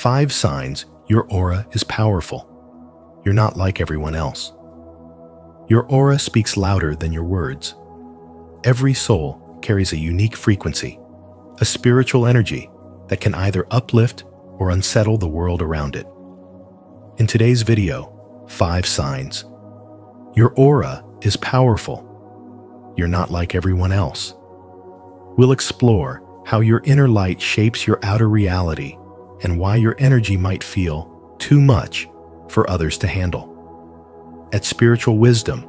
5 signs your aura is powerful. You're not like everyone else. Your aura speaks louder than your words. Every soul carries a unique frequency, a spiritual energy that can either uplift or unsettle the world around it. In today's video, 5 signs. Your aura is powerful. You're not like everyone else. We'll explore how your inner light shapes your outer reality and why your energy might feel too much for others to handle. At Spiritual Wisdom,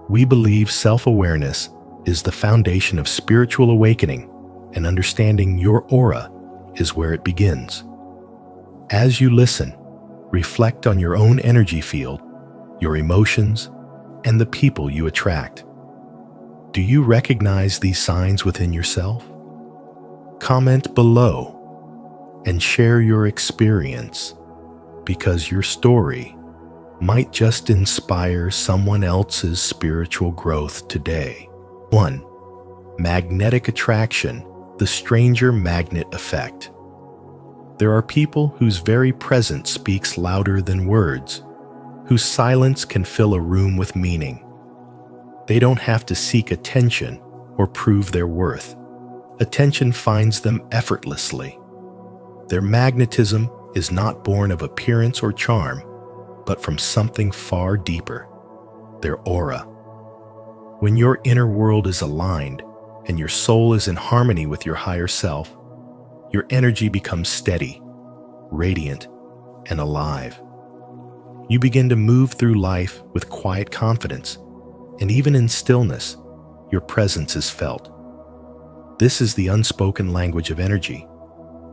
we believe self-awareness is the foundation of spiritual awakening, and understanding your aura is where it begins. As you listen, reflect on your own energy field, your emotions, and the people you attract. Do you recognize these signs within yourself? Comment below and share your experience, because your story might just inspire someone else's spiritual growth today. 1. Magnetic attraction, the stranger magnet effect. There are people whose very presence speaks louder than words, whose silence can fill a room with meaning. They don't have to seek attention or prove their worth. Attention finds them effortlessly. Their magnetism is not born of appearance or charm, but from something far deeper, their aura. When your inner world is aligned and your soul is in harmony with your higher self, your energy becomes steady, radiant, and alive. You begin to move through life with quiet confidence, and even in stillness, your presence is felt. This is the unspoken language of energy,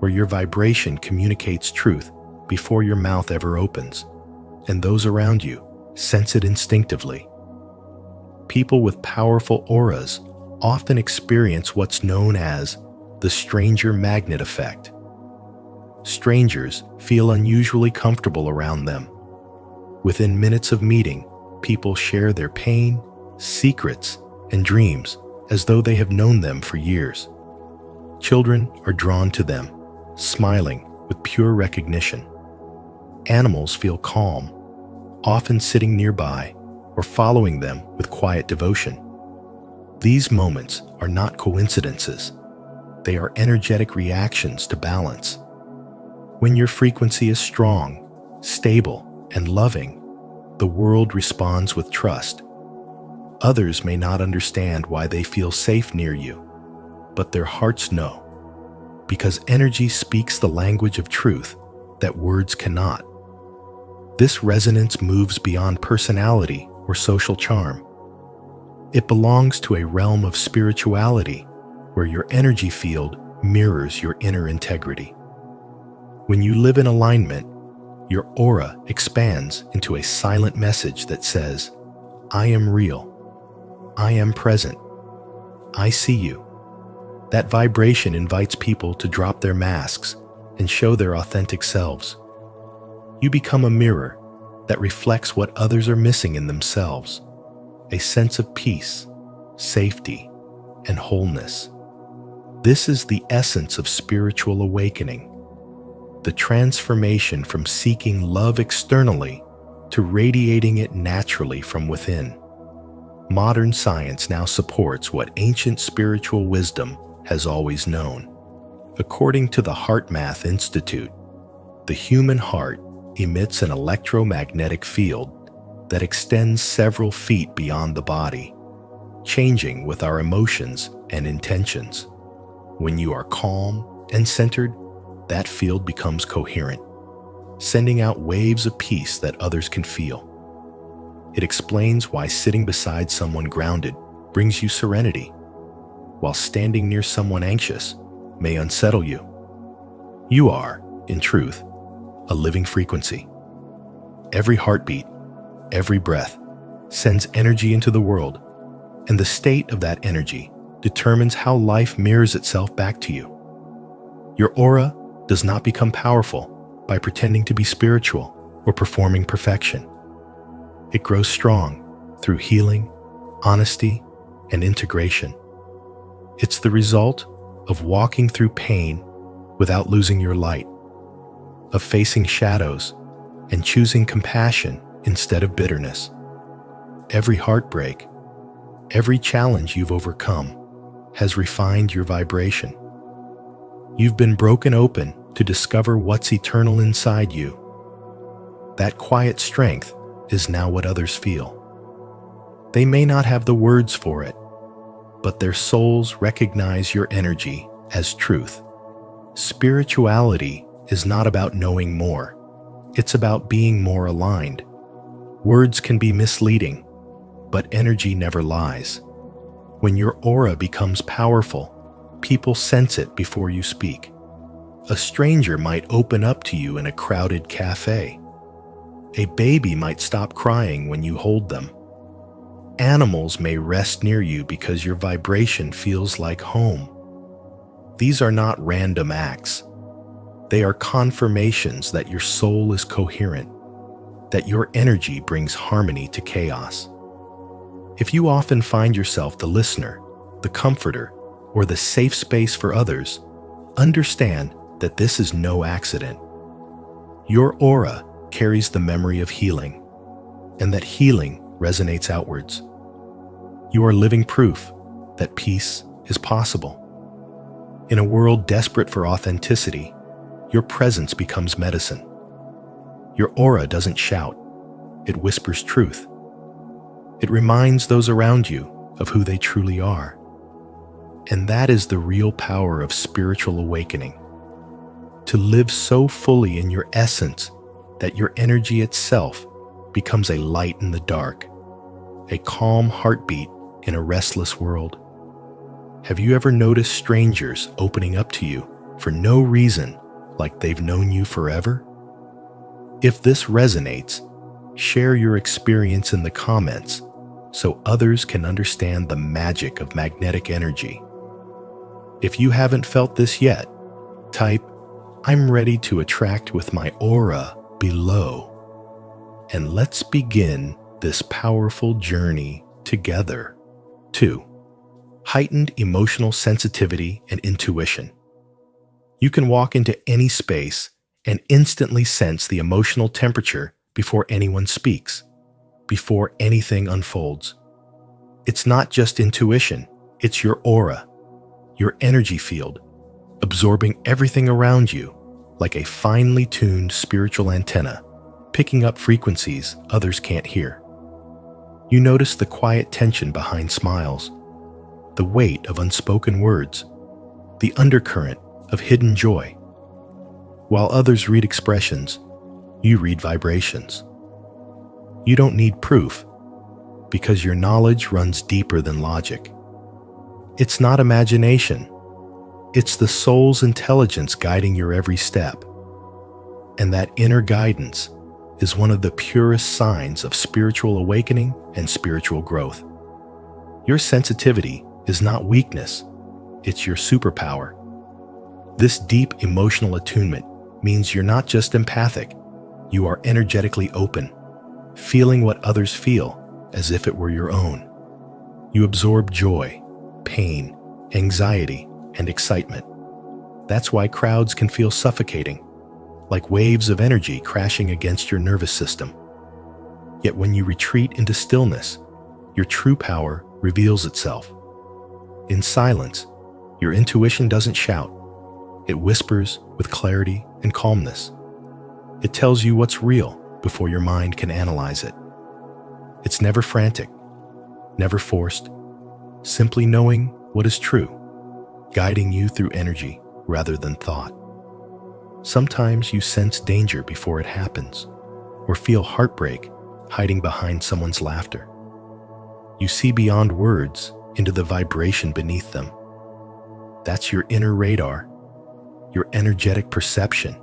where your vibration communicates truth before your mouth ever opens, and those around you sense it instinctively. People with powerful auras often experience what's known as the stranger magnet effect. Strangers feel unusually comfortable around them. Within minutes of meeting, people share their pain, secrets, and dreams as though they have known them for years. Children are drawn to them, smiling with pure recognition. Animals feel calm, often sitting nearby or following them with quiet devotion. These moments are not coincidences. They are energetic reactions to balance. When your frequency is strong, stable, and loving, the world responds with trust. Others may not understand why they feel safe near you, but their hearts know, because energy speaks the language of truth that words cannot. This resonance moves beyond personality or social charm. It belongs to a realm of spirituality where your energy field mirrors your inner integrity. When you live in alignment, your aura expands into a silent message that says, "I am real. I am present. I see you." That vibration invites people to drop their masks and show their authentic selves. You become a mirror that reflects what others are missing in themselves, a sense of peace, safety, and wholeness. This is the essence of spiritual awakening, the transformation from seeking love externally to radiating it naturally from within. Modern science now supports what ancient spiritual wisdom has always known. According to the HeartMath Institute, the human heart emits an electromagnetic field that extends several feet beyond the body, changing with our emotions and intentions. When you are calm and centered, that field becomes coherent, sending out waves of peace that others can feel. It explains why sitting beside someone grounded brings you serenity, while standing near someone anxious may unsettle you. You are, in truth, a living frequency. Every heartbeat, every breath, sends energy into the world, and the state of that energy determines how life mirrors itself back to you. Your aura does not become powerful by pretending to be spiritual or performing perfection. It grows strong through healing, honesty, and integration. It's the result of walking through pain without losing your light, of facing shadows and choosing compassion instead of bitterness. Every heartbreak, every challenge you've overcome has refined your vibration. You've been broken open to discover what's eternal inside you. That quiet strength is now what others feel. They may not have the words for it, but their souls recognize your energy as truth. Spirituality is not about knowing more. It's about being more aligned. Words can be misleading, but energy never lies. When your aura becomes powerful, people sense it before you speak. A stranger might open up to you in a crowded cafe. A baby might stop crying when you hold them. Animals may rest near you because your vibration feels like home. These are not random acts. They are confirmations that your soul is coherent, that your energy brings harmony to chaos. If you often find yourself the listener, the comforter, or the safe space for others, understand that this is no accident. Your aura carries the memory of healing, and that healing resonates outwards. You are living proof that peace is possible. In a world desperate for authenticity, your presence becomes medicine. Your aura doesn't shout, it whispers truth. It reminds those around you of who they truly are. And that is the real power of spiritual awakening. To live so fully in your essence that your energy itself becomes a light in the dark, a calm heartbeat in a restless world. Have you ever noticed strangers opening up to you for no reason, like they've known you forever? If this resonates, share your experience in the comments so others can understand the magic of magnetic energy. If you haven't felt this yet, type, "I'm ready to attract with my aura" below. And let's begin this powerful journey together. 2. Heightened emotional sensitivity and intuition. You can walk into any space and instantly sense the emotional temperature before anyone speaks, before anything unfolds. It's not just intuition, it's your aura, your energy field, absorbing everything around you like a finely tuned spiritual antenna, picking up frequencies others can't hear. You notice the quiet tension behind smiles, the weight of unspoken words, the undercurrent of hidden joy. While others read expressions, you read vibrations. You don't need proof, because your knowledge runs deeper than logic. It's not imagination. It's the soul's intelligence guiding your every step. And that inner guidance is one of the purest signs of spiritual awakening and spiritual growth. Your sensitivity is not weakness, it's your superpower. This deep emotional attunement means you're not just empathic, you are energetically open, feeling what others feel as if it were your own. You absorb joy, pain, anxiety, and excitement. That's why crowds can feel suffocating, like waves of energy crashing against your nervous system. Yet when you retreat into stillness, your true power reveals itself. In silence, your intuition doesn't shout. It whispers with clarity and calmness. It tells you what's real before your mind can analyze it. It's never frantic, never forced, simply knowing what is true, guiding you through energy rather than thought. Sometimes you sense danger before it happens, or feel heartbreak hiding behind someone's laughter. You see beyond words into the vibration beneath them. That's your inner radar, your energetic perception.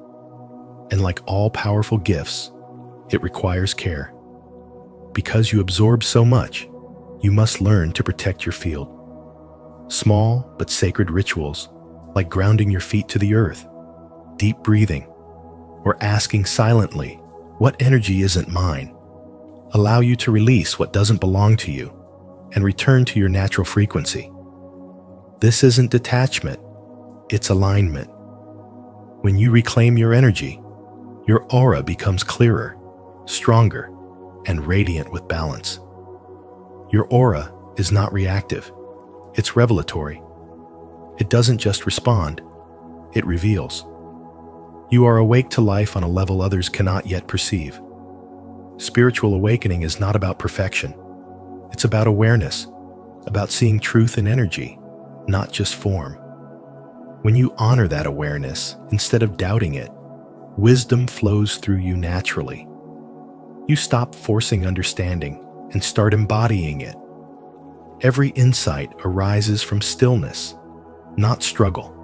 And like all powerful gifts, it requires care. Because you absorb so much, you must learn to protect your field. Small but sacred rituals, like grounding your feet to the earth, deep breathing, or asking silently, "What energy isn't mine?" allow you to release what doesn't belong to you and return to your natural frequency. This isn't detachment, it's alignment. When you reclaim your energy, Your aura becomes clearer, stronger, and radiant with balance. Your aura is not reactive. It's revelatory. It doesn't just respond, it reveals. You are awake to life on a level others cannot yet perceive. Spiritual awakening is not about perfection. It's about awareness, about seeing truth in energy, not just form. When you honor that awareness instead of doubting it, wisdom flows through you naturally. You stop forcing understanding and start embodying it. Every insight arises from stillness, not struggle.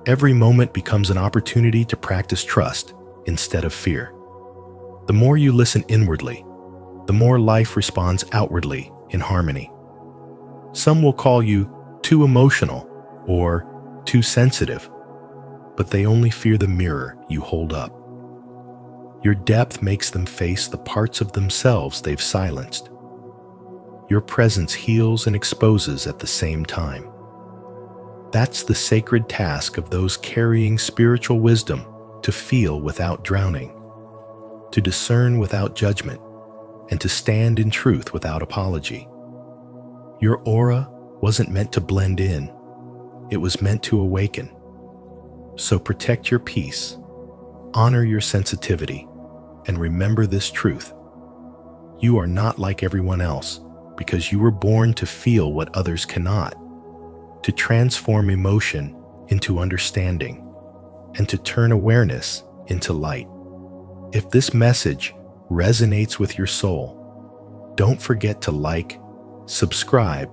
Every moment becomes an opportunity to practice trust instead of fear. The more you listen inwardly, the more life responds outwardly in harmony. Some will call you too emotional or too sensitive, but they only fear the mirror you hold up. Your depth makes them face the parts of themselves they've silenced. Your presence heals and exposes at the same time. That's the sacred task of those carrying spiritual wisdom, to feel without drowning, to discern without judgment, and to stand in truth without apology. Your aura wasn't meant to blend in, it was meant to awaken. So protect your peace, honor your sensitivity, and remember this truth. You are not like everyone else because you were born to feel what others cannot, to transform emotion into understanding, and to turn awareness into light. If this message resonates with your soul, don't forget to like, subscribe,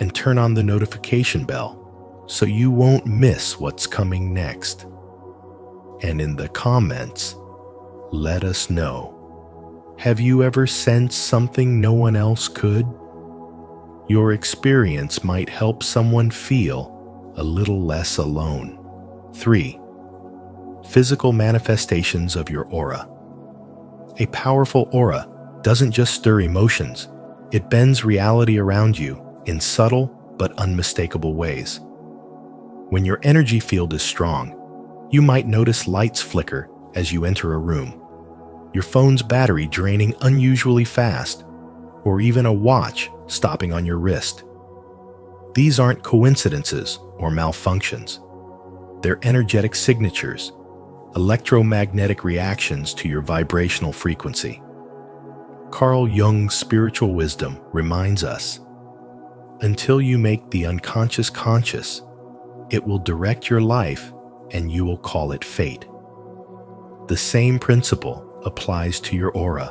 and turn on the notification bell so you won't miss what's coming next. And in the comments, let us know. Have you ever sensed something no one else could? Your experience might help someone feel a little less alone. 3. Physical manifestations of your aura. A powerful aura doesn't just stir emotions, it bends reality around you in subtle but unmistakable ways. When your energy field is strong, you might notice lights flicker as you enter a room, your phone's battery draining unusually fast, or even a watch stopping on your wrist. These aren't coincidences or malfunctions. They're energetic signatures, electromagnetic reactions to your vibrational frequency. Carl Jung's spiritual wisdom reminds us, until you make the unconscious conscious, it will direct your life and you will call it fate. The same principle applies to your aura.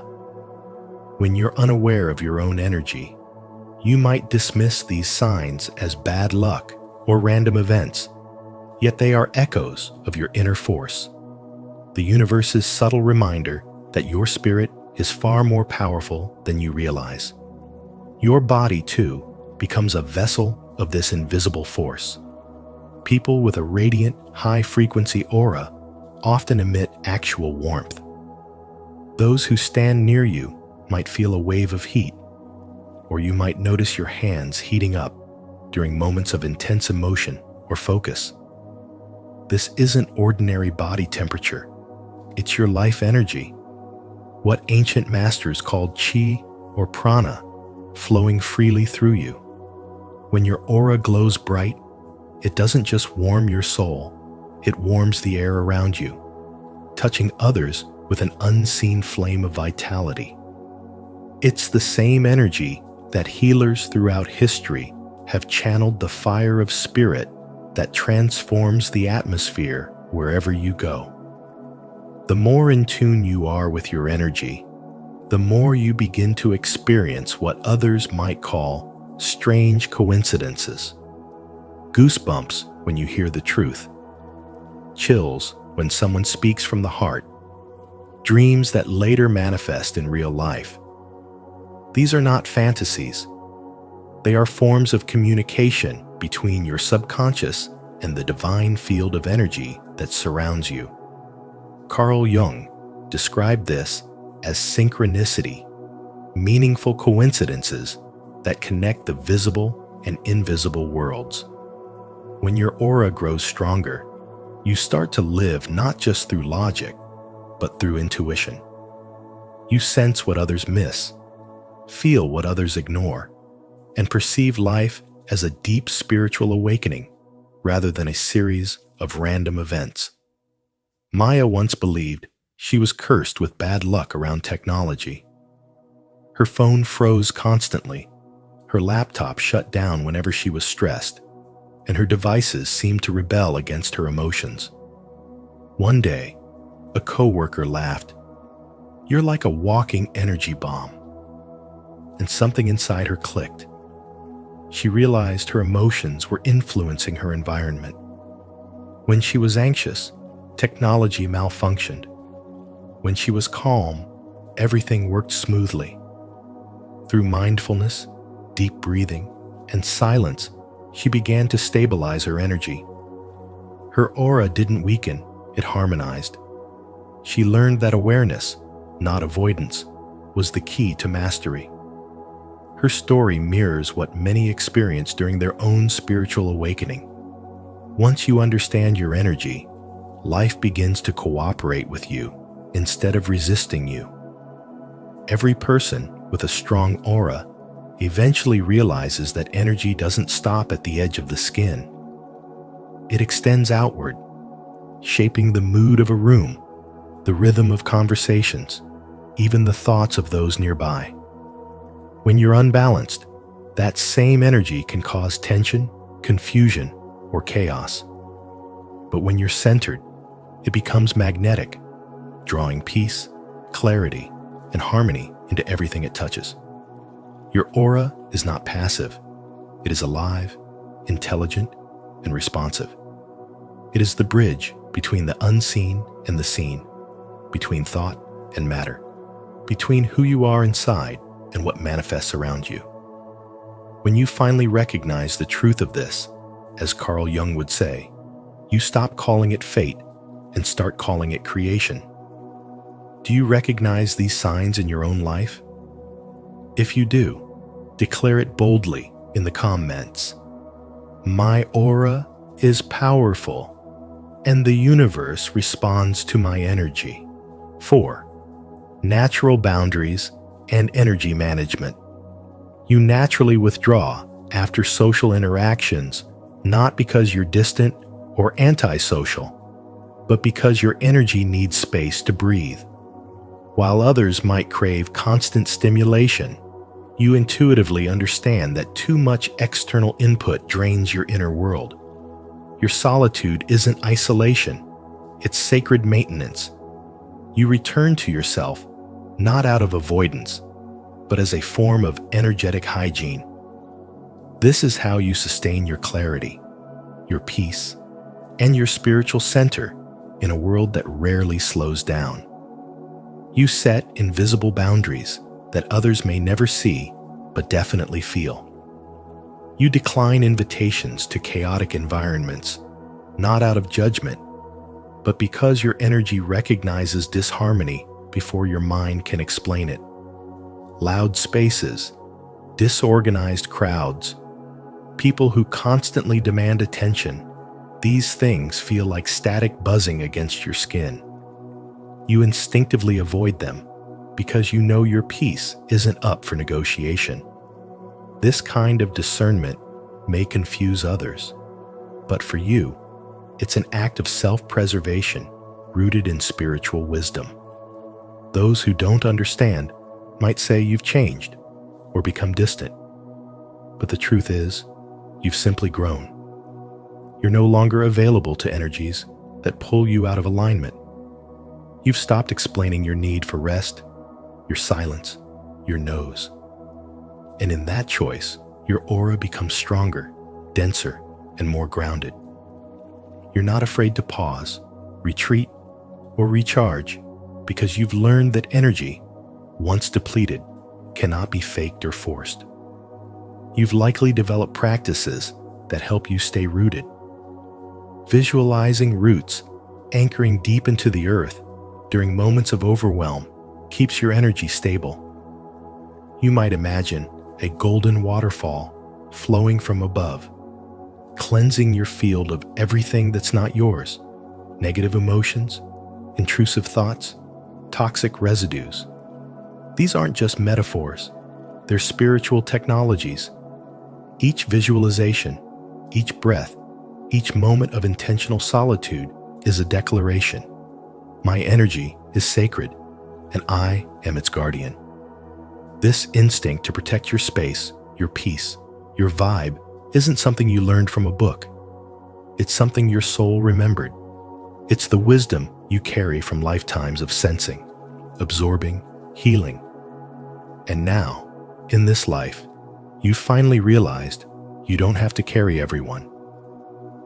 When you're unaware of your own energy, you might dismiss these signs as bad luck or random events, yet they are echoes of your inner force, the universe's subtle reminder that your spirit is far more powerful than you realize. Your body, too, becomes a vessel of this invisible force. People with a radiant, high-frequency aura often emit actual warmth. Those who stand near you might feel a wave of heat, or you might notice your hands heating up during moments of intense emotion or focus. This isn't ordinary body temperature. It's your life energy, what ancient masters called chi or prana, flowing freely through you. When your aura glows bright, it doesn't just warm your soul, it warms the air around you, touching others with an unseen flame of vitality. It's the same energy that healers throughout history have channeled the fire of spirit that transforms the atmosphere wherever you go. The more in tune you are with your energy, the more you begin to experience what others might call strange coincidences. Goosebumps when you hear the truth, chills when someone speaks from the heart, dreams that later manifest in real life. These are not fantasies. They are forms of communication between your subconscious and the divine field of energy that surrounds you. Carl Jung described this as synchronicity, meaningful coincidences that connect the visible and invisible worlds. When your aura grows stronger, you start to live not just through logic, but through intuition. You sense what others miss, feel what others ignore, and perceive life as a deep spiritual awakening rather than a series of random events. Maya once believed she was cursed with bad luck around technology. Her phone froze constantly, her laptop shut down whenever she was stressed, and her devices seemed to rebel against her emotions. One day, a coworker laughed, "You're like a walking energy bomb." And something inside her clicked. She realized her emotions were influencing her environment. When she was anxious, technology malfunctioned. When she was calm, everything worked smoothly. Through mindfulness, deep breathing, and silence, she began to stabilize her energy. Her aura didn't weaken, it harmonized. She learned that awareness, not avoidance, was the key to mastery. Her story mirrors what many experience during their own spiritual awakening. Once you understand your energy, life begins to cooperate with you instead of resisting you. Every person with a strong aura eventually realizes that energy doesn't stop at the edge of the skin. It extends outward, shaping the mood of a room, the rhythm of conversations, even the thoughts of those nearby. When you're unbalanced, that same energy can cause tension, confusion, or chaos. But when you're centered, it becomes magnetic, drawing peace, clarity, and harmony into everything it touches. Your aura is not passive. It is alive, intelligent, and responsive. It is the bridge between the unseen and the seen, between thought and matter, between who you are inside and what manifests around you. When you finally recognize the truth of this, as Carl Jung would say, you stop calling it fate and start calling it creation. Do you recognize these signs in your own life? If you do, declare it boldly in the comments. My aura is powerful, and the universe responds to my energy. 4. Natural boundaries and energy management. You naturally withdraw after social interactions, not because you're distant or antisocial, but because your energy needs space to breathe. While others might crave constant stimulation, you intuitively understand that too much external input drains your inner world. Your solitude isn't isolation, it's sacred maintenance. You return to yourself not out of avoidance, but as a form of energetic hygiene. This is how you sustain your clarity, your peace, and your spiritual center in a world that rarely slows down. You set invisible boundaries that others may never see, but definitely feel. You decline invitations to chaotic environments, not out of judgment, but because your energy recognizes disharmony before your mind can explain it. Loud spaces, disorganized crowds, people who constantly demand attention, these things feel like static buzzing against your skin. You instinctively avoid them because you know your peace isn't up for negotiation. This kind of discernment may confuse others, but for you, it's an act of self-preservation rooted in spiritual wisdom. Those who don't understand might say you've changed or become distant, but the truth is, you've simply grown. You're no longer available to energies that pull you out of alignment. You've stopped explaining your need for rest, your silence, your no's. And in that choice, your aura becomes stronger, denser, and more grounded. You're not afraid to pause, retreat, or recharge because you've learned that energy, once depleted, cannot be faked or forced. You've likely developed practices that help you stay rooted. Visualizing roots anchoring deep into the earth during moments of overwhelm keeps your energy stable. You might imagine a golden waterfall flowing from above, cleansing your field of everything that's not yours, negative emotions, intrusive thoughts, toxic residues. These aren't just metaphors, they're spiritual technologies. Each visualization, each breath, each moment of intentional solitude is a declaration. My energy is sacred, and I am its guardian. This instinct to protect your space, your peace, your vibe isn't something you learned from a book. It's something your soul remembered. It's the wisdom you carry from lifetimes of sensing, absorbing, healing. And now, in this life, you've finally realized you don't have to carry everyone.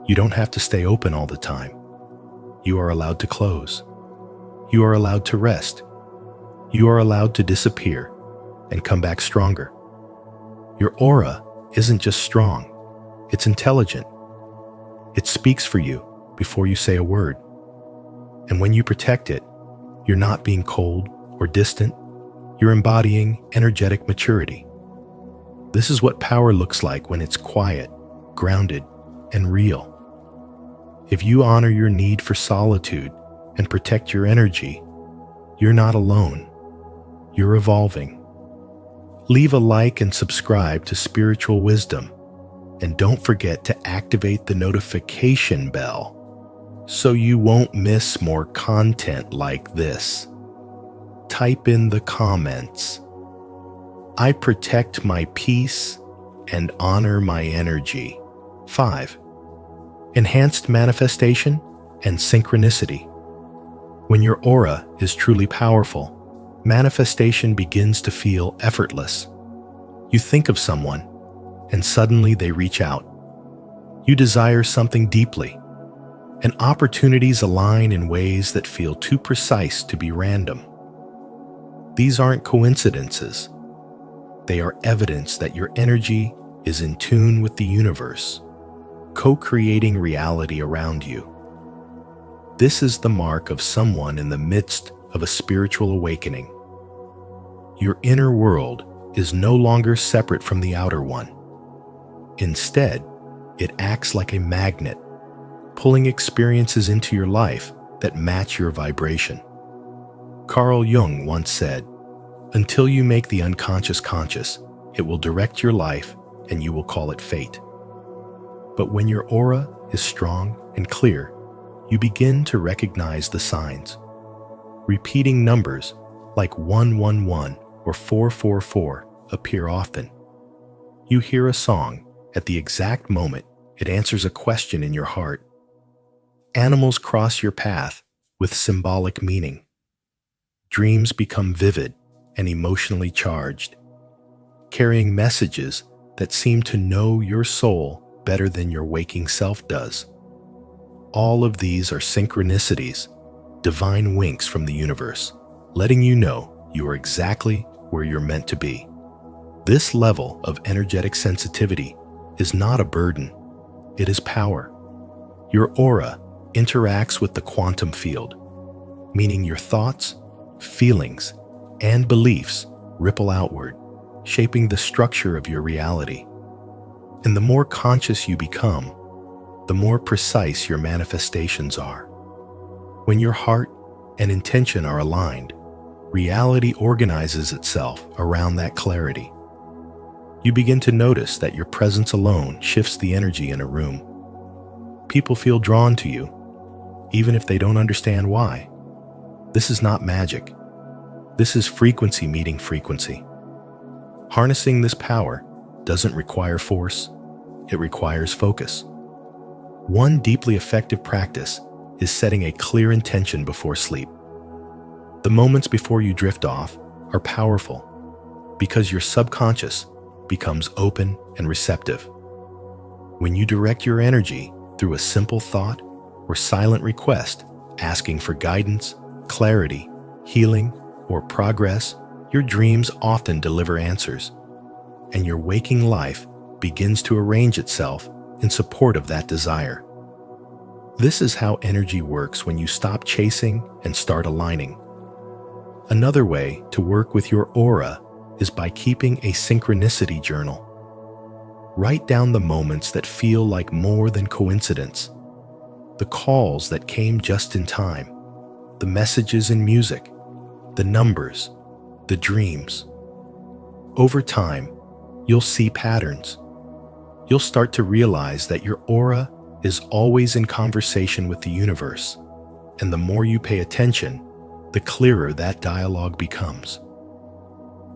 You don't have to stay open all the time. You are allowed to close. You are allowed to rest. You are allowed to disappear and come back stronger. Your aura isn't just strong, it's intelligent. It speaks for you before you say a word. And when you protect it, you're not being cold or distant, you're embodying energetic maturity. This is what power looks like when it's quiet, grounded, and real. If you honor your need for solitude and protect your energy, you're not alone. You're evolving. Leave a like and subscribe to Spiritual Wisdom, and don't forget to activate the notification bell so you won't miss more content like this. Type in the comments, I protect my peace and honor my energy. 5. Enhanced manifestation and synchronicity. When your aura is truly powerful, manifestation begins to feel effortless. You think of someone, and suddenly they reach out. You desire something deeply, and opportunities align in ways that feel too precise to be random. These aren't coincidences. They are evidence that your energy is in tune with the universe, co-creating reality around you. This is the mark of someone in the midst of a spiritual awakening. Your inner world is no longer separate from the outer one. Instead, it acts like a magnet, pulling experiences into your life that match your vibration. Carl Jung once said, "Until you make the unconscious conscious, it will direct your life and you will call it fate." But when your aura is strong and clear, you begin to recognize the signs. Repeating numbers like 111 or 444 appear often. You hear a song at the exact moment it answers a question in your heart. Animals cross your path with symbolic meaning. Dreams become vivid and emotionally charged, carrying messages that seem to know your soul better than your waking self does. All of these are synchronicities, divine winks from the universe, letting you know you are exactly where you're meant to be. This level of energetic sensitivity is not a burden, it is power. Your aura interacts with the quantum field, meaning your thoughts, feelings, and beliefs ripple outward, shaping the structure of your reality. And the more conscious you become, the more precise your manifestations are. When your heart and intention are aligned, reality organizes itself around that clarity. You begin to notice that your presence alone shifts the energy in a room. People feel drawn to you, even if they don't understand why. This is not magic. This is frequency meeting frequency. Harnessing this power doesn't require force, it requires focus. One deeply effective practice is setting a clear intention before sleep. The moments before you drift off are powerful because your subconscious becomes open and receptive. When you direct your energy through a simple thought or silent request, asking for guidance, clarity, healing, or progress, your dreams often deliver answers, and your waking life begins to arrange itself in support of that desire. This is how energy works when you stop chasing and start aligning. Another way to work with your aura is by keeping a synchronicity journal. Write down the moments that feel like more than coincidence, the calls that came just in time, the messages in music, the numbers, the dreams. Over time, you'll see patterns. You'll start to realize that your aura is always in conversation with the universe, and the more you pay attention, the clearer that dialogue becomes.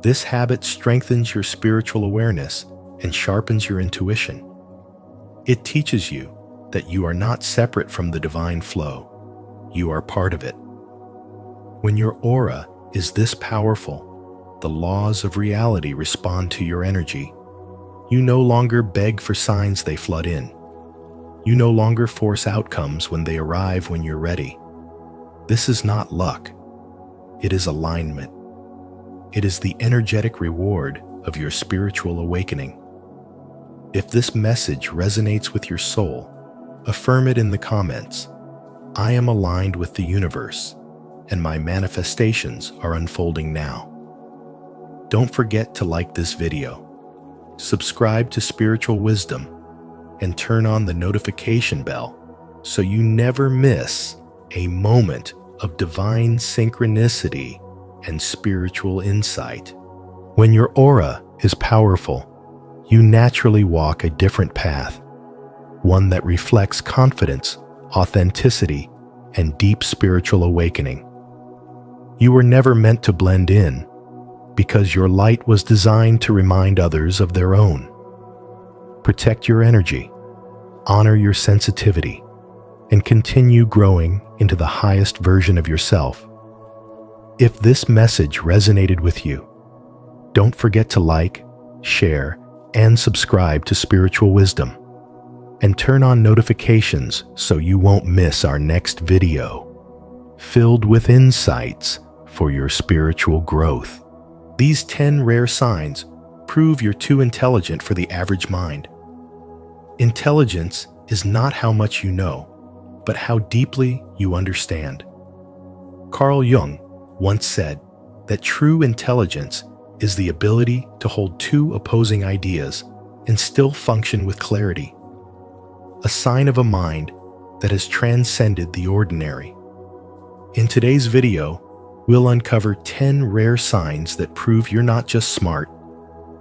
This habit strengthens your spiritual awareness and sharpens your intuition. It teaches you that you are not separate from the divine flow. You are part of it. When your aura is this powerful, the laws of reality respond to your energy. You no longer beg for signs, they flood in. You no longer force outcomes when they arrive when you're ready. This is not luck. It is alignment. It is the energetic reward of your spiritual awakening. If this message resonates with your soul, affirm it in the comments. I am aligned with the universe, and my manifestations are unfolding now. Don't forget to like this video, subscribe to Spiritual Wisdom, and turn on the notification bell so you never miss a moment of divine synchronicity and spiritual insight. When your aura is powerful, you naturally walk a different path, one that reflects confidence, authenticity, and deep spiritual awakening. You were never meant to blend in, because your light was designed to remind others of their own. Protect your energy, honor your sensitivity, and continue growing into the highest version of yourself. If this message resonated with you, don't forget to like, share, and subscribe to Spiritual Wisdom, and turn on notifications so you won't miss our next video, filled with insights for your spiritual growth. These 10 rare signs prove you're too intelligent for the average mind. Intelligence is not how much you know, but how deeply you understand. Carl Jung once said that true intelligence is the ability to hold two opposing ideas and still function with clarity, a sign of a mind that has transcended the ordinary. In today's video, we'll uncover 10 rare signs that prove you're not just smart,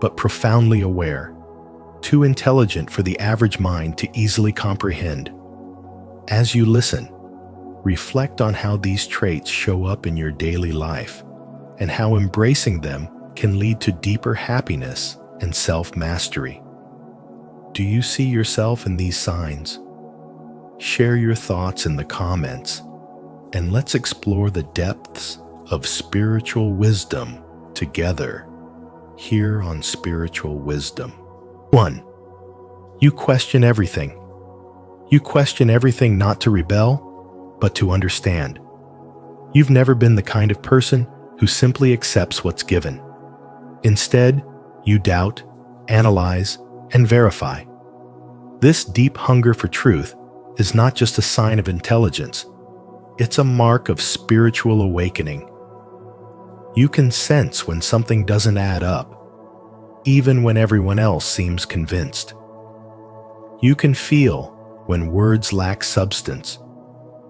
but profoundly aware, too intelligent for the average mind to easily comprehend. As you listen, reflect on how these traits show up in your daily life and how embracing them can lead to deeper happiness and self-mastery. Do you see yourself in these signs? Share your thoughts in the comments, and let's explore the depths of spiritual wisdom together here on Spiritual Wisdom. 1. You question everything. You question everything not to rebel, but to understand. You've never been the kind of person who simply accepts what's given. Instead, you doubt, analyze, and verify. This deep hunger for truth is not just a sign of intelligence, it's a mark of spiritual awakening. You can sense when something doesn't add up, even when everyone else seems convinced. You can feel when words lack substance,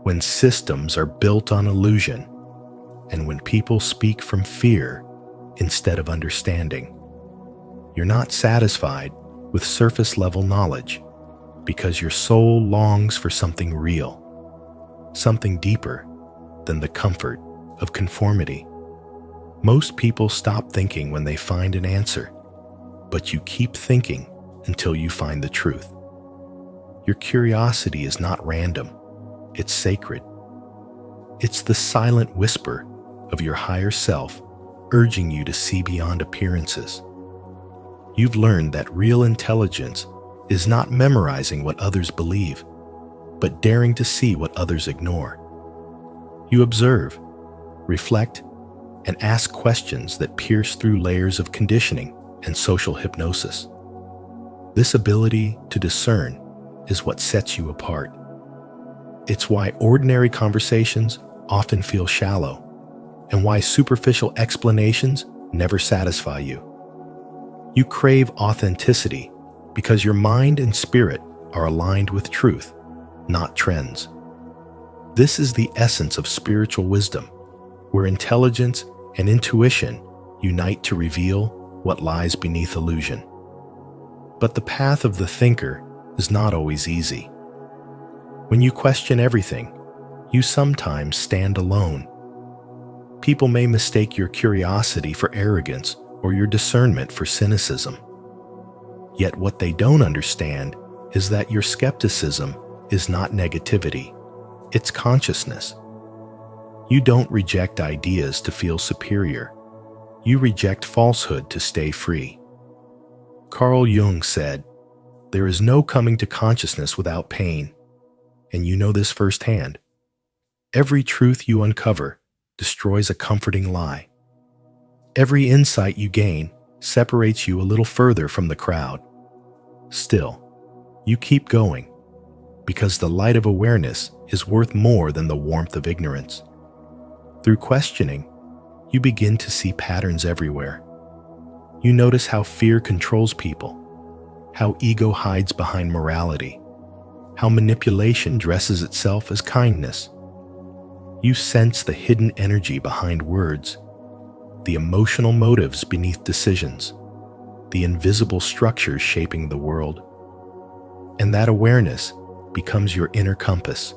when systems are built on illusion, and when people speak from fear instead of understanding. You're not satisfied with surface-level knowledge because your soul longs for something real, something deeper than the comfort of conformity. Most people stop thinking when they find an answer, but you keep thinking until you find the truth. Your curiosity is not random, it's sacred. It's the silent whisper of your higher self urging you to see beyond appearances. You've learned that real intelligence is not memorizing what others believe, but daring to see what others ignore. You observe, reflect, and ask questions that pierce through layers of conditioning and social hypnosis. This ability to discern is what sets you apart. It's why ordinary conversations often feel shallow, and why superficial explanations never satisfy you. You crave authenticity because your mind and spirit are aligned with truth, not trends. This is the essence of spiritual wisdom, where intelligence and intuition unite to reveal what lies beneath illusion. But the path of the thinker is not always easy. When you question everything, you sometimes stand alone. People may mistake your curiosity for arrogance or your discernment for cynicism. Yet what they don't understand is that your skepticism is not negativity, it's consciousness. You don't reject ideas to feel superior. You reject falsehood to stay free. Carl Jung said, "There is no coming to consciousness without pain." And you know this firsthand. Every truth you uncover destroys a comforting lie. Every insight you gain separates you a little further from the crowd. Still, you keep going, because the light of awareness is worth more than the warmth of ignorance. Through questioning, you begin to see patterns everywhere. You notice how fear controls people, how ego hides behind morality, how manipulation dresses itself as kindness. You sense the hidden energy behind words, the emotional motives beneath decisions, the invisible structures shaping the world. And that awareness becomes your inner compass.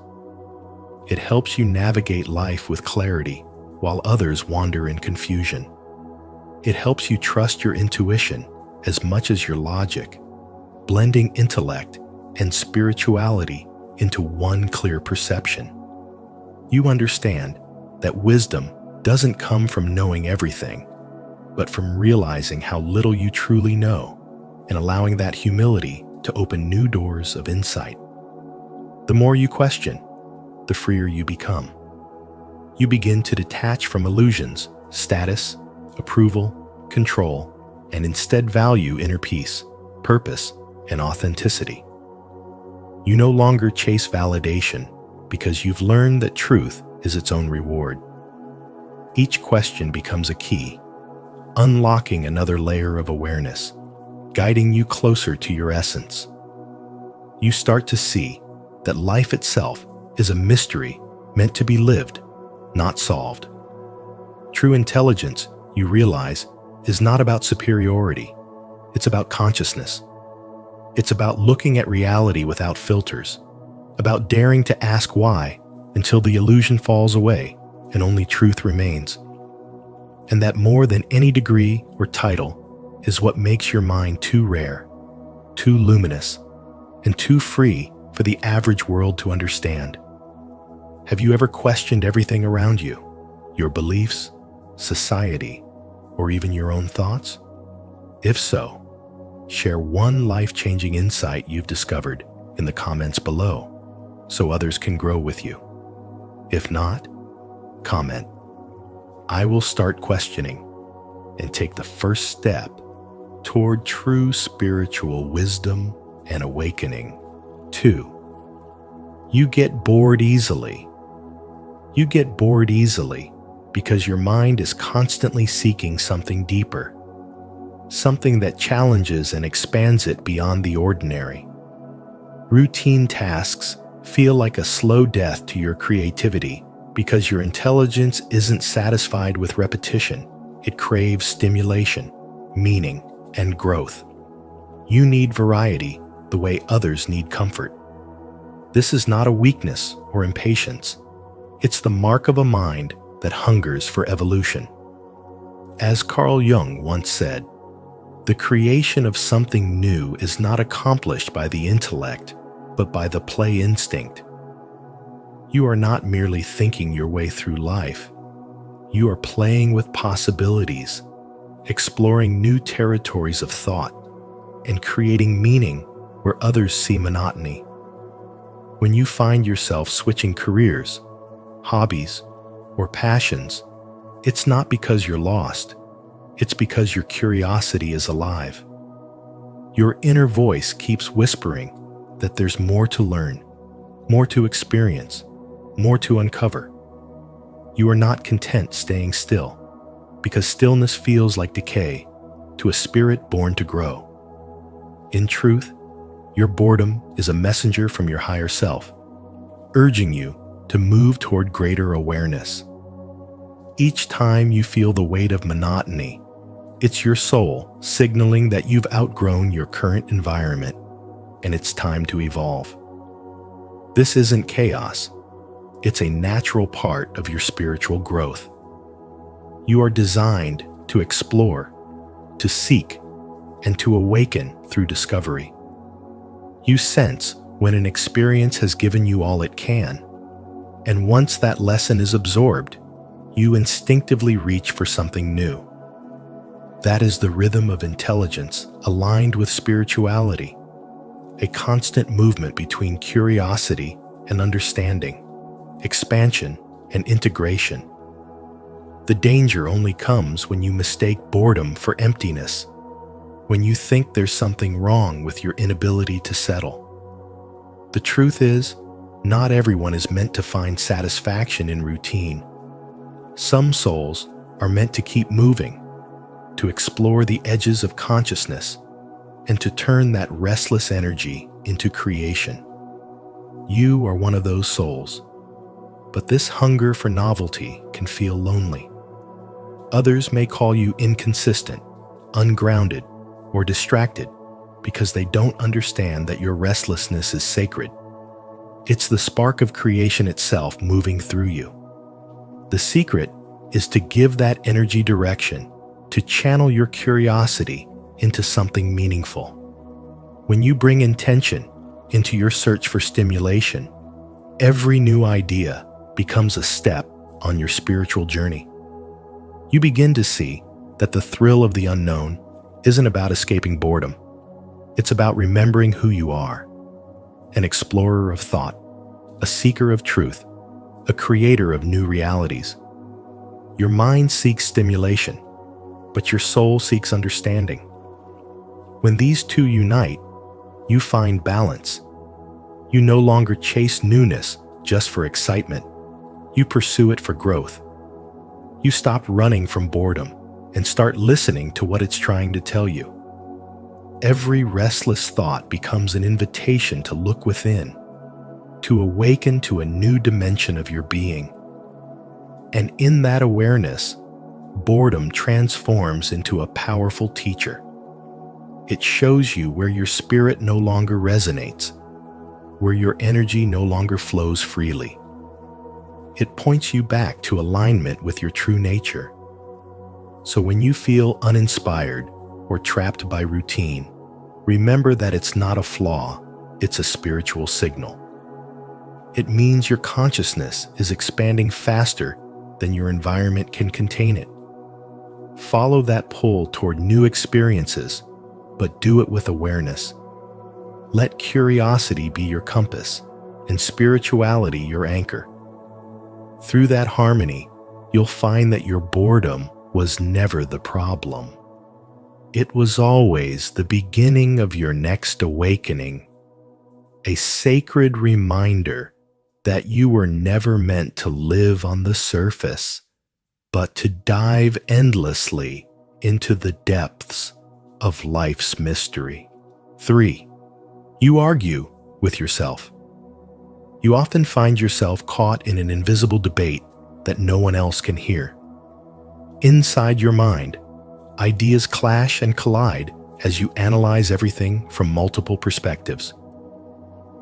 It helps you navigate life with clarity while others wander in confusion. It helps you trust your intuition as much as your logic, blending intellect and spirituality into one clear perception. You understand that wisdom doesn't come from knowing everything, but from realizing how little you truly know and allowing that humility to open new doors of insight. The more you question, the freer you become. You begin to detach from illusions, status, approval, control, and instead value inner peace, purpose, and authenticity. You no longer chase validation because you've learned that truth is its own reward. Each question becomes a key, unlocking another layer of awareness, guiding you closer to your essence. You start to see that life itself is a mystery meant to be lived, not solved. True intelligence, you realize, is not about superiority. It's about consciousness. It's about looking at reality without filters, about daring to ask why until the illusion falls away and only truth remains. And that more than any degree or title is what makes your mind too rare, too luminous, and too free for the average world to understand. Have you ever questioned everything around you, your beliefs, society, or even your own thoughts? If so, share one life-changing insight you've discovered in the comments below so others can grow with you. If not, comment. I will start questioning and take the first step toward true spiritual wisdom and awakening. 2. You get bored easily. You get bored easily because your mind is constantly seeking something deeper, something that challenges and expands it beyond the ordinary. Routine tasks feel like a slow death to your creativity because your intelligence isn't satisfied with repetition. It craves stimulation, meaning, and growth. You need variety the way others need comfort. This is not a weakness or impatience. It's the mark of a mind that hungers for evolution. As Carl Jung once said, the creation of something new is not accomplished by the intellect, but by the play instinct. You are not merely thinking your way through life. You are playing with possibilities, exploring new territories of thought, and creating meaning where others see monotony. When you find yourself switching careers, hobbies, or passions, it's not because you're lost. It's because your curiosity is alive. Your inner voice keeps whispering that there's more to learn, more to experience, more to uncover. You are not content staying still, because stillness feels like decay to a spirit born to grow. In truth, your boredom is a messenger from your higher self, urging you to move toward greater awareness. Each time you feel the weight of monotony, it's your soul signaling that you've outgrown your current environment and it's time to evolve. This isn't chaos. It's a natural part of your spiritual growth. You are designed to explore, to seek, and to awaken through discovery. You sense when an experience has given you all it can, and once that lesson is absorbed, you instinctively reach for something new. That is the rhythm of intelligence aligned with spirituality, a constant movement between curiosity and understanding, expansion and integration. The danger only comes when you mistake boredom for emptiness, when you think there's something wrong with your inability to settle. The truth is, not everyone is meant to find satisfaction in routine. Some souls are meant to keep moving, to explore the edges of consciousness, and to turn that restless energy into creation. You are one of those souls, but this hunger for novelty can feel lonely. Others may call you inconsistent, ungrounded, or distracted because they don't understand that your restlessness is sacred. It's the spark of creation itself moving through you. The secret is to give that energy direction, to channel your curiosity into something meaningful. When you bring intention into your search for stimulation, every new idea becomes a step on your spiritual journey. You begin to see that the thrill of the unknown isn't about escaping boredom. It's about remembering who you are, an explorer of thought, a seeker of truth, a creator of new realities. Your mind seeks stimulation, but your soul seeks understanding. When these two unite, you find balance. You no longer chase newness just for excitement. You pursue it for growth. You stop running from boredom and start listening to what it's trying to tell you. Every restless thought becomes an invitation to look within, to awaken to a new dimension of your being. And in that awareness, boredom transforms into a powerful teacher. It shows you where your spirit no longer resonates, where your energy no longer flows freely. It points you back to alignment with your true nature. So when you feel uninspired or trapped by routine, remember that it's not a flaw, it's a spiritual signal. It means your consciousness is expanding faster than your environment can contain it. Follow that pull toward new experiences, but do it with awareness. Let curiosity be your compass and spirituality your anchor. Through that harmony, you'll find that your boredom was never the problem. It was always the beginning of your next awakening, a sacred reminder that you were never meant to live on the surface, but to dive endlessly into the depths of life's mystery. 3. You argue with yourself. You often find yourself caught in an invisible debate that no one else can hear. Inside your mind, ideas clash and collide as you analyze everything from multiple perspectives.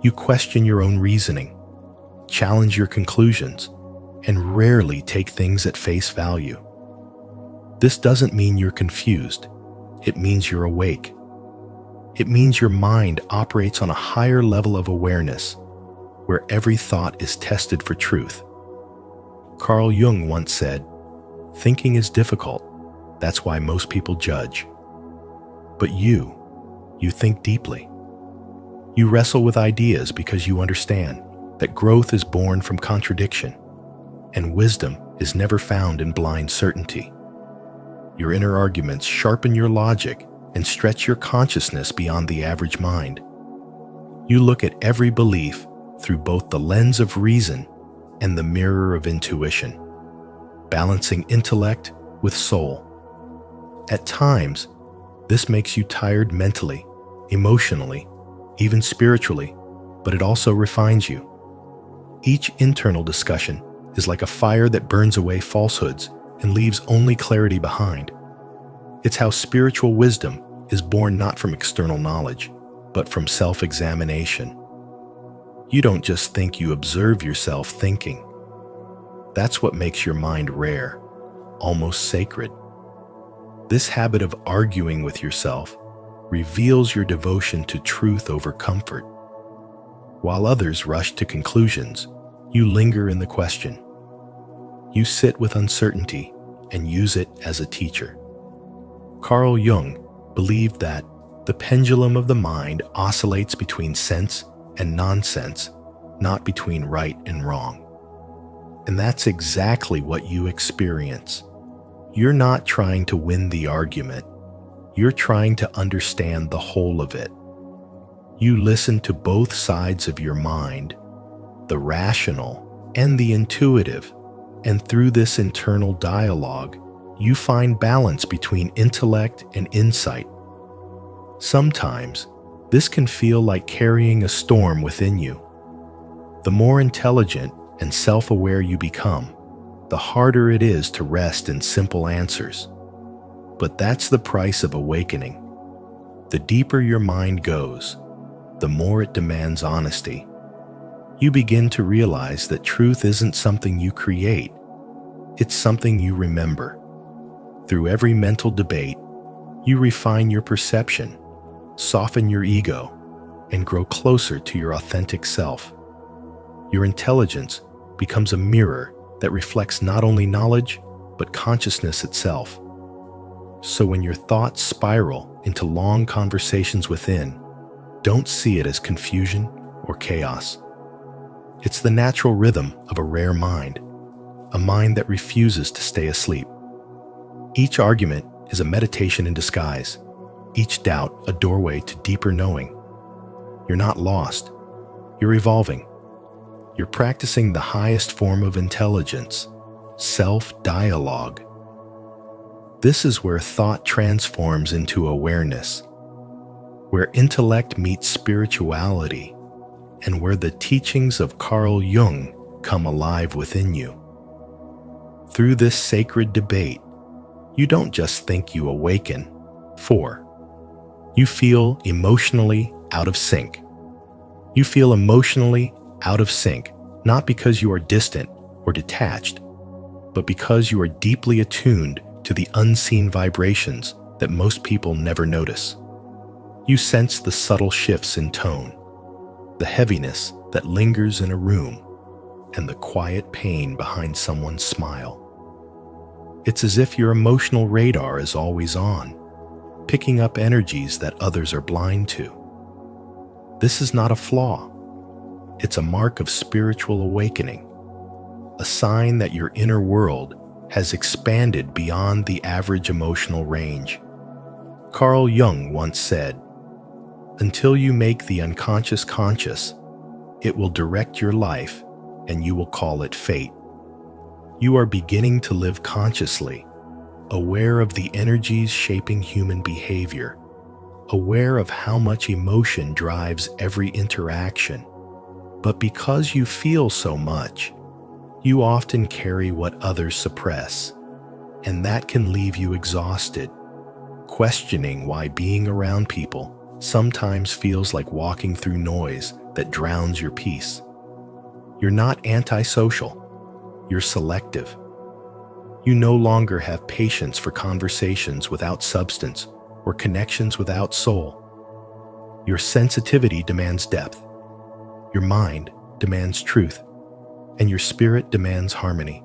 You question your own reasoning, challenge your conclusions, and rarely take things at face value. This doesn't mean you're confused. It means you're awake. It means your mind operates on a higher level of awareness, where every thought is tested for truth. Carl Jung once said, "Thinking is difficult. That's why most people judge." But you think deeply. You wrestle with ideas because you understand that growth is born from contradiction, and wisdom is never found in blind certainty. Your inner arguments sharpen your logic and stretch your consciousness beyond the average mind. You look at every belief through both the lens of reason and the mirror of intuition, balancing intellect with soul. At times, this makes you tired mentally, emotionally, even spiritually, but it also refines you. Each internal discussion is like a fire that burns away falsehoods and leaves only clarity behind. It's how spiritual wisdom is born not from external knowledge, but from self-examination. You don't just think, you observe yourself thinking. That's what makes your mind rare, almost sacred. This habit of arguing with yourself reveals your devotion to truth over comfort. While others rush to conclusions, you linger in the question. You sit with uncertainty and use it as a teacher. Carl Jung believed that the pendulum of the mind oscillates between sense and nonsense, not between right and wrong. And that's exactly what you experience. You're not trying to win the argument. You're trying to understand the whole of it. You listen to both sides of your mind, the rational and the intuitive, and through this internal dialogue, you find balance between intellect and insight. Sometimes, this can feel like carrying a storm within you. The more intelligent and self-aware you become, the harder it is to rest in simple answers. But that's the price of awakening. The deeper your mind goes, the more it demands honesty. You begin to realize that truth isn't something you create, it's something you remember. Through every mental debate, you refine your perception, soften your ego, and grow closer to your authentic self. Your intelligence becomes a mirror that reflects not only knowledge, but consciousness itself. So when your thoughts spiral into long conversations within, don't see it as confusion or chaos. It's the natural rhythm of a rare mind, a mind that refuses to stay asleep. Each argument is a meditation in disguise, each doubt a doorway to deeper knowing. You're not lost, you're evolving. You're practicing the highest form of intelligence, self-dialogue. This is where thought transforms into awareness, where intellect meets spirituality, and where the teachings of Carl Jung come alive within you. Through this sacred debate, you don't just think, you awaken. 4. You feel emotionally out of sync. You feel emotionally out of sync, not because you are distant or detached, but because you are deeply attuned to the unseen vibrations that most people never notice. You sense the subtle shifts in tone, the heaviness that lingers in a room, and the quiet pain behind someone's smile. It's as if your emotional radar is always on, picking up energies that others are blind to. This is not a flaw. It's a mark of spiritual awakening, a sign that your inner world has expanded beyond the average emotional range. Carl Jung once said, "Until you make the unconscious conscious, it will direct your life and you will call it fate." You are beginning to live consciously, aware of the energies shaping human behavior, aware of how much emotion drives every interaction. But because you feel so much, you often carry what others suppress, and that can leave you exhausted, questioning why being around people sometimes feels like walking through noise that drowns your peace. You're not antisocial, you're selective. You no longer have patience for conversations without substance or connections without soul. Your sensitivity demands depth, your mind demands truth, and your spirit demands harmony.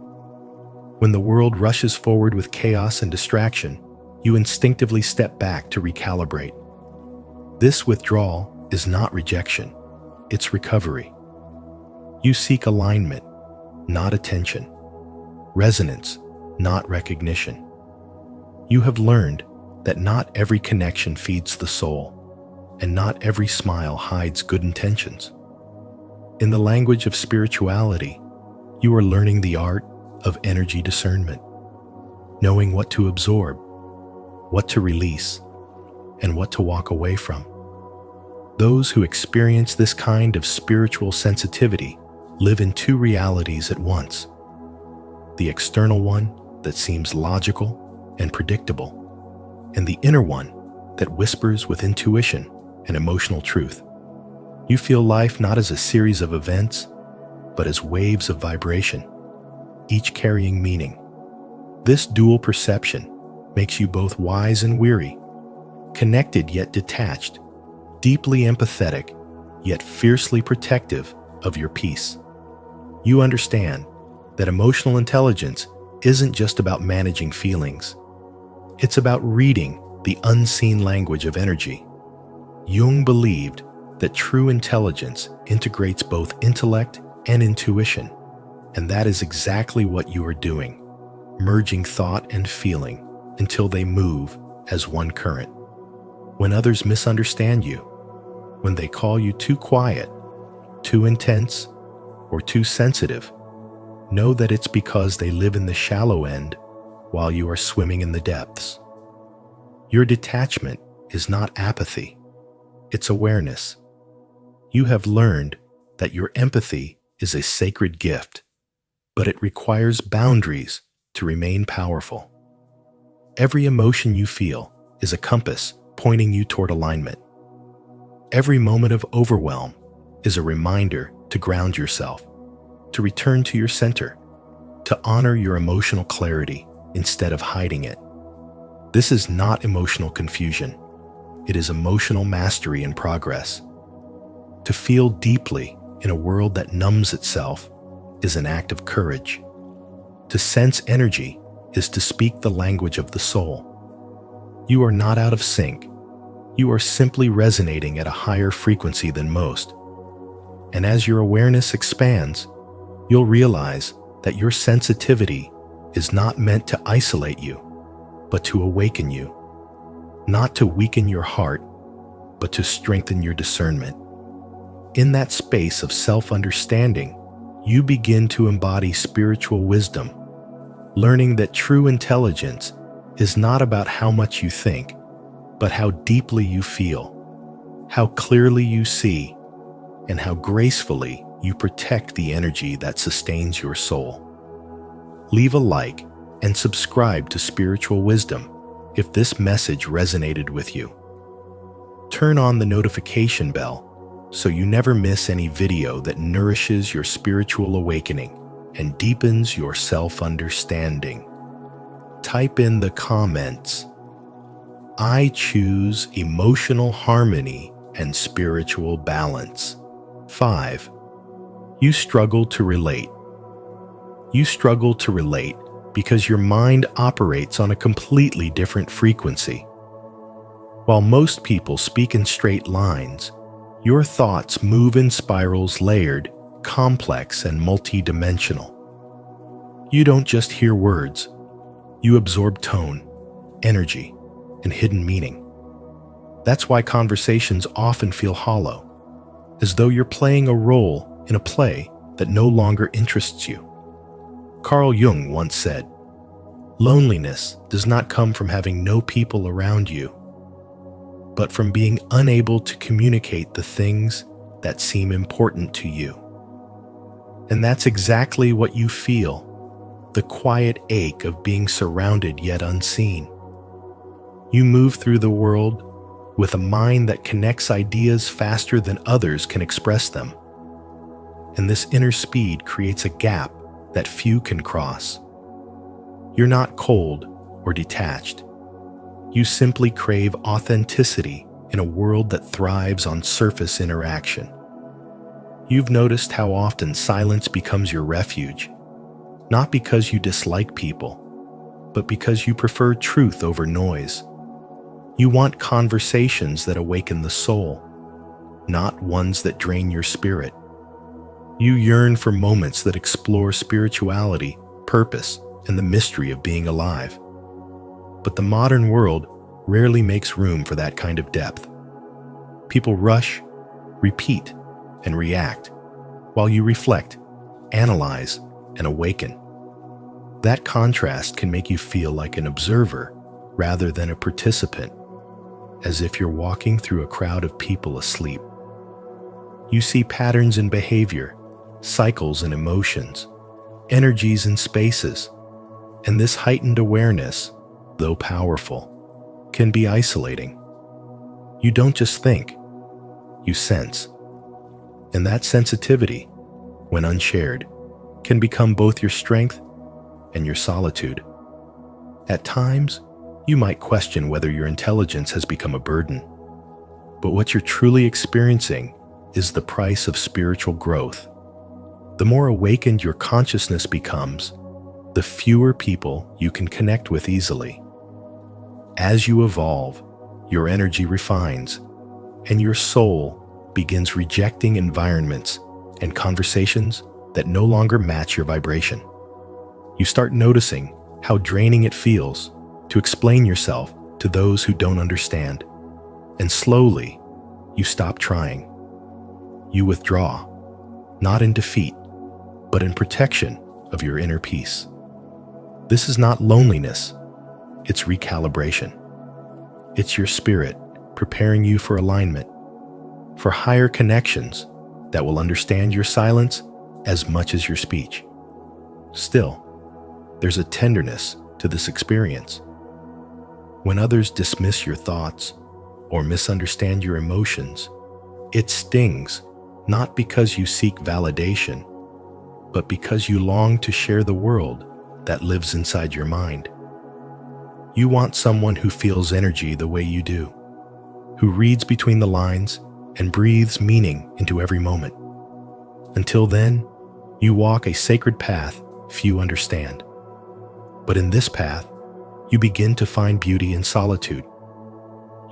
When the world rushes forward with chaos and distraction, you instinctively step back to recalibrate. This withdrawal is not rejection, it's recovery. You seek alignment, not attention, resonance, not recognition. You have learned that not every connection feeds the soul, and not every smile hides good intentions. In the language of spirituality, you are learning the art of energy discernment, knowing what to absorb, what to release, and what to walk away from. Those who experience this kind of spiritual sensitivity live in two realities at once: the external one that seems logical and predictable, and the inner one that whispers with intuition and emotional truth. You feel life not as a series of events, but as waves of vibration, each carrying meaning. This dual perception makes you both wise and weary, connected yet detached, deeply empathetic yet fiercely protective of your peace. You understand that emotional intelligence isn't just about managing feelings. It's about reading the unseen language of energy. Jung believed that true intelligence integrates both intellect and intuition, and that is exactly what you are doing, merging thought and feeling until they move as one current. When others misunderstand you, when they call you too quiet, too intense, or too sensitive, know that it's because they live in the shallow end while you are swimming in the depths. Your detachment is not apathy, it's awareness. You have learned that your empathy is a sacred gift, but it requires boundaries to remain powerful. Every emotion you feel is a compass pointing you toward alignment. Every moment of overwhelm is a reminder to ground yourself, to return to your center, to honor your emotional clarity instead of hiding it. This is not emotional confusion. It is emotional mastery in progress. To feel deeply in a world that numbs itself is an act of courage. To sense energy is to speak the language of the soul. You are not out of sync. You are simply resonating at a higher frequency than most. And as your awareness expands, you'll realize that your sensitivity is not meant to isolate you, but to awaken you. Not to weaken your heart, but to strengthen your discernment. In that space of self-understanding, you begin to embody spiritual wisdom, learning that true intelligence is not about how much you think, but how deeply you feel, how clearly you see, and how gracefully you protect the energy that sustains your soul. Leave a like and subscribe to Spiritual Wisdom if this message resonated with you. Turn on the notification bell so you never miss any video that nourishes your spiritual awakening and deepens your self-understanding. Type in the comments, "I choose emotional harmony and spiritual balance." 5. You struggle to relate. You struggle to relate because your mind operates on a completely different frequency. While most people speak in straight lines, your thoughts move in spirals layered, complex, and multidimensional. You don't just hear words, you absorb tone, energy, and hidden meaning. That's why conversations often feel hollow, as though you're playing a role in a play that no longer interests you. Carl Jung once said, "Loneliness does not come from having no people around you, but from being unable to communicate the things that seem important to you." And that's exactly what you feel, the quiet ache of being surrounded yet unseen. You move through the world with a mind that connects ideas faster than others can express them. And this inner speed creates a gap that few can cross. You're not cold or detached. You simply crave authenticity in a world that thrives on surface interaction. You've noticed how often silence becomes your refuge, not because you dislike people, but because you prefer truth over noise. You want conversations that awaken the soul, not ones that drain your spirit. You yearn for moments that explore spirituality, purpose, and the mystery of being alive. But the modern world rarely makes room for that kind of depth. People rush, repeat, and react, while you reflect, analyze, and awaken. That contrast can make you feel like an observer rather than a participant, as if you're walking through a crowd of people asleep. You see patterns in behavior, cycles in emotions, energies in spaces, And this heightened awareness, though powerful, can be isolating. You don't just think, you sense. And that sensitivity, when unshared, can become both your strength and your solitude. At times, you might question whether your intelligence has become a burden. But what you're truly experiencing is the price of spiritual growth. The more awakened your consciousness becomes, the fewer people you can connect with easily. As you evolve, your energy refines, and your soul begins rejecting environments and conversations that no longer match your vibration. You start noticing how draining it feels to explain yourself to those who don't understand. And slowly, you stop trying. You withdraw, not in defeat, but in protection of your inner peace. This is not loneliness, it's recalibration. It's your spirit preparing you for alignment, for higher connections that will understand your silence as much as your speech. Still, there's a tenderness to this experience. When others dismiss your thoughts or misunderstand your emotions, it stings, not because you seek validation, but because you long to share the world that lives inside your mind. You want someone who feels energy the way you do, who reads between the lines and breathes meaning into every moment. Until then, you walk a sacred path few understand. But in this path, you begin to find beauty in solitude.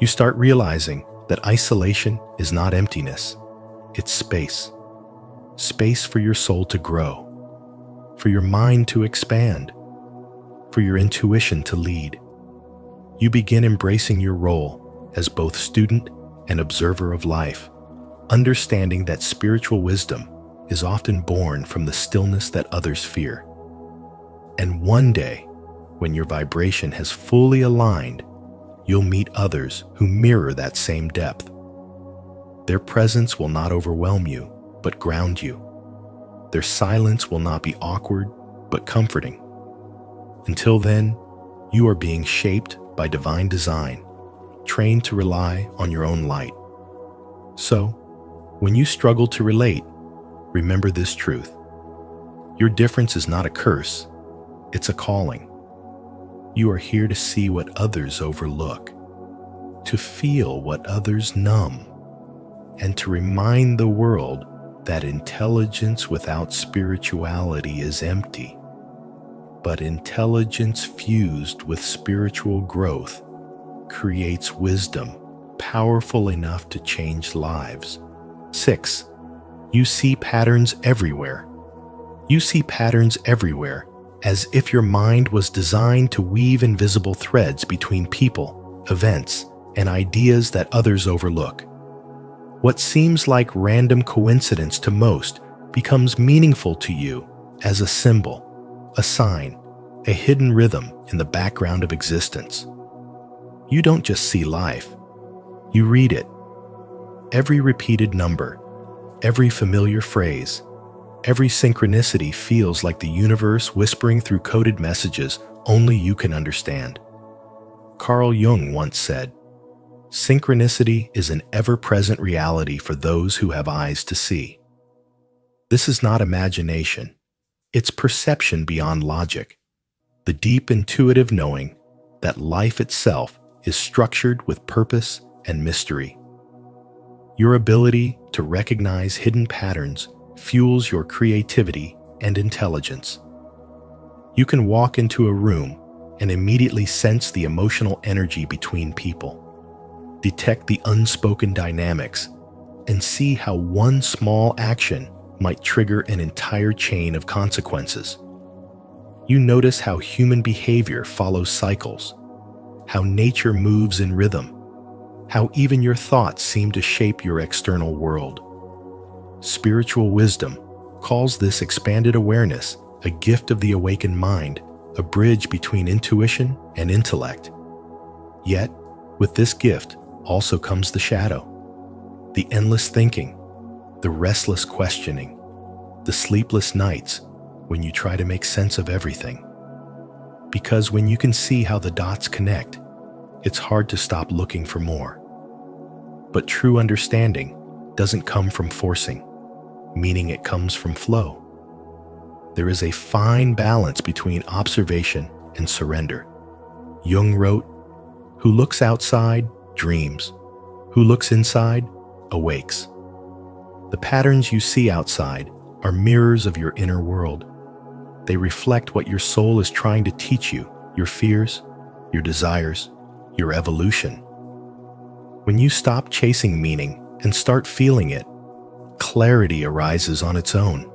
You start realizing that isolation is not emptiness, it's space. Space for your soul to grow, for your mind to expand, for your intuition to lead. You begin embracing your role as both student and observer of life, understanding that spiritual wisdom is often born from the stillness that others fear. And one day, when your vibration has fully aligned, you'll meet others who mirror that same depth. Their presence will not overwhelm you, but ground you. Their silence will not be awkward, but comforting. Until then, you are being shaped by divine design, trained to rely on your own light. So, when you struggle to relate, remember this truth. Your difference is not a curse, it's a calling. You are here to see what others overlook, to feel what others numb, and to remind the world that intelligence without spirituality is empty. But intelligence fused with spiritual growth creates wisdom powerful enough to change lives. 6. You see patterns everywhere. You see patterns everywhere, as if your mind was designed to weave invisible threads between people, events, and ideas that others overlook. What seems like random coincidence to most becomes meaningful to you as a symbol, a sign, a hidden rhythm in the background of existence. You don't just see life, you read it. Every repeated number, every familiar phrase, every synchronicity feels like the universe whispering through coded messages only you can understand. Carl Jung once said, "Synchronicity is an ever-present reality for those who have eyes to see." This is not imagination. It's perception beyond logic. The deep intuitive knowing that life itself is structured with purpose and mystery. Your ability to recognize hidden patterns fuels your creativity and intelligence. You can walk into a room and immediately sense the emotional energy between people, detect the unspoken dynamics, and see how one small action might trigger an entire chain of consequences. You notice how human behavior follows cycles, how nature moves in rhythm, how even your thoughts seem to shape your external world. Spiritual wisdom calls this expanded awareness a gift of the awakened mind, a bridge between intuition and intellect. Yet, with this gift also comes the shadow, the endless thinking, the restless questioning, the sleepless nights when you try to make sense of everything. Because when you can see how the dots connect, it's hard to stop looking for more. But true understanding doesn't come from forcing, meaning it comes from flow. There is a fine balance between observation and surrender. Jung wrote, "Who looks outside dreams. Who looks inside awakes." The patterns you see outside are mirrors of your inner world. They reflect what your soul is trying to teach you, your fears, your desires, your evolution. When you stop chasing meaning and start feeling it, clarity arises on its own.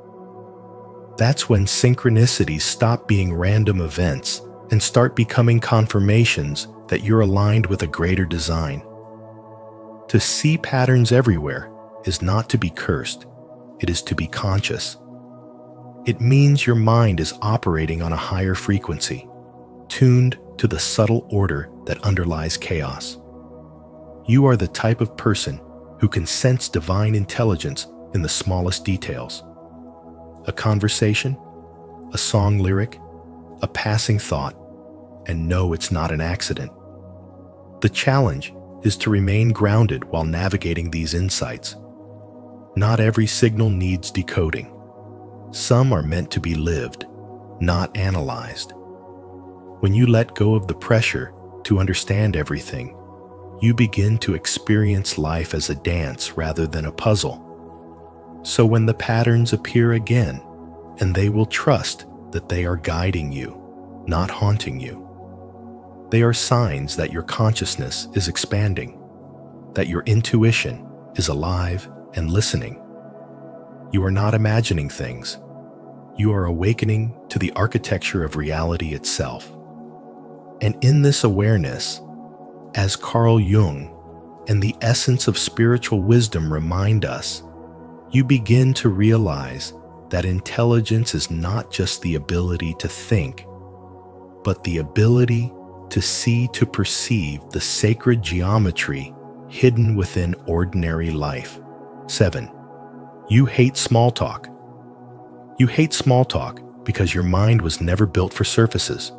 That's when synchronicities stop being random events and start becoming confirmations that you're aligned with a greater design. To see patterns everywhere is not to be cursed, it is to be conscious. It means your mind is operating on a higher frequency, tuned to the subtle order that underlies chaos. You are the type of person who can sense divine intelligence in the smallest details. A conversation, a song lyric, a passing thought, and know it's not an accident. The challenge is to remain grounded while navigating these insights. Not every signal needs decoding. Some are meant to be lived, not analyzed. When you let go of the pressure to understand everything, you begin to experience life as a dance rather than a puzzle. So when the patterns appear again, and they will trust that they are guiding you, not haunting you. They are signs that your consciousness is expanding, that your intuition is alive and listening. You are not imagining things. You are awakening to the architecture of reality itself. And in this awareness, as Carl Jung and the essence of spiritual wisdom remind us, you begin to realize that intelligence is not just the ability to think, but the ability to see, to perceive the sacred geometry hidden within ordinary life. 7. You hate small talk. You hate small talk because your mind was never built for surfaces.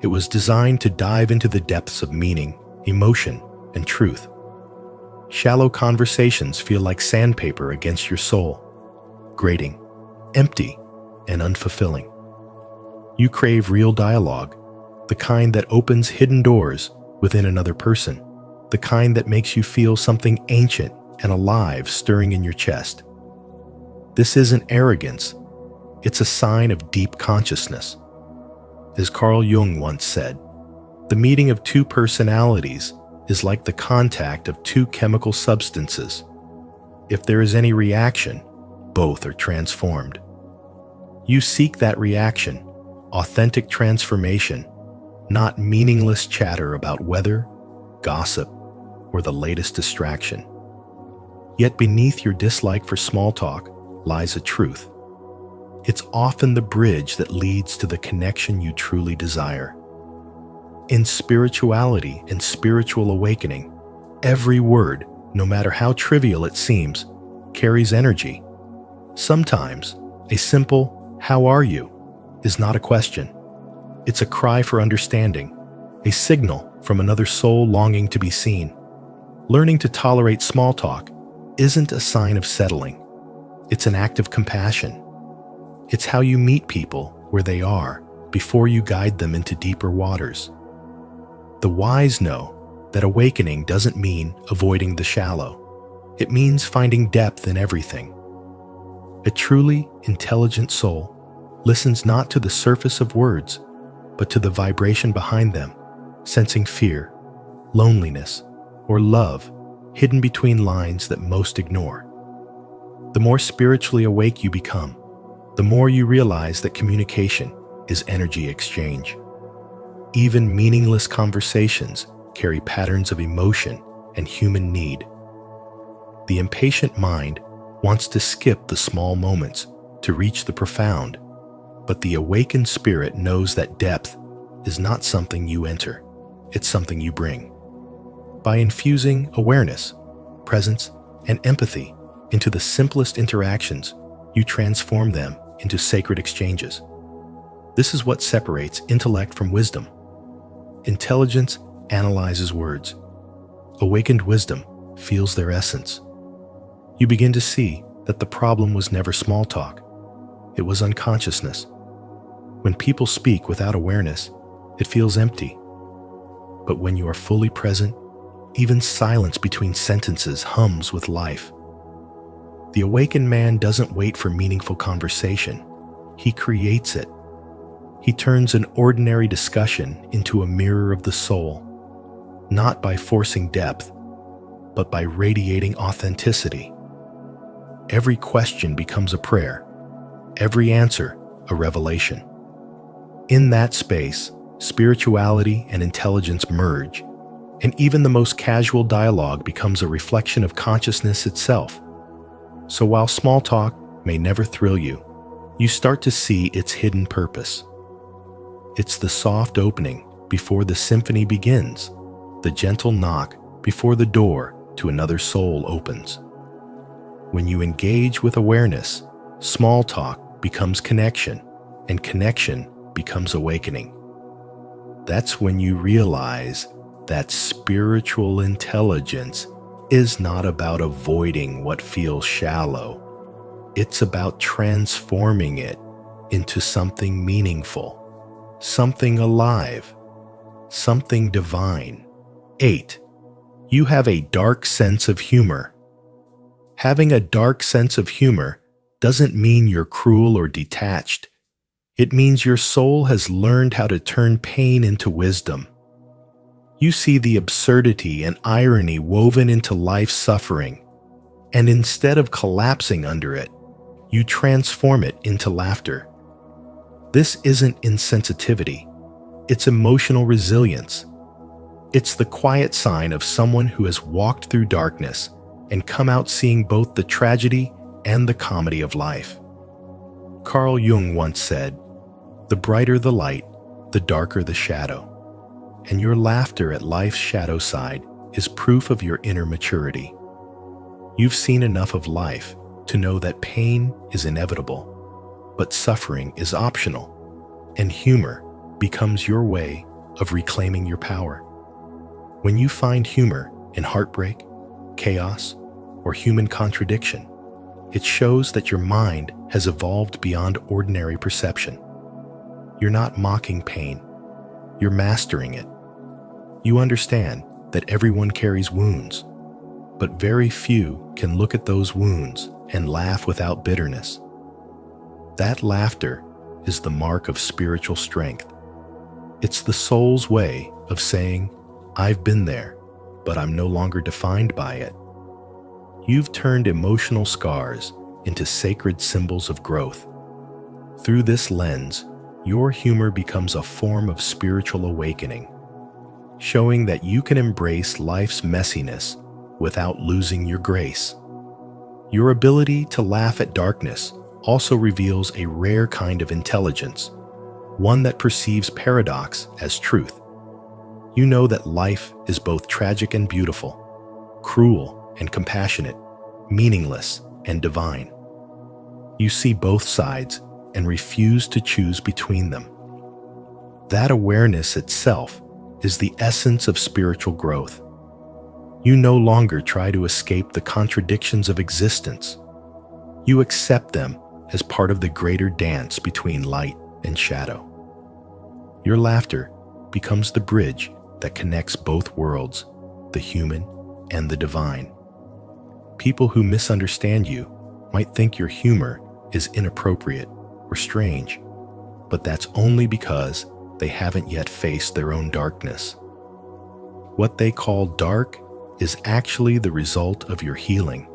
It was designed to dive into the depths of meaning, emotion, and truth. Shallow conversations feel like sandpaper against your soul, grating, empty, and unfulfilling. You crave real dialogue, the kind that opens hidden doors within another person, the kind that makes you feel something ancient and alive stirring in your chest. This isn't arrogance, it's a sign of deep consciousness. As Carl Jung once said, the meeting of two personalities is like the contact of two chemical substances. If there is any reaction, both are transformed. You seek that reaction, authentic transformation, not meaningless chatter about weather, gossip, or the latest distraction. Yet beneath your dislike for small talk lies a truth. It's often the bridge that leads to the connection you truly desire. In spirituality and spiritual awakening, every word, no matter how trivial it seems, carries energy. Sometimes, a simple, "How are you?" is not a question. It's a cry for understanding, a signal from another soul longing to be seen. Learning to tolerate small talk isn't a sign of settling. It's an act of compassion. It's how you meet people where they are before you guide them into deeper waters. The wise know that awakening doesn't mean avoiding the shallow. It means finding depth in everything. A truly intelligent soul listens not to the surface of words, but to the vibration behind them, sensing fear, loneliness, or love hidden between lines that most ignore. The more spiritually awake you become, the more you realize that communication is energy exchange. Even meaningless conversations carry patterns of emotion and human need. The impatient mind wants to skip the small moments to reach the profound, but the awakened spirit knows that depth is not something you enter, it's something you bring. By infusing awareness, presence, and empathy into the simplest interactions, you transform them into sacred exchanges. This is what separates intellect from wisdom. Intelligence analyzes words. Awakened wisdom feels their essence. You begin to see that the problem was never small talk. It was unconsciousness. When people speak without awareness, it feels empty. But when you are fully present, even silence between sentences hums with life. The awakened man doesn't wait for meaningful conversation. He creates it. He turns an ordinary discussion into a mirror of the soul, not by forcing depth, but by radiating authenticity. Every question becomes a prayer, every answer a revelation. In that space, spirituality and intelligence merge, and even the most casual dialogue becomes a reflection of consciousness itself. So while small talk may never thrill you, you start to see its hidden purpose. It's the soft opening before the symphony begins, the gentle knock before the door to another soul opens. When you engage with awareness, small talk becomes connection, and connection becomes awakening. That's when you realize that spiritual intelligence is not about avoiding what feels shallow. It's about transforming it into something meaningful, something alive, something divine. 8. You have a dark sense of humor. Having a dark sense of humor doesn't mean you're cruel or detached. It means your soul has learned how to turn pain into wisdom. You see the absurdity and irony woven into life's suffering, and instead of collapsing under it, you transform it into laughter. This isn't insensitivity, it's emotional resilience. It's the quiet sign of someone who has walked through darkness and come out seeing both the tragedy and the comedy of life. Carl Jung once said, "The brighter the light, the darker the shadow." And your laughter at life's shadow side is proof of your inner maturity. You've seen enough of life to know that pain is inevitable, but suffering is optional, and humor becomes your way of reclaiming your power. When you find humor in heartbreak, chaos, or human contradiction, it shows that your mind has evolved beyond ordinary perception. You're not mocking pain, you're mastering it. You understand that everyone carries wounds, but very few can look at those wounds and laugh without bitterness. That laughter is the mark of spiritual strength. It's the soul's way of saying, "I've been there, but I'm no longer defined by it." You've turned emotional scars into sacred symbols of growth. Through this lens, your humor becomes a form of spiritual awakening, showing that you can embrace life's messiness without losing your grace. Your ability to laugh at darkness also reveals a rare kind of intelligence, one that perceives paradox as truth. You know that life is both tragic and beautiful, cruel and compassionate, meaningless and divine. You see both sides and refuse to choose between them. That awareness itself is the essence of spiritual growth. You no longer try to escape the contradictions of existence. You accept them as part of the greater dance between light and shadow. Your laughter becomes the bridge that connects both worlds, the human and the divine. People who misunderstand you might think your humor is inappropriate or strange, but that's only because they haven't yet faced their own darkness. What they call dark is actually the result of your healing.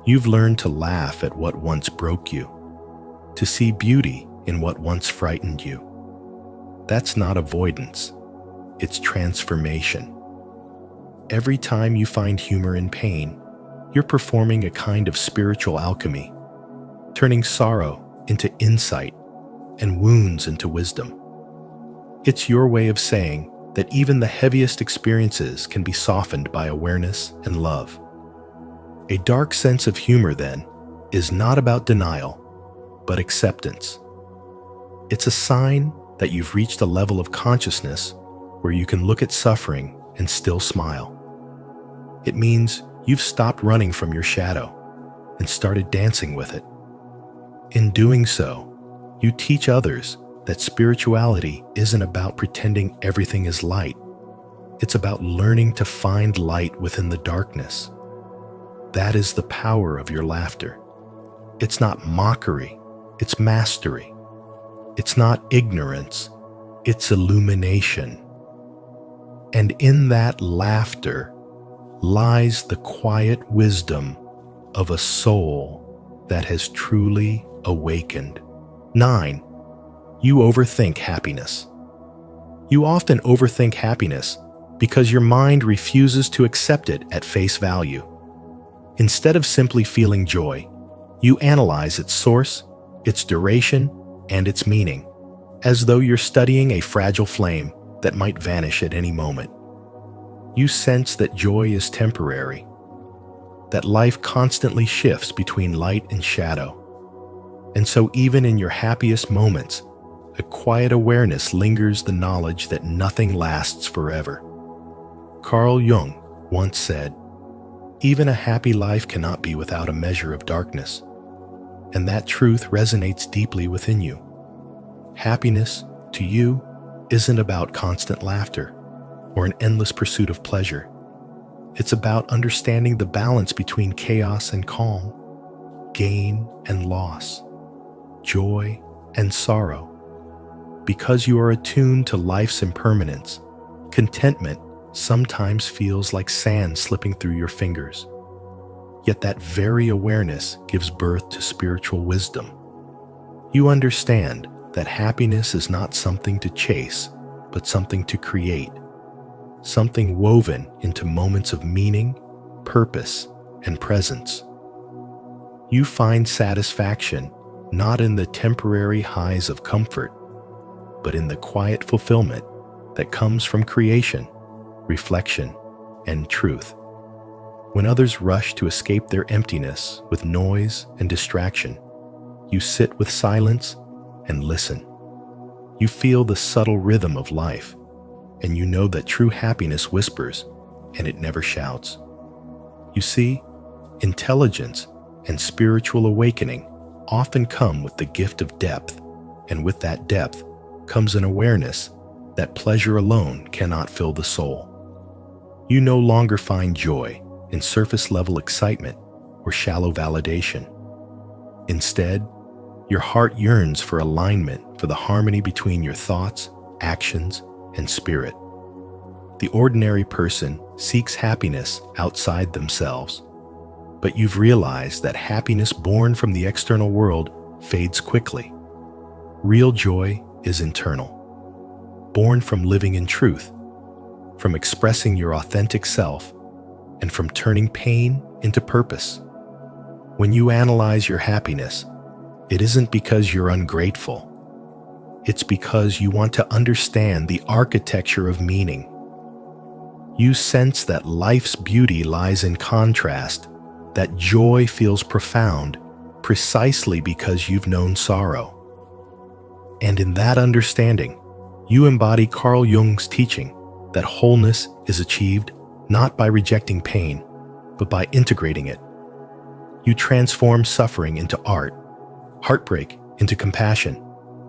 You've learned to laugh at what once broke you, to see beauty in what once frightened you. That's not avoidance, it's transformation. Every time you find humor in pain, you're performing a kind of spiritual alchemy, turning sorrow into insight and wounds into wisdom. It's your way of saying that even the heaviest experiences can be softened by awareness and love. A dark sense of humor, then, is not about denial, but acceptance. It's a sign that you've reached a level of consciousness where you can look at suffering and still smile. It means you've stopped running from your shadow and started dancing with it. In doing so, you teach others that spirituality isn't about pretending everything is light. It's about learning to find light within the darkness. That is the power of your laughter. It's not mockery, it's mastery. It's not ignorance, it's illumination. And in that laughter lies the quiet wisdom of a soul that has truly awakened. 9. You overthink happiness. You often overthink happiness because your mind refuses to accept it at face value. Instead of simply feeling joy, you analyze its source, its duration, and its meaning, as though you're studying a fragile flame that might vanish at any moment. You sense that joy is temporary, that life constantly shifts between light and shadow. And so even in your happiest moments, a quiet awareness lingers the knowledge that nothing lasts forever. Carl Jung once said, "Even a happy life cannot be without a measure of darkness." And that truth resonates deeply within you. Happiness, to you, isn't about constant laughter or an endless pursuit of pleasure. It's about understanding the balance between chaos and calm, gain and loss, joy and sorrow. Because you are attuned to life's impermanence, contentment sometimes feels like sand slipping through your fingers. Yet that very awareness gives birth to spiritual wisdom. You understand that happiness is not something to chase, but something to create, something woven into moments of meaning, purpose, and presence. You find satisfaction not in the temporary highs of comfort, but in the quiet fulfillment that comes from creation, reflection, and truth. When others rush to escape their emptiness with noise and distraction, you sit with silence and listen. You feel the subtle rhythm of life, and you know that true happiness whispers and it never shouts. You see, intelligence and spiritual awakening often come with the gift of depth, and with that depth comes an awareness that pleasure alone cannot fill the soul. You no longer find joy in surface-level excitement or shallow validation. Instead, your heart yearns for alignment, for the harmony between your thoughts, actions, and spirit. The ordinary person seeks happiness outside themselves, but you've realized that happiness born from the external world fades quickly. Real joy is internal, born from living in truth, from expressing your authentic self, and from turning pain into purpose. When you analyze your happiness, it isn't because you're ungrateful. It's because you want to understand the architecture of meaning. You sense that life's beauty lies in contrast, that joy feels profound precisely because you've known sorrow. And in that understanding, you embody Carl Jung's teaching that wholeness is achieved not by rejecting pain, but by integrating it. You transform suffering into art, heartbreak into compassion,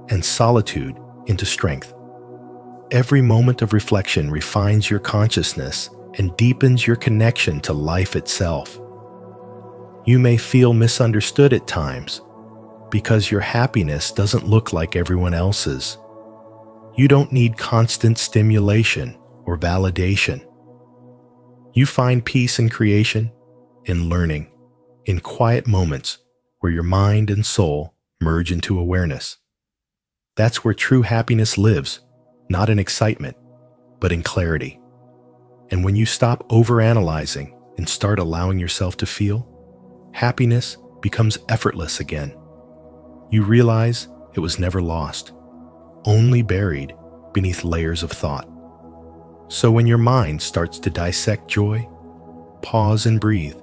and solitude into strength. Every moment of reflection refines your consciousness and deepens your connection to life itself. You may feel misunderstood at times because your happiness doesn't look like everyone else's. You don't need constant stimulation or validation. You find peace in creation, in learning, in quiet moments where your mind and soul merge into awareness. That's where true happiness lives, not in excitement, but in clarity. And when you stop overanalyzing and start allowing yourself to feel, happiness becomes effortless again. You realize it was never lost, only buried beneath layers of thought. So when your mind starts to dissect joy, pause and breathe.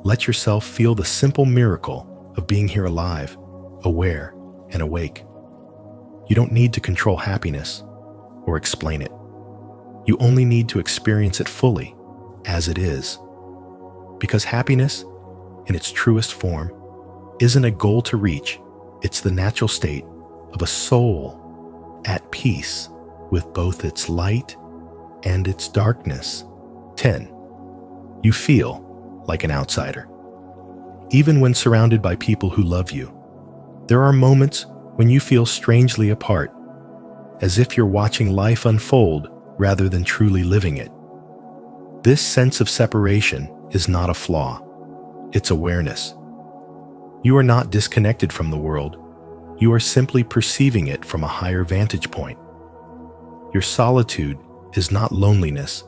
Let yourself feel the simple miracle of being here alive, aware, and awake. You don't need to control happiness or explain it. You only need to experience it fully, as it is. Because happiness, in its truest form, isn't a goal to reach, it's the natural state of a soul at peace with both its light and its darkness. 10. You feel like an outsider. Even when surrounded by people who love you, there are moments when you feel strangely apart, as if you're watching life unfold rather than truly living it. This sense of separation is not a flaw, it's awareness. You are not disconnected from the world, you are simply perceiving it from a higher vantage point. Your solitude is not loneliness,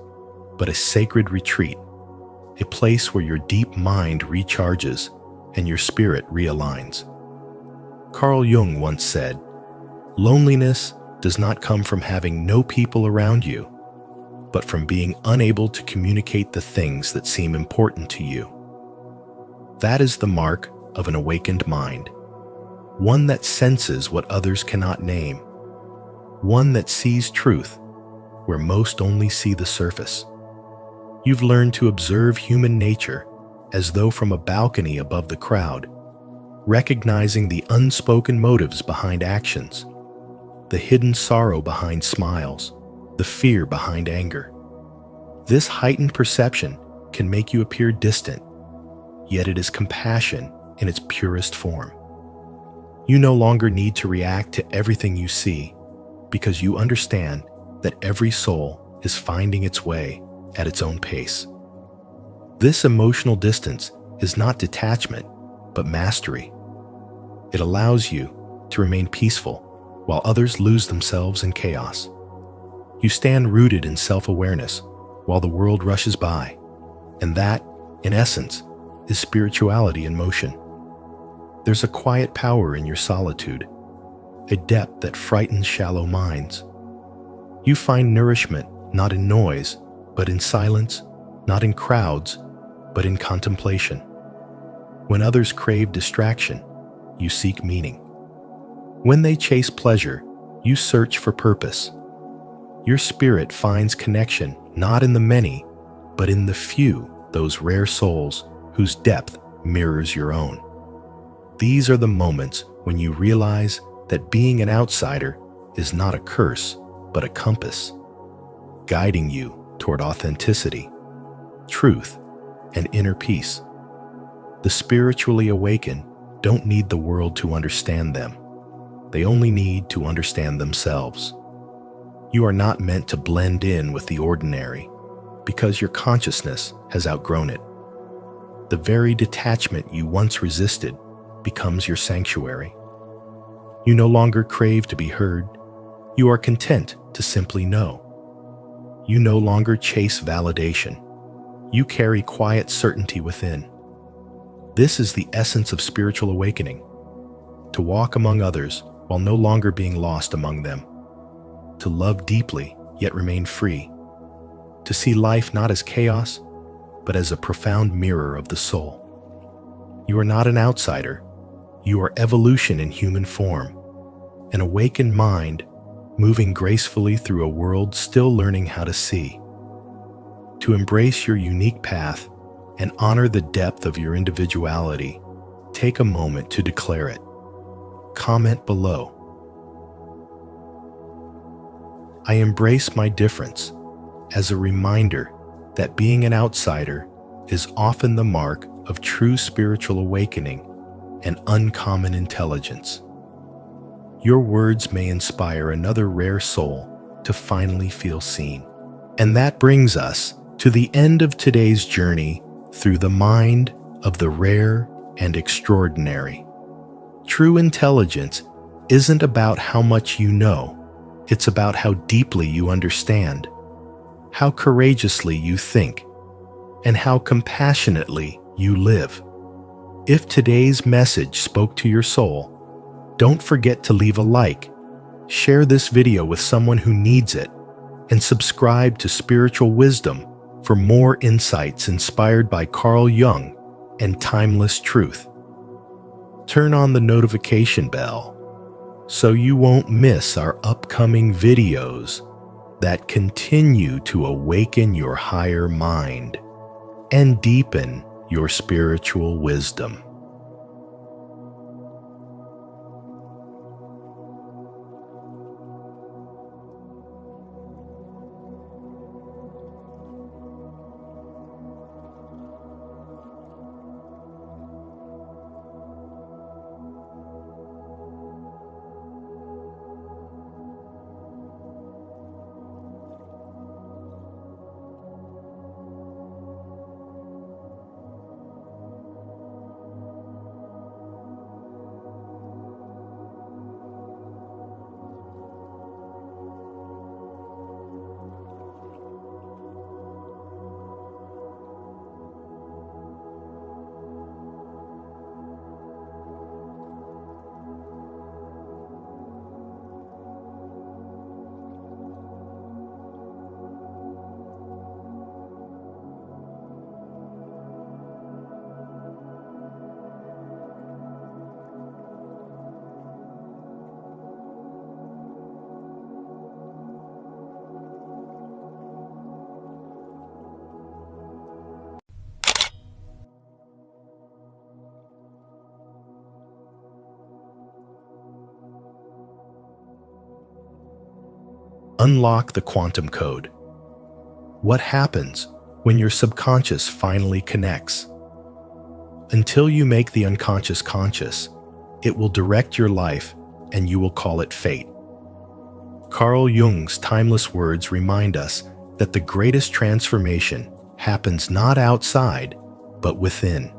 but a sacred retreat, a place where your deep mind recharges and your spirit realigns. Carl Jung once said, "Loneliness does not come from having no people around you, but from being unable to communicate the things that seem important to you." That is the mark of an awakened mind, one that senses what others cannot name, one that sees truth where most only see the surface. You've learned to observe human nature as though from a balcony above the crowd, recognizing the unspoken motives behind actions, the hidden sorrow behind smiles, the fear behind anger. This heightened perception can make you appear distant, yet it is compassion in its purest form. You no longer need to react to everything you see because you understand that every soul is finding its way at its own pace. This emotional distance is not detachment, but mastery. It allows you to remain peaceful while others lose themselves in chaos. You stand rooted in self-awareness while the world rushes by, and that, in essence, is spirituality in motion. There's a quiet power in your solitude, a depth that frightens shallow minds. You find nourishment not in noise, but in silence, not in crowds, but in contemplation. When others crave distraction, you seek meaning. When they chase pleasure, you search for purpose. Your spirit finds connection not in the many, but in the few, those rare souls whose depth mirrors your own. These are the moments when you realize that being an outsider is not a curse, but a compass, guiding you toward authenticity, truth, and inner peace. The spiritually awakened don't need the world to understand them. They only need to understand themselves. You are not meant to blend in with the ordinary because your consciousness has outgrown it. The very detachment you once resisted becomes your sanctuary. You no longer crave to be heard. You are content to simply know. You no longer chase validation. You carry quiet certainty within. This is the essence of spiritual awakening: to walk among others while no longer being lost among them, to love deeply yet remain free, to see life not as chaos, but as a profound mirror of the soul. You are not an outsider. You are evolution in human form, an awakened mind moving gracefully through a world still learning how to see. To embrace your unique path and honor the depth of your individuality, take a moment to declare it. Comment below. I embrace my difference as a reminder that being an outsider is often the mark of true spiritual awakening and uncommon intelligence. Your words may inspire another rare soul to finally feel seen. And that brings us to the end of today's journey through the mind of the rare and extraordinary. True intelligence isn't about how much you know, it's about how deeply you understand, how courageously you think, and how compassionately you live. If today's message spoke to your soul, don't forget to leave a like, share this video with someone who needs it, and subscribe to Spiritual Wisdom for more insights inspired by Carl Jung and timeless truth. Turn on the notification bell so you won't miss our upcoming videos that continue to awaken your higher mind and deepen your spiritual wisdom. Unlock the quantum code. What happens when your subconscious finally connects? Until you make the unconscious conscious, it will direct your life and you will call it fate. Carl Jung's timeless words remind us that the greatest transformation happens not outside, but within.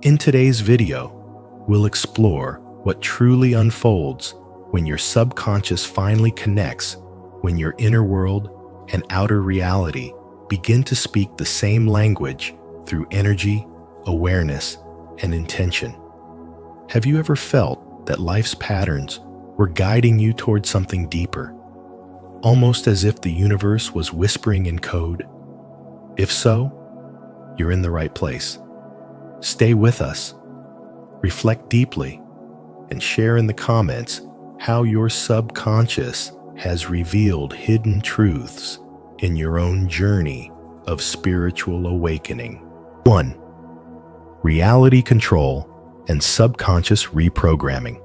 In today's video, we'll explore what truly unfolds when your subconscious finally connects, when your inner world and outer reality begin to speak the same language through energy, awareness, and intention. Have you ever felt that life's patterns were guiding you towards something deeper, almost as if the universe was whispering in code? If so, you're in the right place. Stay with us, reflect deeply, and share in the comments how your subconscious has revealed hidden truths in your own journey of spiritual awakening. 1. Reality control and subconscious reprogramming.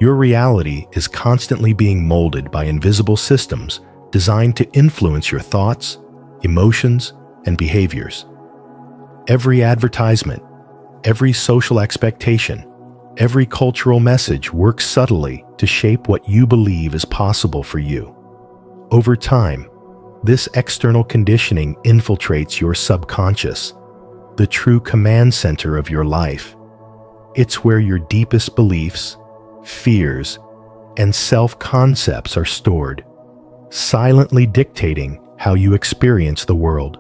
Your reality is constantly being molded by invisible systems designed to influence your thoughts, emotions, and behaviors. Every advertisement, every social expectation, every cultural message works subtly to shape what you believe is possible for you. Over time, this external conditioning infiltrates your subconscious, the true command center of your life. It's where your deepest beliefs, fears, and self-concepts are stored, silently dictating how you experience the world.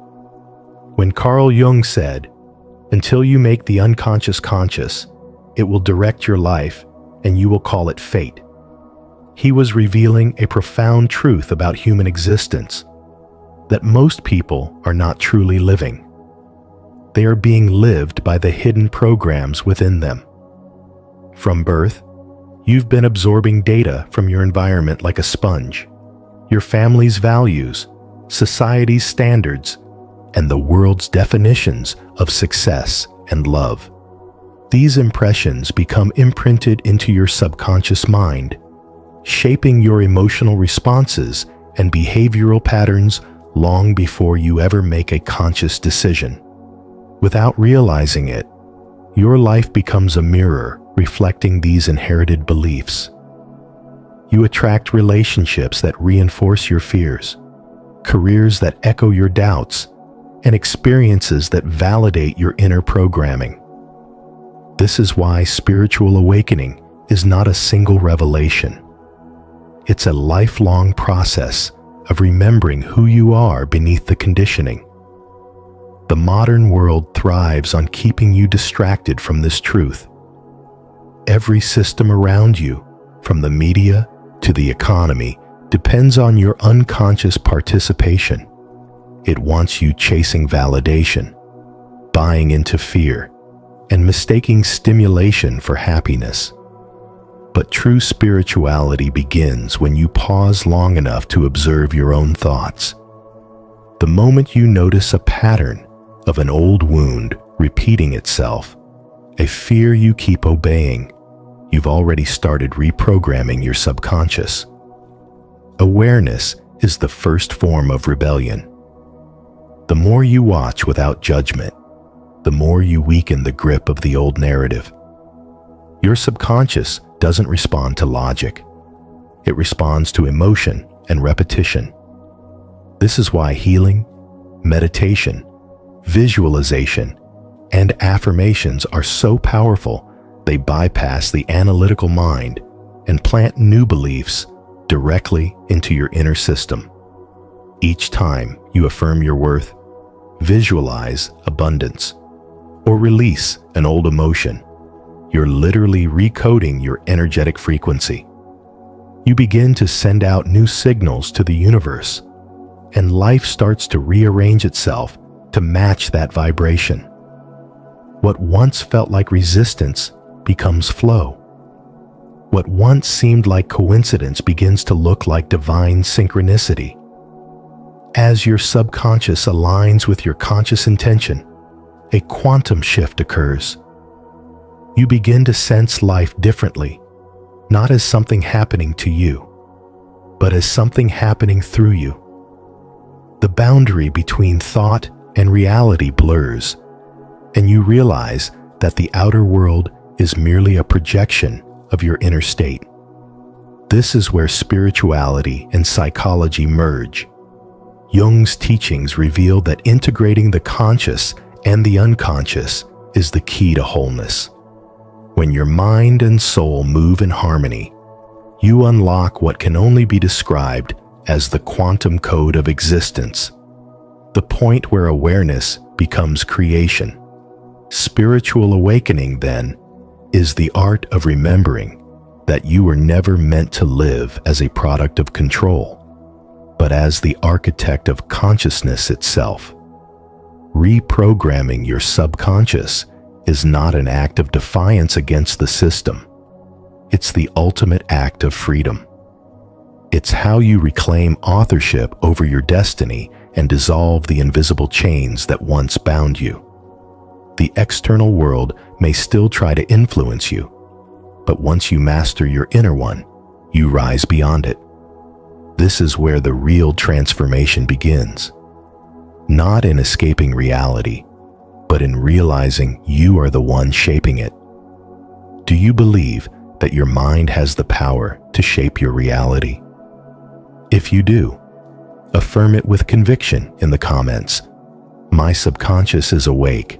When Carl Jung said, "Until you make the unconscious conscious, it will direct your life and you will call it fate," he was revealing a profound truth about human existence, that most people are not truly living. They are being lived by the hidden programs within them. From birth, you've been absorbing data from your environment like a sponge, your family's values, society's standards, and the world's definitions of success and love. These impressions become imprinted into your subconscious mind, shaping your emotional responses and behavioral patterns long before you ever make a conscious decision. Without realizing it, your life becomes a mirror reflecting these inherited beliefs. You attract relationships that reinforce your fears, careers that echo your doubts, and experiences that validate your inner programming. This is why spiritual awakening is not a single revelation. It's a lifelong process of remembering who you are beneath the conditioning. The modern world thrives on keeping you distracted from this truth. Every system around you, from the media to the economy, depends on your unconscious participation. It wants you chasing validation, buying into fear, and mistaking stimulation for happiness. But true spirituality begins when you pause long enough to observe your own thoughts. The moment you notice a pattern of an old wound repeating itself, a fear you keep obeying, you've already started reprogramming your subconscious. Awareness is the first form of rebellion. The more you watch without judgment, the more you weaken the grip of the old narrative. Your subconscious doesn't respond to logic. It responds to emotion and repetition. This is why healing, meditation, visualization, and affirmations are so powerful. They bypass the analytical mind and plant new beliefs directly into your inner system. Each time you affirm your worth, visualize abundance, or release an old emotion, you're literally recoding your energetic frequency. You begin to send out new signals to the universe, and life starts to rearrange itself to match that vibration. What once felt like resistance becomes flow. What once seemed like coincidence begins to look like divine synchronicity. As your subconscious aligns with your conscious intention, a quantum shift occurs. You begin to sense life differently, not as something happening to you, but as something happening through you. The boundary between thought and reality blurs, and you realize that the outer world is merely a projection of your inner state. This is where spirituality and psychology merge. Jung's teachings reveal that integrating the conscious and the unconscious is the key to wholeness. When your mind and soul move in harmony, you unlock what can only be described as the quantum code of existence, the point where awareness becomes creation. Spiritual awakening, then, is the art of remembering that you were never meant to live as a product of control, but as the architect of consciousness itself. Reprogramming your subconscious is not an act of defiance against the system. It's the ultimate act of freedom. It's how you reclaim authorship over your destiny and dissolve the invisible chains that once bound you. The external world may still try to influence you, but once you master your inner one, you rise beyond it. This is where the real transformation begins. Not in escaping reality, but in realizing you are the one shaping it. Do you believe that your mind has the power to shape your reality? If you do, affirm it with conviction in the comments. My subconscious is awake,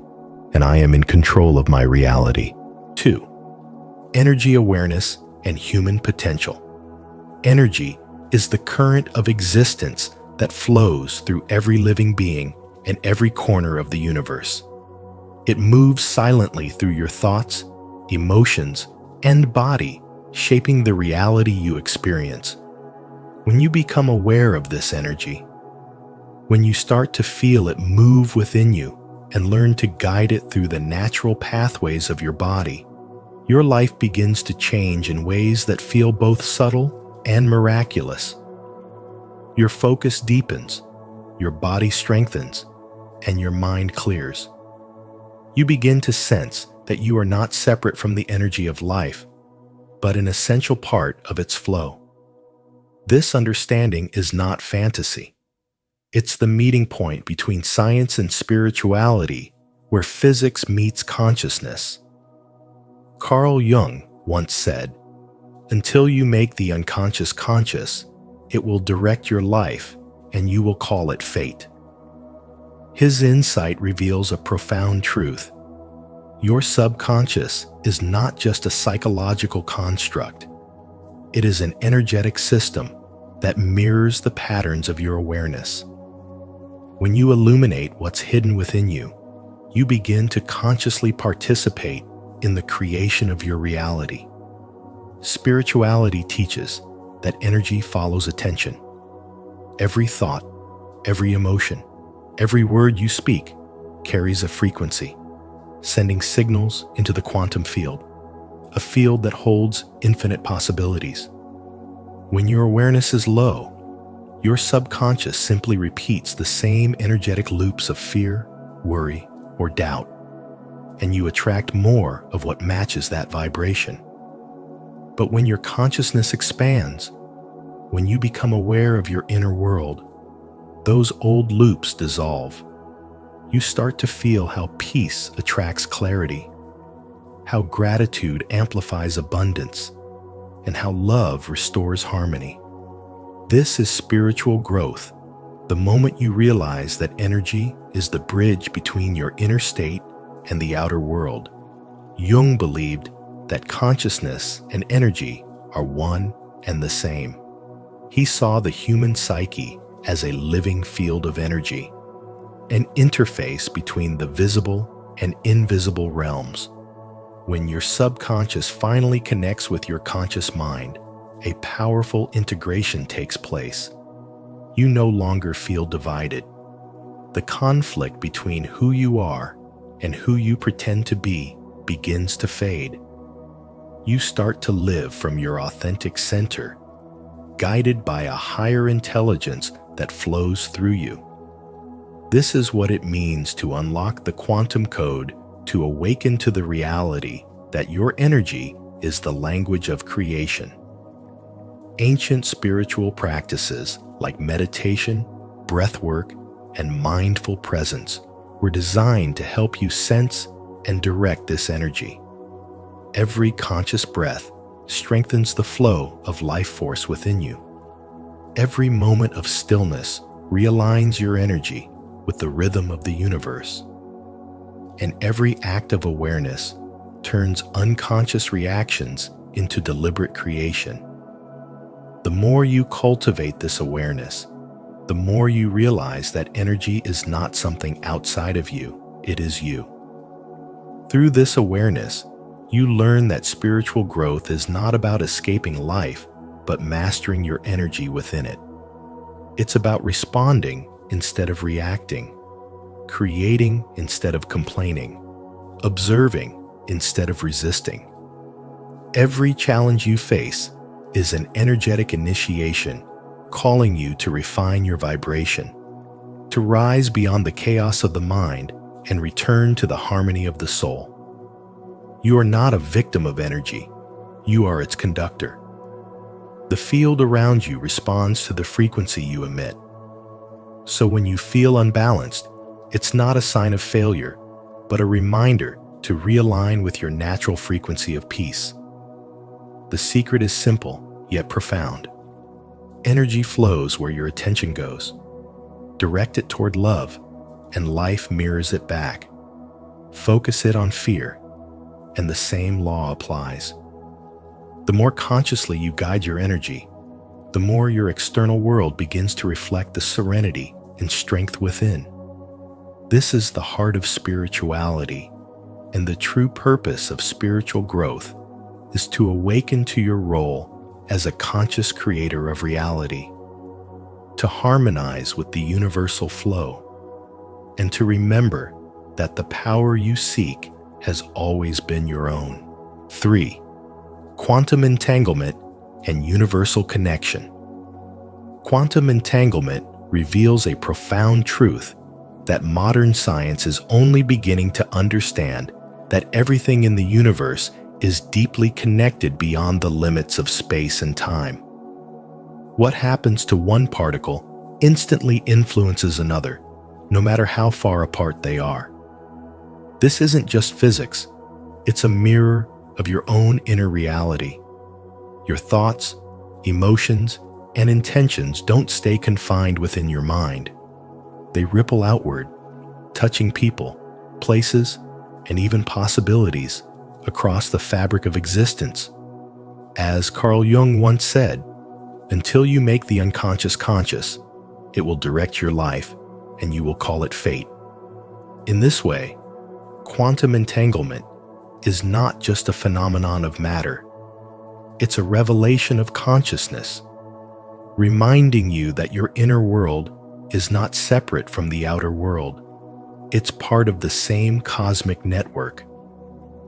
and I am in control of my reality. 2. Energy awareness and human potential. Energy is the current of existence that flows through every living being and every corner of the universe. It moves silently through your thoughts, emotions, and body, shaping the reality you experience. When you become aware of this energy, when you start to feel it move within you and learn to guide it through the natural pathways of your body, your life begins to change in ways that feel both subtle and miraculous. Your focus deepens, your body strengthens, and your mind clears. You begin to sense that you are not separate from the energy of life, but an essential part of its flow. This understanding is not fantasy. It's the meeting point between science and spirituality, where physics meets consciousness. Carl Jung once said, "Until you make the unconscious conscious, it will direct your life, and you will call it fate." His insight reveals a profound truth. Your subconscious is not just a psychological construct. It is an energetic system that mirrors the patterns of your awareness. When you illuminate what's hidden within you, you begin to consciously participate in the creation of your reality. Spirituality teaches that energy follows attention. Every thought, every emotion, every word you speak carries a frequency, sending signals into the quantum field. a field that holds infinite possibilities. When your awareness is low, your subconscious simply repeats the same energetic loops of fear, worry, or doubt, and you attract more of what matches that vibration. But when your consciousness expands, when you become aware of your inner world, those old loops dissolve. You start to feel how peace attracts clarity, how gratitude amplifies abundance, and how love restores harmony. This is spiritual growth, the moment you realize that energy is the bridge between your inner state and the outer world. Jung believed that consciousness and energy are one and the same. He saw the human psyche as a living field of energy, an interface between the visible and invisible realms. When your subconscious finally connects with your conscious mind, a powerful integration takes place. You no longer feel divided. The conflict between who you are and who you pretend to be begins to fade. You start to live from your authentic center, guided by a higher intelligence that flows through you. This is what it means to unlock the quantum code, to awaken to the reality that your energy is the language of creation. Ancient spiritual practices like meditation, breathwork, and mindful presence were designed to help you sense and direct this energy. Every conscious breath strengthens the flow of life force within you. Every moment of stillness realigns your energy with the rhythm of the universe. And every act of awareness turns unconscious reactions into deliberate creation. The more you cultivate this awareness, the more you realize that energy is not something outside of you, it is you. Through this awareness, you learn that spiritual growth is not about escaping life, but mastering your energy within it. It's about responding instead of reacting, creating instead of complaining, observing instead of resisting. Every challenge you face is an energetic initiation calling you to refine your vibration, to rise beyond the chaos of the mind and return to the harmony of the soul. You are not a victim of energy, you are its conductor. The field around you responds to the frequency you emit. So when you feel unbalanced, it's not a sign of failure, but a reminder to realign with your natural frequency of peace. The secret is simple, yet profound. Energy flows where your attention goes. Direct it toward love, and life mirrors it back. Focus it on fear, and the same law applies. The more consciously you guide your energy, the more your external world begins to reflect the serenity and strength within. This is the heart of spirituality, and the true purpose of spiritual growth is to awaken to your role as a conscious creator of reality, to harmonize with the universal flow, and to remember that the power you seek has always been your own. 3. Quantum entanglement and universal connection. Quantum entanglement reveals a profound truth that modern science is only beginning to understand, that everything in the universe is deeply connected beyond the limits of space and time. What happens to one particle instantly influences another, no matter how far apart they are. This isn't just physics, it's a mirror of your own inner reality. Your thoughts, emotions, and intentions don't stay confined within your mind. They ripple outward, touching people, places, and even possibilities across the fabric of existence. As Carl Jung once said, until you make the unconscious conscious, it will direct your life, and you will call it fate. In this way, quantum entanglement is not just a phenomenon of matter. It's a revelation of consciousness, reminding you that your inner world is not separate from the outer world. It's part of the same cosmic network.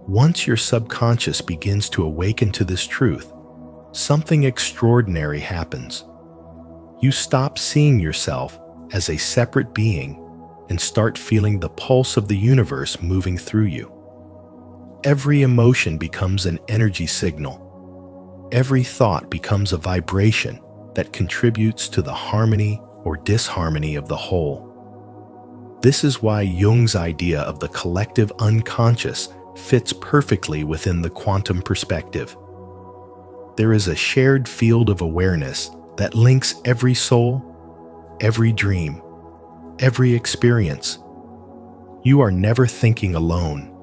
Once your subconscious begins to awaken to this truth, something extraordinary happens. You stop seeing yourself as a separate being and start feeling the pulse of the universe moving through you. Every emotion becomes an energy signal. Every thought becomes a vibration that contributes to the harmony or disharmony of the whole. This is why Jung's idea of the collective unconscious fits perfectly within the quantum perspective. There is a shared field of awareness that links every soul, every dream, every experience. You are never thinking alone.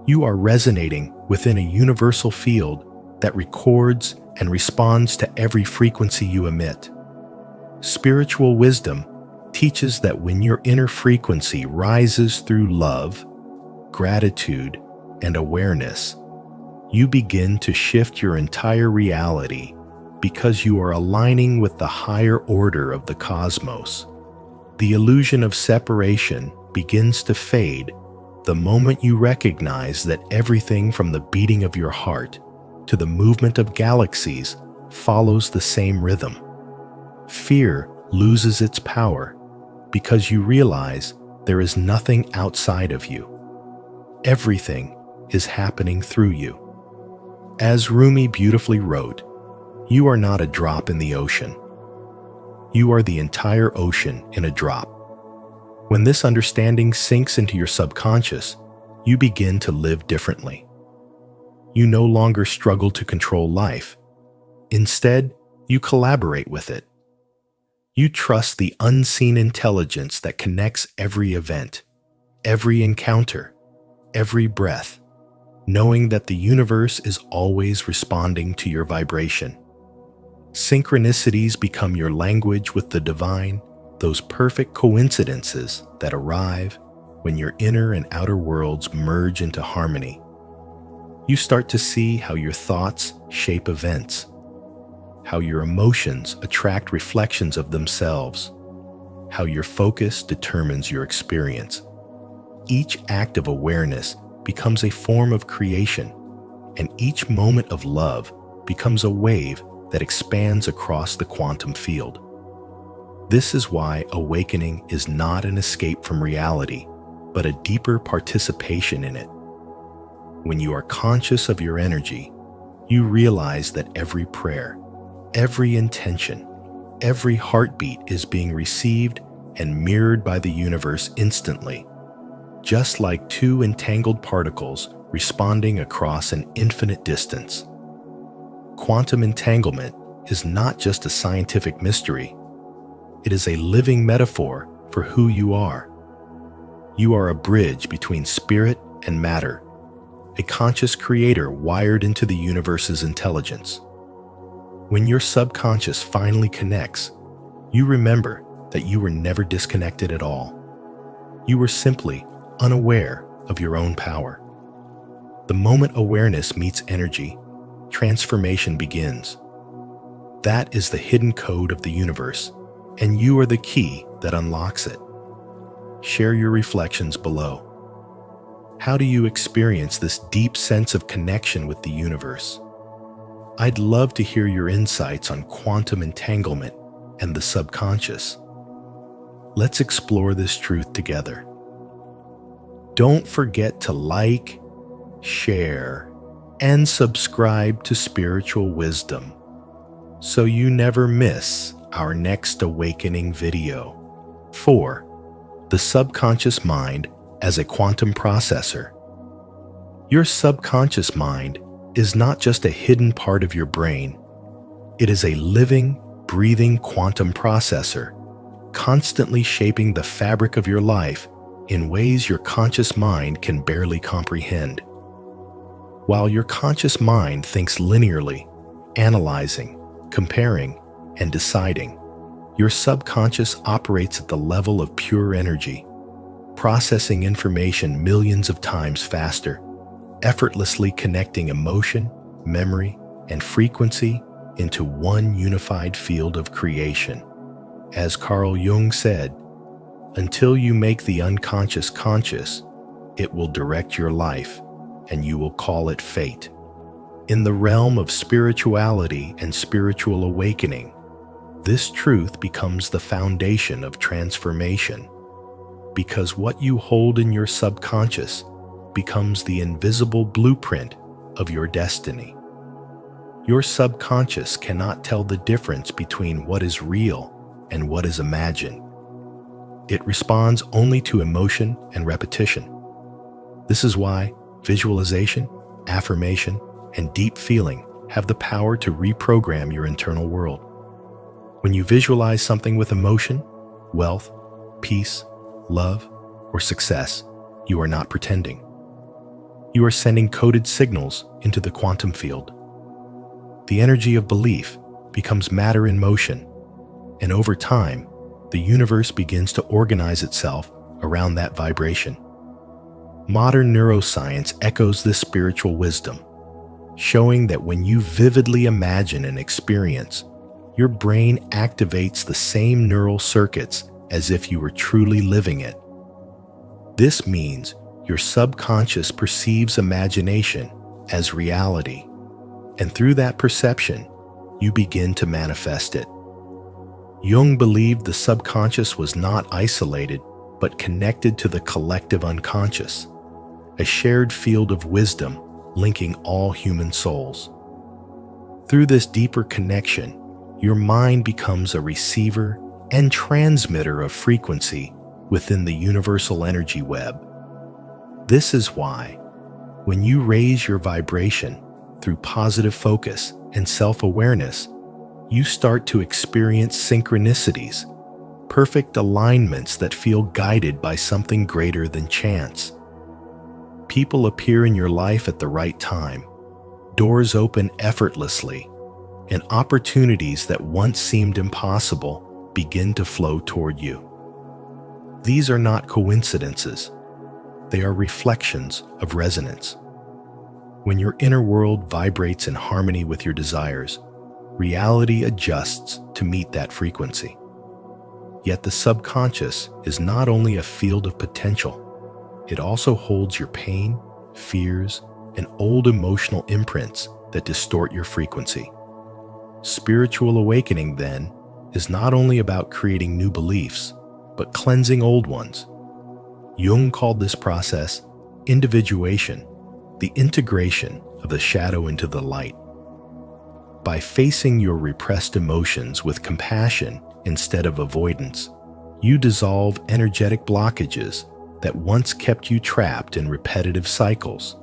You are resonating within a universal field that records and responds to every frequency you emit. Spiritual wisdom teaches that when your inner frequency rises through love, gratitude, and awareness, you begin to shift your entire reality because you are aligning with the higher order of the cosmos. The illusion of separation begins to fade the moment you recognize that everything from the beating of your heart to the movement of galaxies follows the same rhythm. Fear loses its power because you realize there is nothing outside of you. Everything is happening through you. As Rumi beautifully wrote, "You are not a drop in the ocean. You are the entire ocean in a drop." When this understanding sinks into your subconscious, you begin to live differently. You no longer struggle to control life. Instead, you collaborate with it. You trust the unseen intelligence that connects every event, every encounter, every breath, knowing that the universe is always responding to your vibration. Synchronicities become your language with the divine, those perfect coincidences that arrive when your inner and outer worlds merge into harmony. You start to see how your thoughts shape events, how your emotions attract reflections of themselves, how your focus determines your experience. Each act of awareness becomes a form of creation, and each moment of love becomes a wave that expands across the quantum field. This is why awakening is not an escape from reality, but a deeper participation in it. When you are conscious of your energy, you realize that every prayer, every intention, every heartbeat is being received and mirrored by the universe instantly, just like two entangled particles responding across an infinite distance. Quantum entanglement is not just a scientific mystery. It is a living metaphor for who you are. You are a bridge between spirit and matter, a conscious creator wired into the universe's intelligence. When your subconscious finally connects, you remember that you were never disconnected at all. You were simply unaware of your own power. The moment awareness meets energy, transformation begins. That is the hidden code of the universe, and you are the key that unlocks it. Share your reflections below. How do you experience this deep sense of connection with the universe? I'd love to hear your insights on quantum entanglement and the subconscious. Let's explore this truth together. Don't forget to like, share, and subscribe to Spiritual Wisdom so you never miss our next awakening video. 4. The subconscious mind as a quantum processor. Your subconscious mind is not just a hidden part of your brain. It is a living, breathing quantum processor, constantly shaping the fabric of your life in ways your conscious mind can barely comprehend. While your conscious mind thinks linearly, analyzing, comparing, and deciding, your subconscious operates at the level of pure energy, processing information millions of times faster, effortlessly connecting emotion, memory, and frequency into one unified field of creation. As Carl Jung said, "Until you make the unconscious conscious, it will direct your life, and you will call it fate. In the realm of spirituality and spiritual awakening, this truth becomes the foundation of transformation, because what you hold in your subconscious becomes the invisible blueprint of your destiny. Your subconscious cannot tell the difference between what is real and what is imagined. It responds only to emotion and repetition. This is why visualization, affirmation, and deep feeling have the power to reprogram your internal world. When you visualize something with emotion, wealth, peace, love, or success, you are not pretending. You are sending coded signals into the quantum field. The energy of belief becomes matter in motion, and over time, the universe begins to organize itself around that vibration. Modern neuroscience echoes this spiritual wisdom, showing that when you vividly imagine an experience, your brain activates the same neural circuits as if you were truly living it. This means your subconscious perceives imagination as reality, and through that perception, you begin to manifest it. Jung believed the subconscious was not isolated, but connected to the collective unconscious, a shared field of wisdom linking all human souls. Through this deeper connection, your mind becomes a receiver and transmitter of frequency within the universal energy web. This is why, when you raise your vibration through positive focus and self-awareness, you start to experience synchronicities, perfect alignments that feel guided by something greater than chance. People appear in your life at the right time, doors open effortlessly, and opportunities that once seemed impossible begin to flow toward you. These are not coincidences. They are reflections of resonance. When your inner world vibrates in harmony with your desires, reality adjusts to meet that frequency. Yet the subconscious is not only a field of potential, it also holds your pain, fears, and old emotional imprints that distort your frequency. Spiritual awakening, then, is not only about creating new beliefs, but cleansing old ones. Jung called this process individuation, the integration of the shadow into the light. By facing your repressed emotions with compassion instead of avoidance, you dissolve energetic blockages that once kept you trapped in repetitive cycles.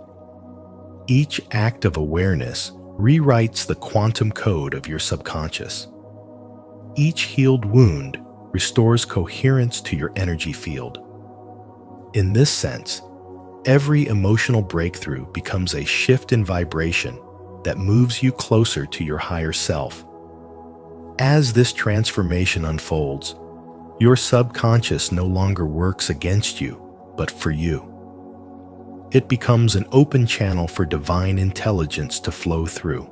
Each act of awareness rewrites the quantum code of your subconscious. Each healed wound restores coherence to your energy field. In this sense, every emotional breakthrough becomes a shift in vibration that moves you closer to your higher self. As this transformation unfolds, your subconscious no longer works against you, but for you. It becomes an open channel for divine intelligence to flow through,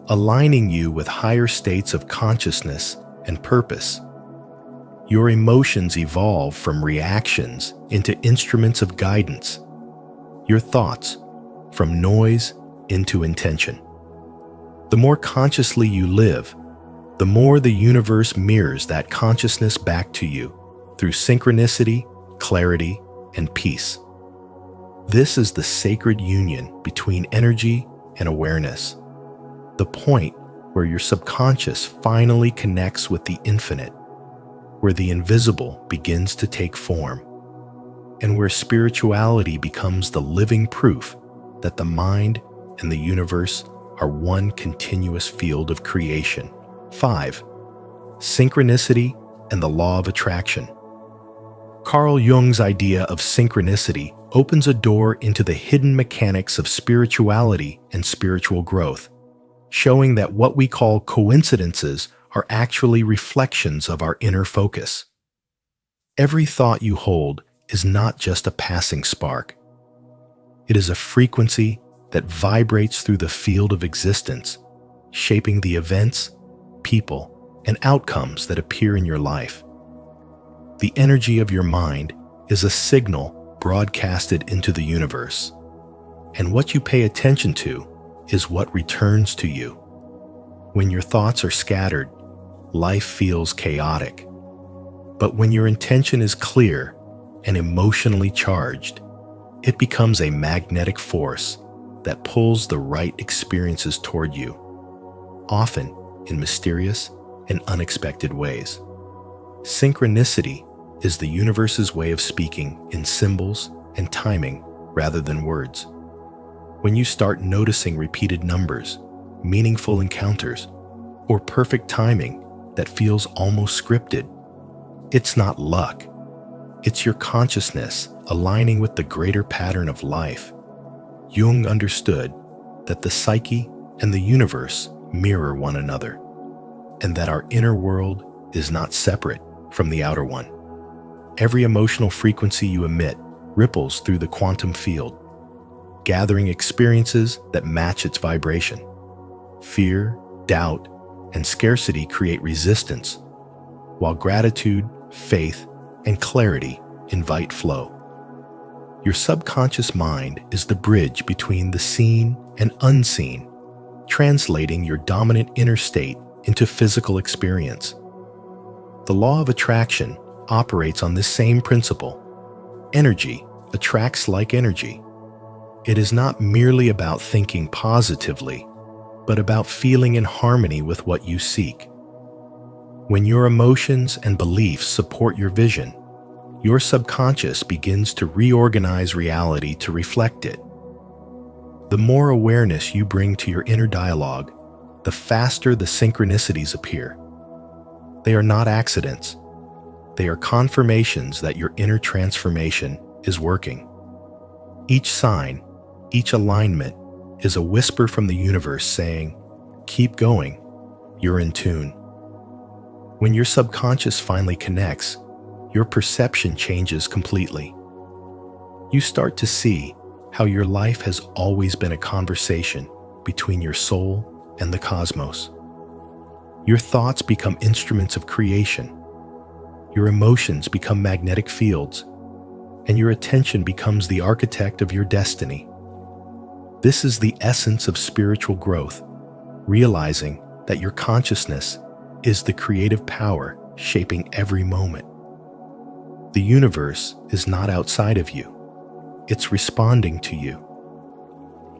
aligning you with higher states of consciousness and purpose. Your emotions evolve from reactions into instruments of guidance, your thoughts from noise into intention. The more consciously you live, the more the universe mirrors that consciousness back to you through synchronicity, clarity, and peace. This is the sacred union between energy and awareness, the point where your subconscious finally connects with the infinite, where the invisible begins to take form, and where spirituality becomes the living proof that the mind and the universe are one continuous field of creation. 5. Synchronicity and the law of attraction. Carl Jung's idea of synchronicity opens a door into the hidden mechanics of spirituality and spiritual growth, showing that what we call coincidences are actually reflections of our inner focus. Every thought you hold is not just a passing spark. It is a frequency that vibrates through the field of existence, shaping the events, people, and outcomes that appear in your life. The energy of your mind is a signal broadcasted into the universe, And what you pay attention to is what returns to you. When your thoughts are scattered, life feels chaotic. But when your intention is clear and emotionally charged, it becomes a magnetic force that pulls the right experiences toward you, often in mysterious and unexpected ways. Synchronicity is the universe's way of speaking in symbols and timing rather than words. When you start noticing repeated numbers, meaningful encounters, or perfect timing that feels almost scripted, it's not luck. It's your consciousness aligning with the greater pattern of life. Jung understood that the psyche and the universe mirror one another, and that our inner world is not separate from the outer one. Every emotional frequency you emit ripples through the quantum field, gathering experiences that match its vibration. Fear, doubt, and scarcity create resistance, while gratitude, faith, and clarity invite flow. Your subconscious mind is the bridge between the seen and unseen, translating your dominant inner state into physical experience. The law of attraction operates on this same principle. Energy attracts like energy. It is not merely about thinking positively, but about feeling in harmony with what you seek. When your emotions and beliefs support your vision, your subconscious begins to reorganize reality to reflect it. The more awareness you bring to your inner dialogue, the faster the synchronicities appear. They are not accidents. They are confirmations that your inner transformation is working. Each sign, each alignment, is a whisper from the universe saying, "Keep going, you're in tune." When your subconscious finally connects, your perception changes completely. You start to see how your life has always been a conversation between your soul and the cosmos. Your thoughts become instruments of creation. Your emotions become magnetic fields, and your attention becomes the architect of your destiny. This is the essence of spiritual growth, realizing that your consciousness is the creative power shaping every moment. The universe is not outside of you. It's responding to you.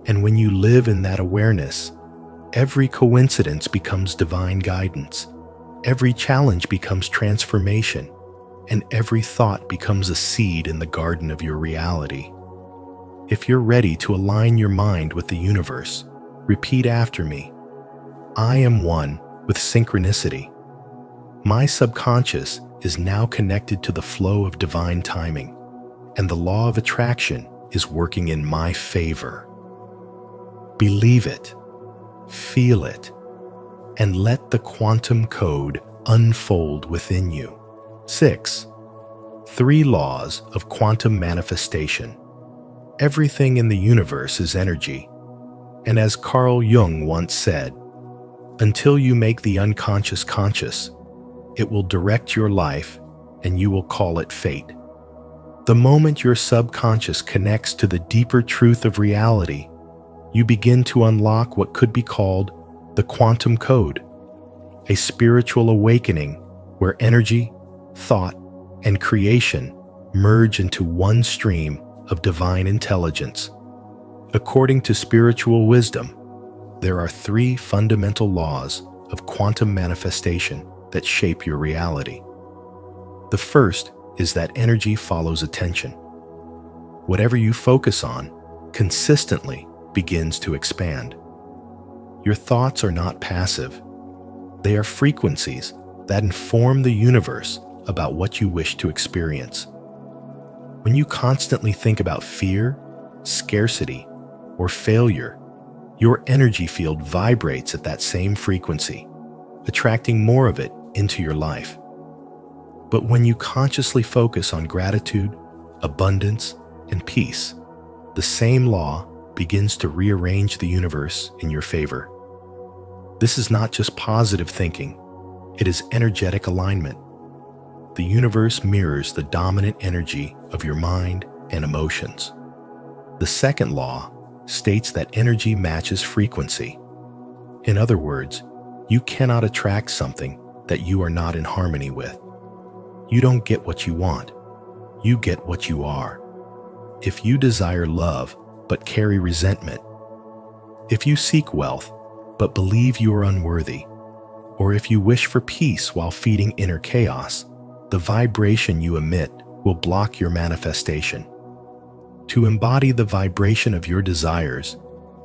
And when you live in that awareness, every coincidence becomes divine guidance. Every challenge becomes transformation, and every thought becomes a seed in the garden of your reality. If you're ready to align your mind with the universe, repeat after me. I am one with synchronicity. My subconscious is now connected to the flow of divine timing, and the law of attraction is working in my favor. Believe it, feel it, and let the quantum code unfold within you. 6. 3 laws of quantum manifestation. Everything in the universe is energy, and as Carl Jung once said, until you make the unconscious conscious, it will direct your life and you will call it fate. The moment your subconscious connects to the deeper truth of reality, you begin to unlock what could be called the quantum code, a spiritual awakening where energy, thought, and creation merge into one stream of divine intelligence. According to spiritual wisdom, there are 3 fundamental laws of quantum manifestation that shape your reality. The first is that energy follows attention. Whatever you focus on consistently begins to expand. Your thoughts are not passive. They are frequencies that inform the universe about what you wish to experience. When you constantly think about fear, scarcity, or failure, your energy field vibrates at that same frequency, attracting more of it into your life. But when you consciously focus on gratitude, abundance, and peace, the same law begins to rearrange the universe in your favor. This is not just positive thinking, it is energetic alignment. The universe mirrors the dominant energy of your mind and emotions. The second law states that energy matches frequency. In other words, you cannot attract something that you are not in harmony with. You don't get what you want. You get what you are. If you desire love but carry resentment, if you seek wealth but believe you are unworthy, or if you wish for peace while feeding inner chaos, the vibration you emit will block your manifestation. To embody the vibration of your desires,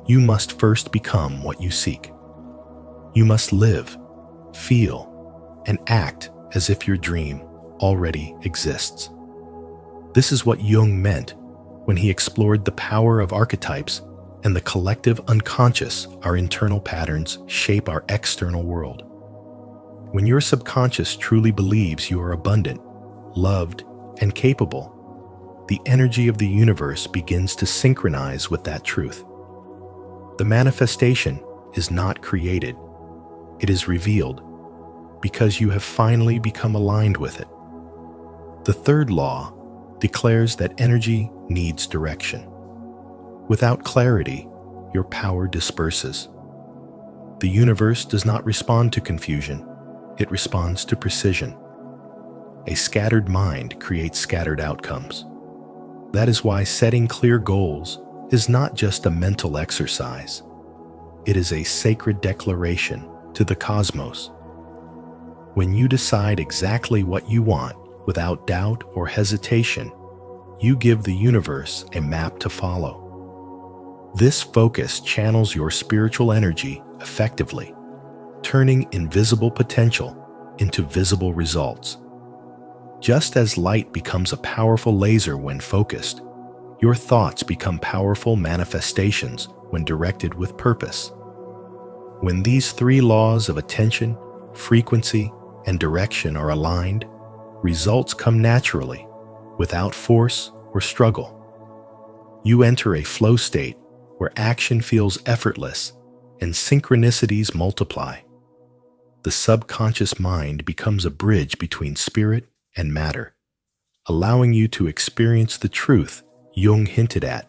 you must first become what you seek. You must live, feel, and act as if your dream already exists. This is what Jung meant when he explored the power of archetypes and the collective unconscious. Our internal patterns shape our external world. When your subconscious truly believes you are abundant, loved, and capable, the energy of the universe begins to synchronize with that truth. The manifestation is not created, it is revealed, because you have finally become aligned with it. The third law declares that energy needs direction. Without clarity, your power disperses. The universe does not respond to confusion, it responds to precision. A scattered mind creates scattered outcomes. That is why setting clear goals is not just a mental exercise. It is a sacred declaration to the cosmos. When you decide exactly what you want without doubt or hesitation, you give the universe a map to follow. This focus channels your spiritual energy effectively, turning invisible potential into visible results. Just as light becomes a powerful laser when focused, your thoughts become powerful manifestations when directed with purpose. When these three laws of attention, frequency, and direction are aligned, results come naturally, without force or struggle. You enter a flow state where action feels effortless and synchronicities multiply. The subconscious mind becomes a bridge between spirit and matter, allowing you to experience the truth Jung hinted at.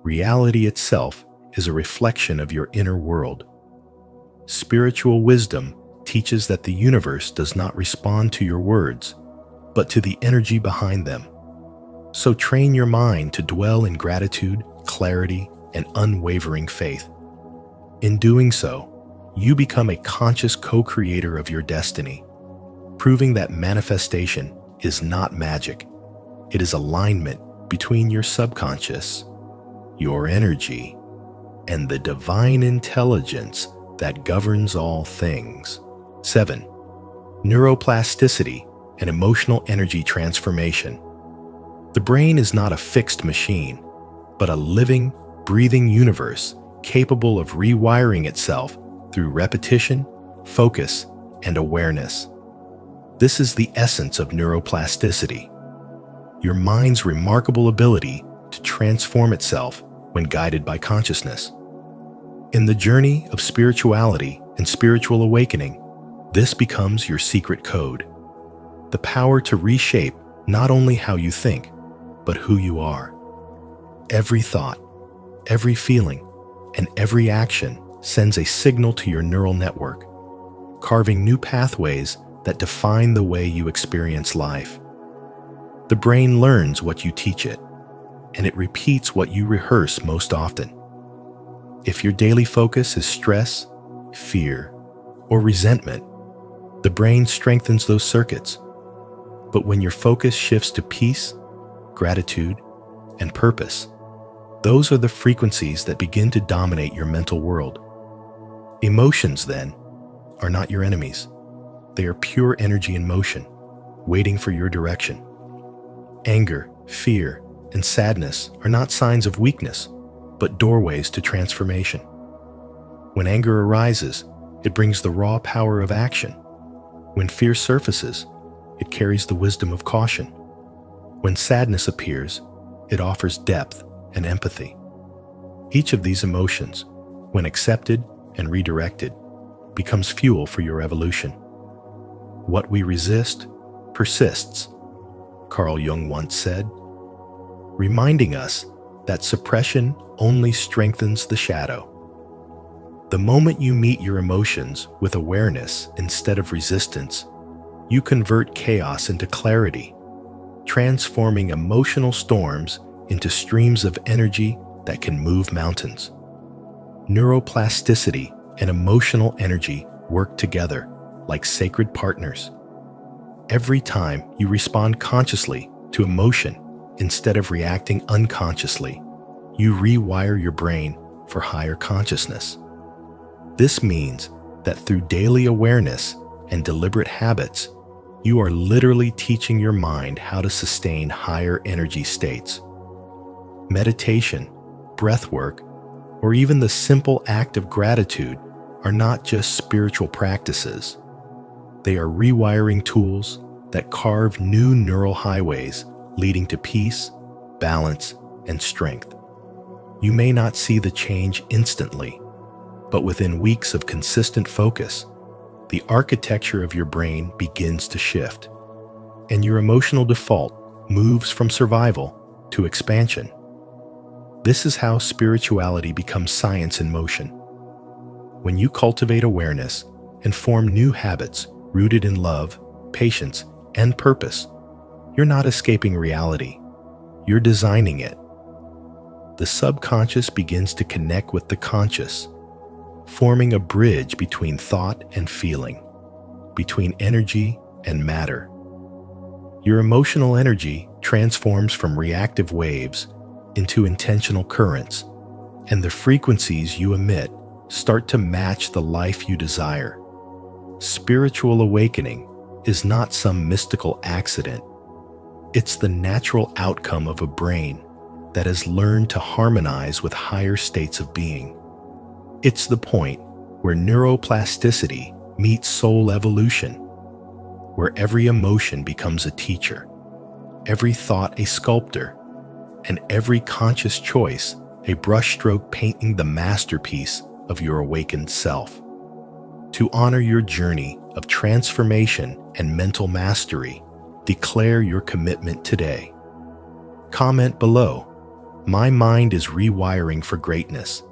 Reality itself is a reflection of your inner world. Spiritual wisdom teaches that the universe does not respond to your words, but to the energy behind them. So train your mind to dwell in gratitude, clarity, and unwavering faith. In doing so, you become a conscious co-creator of your destiny, proving that manifestation is not magic. It is alignment between your subconscious, your energy, and the divine intelligence that governs all things. 7. Neuroplasticity and emotional energy transformation. The brain is not a fixed machine, but a living, breathing universe capable of rewiring itself through repetition, focus, and awareness. This is the essence of neuroplasticity, your mind's remarkable ability to transform itself when guided by consciousness. In the journey of spirituality and spiritual awakening, this becomes your secret code, the power to reshape not only how you think, but who you are. Every thought, every feeling, and every action sends a signal to your neural network, carving new pathways that define the way you experience life. The brain learns what you teach it, and it repeats what you rehearse most often. If your daily focus is stress, fear, or resentment, the brain strengthens those circuits. But when your focus shifts to peace, gratitude, and purpose, those are the frequencies that begin to dominate your mental world. Emotions, then, are not your enemies. They are pure energy in motion, waiting for your direction. Anger, fear, and sadness are not signs of weakness, but doorways to transformation. When anger arises, it brings the raw power of action. When fear surfaces, it carries the wisdom of caution. When sadness appears, it offers depth and empathy. Each of these emotions, when accepted and redirected, becomes fuel for your evolution. What we resist persists, Carl Jung once said, reminding us that suppression only strengthens the shadow. The moment you meet your emotions with awareness instead of resistance, you convert chaos into clarity, transforming emotional storms into streams of energy that can move mountains. Neuroplasticity and emotional energy work together like sacred partners. Every time you respond consciously to emotion instead of reacting unconsciously, you rewire your brain for higher consciousness. This means that through daily awareness and deliberate habits, you are literally teaching your mind how to sustain higher energy states. Meditation, breath work, or even the simple act of gratitude are not just spiritual practices. They are rewiring tools that carve new neural highways leading to peace, balance, and strength. You may not see the change instantly, but within weeks of consistent focus, the architecture of your brain begins to shift, and your emotional default moves from survival to expansion. This is how spirituality becomes science in motion. When you cultivate awareness and form new habits rooted in love, patience, and purpose, you're not escaping reality. You're designing it. The subconscious begins to connect with the conscious, forming a bridge between thought and feeling, between energy and matter. Your emotional energy transforms from reactive waves into intentional currents, and the frequencies you emit start to match the life you desire. Spiritual awakening is not some mystical accident. It's the natural outcome of a brain that has learned to harmonize with higher states of being. It's the point where neuroplasticity meets soul evolution, where every emotion becomes a teacher, every thought a sculptor, and every conscious choice a brushstroke painting the masterpiece of your awakened self. To honor your journey of transformation and mental mastery, declare your commitment today. Comment below, "My mind is rewiring for greatness,"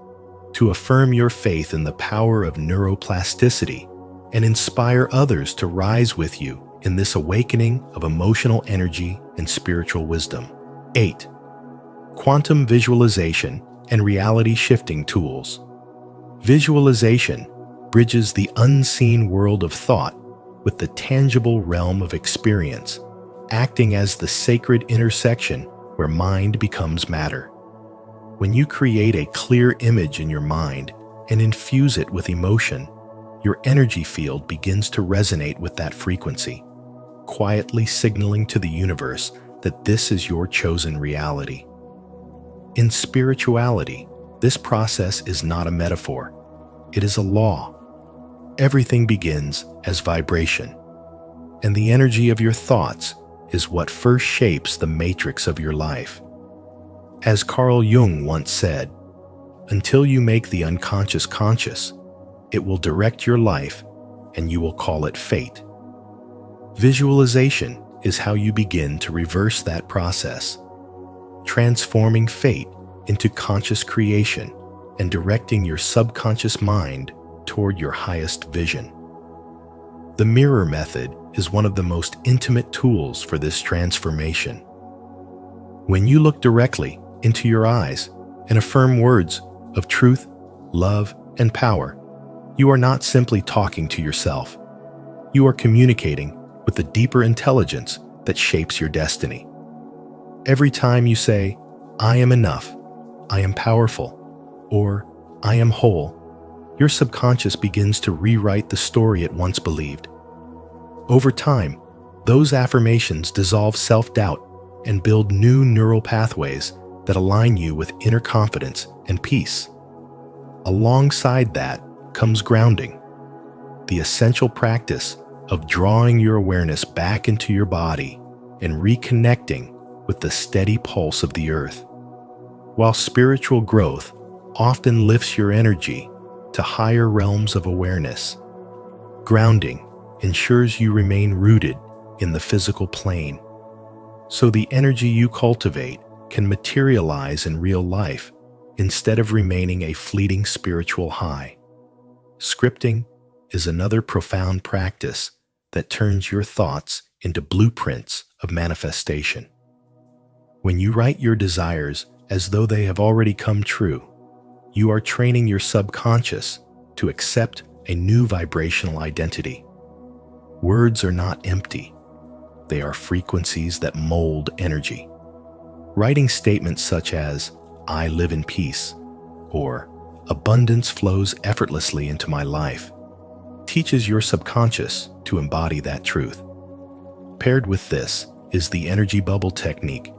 to affirm your faith in the power of neuroplasticity and inspire others to rise with you in this awakening of emotional energy and spiritual wisdom. 8. Quantum visualization and reality shifting tools. Visualization bridges the unseen world of thought with the tangible realm of experience, acting as the sacred intersection where mind becomes matter. When you create a clear image in your mind and infuse it with emotion, your energy field begins to resonate with that frequency, quietly signaling to the universe that this is your chosen reality. In spirituality, this process is not a metaphor. It is a law. Everything begins as vibration, and the energy of your thoughts is what first shapes the matrix of your life. As Carl Jung once said, "Until you make the unconscious conscious, it will direct your life and you will call it fate." Visualization is how you begin to reverse that process, transforming fate into conscious creation and directing your subconscious mind toward your highest vision. The mirror method is one of the most intimate tools for this transformation. When you look directly into your eyes and affirm words of truth, love, and power, you are not simply talking to yourself. You are communicating with the deeper intelligence that shapes your destiny. Every time you say, "I am enough," "I am powerful," or "I am whole," your subconscious begins to rewrite the story it once believed. Over time, those affirmations dissolve self-doubt and build new neural pathways that align you with inner confidence and peace. Alongside that comes grounding, the essential practice of drawing your awareness back into your body and reconnecting with the steady pulse of the earth. While spiritual growth often lifts your energy to higher realms of awareness, grounding ensures you remain rooted in the physical plane, so the energy you cultivate can materialize in real life instead of remaining a fleeting spiritual high. Scripting is another profound practice that turns your thoughts into blueprints of manifestation. When you write your desires as though they have already come true, you are training your subconscious to accept a new vibrational identity. Words are not empty. They are frequencies that mold energy. Writing statements such as, "I live in peace," or "Abundance flows effortlessly into my life," teaches your subconscious to embody that truth. Paired with this is the energy bubble technique,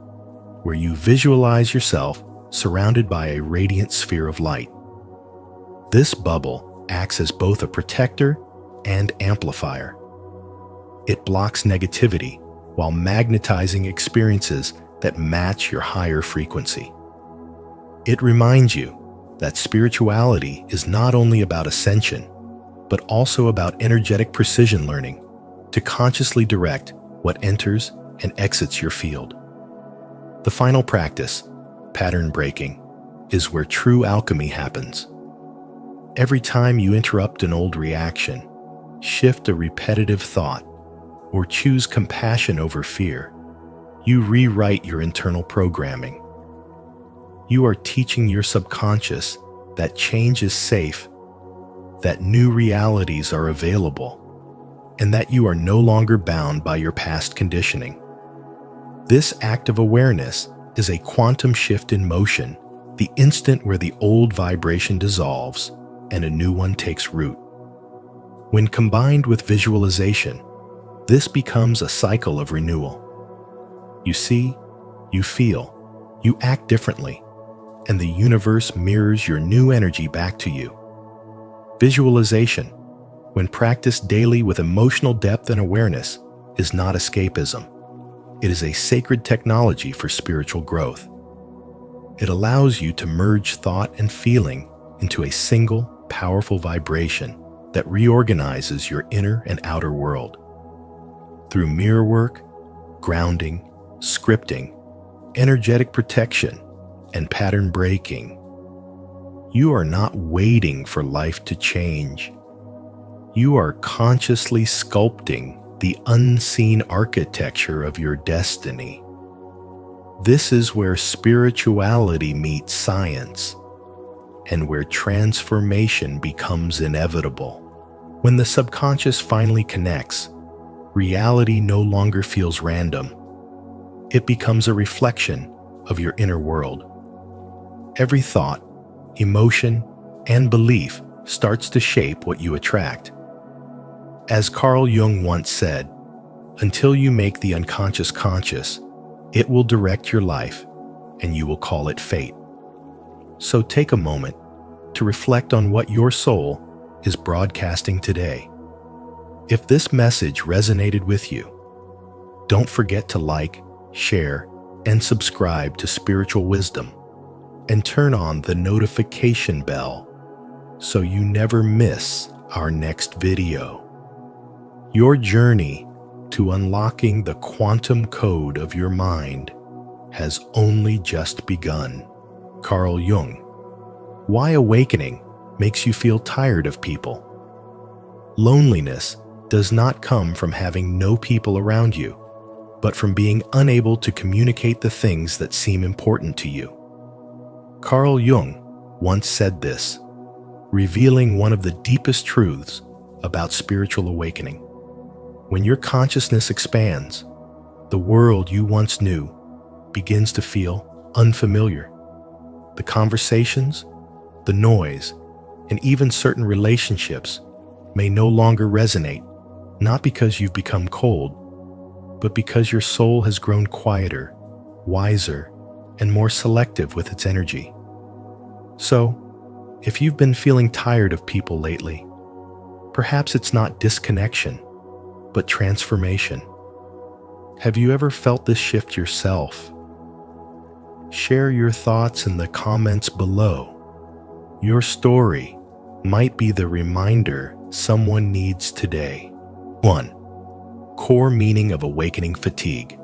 where you visualize yourself surrounded by a radiant sphere of light. This bubble acts as both a protector and amplifier. It blocks negativity while magnetizing experiences that match your higher frequency. It reminds you that spirituality is not only about ascension, but also about energetic precision learning to consciously direct what enters and exits your field. The final practice, pattern breaking, is where true alchemy happens. Every time you interrupt an old reaction, shift a repetitive thought, or choose compassion over fear, you rewrite your internal programming. You are teaching your subconscious that change is safe, that new realities are available, and that you are no longer bound by your past conditioning. This act of awareness is a quantum shift in motion, the instant where the old vibration dissolves and a new one takes root. When combined with visualization, this becomes a cycle of renewal. You see, you feel, you act differently, and the universe mirrors your new energy back to you. Visualization, when practiced daily with emotional depth and awareness, is not escapism. It is a sacred technology for spiritual growth. It allows you to merge thought and feeling into a single, powerful vibration that reorganizes your inner and outer world. Through mirror work, grounding, scripting, energetic protection, and pattern breaking, you are not waiting for life to change. You are consciously sculpting the unseen architecture of your destiny. This is where spirituality meets science, and where transformation becomes inevitable. When the subconscious finally connects, reality no longer feels random. It becomes a reflection of your inner world. Every thought, emotion, and belief starts to shape what you attract. As Carl Jung once said, until you make the unconscious conscious, it will direct your life, and you will call it fate. So take a moment to reflect on what your soul is broadcasting today. If this message resonated with you, don't forget to like, share, and subscribe to Spiritual Wisdom, and turn on the notification bell so you never miss our next video. Your journey to unlocking the quantum code of your mind has only just begun. Carl Jung. Why awakening makes you feel tired of people? Loneliness does not come from having no people around you, but from being unable to communicate the things that seem important to you. Carl Jung once said this, revealing one of the deepest truths about spiritual awakening. When your consciousness expands, the world you once knew begins to feel unfamiliar. The conversations, the noise, and even certain relationships may no longer resonate, not because you've become cold, but because your soul has grown quieter, wiser, and more selective with its energy. So, if you've been feeling tired of people lately, perhaps it's not disconnection, but transformation. Have you ever felt this shift yourself? Share your thoughts in the comments below. Your story might be the reminder someone needs today. 1. Core meaning of awakening fatigue.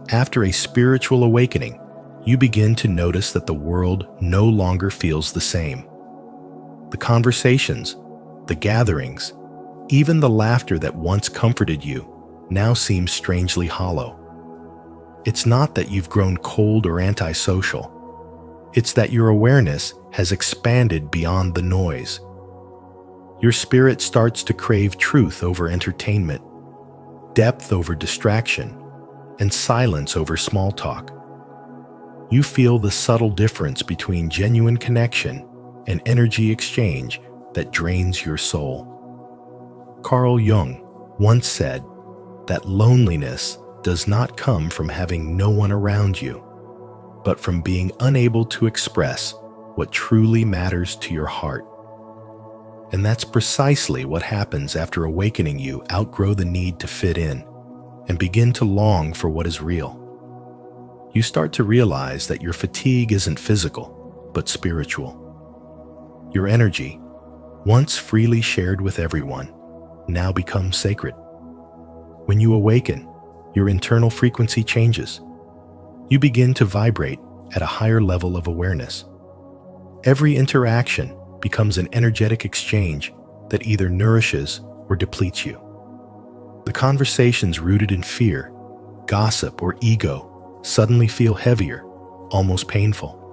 After a spiritual awakening, you begin to notice that the world no longer feels the same. The conversations, the gatherings, even the laughter that once comforted you now seems strangely hollow. It's not that you've grown cold or antisocial. It's that your awareness has expanded beyond the noise. Your spirit starts to crave truth over entertainment, depth over distraction, and silence over small talk. You feel the subtle difference between genuine connection and energy exchange that drains your soul. Carl Jung once said that loneliness does not come from having no one around you, but from being unable to express what truly matters to your heart. And that's precisely what happens after awakening. You outgrow the need to fit in and begin to long for what is real. You start to realize that your fatigue isn't physical, but spiritual. Your energy, once freely shared with everyone, now becomes sacred. When you awaken, your internal frequency changes. You begin to vibrate at a higher level of awareness. Every interaction becomes an energetic exchange that either nourishes or depletes you. The conversations rooted in fear, gossip, or ego suddenly feel heavier, almost painful.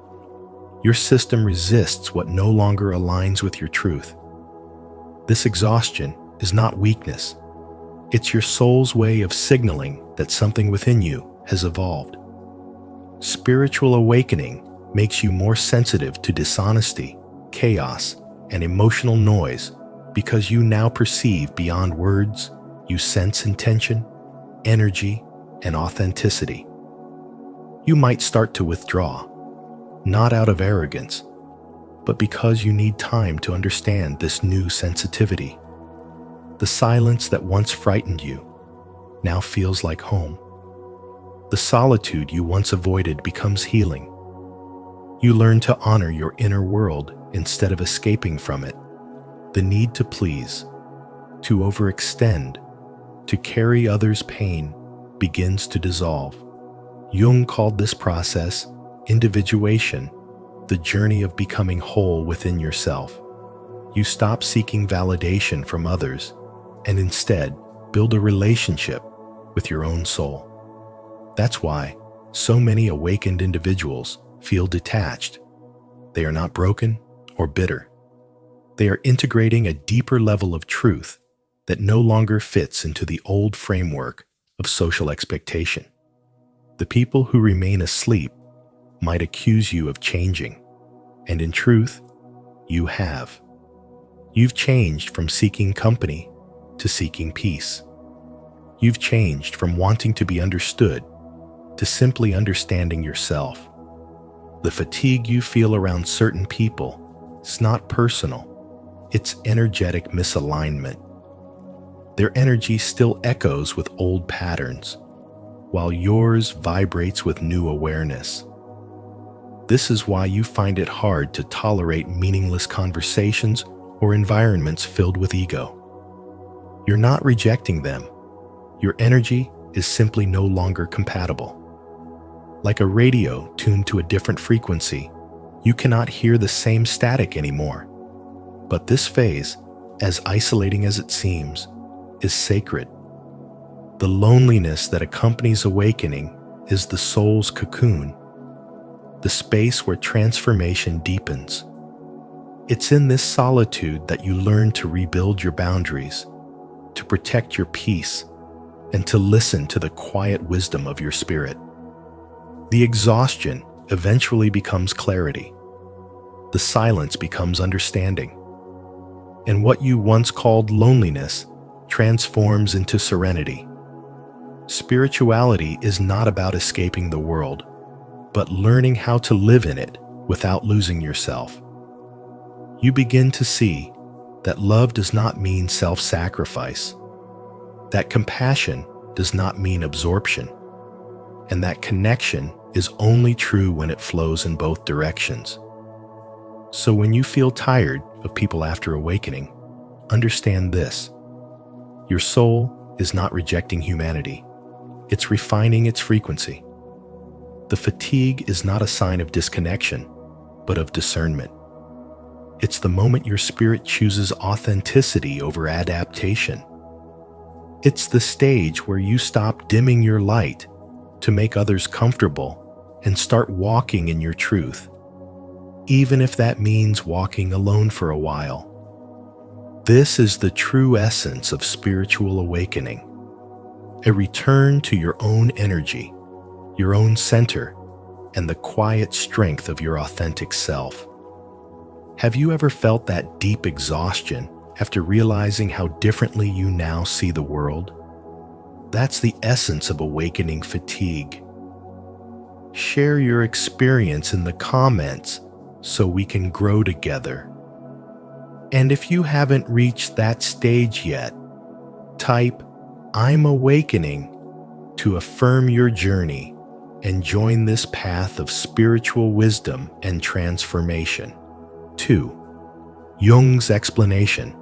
Your system resists what no longer aligns with your truth. This exhaustion is not weakness. It's your soul's way of signaling that something within you has evolved. Spiritual awakening makes you more sensitive to dishonesty, chaos, and emotional noise because you now perceive beyond words. You sense intention, energy, and authenticity. You might start to withdraw, not out of arrogance, but because you need time to understand this new sensitivity. The silence that once frightened you now feels like home. The solitude you once avoided becomes healing. You learn to honor your inner world instead of escaping from it. The need to please, to overextend, to carry others' pain begins to dissolve. Jung called this process individuation, the journey of becoming whole within yourself. You stop seeking validation from others and instead build a relationship with your own soul. That's why so many awakened individuals feel detached. They are not broken or bitter. They are integrating a deeper level of truth that no longer fits into the old framework of social expectation. The people who remain asleep might accuse you of changing, and in truth, you have. You've changed from seeking company to seeking peace. You've changed from wanting to be understood to simply understanding yourself. The fatigue you feel around certain people is not personal, it's energetic misalignment. Their energy still echoes with old patterns, while yours vibrates with new awareness. This is why you find it hard to tolerate meaningless conversations or environments filled with ego. You're not rejecting them. Your energy is simply no longer compatible. Like a radio tuned to a different frequency, you cannot hear the same static anymore. But this phase, as isolating as it seems, is sacred. The loneliness that accompanies awakening is the soul's cocoon, the space where transformation deepens. It's in this solitude that you learn to rebuild your boundaries, to protect your peace, and to listen to the quiet wisdom of your spirit. The exhaustion eventually becomes clarity. The silence becomes understanding. And what you once called loneliness transforms into serenity. Spirituality is not about escaping the world, but learning how to live in it without losing yourself. You begin to see that love does not mean self-sacrifice, that compassion does not mean absorption, and that connection is only true when it flows in both directions. So when you feel tired of people after awakening, understand this. Your soul is not rejecting humanity. It's refining its frequency. The The fatigue is not a sign of disconnection, but of discernment. It's the moment your spirit chooses authenticity over adaptation. It's the stage where you stop dimming your light to make others comfortable and start walking in your truth, even if that means walking alone for a while. This is the true essence of spiritual awakening, a return to your own energy, your own center, and the quiet strength of your authentic self. Have you ever felt that deep exhaustion after realizing how differently you now see the world? That's the essence of awakening fatigue. Share your experience in the comments so we can grow together. And if you haven't reached that stage yet, type "I'm awakening" to affirm your journey and join this path of spiritual wisdom and transformation. 2. Jung's explanation,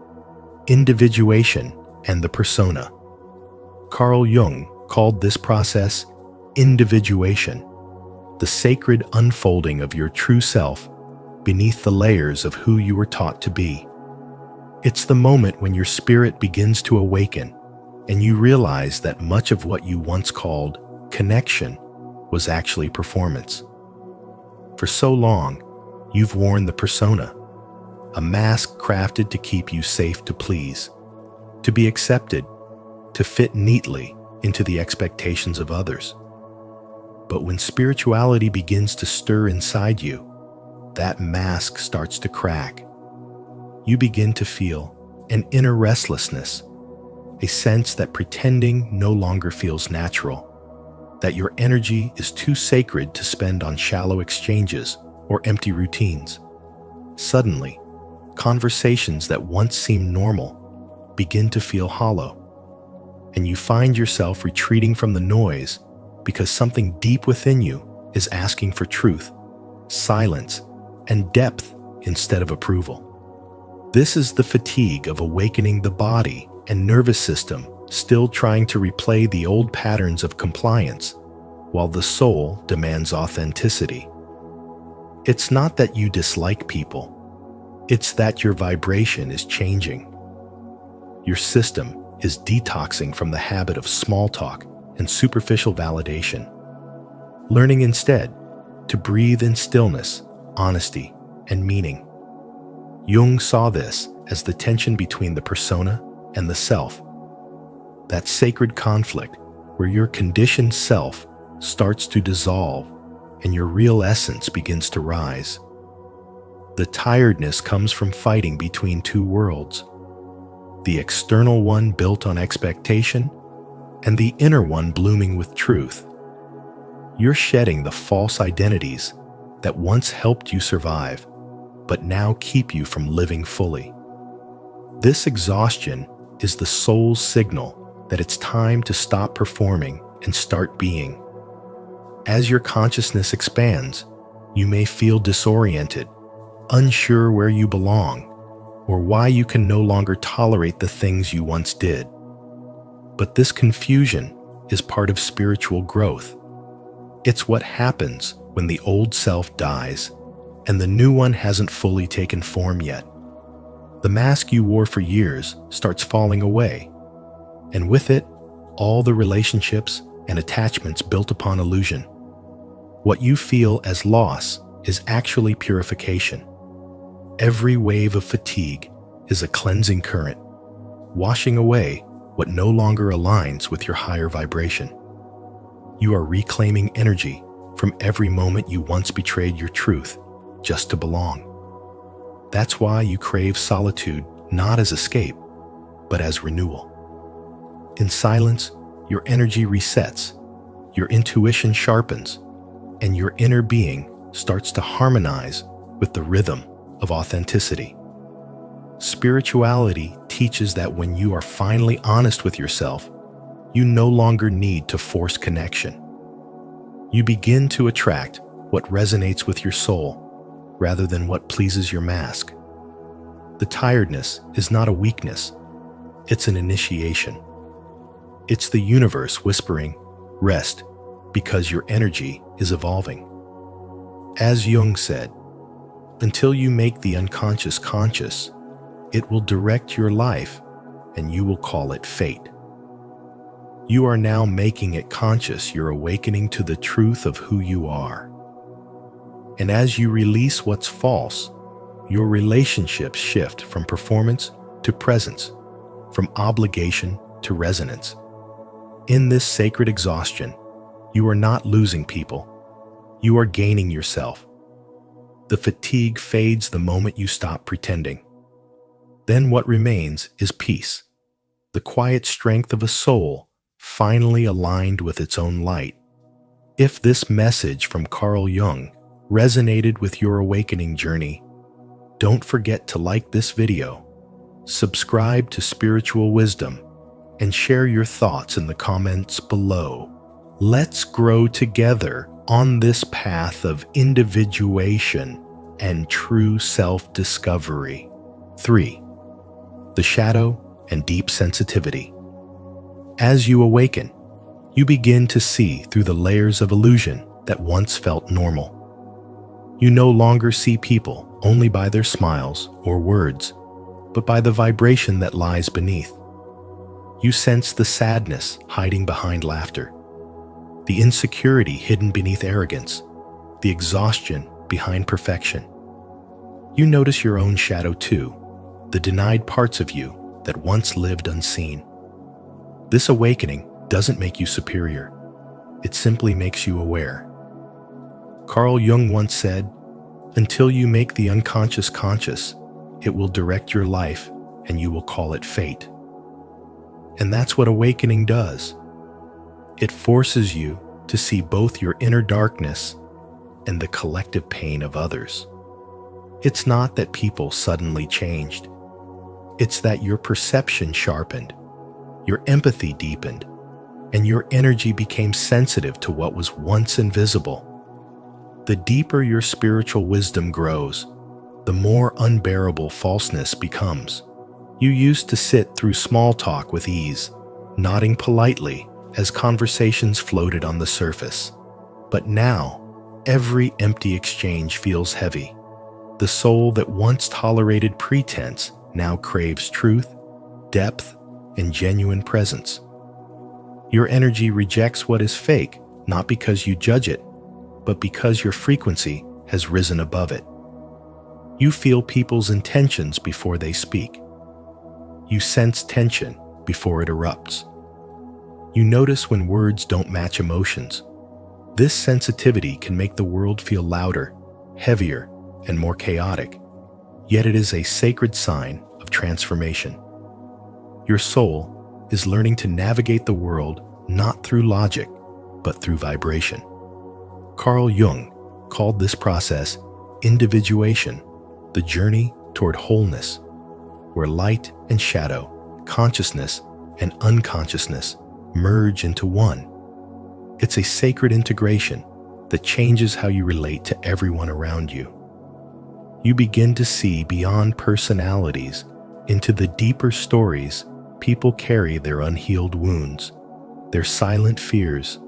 individuation and the persona. Carl Jung called this process individuation, the sacred unfolding of your true self beneath the layers of who you were taught to be. It's the moment when your spirit begins to awaken and you realize that much of what you once called connection was actually performance. For so long, you've worn the persona, a mask crafted to keep you safe to please, to be accepted, to fit neatly into the expectations of others. But when spirituality begins to stir inside you, that mask starts to crack. You begin to feel an inner restlessness, a sense that pretending no longer feels natural, that your energy is too sacred to spend on shallow exchanges or empty routines. Suddenly, conversations that once seemed normal begin to feel hollow, and you find yourself retreating from the noise because something deep within you is asking for truth, silence, and depth instead of approval. This is the fatigue of awakening the body and nervous system still trying to replay the old patterns of compliance, while the soul demands authenticity. It's not that you dislike people, it's that your vibration is changing. Your system is detoxing from the habit of small talk and superficial validation, learning instead to breathe in stillness, honesty, and meaning. Jung saw this as the tension between the persona and the self, that sacred conflict where your conditioned self starts to dissolve and your real essence begins to rise. The tiredness comes from fighting between two worlds, the external one built on expectation and the inner one blooming with truth. You're shedding the false identities that once helped you survive, but now keep you from living fully. This exhaustion is the soul's signal that it's time to stop performing and start being. As your consciousness expands, you may feel disoriented, unsure where you belong, or why you can no longer tolerate the things you once did. But this confusion is part of spiritual growth. It's what happens when the old self dies and the new one hasn't fully taken form yet. The mask you wore for years starts falling away, and with it, all the relationships and attachments built upon illusion. What you feel as loss is actually purification. Every wave of fatigue is a cleansing current, washing away what no longer aligns with your higher vibration. You are reclaiming energy from every moment you once betrayed your truth just to belong. That's why you crave solitude not as escape, but as renewal. In silence, your energy resets, your intuition sharpens, and your inner being starts to harmonize with the rhythm of authenticity. Spirituality teaches that when you are finally honest with yourself, you no longer need to force connection. You begin to attract what resonates with your soul rather than what pleases your mask. The tiredness is not a weakness, it's an initiation. It's the universe whispering, "Rest, because your energy is evolving. As Jung said, until you make the unconscious conscious, it will direct your life and you will call it fate. You are now making it conscious. You're awakening to the truth of who you are. And as you release what's false, your relationships shift from performance to presence, from obligation to resonance. In this sacred exhaustion, you are not losing people. You are gaining yourself. The fatigue fades the moment you stop pretending. Then what remains is peace, the quiet strength of a soul finally aligned with its own light. If this message from Carl Jung resonated with your awakening journey, don't forget to like this video, subscribe to Spiritual Wisdom, and share your thoughts in the comments below. Let's grow together on this path of individuation and true self-discovery. 3. The shadow and deep sensitivity. As you awaken, you begin to see through the layers of illusion that once felt normal. You no longer see people only by their smiles or words, but by the vibration that lies beneath. You sense the sadness hiding behind laughter, the insecurity hidden beneath arrogance, the exhaustion behind perfection. You notice your own shadow too, the denied parts of you that once lived unseen. This awakening doesn't make you superior. It simply makes you aware. Carl Jung once said, "Until you make the unconscious conscious, it will direct your life and you will call it fate." And that's what awakening does. It forces you to see both your inner darkness and the collective pain of others. It's not that people suddenly changed. It's that your perception sharpened, your empathy deepened, and your energy became sensitive to what was once invisible. The deeper your spiritual wisdom grows, the more unbearable falseness becomes. You used to sit through small talk with ease, nodding politely as conversations floated on the surface. But now, every empty exchange feels heavy. The soul that once tolerated pretense now craves truth, depth, and genuine presence. Your energy rejects what is fake, not because you judge it, but because your frequency has risen above it. You feel people's intentions before they speak. You sense tension before it erupts. You notice when words don't match emotions. This sensitivity can make the world feel louder, heavier, and more chaotic, yet it is a sacred sign of transformation. Your soul is learning to navigate the world not through logic, but through vibration. Carl Jung called this process individuation, the journey toward wholeness, where light and shadow, consciousness and unconsciousness merge into one. It's a sacred integration that changes how you relate to everyone around you. You begin to see beyond personalities into the deeper stories people carry, their unhealed wounds, their silent fears,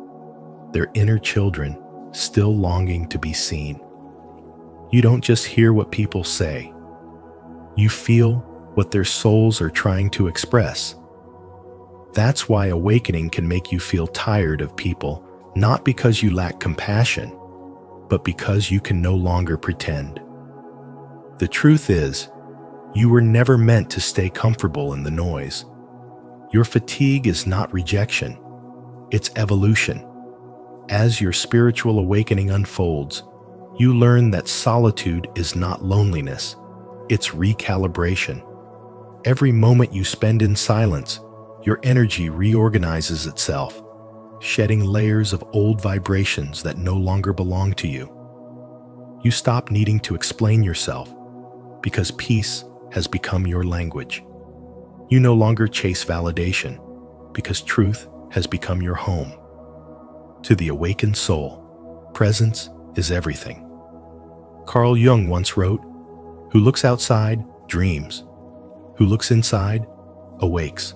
their inner children still longing to be seen. You don't just hear what people say. You feel what their souls are trying to express. That's why awakening can make you feel tired of people, not because you lack compassion, but because you can no longer pretend. The truth is, you were never meant to stay comfortable in the noise. Your fatigue is not rejection, it's evolution. As your spiritual awakening unfolds, you learn that solitude is not loneliness, it's recalibration. Every moment you spend in silence, your energy reorganizes itself, shedding layers of old vibrations that no longer belong to you. You stop needing to explain yourself because peace has become your language. You no longer chase validation because truth has become your home. To the awakened soul, presence is everything. Carl Jung once wrote, "Who looks outside dreams. Who looks inside awakes."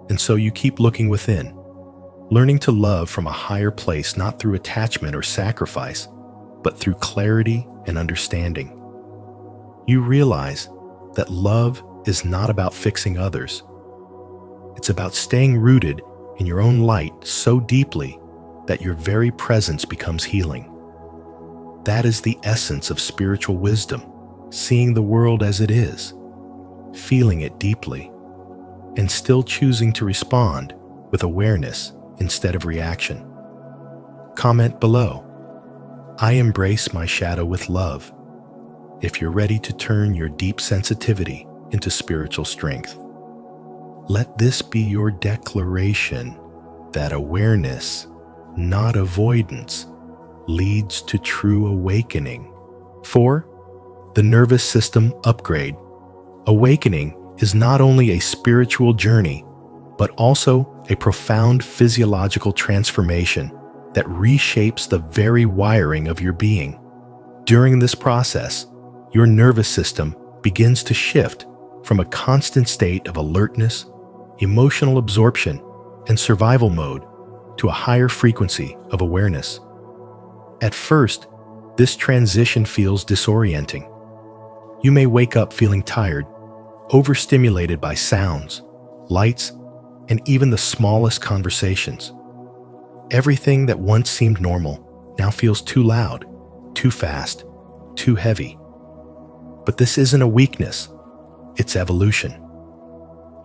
And so you keep looking within, learning to love from a higher place, not through attachment or sacrifice, but through clarity and understanding. You realize that love is not about fixing others. It's about staying rooted in your own light so deeply that your very presence becomes healing. That is the essence of spiritual wisdom, seeing the world as it is, feeling it deeply, and still choosing to respond with awareness instead of reaction. Comment below. I embrace my shadow with love, if you're ready to turn your deep sensitivity into spiritual strength. Let this be your declaration that awareness, not avoidance, leads to true awakening. 4. The nervous system upgrade. Awakening is not only a spiritual journey, but also a profound physiological transformation that reshapes the very wiring of your being. During this process, your nervous system begins to shift from a constant state of alertness, emotional absorption, and survival mode to a higher frequency of awareness. At first, this transition feels disorienting. You may wake up feeling tired, overstimulated by sounds, lights, and even the smallest conversations. Everything that once seemed normal now feels too loud, too fast, too heavy. But this isn't a weakness, it's evolution.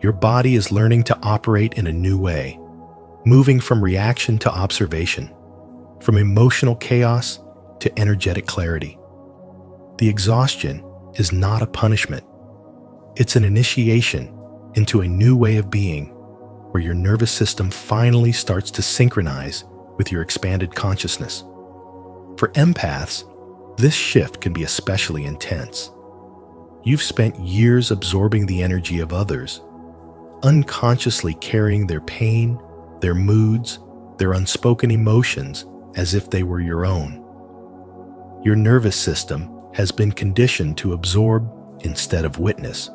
Your body is learning to operate in a new way, moving from reaction to observation, from emotional chaos to energetic clarity. The exhaustion is not a punishment. It's an initiation into a new way of being, where your nervous system finally starts to synchronize with your expanded consciousness. For empaths, this shift can be especially intense. You've spent years absorbing the energy of others, unconsciously carrying their pain, their moods, their unspoken emotions as if they were your own. Your nervous system has been conditioned to absorb instead of witness,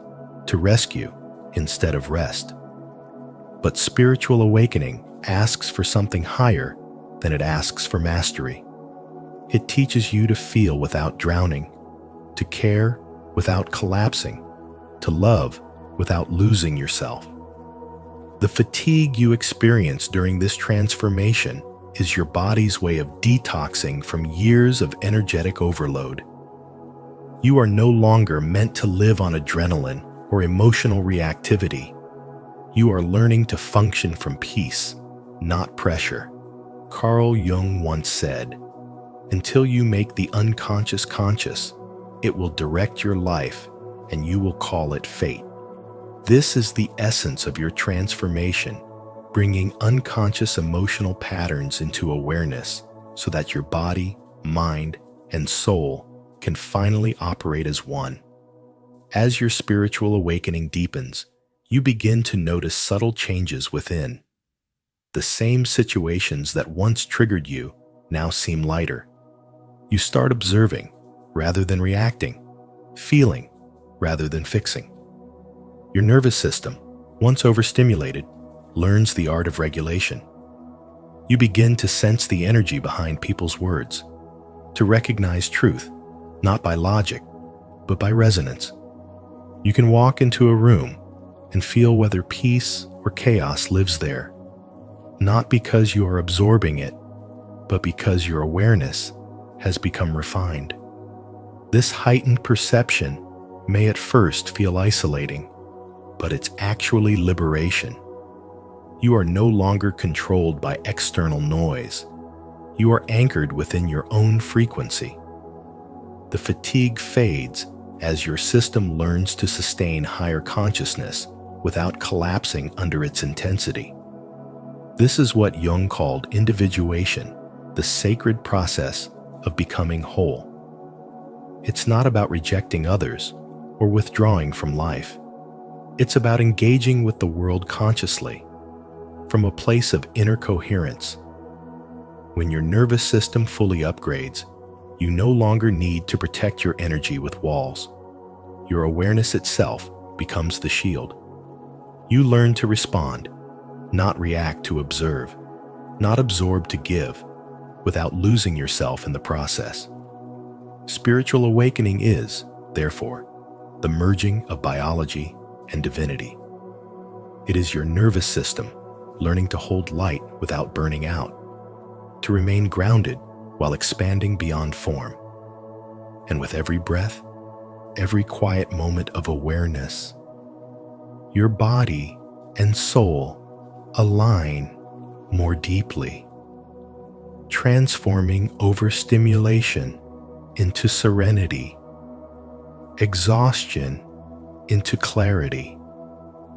to rescue instead of rest. But spiritual awakening asks for something higher than it asks for mastery. It teaches you to feel without drowning, to care without collapsing, to love without losing yourself. The fatigue you experience during this transformation is your body's way of detoxing from years of energetic overload. You are no longer meant to live on adrenaline or emotional reactivity. You are learning to function from peace, not pressure. Carl Jung once said, "Until you make the unconscious conscious, it will direct your life and you will call it fate." This is the essence of your transformation, bringing unconscious emotional patterns into awareness so that your body, mind, and soul can finally operate as one. As your spiritual awakening deepens, you begin to notice subtle changes within. The same situations that once triggered you now seem lighter. You start observing rather than reacting, feeling rather than fixing. Your nervous system, once overstimulated, learns the art of regulation. You begin to sense the energy behind people's words, to recognize truth, not by logic, but by resonance. You can walk into a room and feel whether peace or chaos lives there, not because you are absorbing it, but because your awareness has become refined. This heightened perception may at first feel isolating, but it's actually liberation. You are no longer controlled by external noise. You are anchored within your own frequency. The fatigue fades as your system learns to sustain higher consciousness without collapsing under its intensity. This is what Jung called individuation, the sacred process of becoming whole. It's not about rejecting others or withdrawing from life. It's about engaging with the world consciously, from a place of inner coherence. When your nervous system fully upgrades, you no longer need to protect your energy with walls. Your awareness itself becomes the shield. You learn to respond, not react to observe. not absorbed to give, without losing yourself in the process. Spiritual awakening is, therefore, the merging of biology and divinity. It is your nervous system learning to hold light without burning out, to remain grounded while expanding beyond form. And with every breath, every quiet moment of awareness, your body and soul align more deeply, transforming overstimulation into serenity, exhaustion into clarity,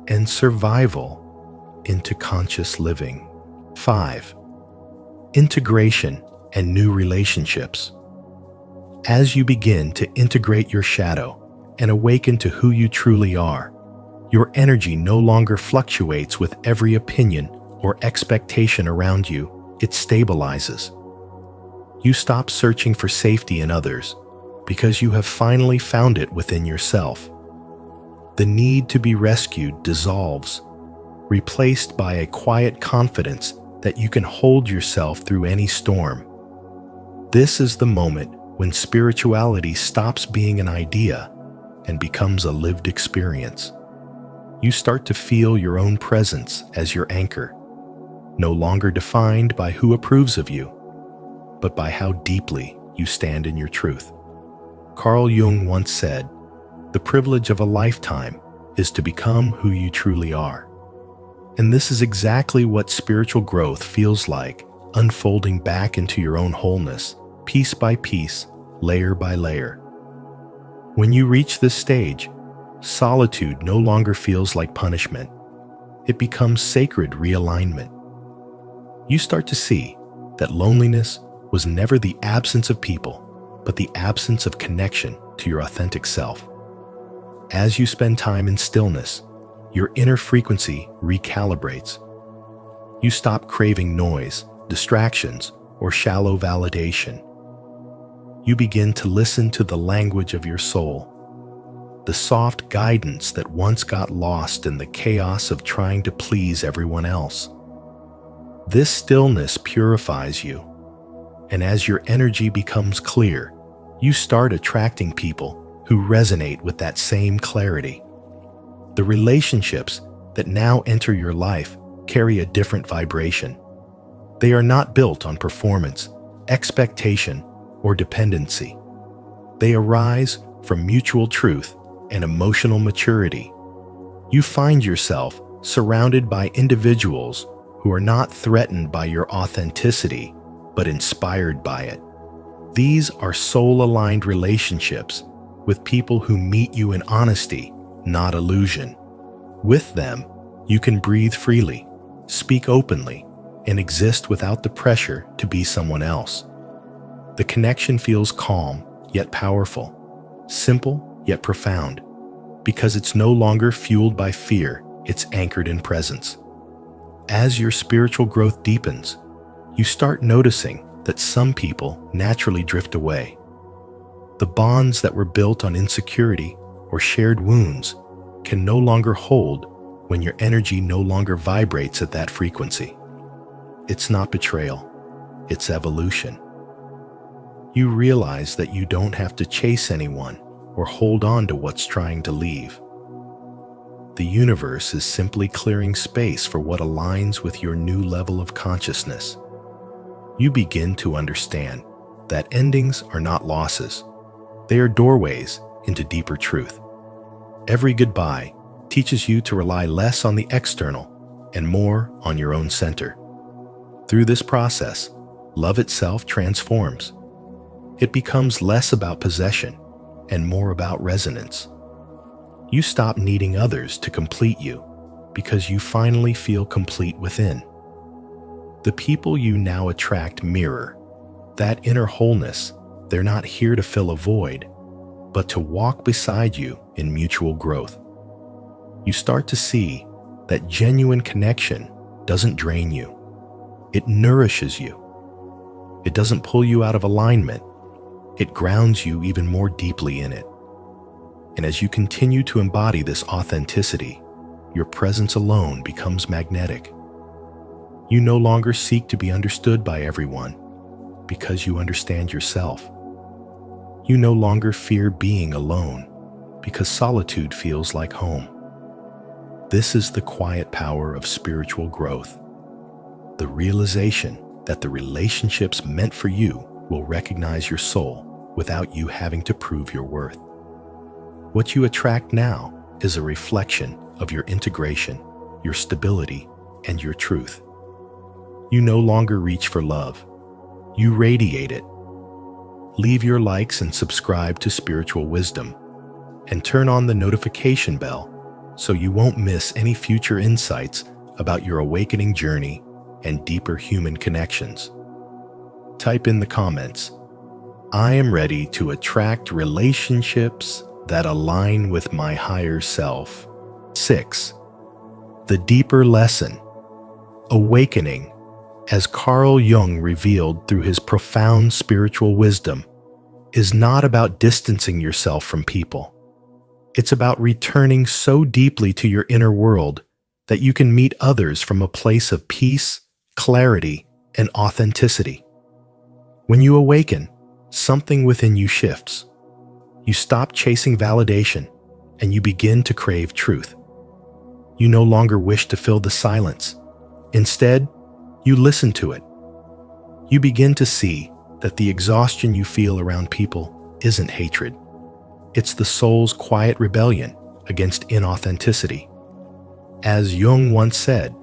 and survival into conscious living. 5. Integration and new relationships. As you begin to integrate your shadow and awaken to who you truly are, your energy no longer fluctuates with every opinion or expectation around you. It stabilizes. You stop searching for safety in others because you have finally found it within yourself. The need to be rescued dissolves, replaced by a quiet confidence that you can hold yourself through any storm. This is the moment when spirituality stops being an idea and becomes a lived experience. You start to feel your own presence as your anchor, no longer defined by who approves of you, but by how deeply you stand in your truth. Carl Jung once said, "The privilege of a lifetime is to become who you truly are." And this is exactly what spiritual growth feels like, unfolding back into your own wholeness, piece by piece, layer by layer. When you reach this stage, solitude no longer feels like punishment. It becomes sacred realignment. You start to see that loneliness was never the absence of people, but the absence of connection to your authentic self. As you spend time in stillness, your inner frequency recalibrates. You stop craving noise, distractions, or shallow validation. You begin to listen to the language of your soul, the soft guidance that once got lost in the chaos of trying to please everyone else. This stillness purifies you, and as your energy becomes clear, you start attracting people who resonate with that same clarity. The relationships that now enter your life carry a different vibration. They are not built on performance, expectation, or dependency. They arise from mutual truth and emotional maturity. You find yourself surrounded by individuals who are not threatened by your authenticity, but inspired by it. These are soul-aligned relationships with people who meet you in honesty, not illusion. With them, you can breathe freely, speak openly, and exist without the pressure to be someone else. The connection feels calm, yet powerful, simple, yet profound, because it's no longer fueled by fear, it's anchored in presence. As your spiritual growth deepens, you start noticing that some people naturally drift away. The bonds that were built on insecurity or shared wounds can no longer hold when your energy no longer vibrates at that frequency. It's not betrayal, it's evolution. You realize that you don't have to chase anyone or hold on to what's trying to leave. The universe is simply clearing space for what aligns with your new level of consciousness. You begin to understand that endings are not losses. They are doorways into deeper truth. Every goodbye teaches you to rely less on the external and more on your own center. Through this process, love itself transforms. It becomes less about possession and more about resonance. You stop needing others to complete you because you finally feel complete within. The people you now attract mirror that inner wholeness. They're not here to fill a void, but to walk beside you in mutual growth. You start to see that genuine connection doesn't drain you. It nourishes you. It doesn't pull you out of alignment. It grounds you even more deeply in it. And as you continue to embody this authenticity, your presence alone becomes magnetic. You no longer seek to be understood by everyone because you understand yourself. You no longer fear being alone because solitude feels like home. This is the quiet power of spiritual growth. The realization that the relationships meant for you will recognize your soul without you having to prove your worth. What you attract now is a reflection of your integration, your stability, and your truth. You no longer reach for love. You radiate it. Leave your likes and subscribe to Spiritual Wisdom, and turn on the notification bell so you won't miss any future insights about your awakening journey and deeper human connections. Type in the comments, "I am ready to attract relationships that align with my higher self." 6. The deeper lesson. Awakening, as Carl Jung revealed through his profound spiritual wisdom, is not about distancing yourself from people. It's about returning so deeply to your inner world that you can meet others from a place of peace, clarity, and authenticity. When you awaken, something within you shifts. You stop chasing validation, and you begin to crave truth. You no longer wish to fill the silence. Instead, you listen to it. You begin to see that the exhaustion you feel around people isn't hatred. It's the soul's quiet rebellion against inauthenticity. As Jung once said,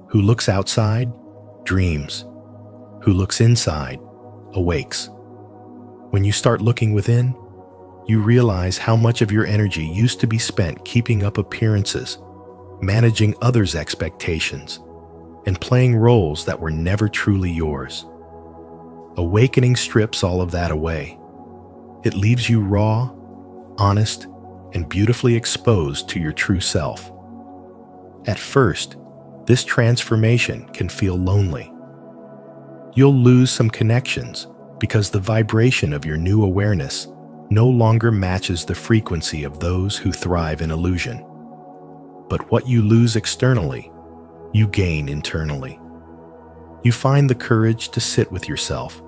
"Who looks outside, dreams. Who looks inside, awakes." When you start looking within, you realize how much of your energy used to be spent keeping up appearances, managing others' expectations, and playing roles that were never truly yours. Awakening strips all of that away. It leaves you raw, honest, and beautifully exposed to your true self. At first, this transformation can feel lonely. You'll lose some connections because the vibration of your new awareness no longer matches the frequency of those who thrive in illusion. But what you lose externally, you gain internally. You find the courage to sit with yourself,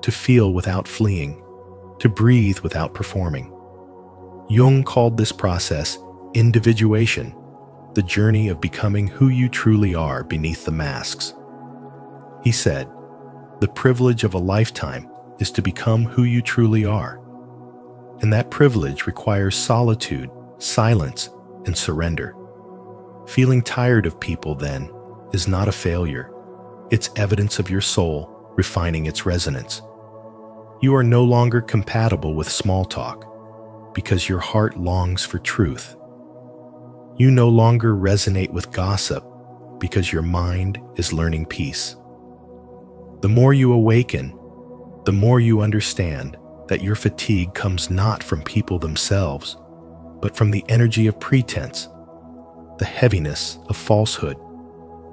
to feel without fleeing, to breathe without performing. Jung called this process individuation, the journey of becoming who you truly are beneath the masks. He said, "The privilege of a lifetime is to become who you truly are. And that privilege requires solitude, silence, and surrender." Feeling tired of people, then, is not a failure. It's evidence of your soul refining its resonance. You are no longer compatible with small talk because your heart longs for truth. You no longer resonate with gossip because your mind is learning peace. The more you awaken, the more you understand that your fatigue comes not from people themselves, but from the energy of pretense, the heaviness of falsehood,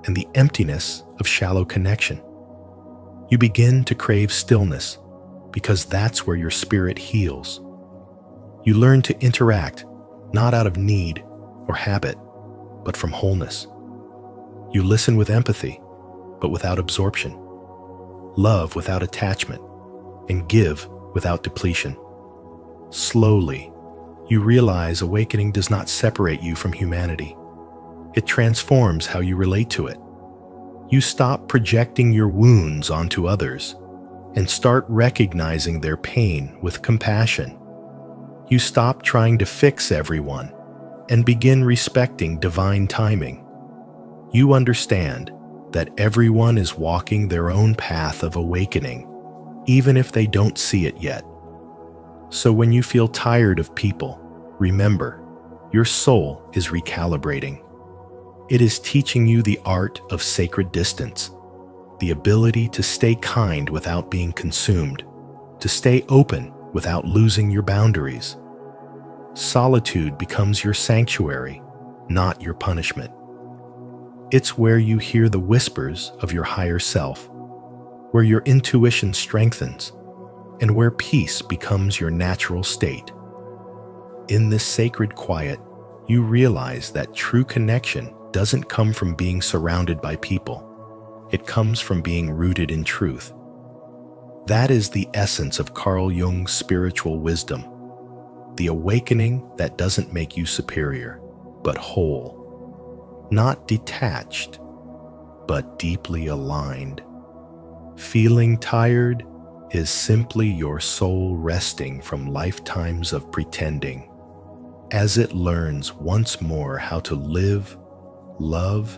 and the emptiness of shallow connection. You begin to crave stillness because that's where your spirit heals. You learn to interact not out of need or habit, but from wholeness. You listen with empathy, but without absorption, love without attachment, and give without depletion. Slowly, you realize awakening does not separate you from humanity. It transforms how you relate to it. You stop projecting your wounds onto others and start recognizing their pain with compassion. You stop trying to fix everyone and begin respecting divine timing. You understand that everyone is walking their own path of awakening, even if they don't see it yet. So when you feel tired of people, remember, your soul is recalibrating. It is teaching you the art of sacred distance, the ability to stay kind without being consumed, to stay open without losing your boundaries. Solitude becomes your sanctuary, not your punishment. It's where you hear the whispers of your higher self, where your intuition strengthens, and where peace becomes your natural state. In this sacred quiet, you realize that true connection doesn't come from being surrounded by people. It comes from being rooted in truth. That is the essence of Carl Jung's spiritual wisdom, the awakening that doesn't make you superior, but whole, not detached, but deeply aligned. Feeling tired is simply your soul resting from lifetimes of pretending, as it learns once more how to live, love,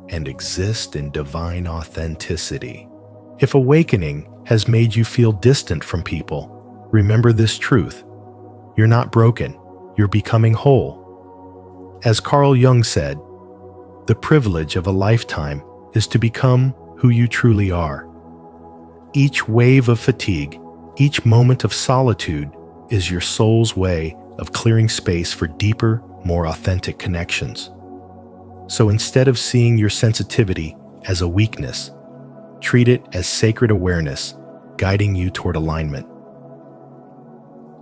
and exist in divine authenticity. If awakening has made you feel distant from people, remember this truth. You're not broken, you're becoming whole. As Carl Jung said, the privilege of a lifetime is to become who you truly are. Each wave of fatigue, each moment of solitude is your soul's way of clearing space for deeper, more authentic connections. So instead of seeing your sensitivity as a weakness, treat it as sacred awareness, guiding you toward alignment.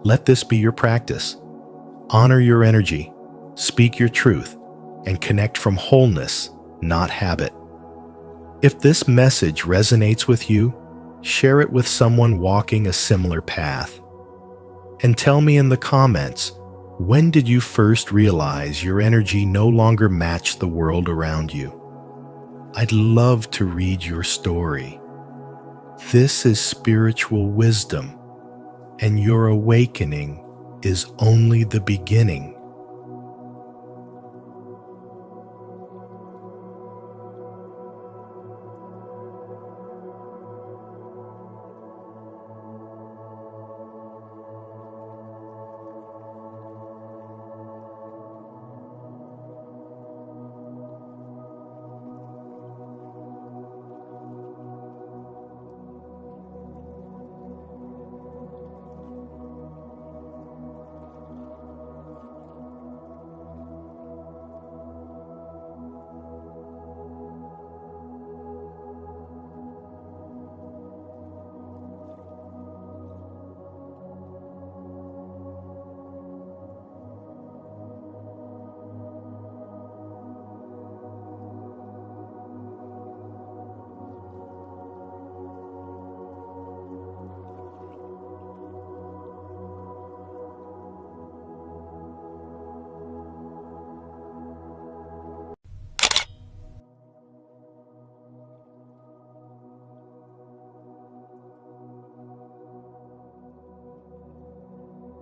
Let this be your practice. Honor your energy, speak your truth, and connect from wholeness, not habit. If this message resonates with you, share it with someone walking a similar path. And tell me in the comments, when did you first realize your energy no longer matched the world around you? I'd love to read your story. This is spiritual wisdom, and your awakening is only the beginning.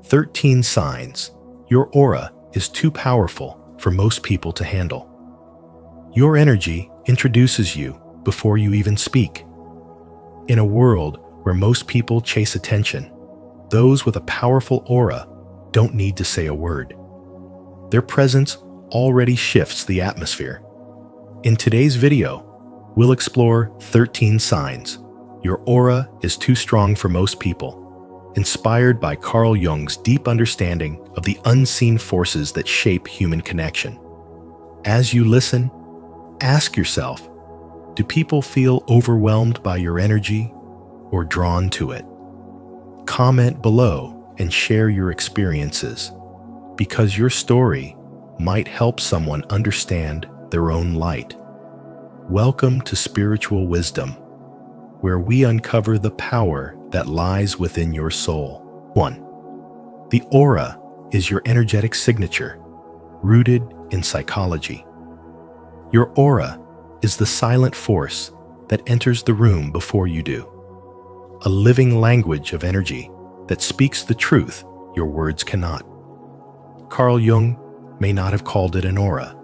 "13 signs your aura is too powerful for most people to handle." Your energy introduces you before you even speak. In a world where most people chase attention, those with a powerful aura don't need to say a word. Their presence already shifts the atmosphere. In today's video, we'll explore 13 signs your aura is too strong for most people, inspired by Carl Jung's deep understanding of the unseen forces that shape human connection. As you listen, ask yourself, do people feel overwhelmed by your energy or drawn to it? Comment below and share your experiences, because your story might help someone understand their own light. Welcome to Spiritual Wisdom, where we uncover the power that lies within your soul. 1. The aura is your energetic signature, rooted in psychology. Your aura is the silent force that enters the room before you do, a living language of energy that speaks the truth your words cannot. Carl Jung may not have called it an aura,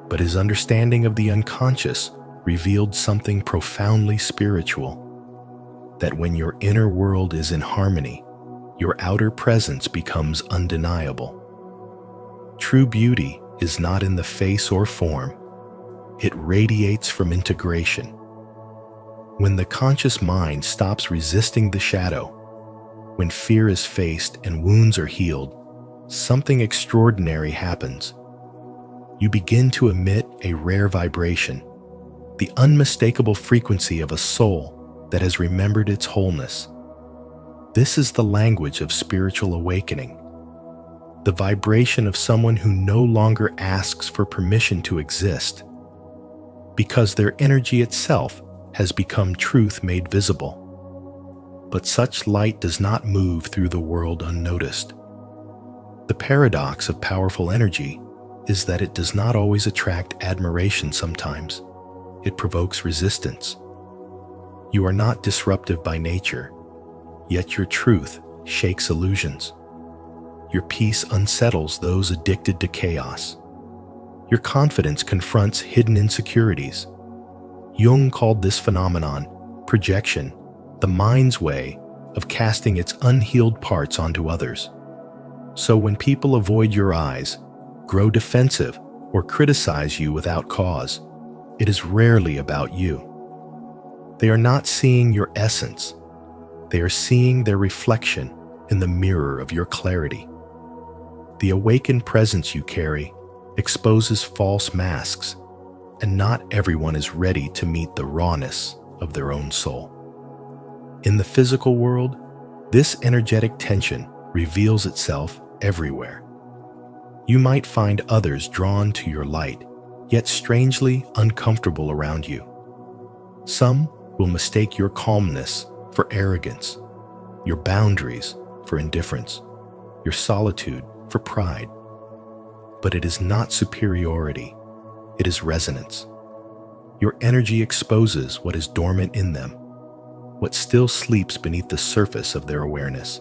but his understanding of the unconscious revealed something profoundly spiritual. That when your inner world is in harmony, your outer presence becomes undeniable. True beauty is not in the face or form. It radiates from integration. When the conscious mind stops resisting the shadow, when fear is faced and wounds are healed, something extraordinary happens. You begin to emit a rare vibration, the unmistakable frequency of a soul that has remembered its wholeness. This is the language of spiritual awakening, the vibration of someone who no longer asks for permission to exist, because their energy itself has become truth made visible. But such light does not move through the world unnoticed. The paradox of powerful energy is that it does not always attract admiration sometimes. It provokes resistance. You are not disruptive by nature, yet your truth shakes illusions. Your peace unsettles those addicted to chaos. Your confidence confronts hidden insecurities. Jung called this phenomenon projection, the mind's way of casting its unhealed parts onto others. So when people avoid your eyes, grow defensive, or criticize you without cause, it is rarely about you. They are not seeing your essence. They are seeing their reflection in the mirror of your clarity. The awakened presence you carry exposes false masks, and not everyone is ready to meet the rawness of their own soul. In the physical world, this energetic tension reveals itself everywhere. You might find others drawn to your light, yet strangely uncomfortable around you. Some will mistake your calmness for arrogance, your boundaries for indifference, your solitude for pride. But it is not superiority, it is resonance. Your energy exposes what is dormant in them, what still sleeps beneath the surface of their awareness.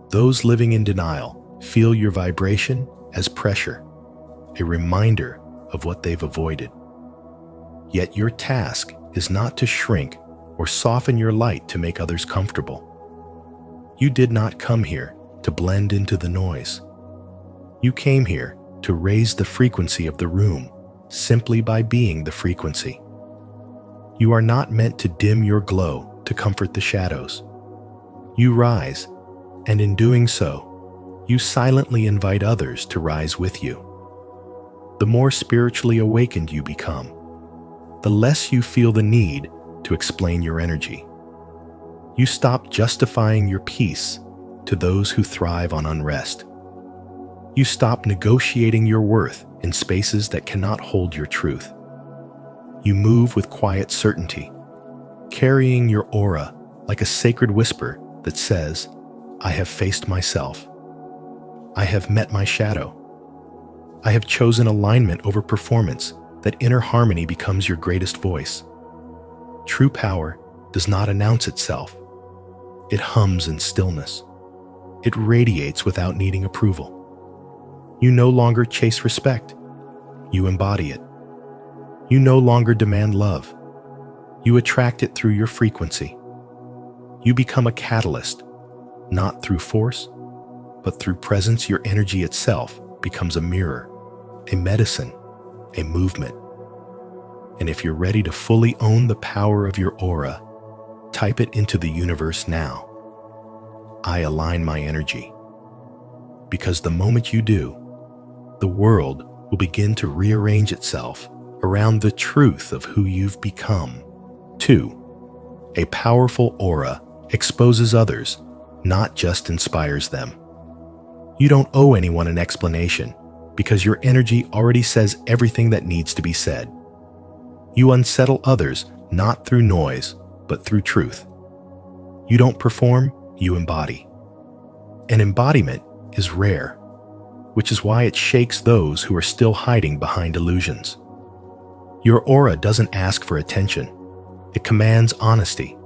Those living in denial feel your vibration as pressure, a reminder of what they've avoided. Yet your task is not to shrink or soften your light to make others comfortable. You did not come here to blend into the noise. You came here to raise the frequency of the room simply by being the frequency. You are not meant to dim your glow to comfort the shadows. You rise, and in doing so, you silently invite others to rise with you. The more spiritually awakened you become, the less you feel the need to explain your energy. You stop justifying your peace to those who thrive on unrest. You stop negotiating your worth in spaces that cannot hold your truth. You move with quiet certainty, carrying your aura like a sacred whisper that says, I have faced myself. I have met my shadow. I have chosen alignment over performance, that inner harmony becomes your greatest voice. True power does not announce itself. It hums in stillness. It radiates without needing approval. You no longer chase respect. You embody it. You no longer demand love. You attract it through your frequency. You become a catalyst, not through force, but through presence. Your energy itself becomes a mirror, a medicine, a movement. And if you're ready to fully own the power of your aura, type it into the universe now. I align my energy. Because the moment you do, the world will begin to rearrange itself around the truth of who you've become. 2. A powerful aura exposes others, not just inspires them. You don't owe anyone an explanation because your energy already says everything that needs to be said. You unsettle others not through noise, but through truth. You don't perform, you embody. An embodiment is rare, which is why it shakes those who are still hiding behind illusions. Your aura doesn't ask for attention. It commands honesty.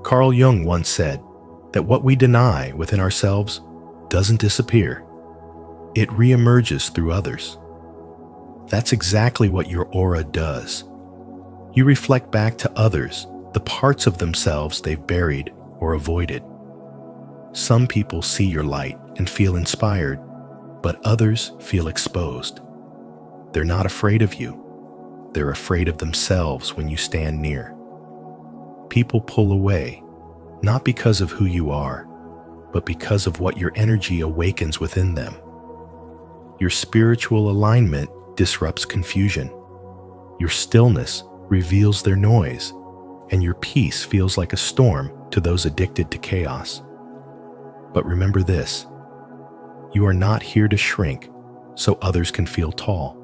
Carl Jung once said that what we deny within ourselves doesn't disappear. It reemerges through others. That's exactly what your aura does. You reflect back to others the parts of themselves they've buried or avoided. Some people see your light and feel inspired, but others feel exposed. They're not afraid of you. They're afraid of themselves when you stand near. People pull away, not because of who you are, but because of what your energy awakens within them. Your spiritual alignment disrupts confusion. Your stillness reveals their noise, and your peace feels like a storm to those addicted to chaos. But remember this: you are not here to shrink so others can feel tall.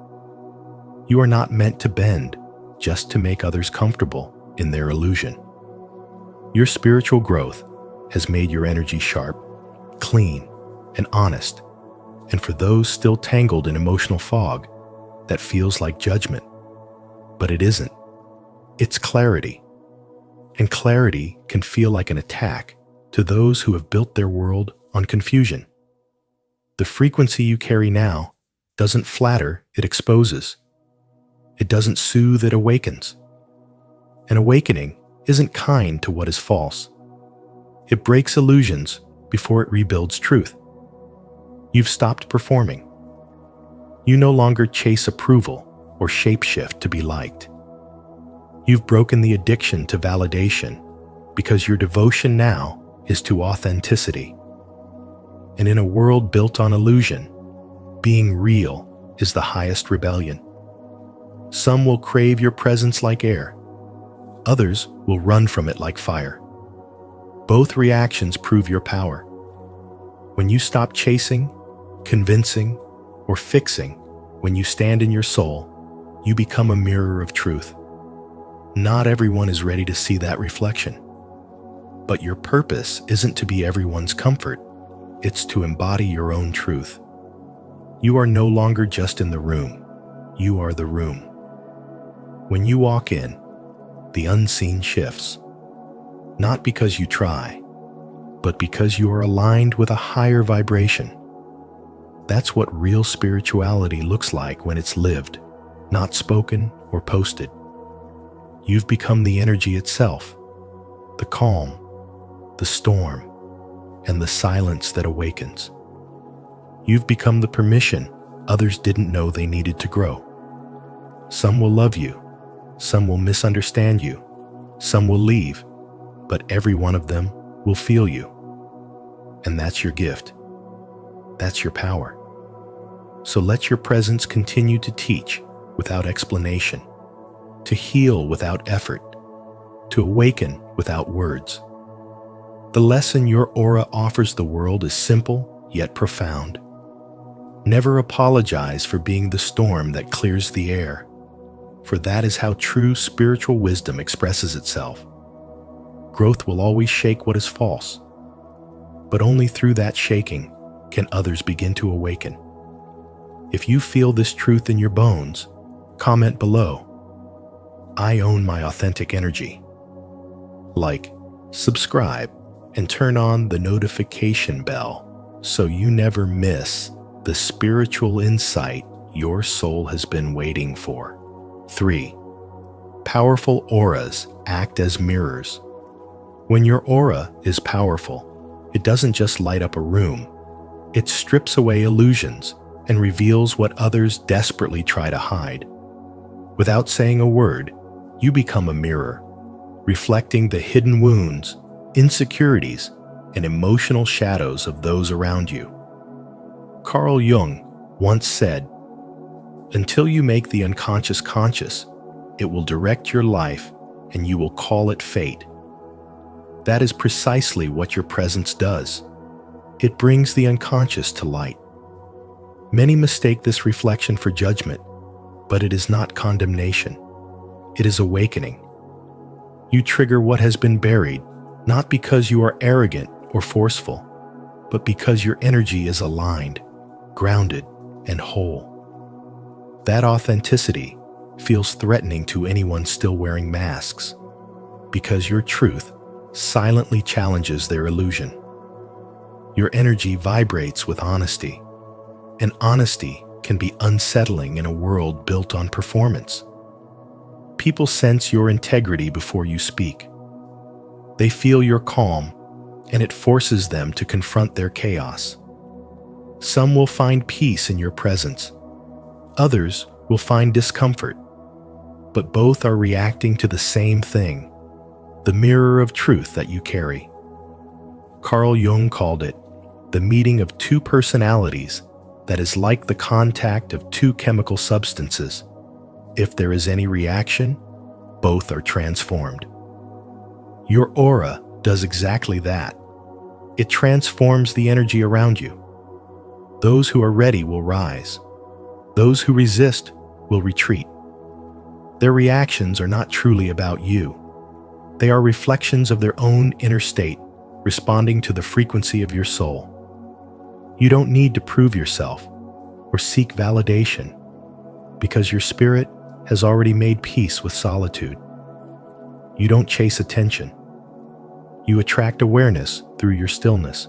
You are not meant to bend just to make others comfortable. in their illusion. Your spiritual growth has made your energy sharp, clean, and honest, and for those still tangled in emotional fog, that feels like judgment. But it isn't. It's clarity. And clarity can feel like an attack to those who have built their world on confusion. The frequency you carry now doesn't flatter, it exposes. It doesn't soothe, it awakens. An awakening isn't kind to what is false. It breaks illusions before it rebuilds truth. You've stopped performing. You no longer chase approval or shapeshift to be liked. You've broken the addiction to validation because your devotion now is to authenticity. And in a world built on illusion, being real is the highest rebellion. Some will crave your presence like air. Others will run from it like fire. Both reactions prove your power. When you stop chasing, convincing, or fixing, when you stand in your soul, you become a mirror of truth. Not everyone is ready to see that reflection. But your purpose isn't to be everyone's comfort. It's to embody your own truth. You are no longer just in the room. You are the room. When you walk in, the unseen shifts. Not because you try, but because you are aligned with a higher vibration. That's what real spirituality looks like when it's lived, not spoken or posted. You've become the energy itself, the calm, the storm, and the silence that awakens. You've become the permission others didn't know they needed to grow. Some will love you, some will misunderstand you, some will leave, but every one of them will feel you. And that's your gift. That's your power. So let your presence continue to teach without explanation, to heal without effort, to awaken without words. The lesson your aura offers the world is simple yet profound. Never apologize for being the storm that clears the air, for that is how true spiritual wisdom expresses itself. Growth will always shake what is false, but only through that shaking can others begin to awaken. If you feel this truth in your bones, comment below, "I own my authentic energy." Like, subscribe, and turn on the notification bell so you never miss the spiritual insight your soul has been waiting for. 3. Powerful auras act as mirrors. When your aura is powerful, it doesn't just light up a room. It strips away illusions and reveals what others desperately try to hide. Without saying a word, you become a mirror, reflecting the hidden wounds, insecurities, and emotional shadows of those around you. Carl Jung once said, "Until you make the unconscious conscious, it will direct your life and you will call it fate." That is precisely what your presence does. It brings the unconscious to light. Many mistake this reflection for judgment, but it is not condemnation. It is awakening. You trigger what has been buried, not because you are arrogant or forceful, but because your energy is aligned, grounded, and whole. That authenticity feels threatening to anyone still wearing masks, because your truth silently challenges their illusion. Your energy vibrates with honesty, and honesty can be unsettling in a world built on performance. People sense your integrity before you speak. They feel your calm, and it forces them to confront their chaos. Some will find peace in your presence. Others will find discomfort. But both are reacting to the same thing, the mirror of truth that you carry. Carl Jung called it the meeting of two personalities that is like the contact of two chemical substances. If there is any reaction, both are transformed. Your aura does exactly that. It transforms the energy around you. Those who are ready will rise. Those who resist will retreat. Their reactions are not truly about you. They are reflections of their own inner state, responding to the frequency of your soul. You don't need to prove yourself or seek validation, because your spirit has already made peace with solitude. You don't chase attention. You attract awareness through your stillness.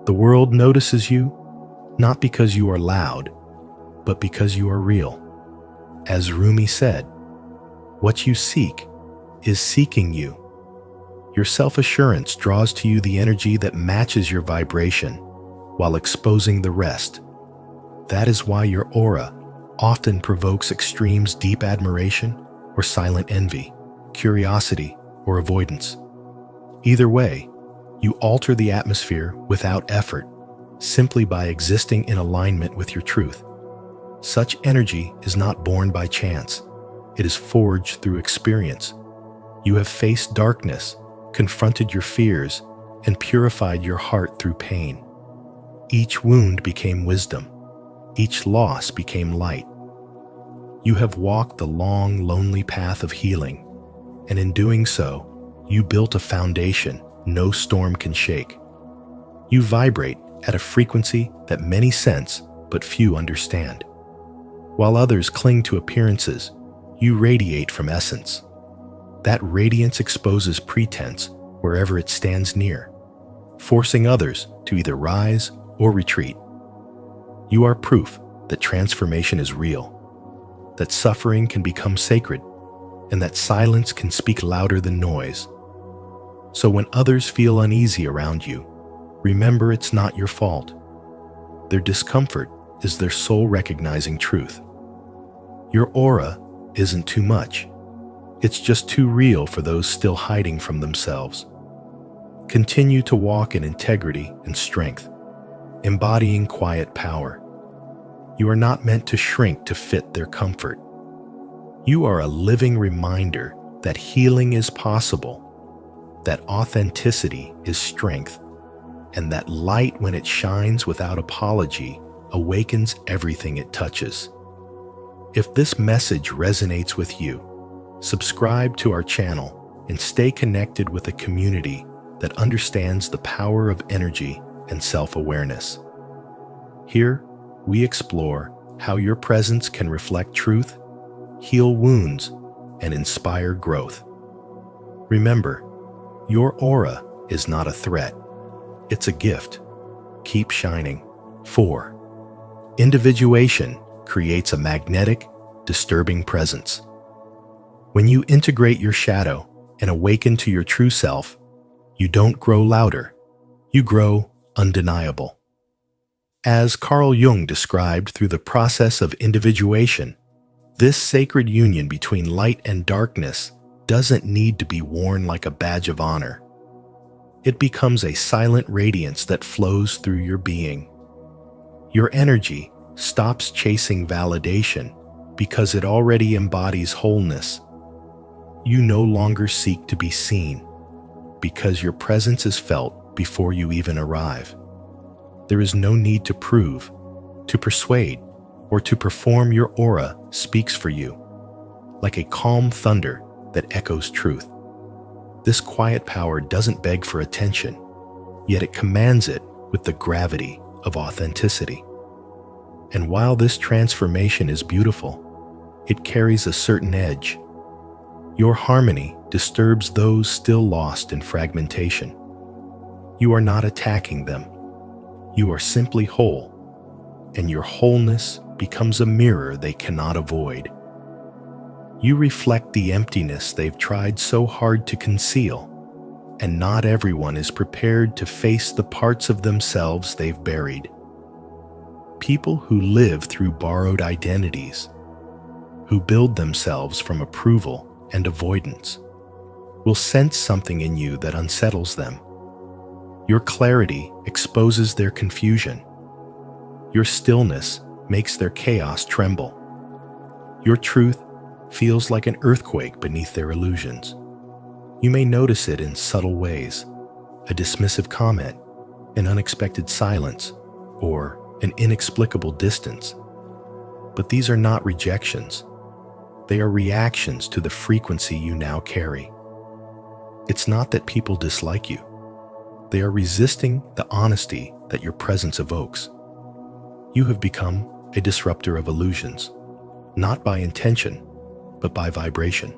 The world notices you not because you are loud, but because you are real. As Rumi said, what you seek is seeking you. Your self-assurance draws to you the energy that matches your vibration while exposing the rest. That is why your aura often provokes extremes: deep admiration or silent envy, curiosity or avoidance. Either way, you alter the atmosphere without effort, simply by existing in alignment with your truth. Such energy is not born by chance. It is forged through experience. You have faced darkness, confronted your fears, and purified your heart through pain. Each wound became wisdom. Each loss became light. You have walked the long, lonely path of healing, and in doing so, you built a foundation no storm can shake. You vibrate at a frequency that many sense but few understand. While others cling to appearances, you radiate from essence. That radiance exposes pretense wherever it stands near, forcing others to either rise or retreat. You are proof that transformation is real, that suffering can become sacred, and that silence can speak louder than noise. So when others feel uneasy around you, remember it's not your fault. Their discomfort is their soul recognizing truth. Your aura isn't too much. It's just too real for those still hiding from themselves. Continue to walk in integrity and strength, embodying quiet power. You are not meant to shrink to fit their comfort. You are a living reminder that healing is possible, that authenticity is strength, and that light, when it shines without apology, awakens everything it touches. If this message resonates with you, subscribe to our channel and stay connected with a community that understands the power of energy and self-awareness. Here, we explore how your presence can reflect truth, heal wounds, and inspire growth. Remember, your aura is not a threat. It's a gift. Keep shining. 4. Individuation creates a magnetic, disturbing presence. When you integrate your shadow and awaken to your true self, you don't grow louder. You grow undeniable. As Carl Jung described through the process of individuation, this sacred union between light and darkness doesn't need to be worn like a badge of honor. It becomes a silent radiance that flows through your being. Your energy stops chasing validation because it already embodies wholeness. You no longer seek to be seen because your presence is felt before you even arrive. There is no need to prove, to persuade, or to perform. Your aura speaks for you, like a calm thunder that echoes truth. This quiet power doesn't beg for attention, yet it commands it with the gravity of authenticity. And while this transformation is beautiful, it carries a certain edge. Your harmony disturbs those still lost in fragmentation. You are not attacking them. You are simply whole, and your wholeness becomes a mirror they cannot avoid. You reflect the emptiness they've tried so hard to conceal, and not everyone is prepared to face the parts of themselves they've buried. People who live through borrowed identities, who build themselves from approval and avoidance, will sense something in you that unsettles them. Your clarity exposes their confusion. Your stillness makes their chaos tremble. Your truth feels like an earthquake beneath their illusions. You may notice it in subtle ways: a dismissive comment, an unexpected silence, or an inexplicable distance. But these are not rejections. They are reactions to the frequency you now carry. It's not that people dislike you. They are resisting the honesty that your presence evokes. You have become a disruptor of illusions, not by intention, but by vibration.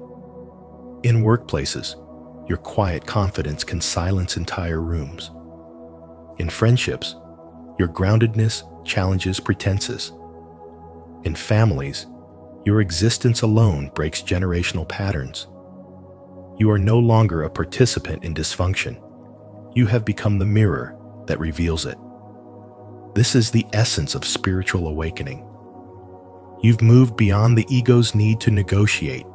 In workplaces, your quiet confidence can silence entire rooms. In friendships, your groundedness challenges pretenses. In families, your existence alone breaks generational patterns. You are no longer a participant in dysfunction. You have become the mirror that reveals it. This is the essence of spiritual awakening. You've moved beyond the ego's need to negotiate,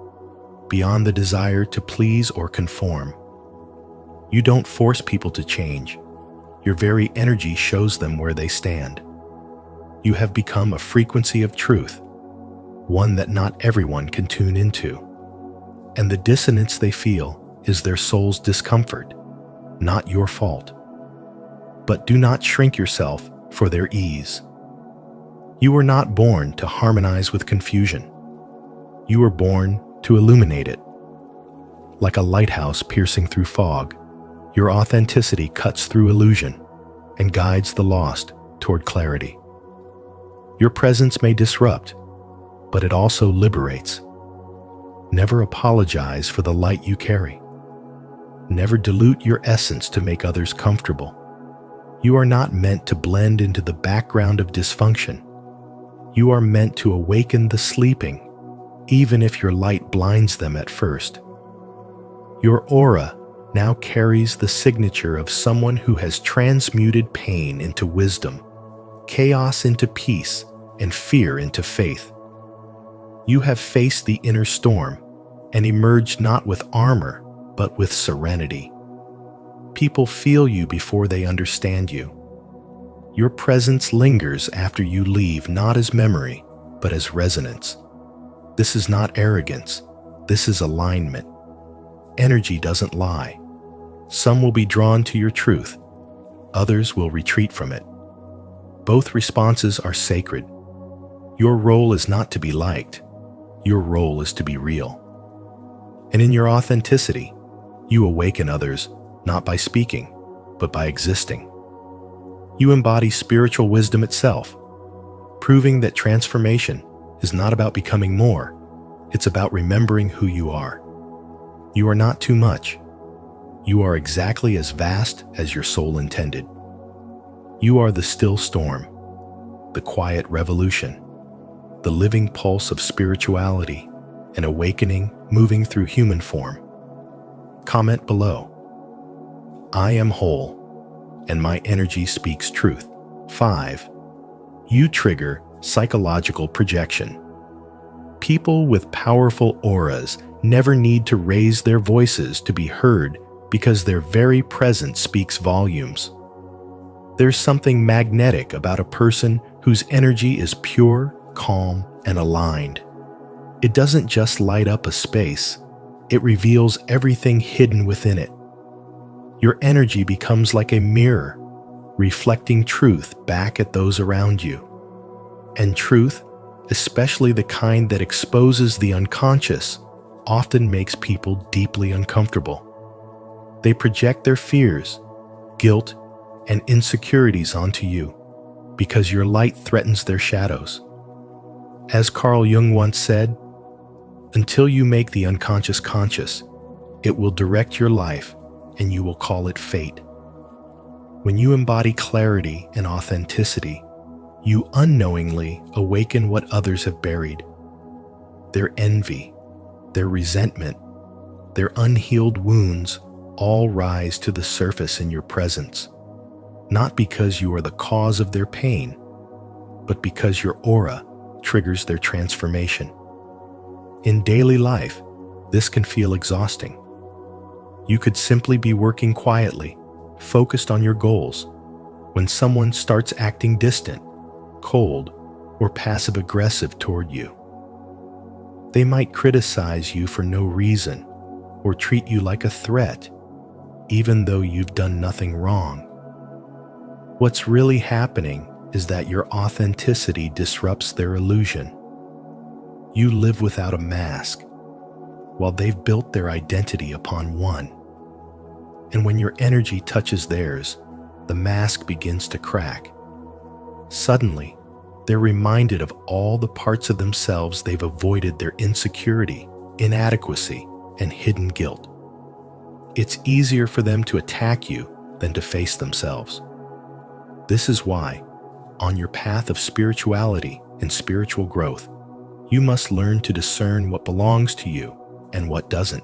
beyond the desire to please or conform. You don't force people to change. Your very energy shows them where they stand. You have become a frequency of truth, one that not everyone can tune into. And the dissonance they feel is their soul's discomfort, not your fault. But do not shrink yourself for their ease. You were not born to harmonize with confusion. You were born to illuminate it. Like a lighthouse piercing through fog, your authenticity cuts through illusion and guides the lost toward clarity. Your presence may disrupt, but it also liberates. Never apologize for the light you carry. Never dilute your essence to make others comfortable. You are not meant to blend into the background of dysfunction. You are meant to awaken the sleeping, even if your light blinds them at first. Your aura now carries the signature of someone who has transmuted pain into wisdom, chaos into peace, and fear into faith. You have faced the inner storm and emerged not with armor, but with serenity. People feel you before they understand you. Your presence lingers after you leave, not as memory, but as resonance. This is not arrogance. This is alignment. Energy doesn't lie. Some will be drawn to your truth. Others will retreat from it. Both responses are sacred. Your role is not to be liked. Your role is to be real. And in your authenticity, you awaken others not by speaking, but by existing. You embody spiritual wisdom itself, proving that transformation is not about becoming more, it's about remembering who you are. You are not too much. You are exactly as vast as your soul intended. You are the still storm, the quiet revolution, the living pulse of spirituality, an awakening moving through human form. Comment below. I am whole, and my energy speaks truth. 5. You trigger psychological projection. People with powerful auras never need to raise their voices to be heard because their very presence speaks volumes. There's something magnetic about a person whose energy is pure, calm, and aligned. It doesn't just light up a space, it reveals everything hidden within it. Your energy becomes like a mirror, reflecting truth back at those around you. And truth, especially the kind that exposes the unconscious, often makes people deeply uncomfortable. They project their fears, guilt, and insecurities onto you because your light threatens their shadows. As Carl Jung once said, until you make the unconscious conscious, it will direct your life and you will call it fate. When you embody clarity and authenticity, you unknowingly awaken what others have buried. Their envy, their resentment, their unhealed wounds all rise to the surface in your presence, not because you are the cause of their pain, but because your aura triggers their transformation. In daily life, this can feel exhausting. You could simply be working quietly, focused on your goals, when someone starts acting distant, cold, or passive-aggressive toward you. They might criticize you for no reason or treat you like a threat, even though you've done nothing wrong. What's really happening is that your authenticity disrupts their illusion. You live without a mask, while they've built their identity upon one. And when your energy touches theirs, the mask begins to crack. Suddenly, they're reminded of all the parts of themselves they've avoided: their insecurity, inadequacy, and hidden guilt. It's easier for them to attack you than to face themselves. This is why, on your path of spirituality and spiritual growth, you must learn to discern what belongs to you and what doesn't.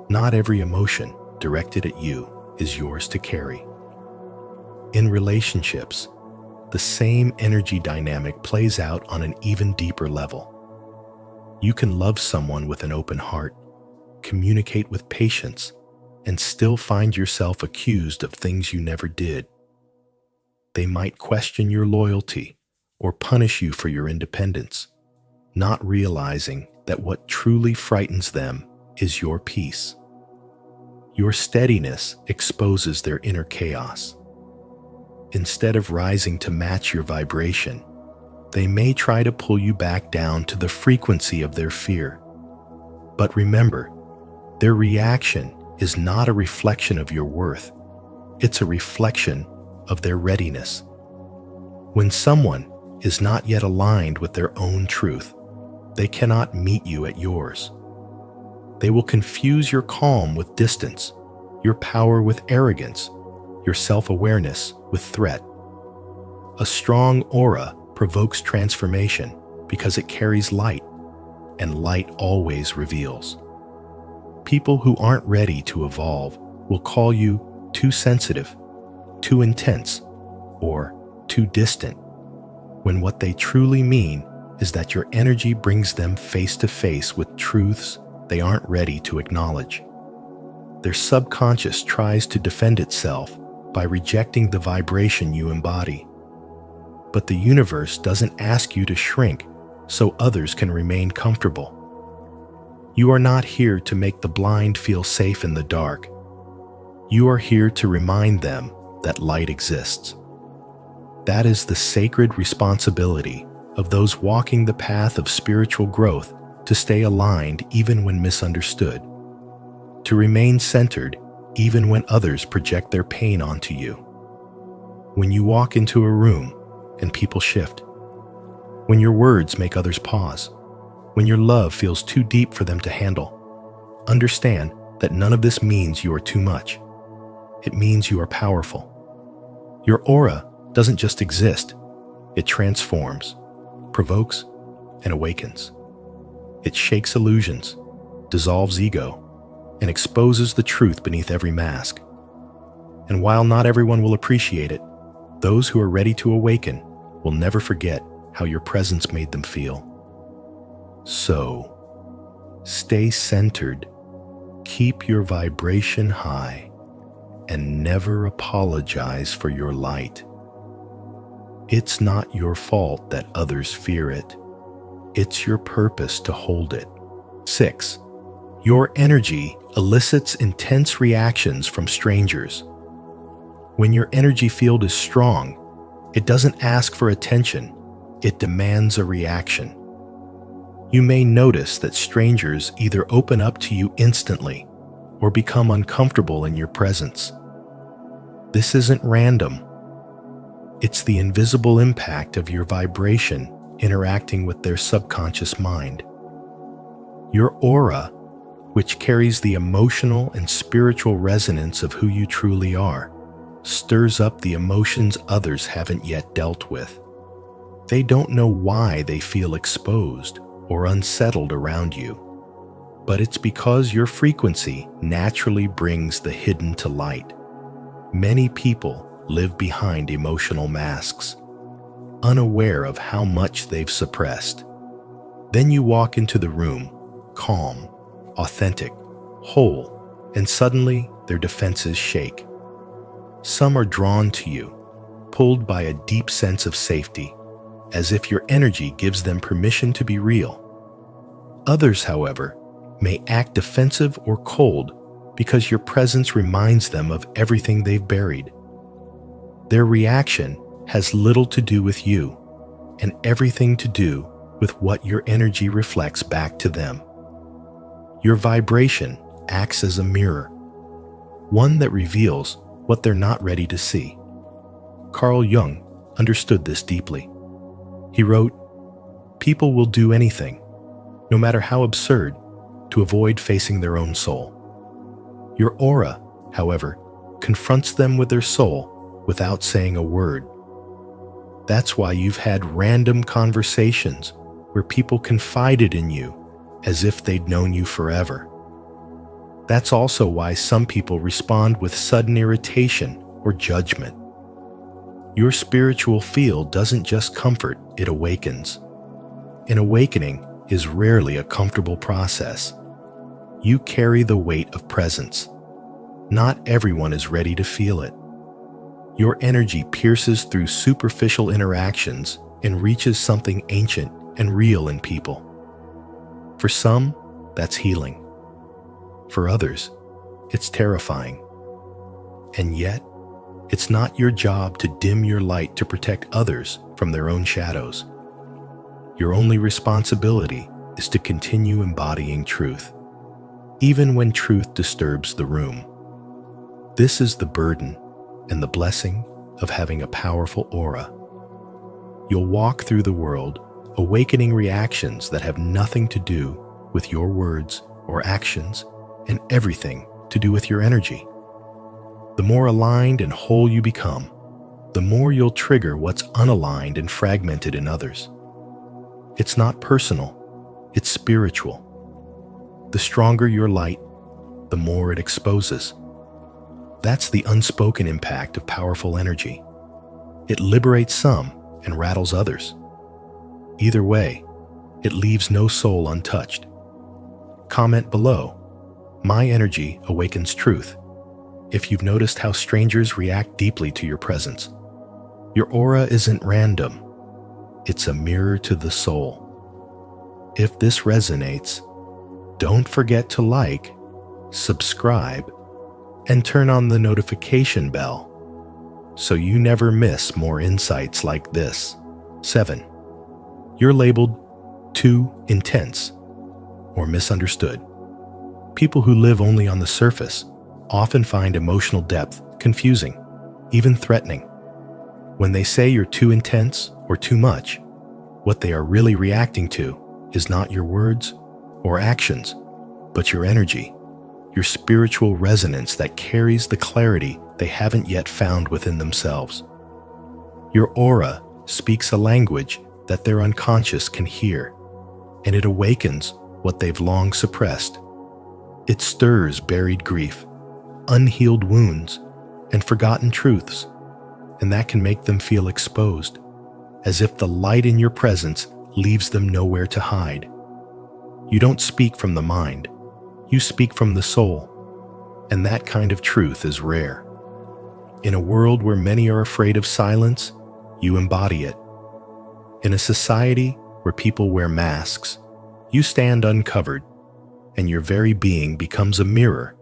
Not every emotion directed at you is yours to carry. In relationships, the same energy dynamic plays out on an even deeper level. You can love someone with an open heart, communicate with patience, and still find yourself accused of things you never did. They might question your loyalty or punish you for your independence, not realizing that what truly frightens them is your peace. Your steadiness exposes their inner chaos. Instead of rising to match your vibration, they may try to pull you back down to the frequency of their fear. But remember, their reaction is not a reflection of your worth. It's a reflection of their readiness. When someone is not yet aligned with their own truth, they cannot meet you at yours. They will confuse your calm with distance, your power with arrogance, your self-awareness with threat. A strong aura provokes transformation because it carries light, and light always reveals. People who aren't ready to evolve will call you too sensitive, too intense, or too distant, when what they truly mean is that your energy brings them face to face with truths they aren't ready to acknowledge. Their subconscious tries to defend itself by rejecting the vibration you embody. But the universe doesn't ask you to shrink so others can remain comfortable. You are not here to make the blind feel safe in the dark. You are here to remind them that light exists. That is the sacred responsibility of those walking the path of spiritual growth, to stay aligned even when misunderstood, to remain centered even when others project their pain onto you. When you walk into a room and people shift, when your words make others pause, when your love feels too deep for them to handle, understand that none of this means you are too much. It means you are powerful. Your aura doesn't just exist, it transforms, provokes, and awakens. It shakes illusions, dissolves ego, and exposes the truth beneath every mask. And while not everyone will appreciate it, those who are ready to awaken will never forget how your presence made them feel. So, stay centered, keep your vibration high, and never apologize for your light. It's not your fault that others fear it. It's your purpose to hold it. 6. Your energy elicits intense reactions from strangers. When your energy field is strong, it doesn't ask for attention, it demands a reaction. You may notice that strangers either open up to you instantly or become uncomfortable in your presence. This isn't random. It's the invisible impact of your vibration interacting with their subconscious mind. Your aura, which carries the emotional and spiritual resonance of who you truly are, stirs up the emotions others haven't yet dealt with. They don't know why they feel exposed or unsettled around you, but it's because your frequency naturally brings the hidden to light. Many people live behind emotional masks, unaware of how much they've suppressed. Then you walk into the room, calm, authentic, whole, and suddenly their defenses shake. Some are drawn to you, pulled by a deep sense of safety, as if your energy gives them permission to be real. Others, however, may act defensive or cold because your presence reminds them of everything they've buried. Their reaction has little to do with you and everything to do with what your energy reflects back to them. Your vibration acts as a mirror. one that reveals what they're not ready to see. Carl Jung understood this deeply. He wrote, "People will do anything, no matter how absurd, to avoid facing their own soul. Your aura, however, confronts them with their soul without saying a word. That's why you've had random conversations where people confided in you as if they'd known you forever. That's also why some people respond with sudden irritation or judgment. Your spiritual field doesn't just comfort, it awakens. An awakening is rarely a comfortable process. You carry the weight of presence. Not everyone is ready to feel it. Your energy pierces through superficial interactions and reaches something ancient and real in people. For some, that's healing. For others, it's terrifying. And yet, it's not your job to dim your light to protect others from their own shadows. Your only responsibility is to continue embodying truth, even when truth disturbs the room. This is the burden and the blessing of having a powerful aura. You'll walk through the world awakening reactions that have nothing to do with your words or actions and everything to do with your energy. The more aligned and whole you become, the more you'll trigger what's unaligned and fragmented in others. It's not personal, it's spiritual. The stronger your light, the more it exposes. That's the unspoken impact of powerful energy. It liberates some and rattles others. Either way, it leaves no soul untouched. Comment below, "My energy awakens truth," if you've noticed how strangers react deeply to your presence. Your aura isn't random. It's a mirror to the soul. If this resonates, don't forget to like, subscribe, and turn on the notification bell so you never miss more insights like this. 7. You're labeled too intense or misunderstood. People who live only on the surface often find emotional depth confusing, even threatening. When they say you're too intense or too much, what they are really reacting to is not your words or actions, but your energy, your spiritual resonance that carries the clarity they haven't yet found within themselves. Your aura speaks a language that their unconscious can hear, and it awakens what they've long suppressed. It stirs buried grief, unhealed wounds, and forgotten truths, and that can make them feel exposed, as if the light in your presence leaves them nowhere to hide. You don't speak from the mind, you speak from the soul, and that kind of truth is rare. In a world where many are afraid of silence, you embody it. In a society where people wear masks, you stand uncovered, and your very being becomes a mirror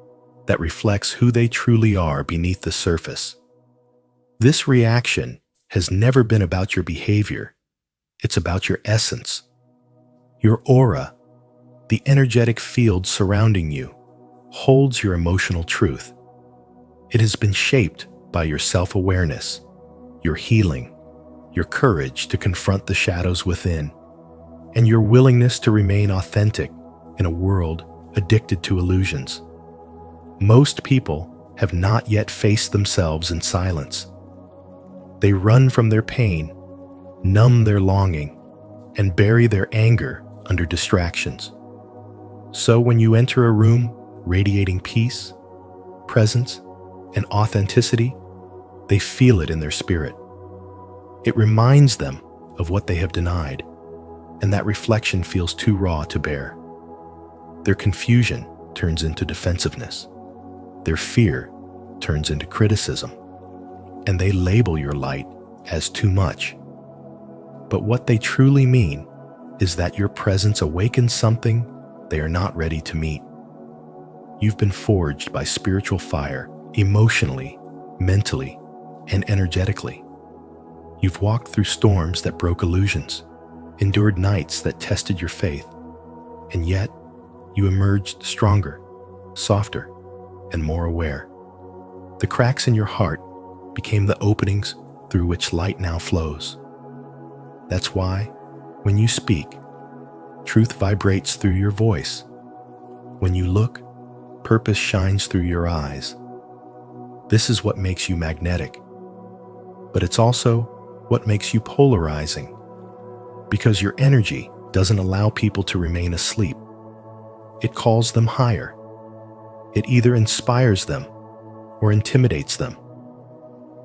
that reflects who they truly are beneath the surface. This reaction has never been about your behavior. It's about your essence. Your aura, the energetic field surrounding you, holds your emotional truth. It has been shaped by your self-awareness, your healing, your courage to confront the shadows within, and your willingness to remain authentic in a world addicted to illusions. Most people have not yet faced themselves in silence. They run from their pain, numb their longing, and bury their anger under distractions. So when you enter a room radiating peace, presence, and authenticity, they feel it in their spirit. It reminds them of what they have denied, and that reflection feels too raw to bear. Their confusion turns into defensiveness. Their fear turns into criticism, and they label your light as too much. But what they truly mean is that your presence awakens something they are not ready to meet. You've been forged by spiritual fire, emotionally, mentally, and energetically. You've walked through storms that broke illusions, endured nights that tested your faith, and yet you emerged stronger, softer, and more aware. The cracks in your heart became the openings through which light now flows. That's why, when you speak, truth vibrates through your voice. When you look, purpose shines through your eyes. This is what makes you magnetic. But it's also what makes you polarizing, because your energy doesn't allow people to remain asleep. It calls them higher. It either inspires them or intimidates them.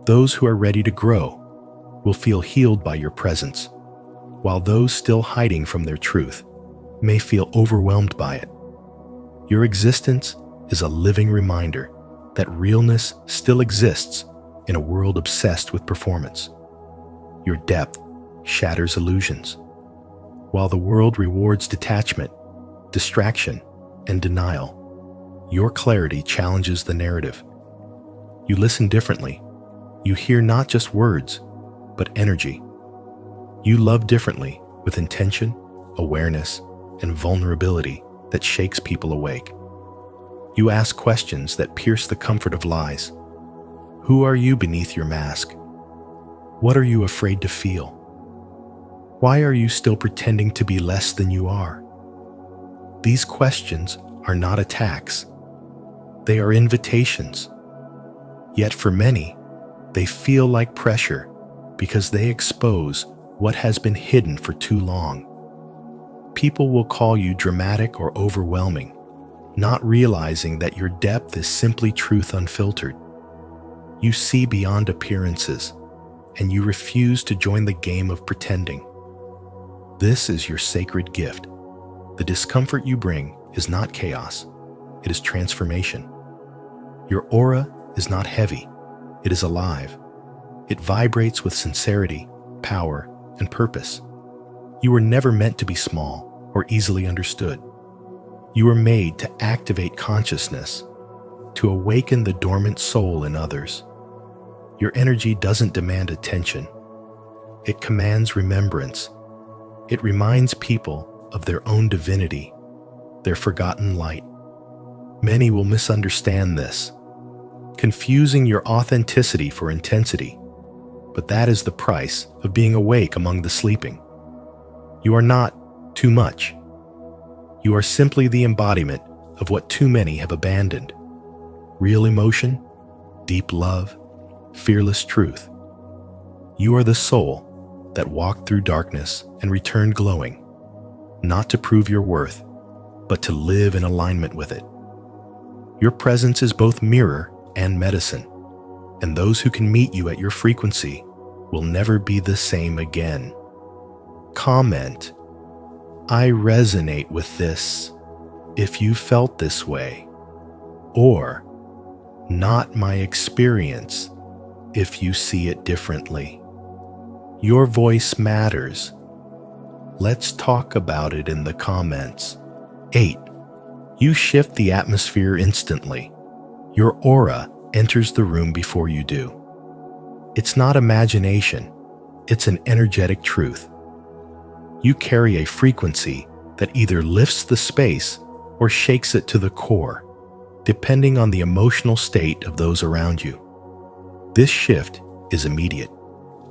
Those who are ready to grow will feel healed by your presence, while those still hiding from their truth may feel overwhelmed by it. Your existence is a living reminder that realness still exists in a world obsessed with performance. Your depth shatters illusions, while the world rewards detachment, distraction, and denial. Your clarity challenges the narrative. You listen differently. You hear not just words, but energy. You love differently, with intention, awareness, and vulnerability that shakes people awake. You ask questions that pierce the comfort of lies. Who are you beneath your mask? What are you afraid to feel? Why are you still pretending to be less than you are? These questions are not attacks. They are invitations. Yet for many, they feel like pressure because they expose what has been hidden for too long. People will call you dramatic or overwhelming, not realizing that your depth is simply truth unfiltered. You see beyond appearances, and you refuse to join the game of pretending. This is your sacred gift. The discomfort you bring is not chaos, it is transformation. Your aura is not heavy, it is alive. It vibrates with sincerity, power, and purpose. You were never meant to be small or easily understood. You were made to activate consciousness, to awaken the dormant soul in others. Your energy doesn't demand attention. It commands remembrance. It reminds people of their own divinity, their forgotten light. Many will misunderstand this, confusing your authenticity for intensity. But that is the price of being awake among the sleeping. You are not too much. You are simply the embodiment of what too many have abandoned. Real emotion, deep love, fearless truth. You are the soul that walked through darkness and returned glowing, not to prove your worth, but to live in alignment with it. Your presence is both mirror and medicine, and those who can meet you at your frequency will never be the same again. Comment, I resonate with this, if you felt this way, or not my experience, if you see it differently. Your voice matters. Let's talk about it in the comments. 8. You shift the atmosphere instantly. Your aura enters the room before you do. It's not imagination, it's an energetic truth. You carry a frequency that either lifts the space or shakes it to the core, depending on the emotional state of those around you. This shift is immediate,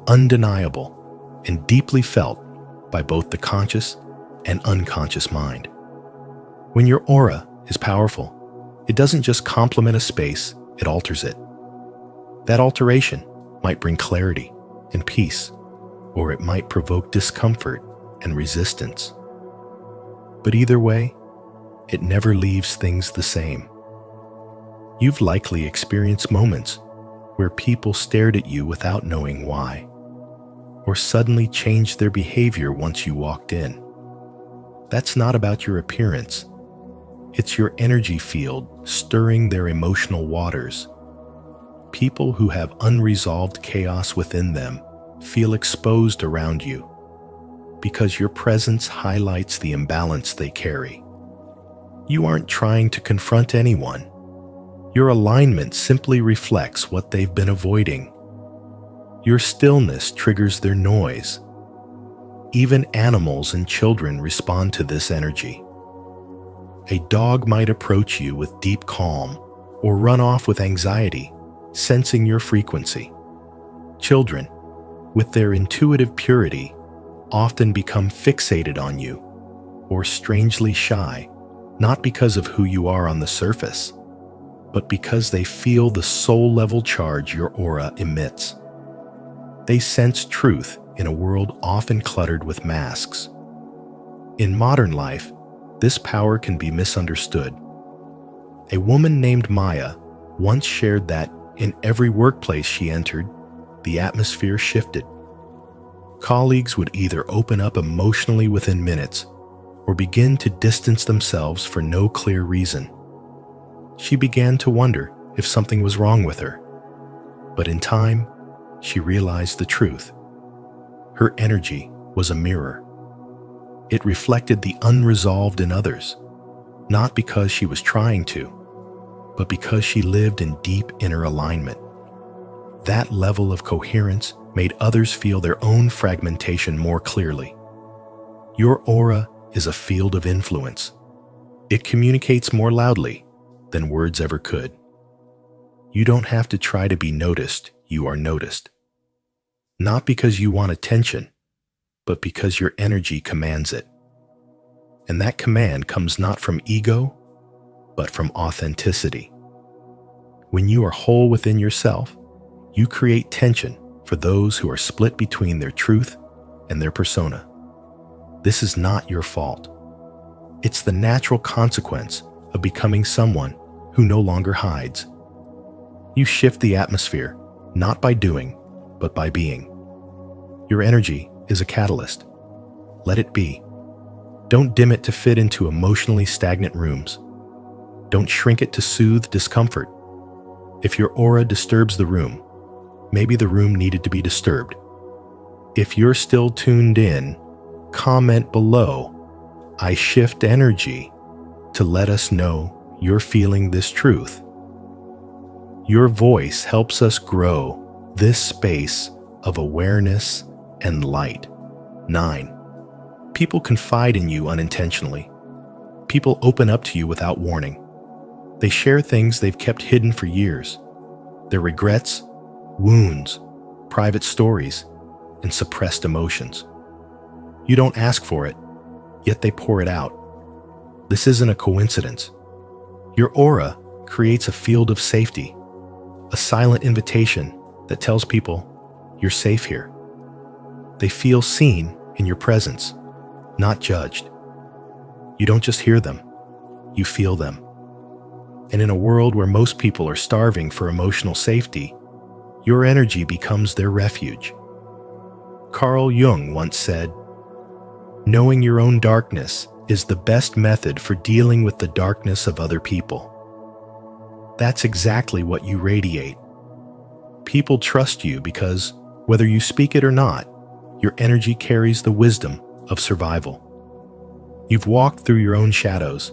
undeniable, and deeply felt by both the conscious and unconscious mind. When your aura is powerful, it doesn't just complement a space, it alters it. That alteration might bring clarity and peace, or it might provoke discomfort and resistance. But either way, it never leaves things the same. You've likely experienced moments where people stared at you without knowing why, or suddenly changed their behavior once you walked in. That's not about your appearance. It's your energy field stirring their emotional waters. People who have unresolved chaos within them feel exposed around you because your presence highlights the imbalance they carry. You aren't trying to confront anyone. Your alignment simply reflects what they've been avoiding. Your stillness triggers their noise. Even animals and children respond to this energy. A dog might approach you with deep calm or run off with anxiety, sensing your frequency. Children, with their intuitive purity, often become fixated on you or strangely shy, not because of who you are on the surface, but because they feel the soul-level charge your aura emits. They sense truth in a world often cluttered with masks. In modern life, this power can be misunderstood. A woman named Maya once shared that in every workplace she entered, the atmosphere shifted. Colleagues would either open up emotionally within minutes or begin to distance themselves for no clear reason. She began to wonder if something was wrong with her. But in time, she realized the truth. Her energy was a mirror. It reflected the unresolved in others, not because she was trying to, but because she lived in deep inner alignment. That level of coherence made others feel their own fragmentation more clearly. Your aura is a field of influence. It communicates more loudly than words ever could. You don't have to try to be noticed, you are noticed. Not because you want attention, but because your energy commands it. And that command comes not from ego, but from authenticity. When you are whole within yourself, you create tension for those who are split between their truth and their persona. This is not your fault. It's the natural consequence of becoming someone who no longer hides. You shift the atmosphere, not by doing, but by being. Your energy is a catalyst. Let it be. Don't dim it to fit into emotionally stagnant rooms. Don't shrink it to soothe discomfort. If your aura disturbs the room, maybe the room needed to be disturbed. If you're still tuned in, comment below, "I shift energy," to let us know you're feeling this truth. Your voice helps us grow this space of awareness and light. 9. People confide in you unintentionally. People open up to you without warning. They share things they've kept hidden for years. Their regrets, wounds, private stories, and suppressed emotions. You don't ask for it, yet they pour it out. This isn't a coincidence. Your aura creates a field of safety, a silent invitation that tells people you're safe here. They feel seen in your presence, not judged. You don't just hear them, you feel them. And in a world where most people are starving for emotional safety, your energy becomes their refuge. Carl Jung once said, "Knowing your own darkness is the best method for dealing with the darkness of other people." That's exactly what you radiate. People trust you because, whether you speak it or not, your energy carries the wisdom of survival. You've walked through your own shadows,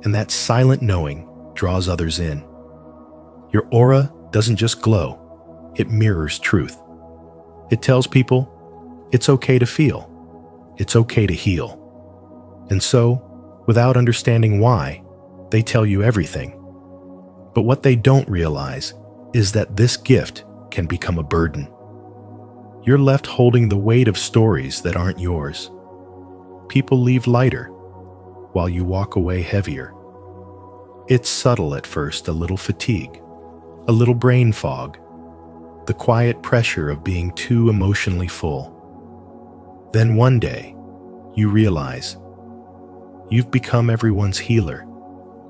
and that silent knowing draws others in. Your aura doesn't just glow, it mirrors truth. It tells people, it's okay to feel, it's okay to heal. And so, without understanding why, they tell you everything. But what they don't realize is that this gift can become a burden. You're left holding the weight of stories that aren't yours. People leave lighter, while you walk away heavier. It's subtle at first, a little fatigue, a little brain fog, the quiet pressure of being too emotionally full. Then one day, you realize you've become everyone's healer,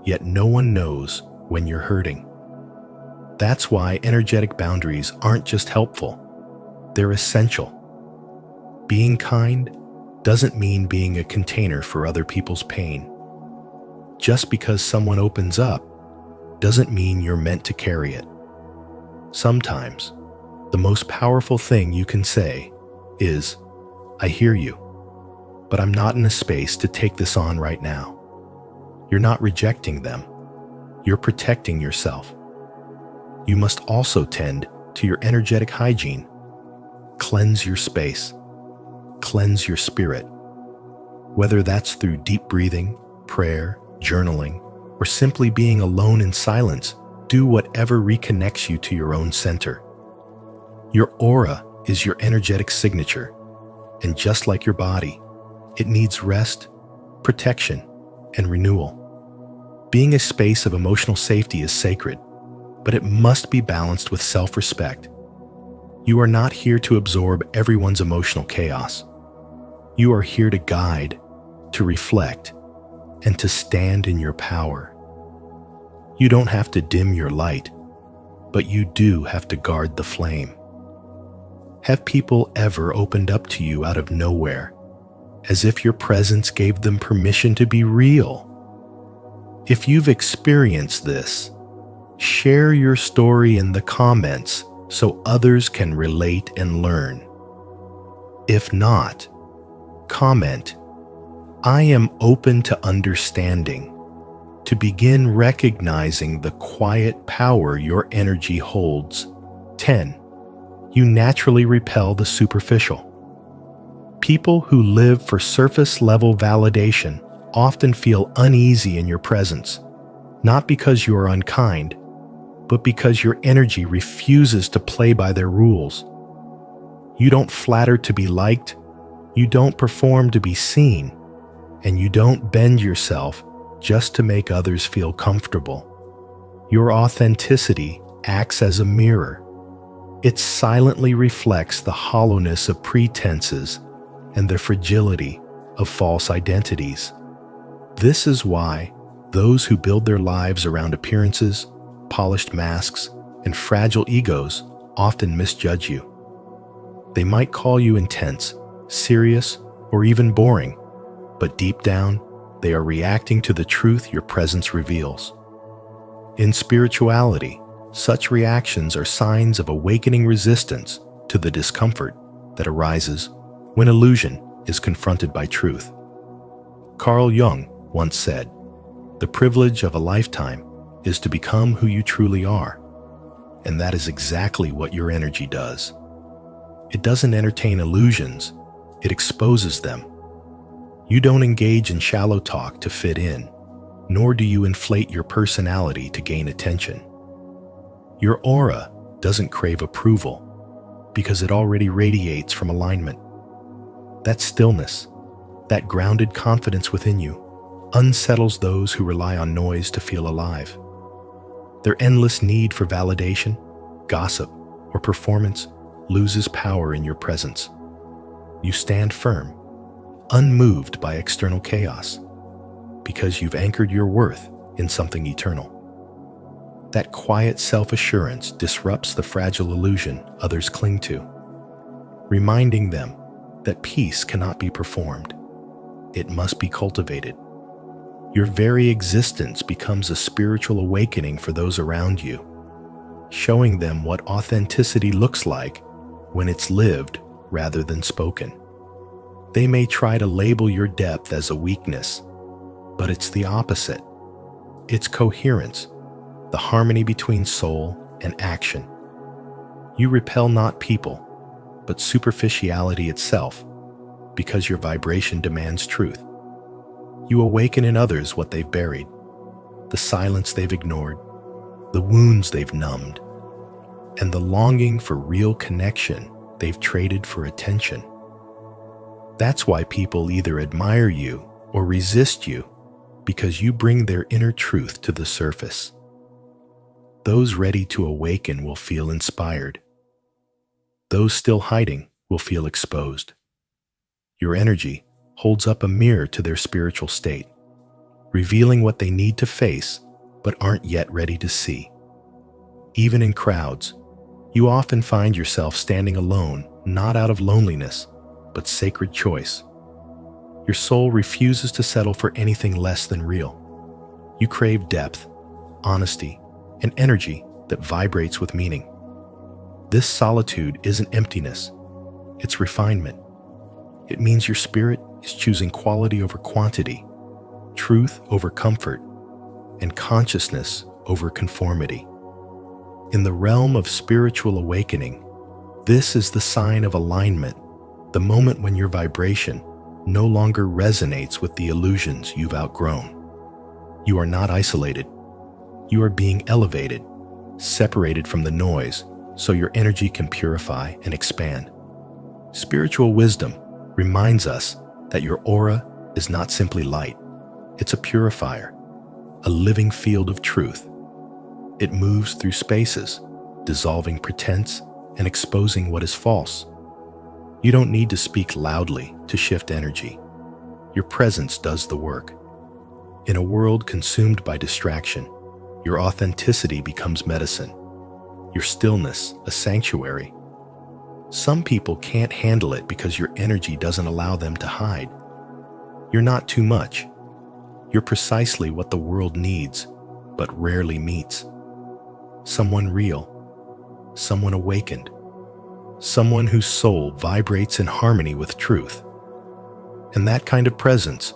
yet no one knows when you're hurting. That's why energetic boundaries aren't just helpful, they're essential. Being kind doesn't mean being a container for other people's pain. Just because someone opens up doesn't mean you're meant to carry it. Sometimes, the most powerful thing you can say is, "I hear you, but I'm not in a space to take this on right now." You're not rejecting them. You're protecting yourself. You must also tend to your energetic hygiene. Cleanse your space. Cleanse your spirit. Whether that's through deep breathing, prayer, journaling, or simply being alone in silence, Do whatever reconnects you to your own center. Your aura is your energetic signature, and just like your body, it needs rest, protection, and renewal. Being a space of emotional safety is sacred, but it must be balanced with self-respect. You are not here to absorb everyone's emotional chaos. You are here to guide, to reflect, and to stand in your power. You don't have to dim your light, but you do have to guard the flame. Have people ever opened up to you out of nowhere, as if your presence gave them permission to be real? If you've experienced this, share your story in the comments so others can relate and learn. If not, comment, "I am open to understanding," to begin recognizing the quiet power your energy holds. 10. You naturally repel the superficial. People who live for surface-level validation often feel uneasy in your presence, not because you are unkind, but because your energy refuses to play by their rules. You don't flatter to be liked, you don't perform to be seen, and you don't bend yourself just to make others feel comfortable. Your authenticity acts as a mirror. It silently reflects the hollowness of pretenses and the fragility of false identities. This is why those who build their lives around appearances, polished masks, and fragile egos often misjudge you. They might call you intense, serious, or even boring, but deep down, they are reacting to the truth your presence reveals. In spirituality, such reactions are signs of awakening resistance to the discomfort that arises when illusion is confronted by truth. Carl Jung once said, "The privilege of a lifetime is to become who you truly are." And that is exactly what your energy does. It doesn't entertain illusions, it exposes them. You don't engage in shallow talk to fit in, nor do you inflate your personality to gain attention. Your aura doesn't crave approval because it already radiates from alignment. That stillness, that grounded confidence within you, unsettles those who rely on noise to feel alive. Their endless need for validation, gossip, or performance loses power in your presence. You stand firm, unmoved by external chaos, because you've anchored your worth in something eternal. That quiet self-assurance disrupts the fragile illusion others cling to, reminding them that peace cannot be performed. It must be cultivated. Your very existence becomes a spiritual awakening for those around you, showing them what authenticity looks like when it's lived rather than spoken. They may try to label your depth as a weakness, but it's the opposite. It's coherence, the harmony between soul and action. You repel not people, but superficiality itself, because your vibration demands truth. You awaken in others what they've buried, the silence they've ignored, the wounds they've numbed, and the longing for real connection they've traded for attention. That's why people either admire you or resist you, because you bring their inner truth to the surface. Those ready to awaken will feel inspired. Those still hiding will feel exposed. Your energy holds up a mirror to their spiritual state, revealing what they need to face but aren't yet ready to see. Even in crowds, you often find yourself standing alone, not out of loneliness, but sacred choice. Your soul refuses to settle for anything less than real. You crave depth, honesty, and energy that vibrates with meaning. This solitude isn't emptiness, it's refinement. It means your spirit is choosing quality over quantity, truth over comfort, and consciousness over conformity. In the realm of spiritual awakening, this is the sign of alignment, the moment when your vibration no longer resonates with the illusions you've outgrown. You are not isolated. You are being elevated separated from the noise so your energy can purify and expand. Spiritual wisdom reminds us that your aura is not simply light. It's a purifier, a living field of truth. It moves through spaces, dissolving pretense and exposing what is false. You don't need to speak loudly to shift energy. Your presence does the work. In a world consumed by distraction, your authenticity becomes medicine. Your stillness, a sanctuary. Some people can't handle it because your energy doesn't allow them to hide. You're not too much. You're precisely what the world needs, but rarely meets. Someone real, someone awakened, someone whose soul vibrates in harmony with truth. And that kind of presence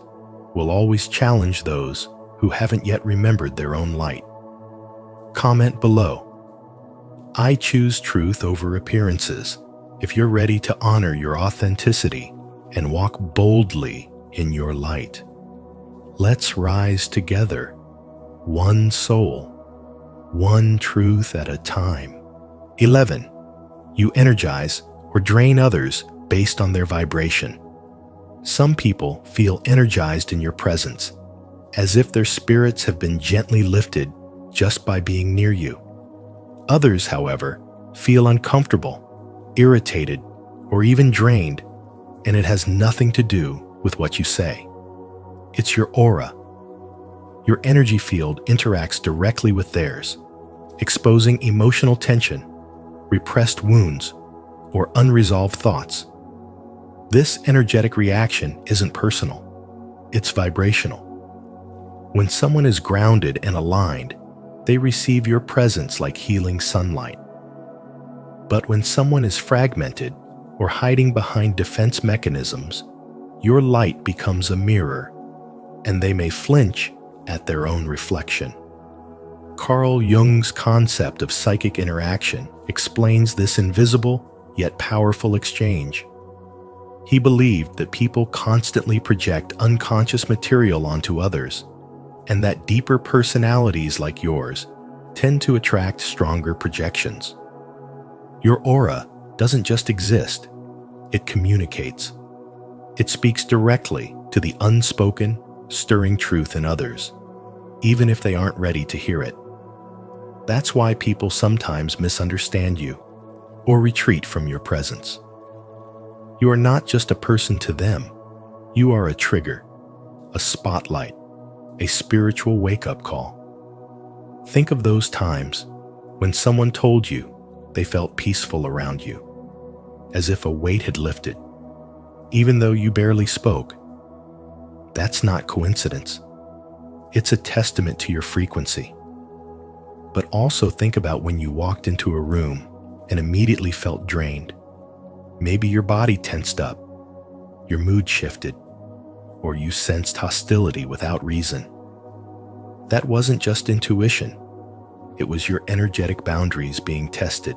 will always challenge those who haven't yet remembered their own light. Comment below. I choose truth over appearances if you're ready to honor your authenticity and walk boldly in your light. Let's rise together, one soul, one truth at a time. 11. You energize or drain others based on their vibration. Some people feel energized in your presence, as if their spirits have been gently lifted just by being near you. Others, however, feel uncomfortable, irritated, or even drained, and it has nothing to do with what you say. It's your aura. Your energy field interacts directly with theirs, exposing emotional tension, repressed wounds, or unresolved thoughts. This energetic reaction isn't personal, it's vibrational. When someone is grounded and aligned, they receive your presence like healing sunlight. But when someone is fragmented or hiding behind defense mechanisms, your light becomes a mirror, and they may flinch at their own reflection. Carl Jung's concept of psychic interaction explains this invisible yet powerful exchange. He believed that people constantly project unconscious material onto others, and that deeper personalities like yours tend to attract stronger projections. Your aura doesn't just exist, it communicates. It speaks directly to the unspoken, stirring truth in others, even if they aren't ready to hear it. That's why people sometimes misunderstand you or retreat from your presence. You are not just a person to them. You are a trigger, a spotlight, a spiritual wake-up call. Think of those times when someone told you they felt peaceful around you, as if a weight had lifted, even though you barely spoke. That's not coincidence. It's a testament to your frequency. But also think about when you walked into a room and immediately felt drained. Maybe your body tensed up, your mood shifted, or you sensed hostility without reason. That wasn't just intuition. It was your energetic boundaries being tested.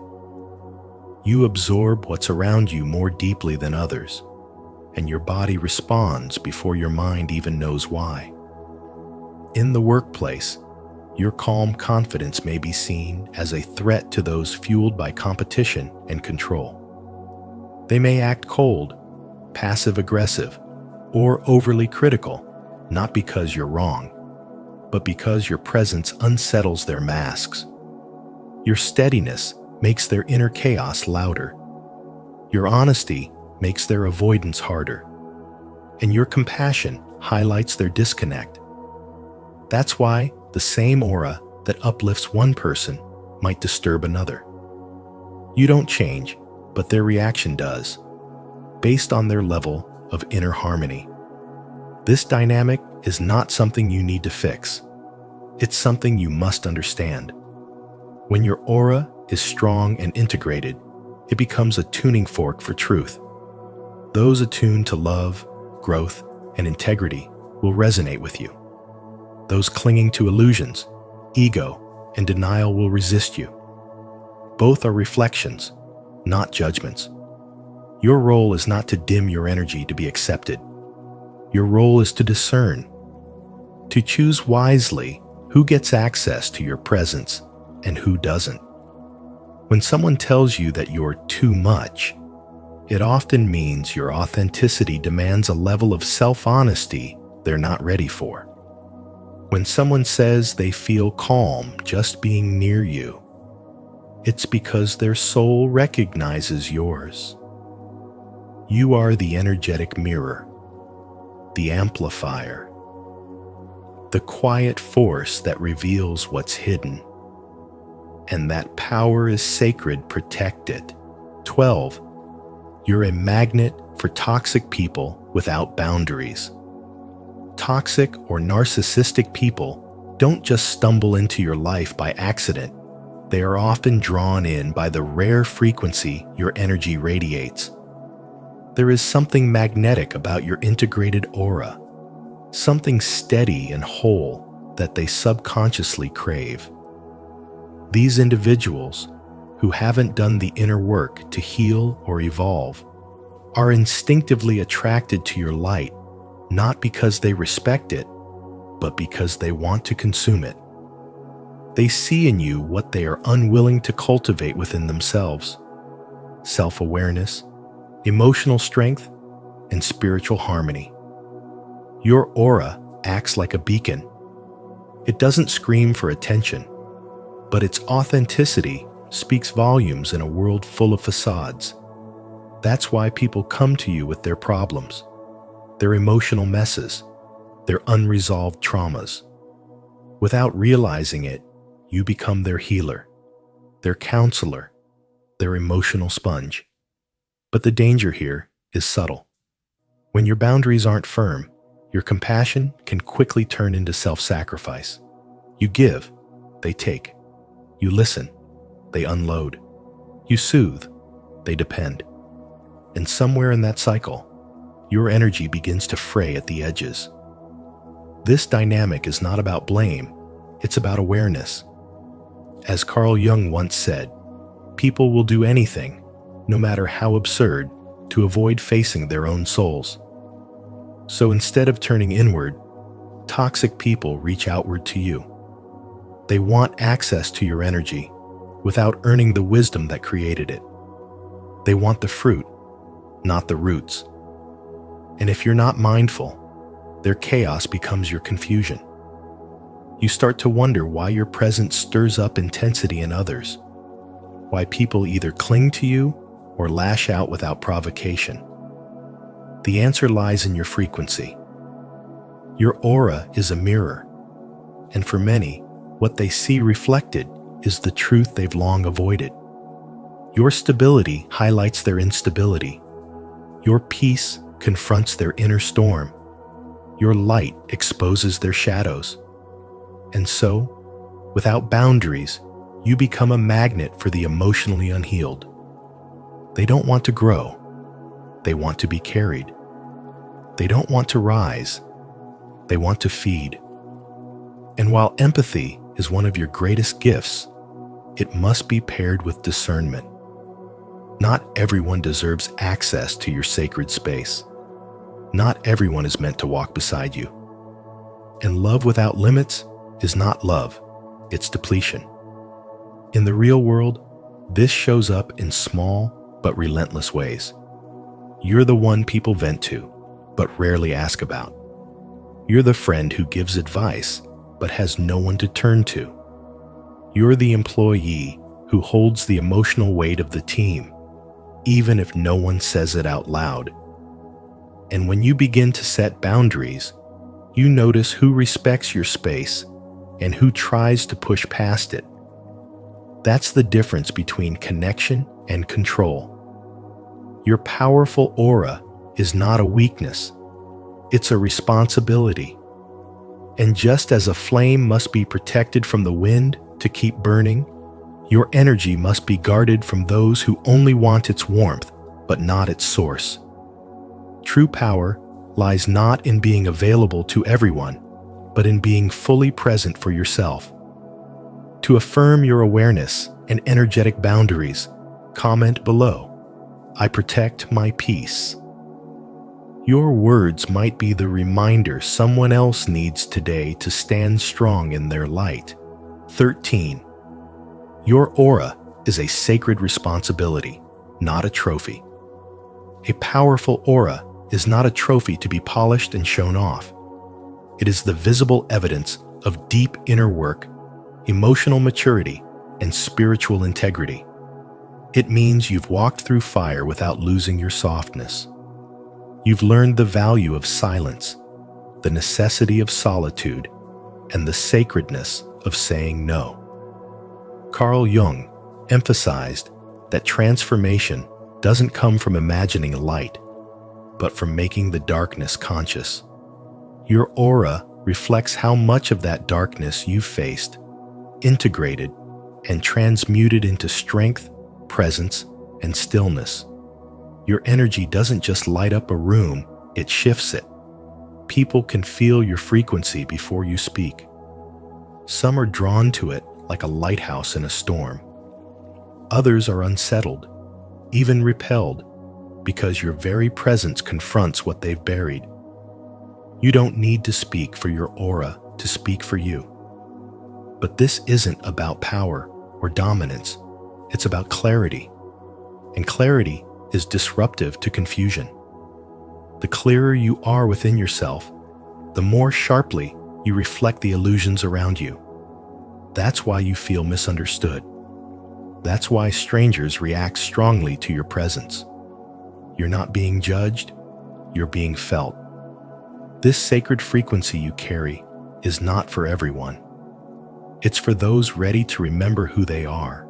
You absorb what's around you more deeply than others, and your body responds before your mind even knows why. In the workplace, your calm confidence may be seen as a threat to those fueled by competition and control. They may act cold, passive-aggressive, or overly critical, not because you're wrong, but because your presence unsettles their masks. Your steadiness makes their inner chaos louder. Your honesty makes their avoidance harder. And your compassion highlights their disconnect. That's why the same aura that uplifts one person might disturb another. You don't change, but their reaction does, based on their level of inner harmony. This dynamic is not something you need to fix. It's something you must understand. When your aura is strong and integrated, it becomes a tuning fork for truth. Those attuned to love, growth, and integrity will resonate with you. Those clinging to illusions, ego, and denial will resist you. Both are reflections, not judgments. Your role is not to dim your energy to be accepted. Your role is to discern, to choose wisely who gets access to your presence and who doesn't. When someone tells you that you're too much, it often means your authenticity demands a level of self-honesty they're not ready for. When someone says they feel calm just being near you, it's because their soul recognizes yours. You are the energetic mirror, the amplifier, the quiet force that reveals what's hidden. And that power is sacred, protect it. 12. You're a magnet for toxic people without boundaries. Toxic or narcissistic people don't just stumble into your life by accident. They are often drawn in by the rare frequency your energy radiates. There is something magnetic about your integrated aura, something steady and whole that they subconsciously crave. These individuals, who haven't done the inner work to heal or evolve, are instinctively attracted to your light, not because they respect it, but because they want to consume it. They see in you what they are unwilling to cultivate within themselves: self-awareness, emotional strength, and spiritual harmony. Your aura acts like a beacon. It doesn't scream for attention, but its authenticity speaks volumes in a world full of facades. That's why people come to you with their problems, their emotional messes, their unresolved traumas. Without realizing it, you become their healer, their counselor, their emotional sponge. But the danger here is subtle. When your boundaries aren't firm, your compassion can quickly turn into self-sacrifice. You give, they take. You listen, they unload. You soothe, they depend. And somewhere in that cycle, your energy begins to fray at the edges. This dynamic is not about blame, it's about awareness. As Carl Jung once said, people will do anything, no matter how absurd, to avoid facing their own souls. So instead of turning inward, toxic people reach outward to you. They want access to your energy without earning the wisdom that created it. They want the fruit, not the roots. And if you're not mindful, their chaos becomes your confusion. You start to wonder why your presence stirs up intensity in others, why people either cling to you or lash out without provocation. The answer lies in your frequency. Your aura is a mirror, and for many, what they see reflected is the truth they've long avoided. Your stability highlights their instability. Your peace confronts their inner storm. Your light exposes their shadows. And so, without boundaries, you become a magnet for the emotionally unhealed. They don't want to grow. They want to be carried. They don't want to rise. They want to feed. And while empathy is one of your greatest gifts, it must be paired with discernment. Not everyone deserves access to your sacred space. Not everyone is meant to walk beside you. And love without limits is not love, it's depletion. In the real world, this shows up in small but relentless ways. You're the one people vent to, but rarely ask about. You're the friend who gives advice, but has no one to turn to. You're the employee who holds the emotional weight of the team, even if no one says it out loud. And when you begin to set boundaries, you notice who respects your space and who tries to push past it. That's the difference between connection and control. Your powerful aura is not a weakness, it's a responsibility. And just as a flame must be protected from the wind to keep burning, your energy must be guarded from those who only want its warmth, but not its source. True power lies not in being available to everyone, but in being fully present for yourself. To affirm your awareness and energetic boundaries, comment below, "I protect my peace." Your words might be the reminder someone else needs today to stand strong in their light. 13. Your aura is a sacred responsibility, not a trophy. A powerful aura is not a trophy to be polished and shown off. It is the visible evidence of deep inner work, emotional maturity, and spiritual integrity. It means you've walked through fire without losing your softness. You've learned the value of silence, the necessity of solitude, and the sacredness of saying no. Carl Jung emphasized that transformation doesn't come from imagining light, but from making the darkness conscious. Your aura reflects how much of that darkness you've faced, integrated, and transmuted into strength, presence, and stillness. Your energy doesn't just light up a room, it shifts it. People can feel your frequency before you speak. Some are drawn to it like a lighthouse in a storm. Others are unsettled, even repelled, because your very presence confronts what they've buried. You don't need to speak for your aura to speak for you. But this isn't about power or dominance. It's about clarity. And clarity is disruptive to confusion. The clearer you are within yourself, the more sharply you reflect the illusions around you. That's why you feel misunderstood. That's why strangers react strongly to your presence. You're not being judged, you're being felt. This sacred frequency you carry is not for everyone. It's for those ready to remember who they are.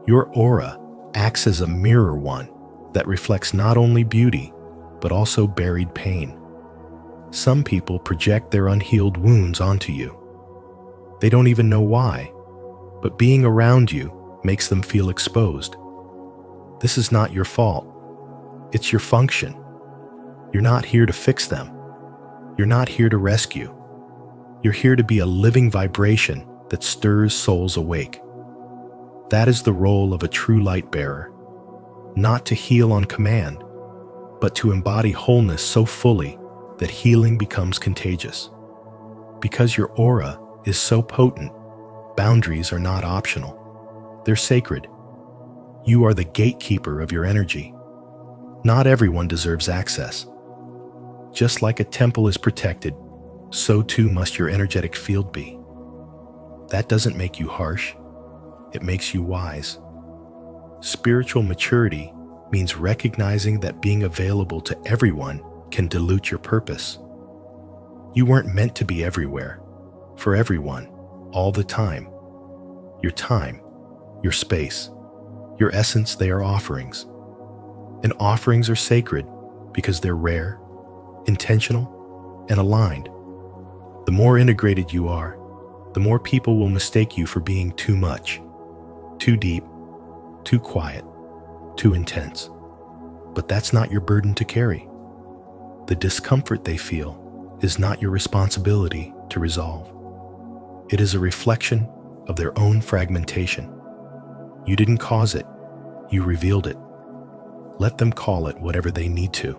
Your aura acts as a mirror one that reflects not only beauty, but also buried pain. Some people project their unhealed wounds onto you. They don't even know why, but being around you makes them feel exposed. This is not your fault. It's your function. You're not here to fix them. You're not here to rescue. You're here to be a living vibration that stirs souls awake. That is the role of a true light bearer, not to heal on command, but to embody wholeness so fully that healing becomes contagious. Because your aura is so potent, boundaries are not optional. They're sacred. You are the gatekeeper of your energy. Not everyone deserves access. Just like a temple is protected, so too must your energetic field be. That doesn't make you harsh. It makes you wise. Spiritual maturity means recognizing that being available to everyone can dilute your purpose. You weren't meant to be everywhere, for everyone, all the time. Your time, your space, your essence, they are offerings. And offerings are sacred because they're rare, intentional, and aligned. The more integrated you are, the more people will mistake you for being too much, too deep, too quiet, too intense. But that's not your burden to carry. The discomfort they feel is not your responsibility to resolve. It is a reflection of their own fragmentation. You didn't cause it, you revealed it. Let them call it whatever they need to.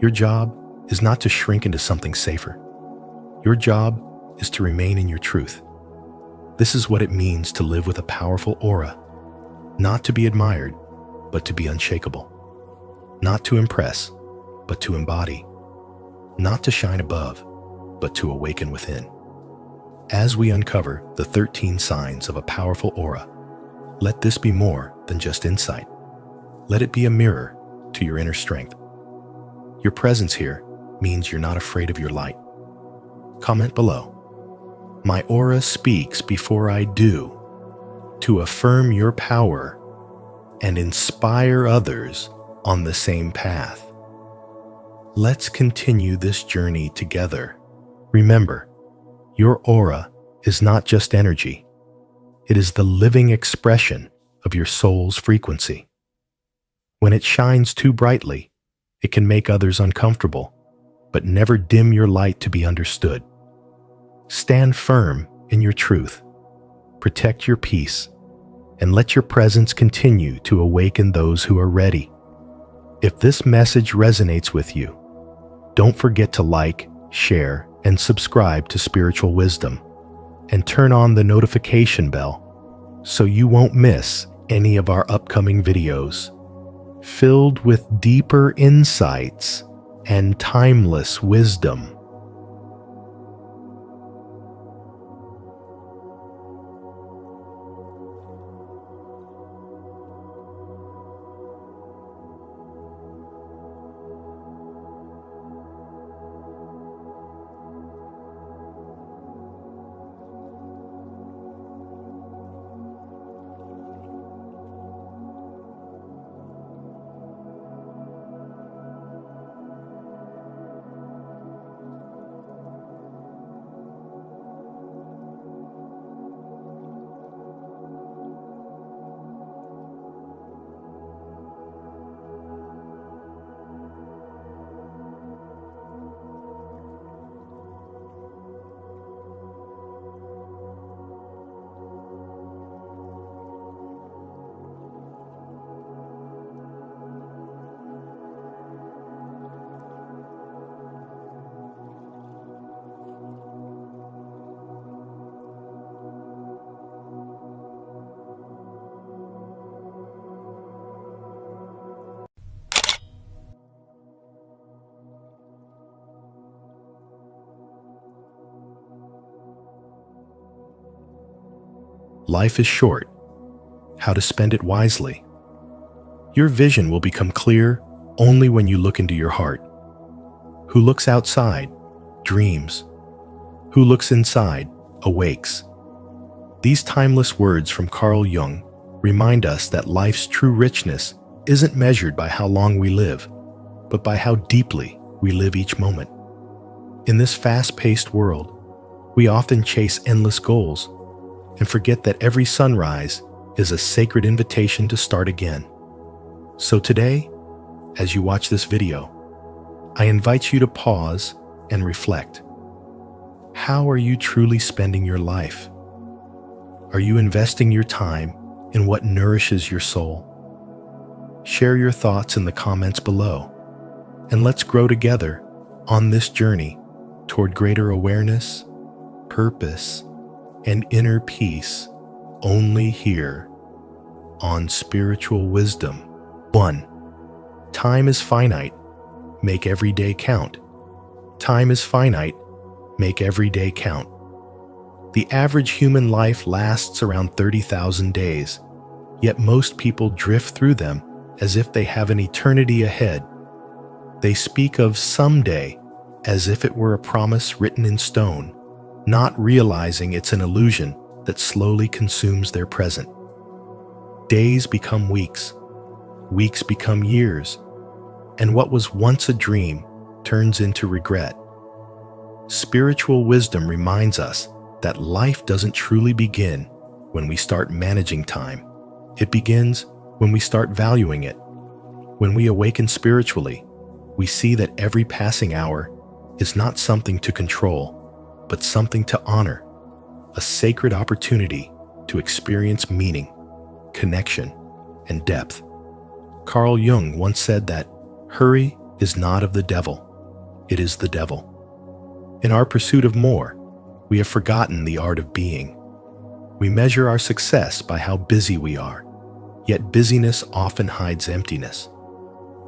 Your job is not to shrink into something safer. Your job is to remain in your truth. This is what it means to live with a powerful aura, not to be admired, but to be unshakable. Not to impress, but to embody. Not to shine above, but to awaken within. As we uncover the 13 signs of a powerful aura, let this be more than just insight. Let it be a mirror to your inner strength. Your presence here means you're not afraid of your light. Comment below. My aura speaks before I do, to affirm your power and inspire others on the same path. Let's continue this journey together. Remember, your aura is not just energy. It is the living expression of your soul's frequency. When it shines too brightly, it can make others uncomfortable, but never dim your light to be understood. Stand firm in your truth, protect your peace, and let your presence continue to awaken those who are ready. If this message resonates with you, don't forget to like, share, and subscribe to Spiritual Wisdom, and turn on the notification bell so you won't miss any of our upcoming videos, filled with deeper insights and timeless wisdom. Life is short. How to spend it wisely. Your vision will become clear only when you look into your heart. Who looks outside dreams. Who looks inside awakes. These timeless words from Carl Jung remind us that life's true richness isn't measured by how long we live, but by how deeply we live each moment. In this fast-paced world, we often chase endless goals and forget that every sunrise is a sacred invitation to start again. So today, as you watch this video, I invite you to pause and reflect. How are you truly spending your life? Are you investing your time in what nourishes your soul? Share your thoughts in the comments below, and let's grow together on this journey toward greater awareness, purpose, and inner peace, only here on Spiritual Wisdom. 1. Time is finite. Make every day count. Time is finite. Make every day count. The average human life lasts around 30,000 days, yet most people drift through them as if they have an eternity ahead. They speak of someday as if it were a promise written in stone, not realizing it's an illusion that slowly consumes their present. Days become weeks, weeks become years, and what was once a dream turns into regret. Spiritual wisdom reminds us that life doesn't truly begin when we start managing time. It begins when we start valuing it. When we awaken spiritually, we see that every passing hour is not something to control, but something to honor, a sacred opportunity to experience meaning, connection, and depth. Carl Jung once said that hurry is not of the devil, it is the devil. In our pursuit of more, we have forgotten the art of being. We measure our success by how busy we are, yet busyness often hides emptiness.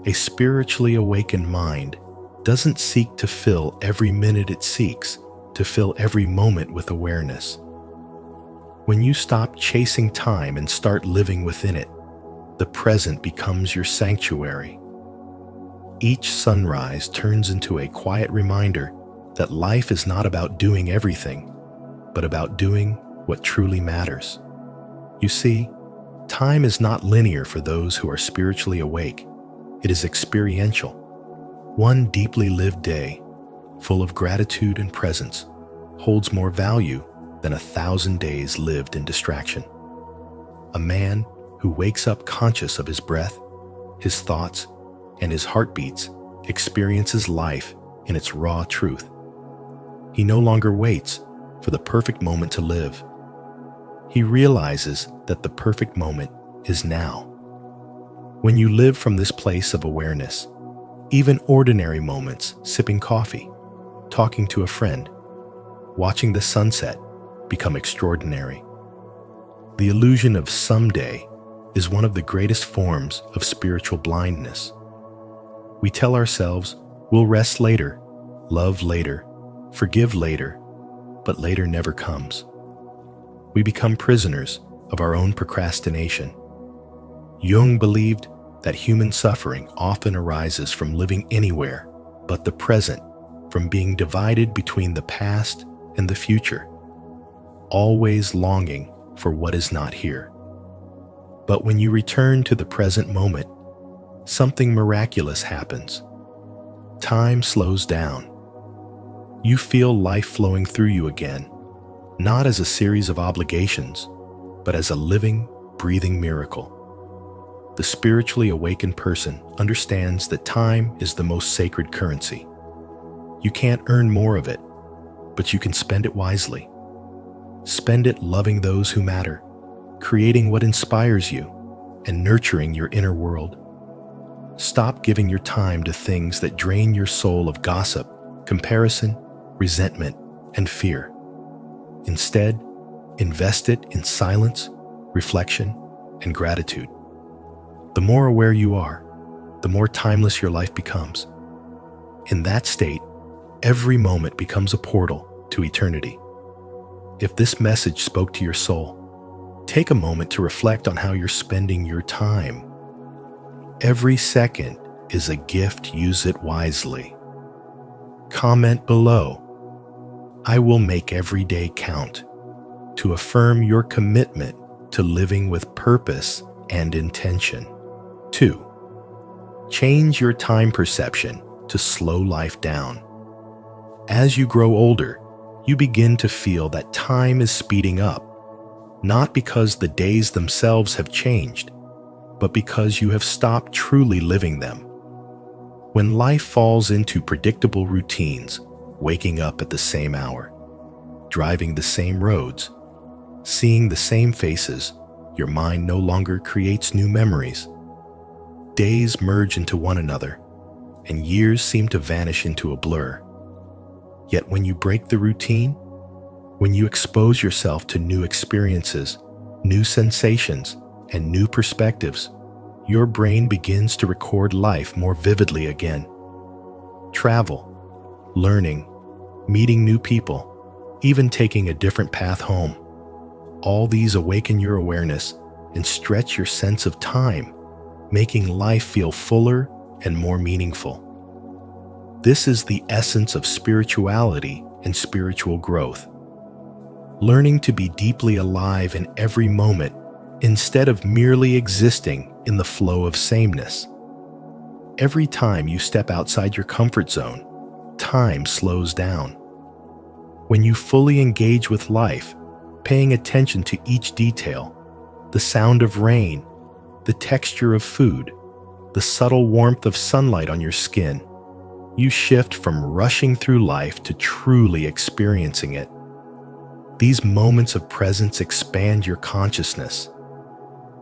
A spiritually awakened mind doesn't seek to fill every minute, it seeks to fill every moment with awareness. When you stop chasing time and start living within it, the present becomes your sanctuary. Each sunrise turns into a quiet reminder that life is not about doing everything, but about doing what truly matters. You see, time is not linear for those who are spiritually awake. It is experiential. One deeply lived day, full of gratitude and presence, holds more value than 1,000 days lived in distraction. A man who wakes up conscious of his breath, his thoughts, and his heartbeats experiences life in its raw truth. He no longer waits for the perfect moment to live. He realizes that the perfect moment is now. When you live from this place of awareness, even ordinary moments, sipping coffee, talking to a friend, watching the sunset, become extraordinary. The illusion of someday is one of the greatest forms of spiritual blindness. We tell ourselves, we'll rest later, love later, forgive later, but later never comes. We become prisoners of our own procrastination. Jung believed that human suffering often arises from living anywhere but the present, from being divided between the past and the future, always longing for what is not here. But when you return to the present moment, something miraculous happens. Time slows down. You feel life flowing through you again, not as a series of obligations, but as a living, breathing miracle. The spiritually awakened person understands that time is the most sacred currency. You can't earn more of it, but you can spend it wisely. Spend it loving those who matter, creating what inspires you, and nurturing your inner world. Stop giving your time to things that drain your soul of gossip, comparison, resentment, and fear. Instead, invest it in silence, reflection, and gratitude. The more aware you are, the more timeless your life becomes. In that state, every moment becomes a portal to eternity. If this message spoke to your soul, take a moment to reflect on how you're spending your time. Every second is a gift. Use it wisely. Comment below, "I will make every day count," to affirm your commitment to living with purpose and intention. 2. Change your time perception to slow life down. As you grow older, you begin to feel that time is speeding up, not because the days themselves have changed, but because you have stopped truly living them. When life falls into predictable routines, waking up at the same hour, driving the same roads, seeing the same faces, your mind no longer creates new memories. Days merge into one another, and years seem to vanish into a blur. Yet when you break the routine, when you expose yourself to new experiences, new sensations, and new perspectives, your brain begins to record life more vividly again. Travel, learning, meeting new people, even taking a different path home. All these awaken your awareness and stretch your sense of time, making life feel fuller and more meaningful. This is the essence of spirituality and spiritual growth. Learning to be deeply alive in every moment instead of merely existing in the flow of sameness. Every time you step outside your comfort zone, time slows down. When you fully engage with life, paying attention to each detail, the sound of rain, the texture of food, the subtle warmth of sunlight on your skin, you shift from rushing through life to truly experiencing it. These moments of presence expand your consciousness.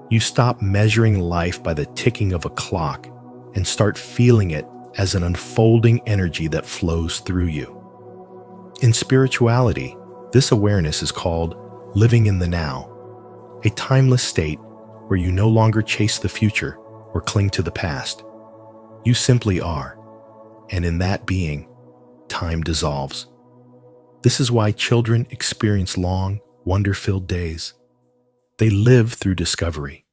You stop measuring life by the ticking of a clock and start feeling it as an unfolding energy that flows through you. In spirituality, this awareness is called living in the now, a timeless state where you no longer chase the future or cling to the past. You simply are, and in that being, time dissolves. This is why children experience long, wonder-filled days. They live through discovery.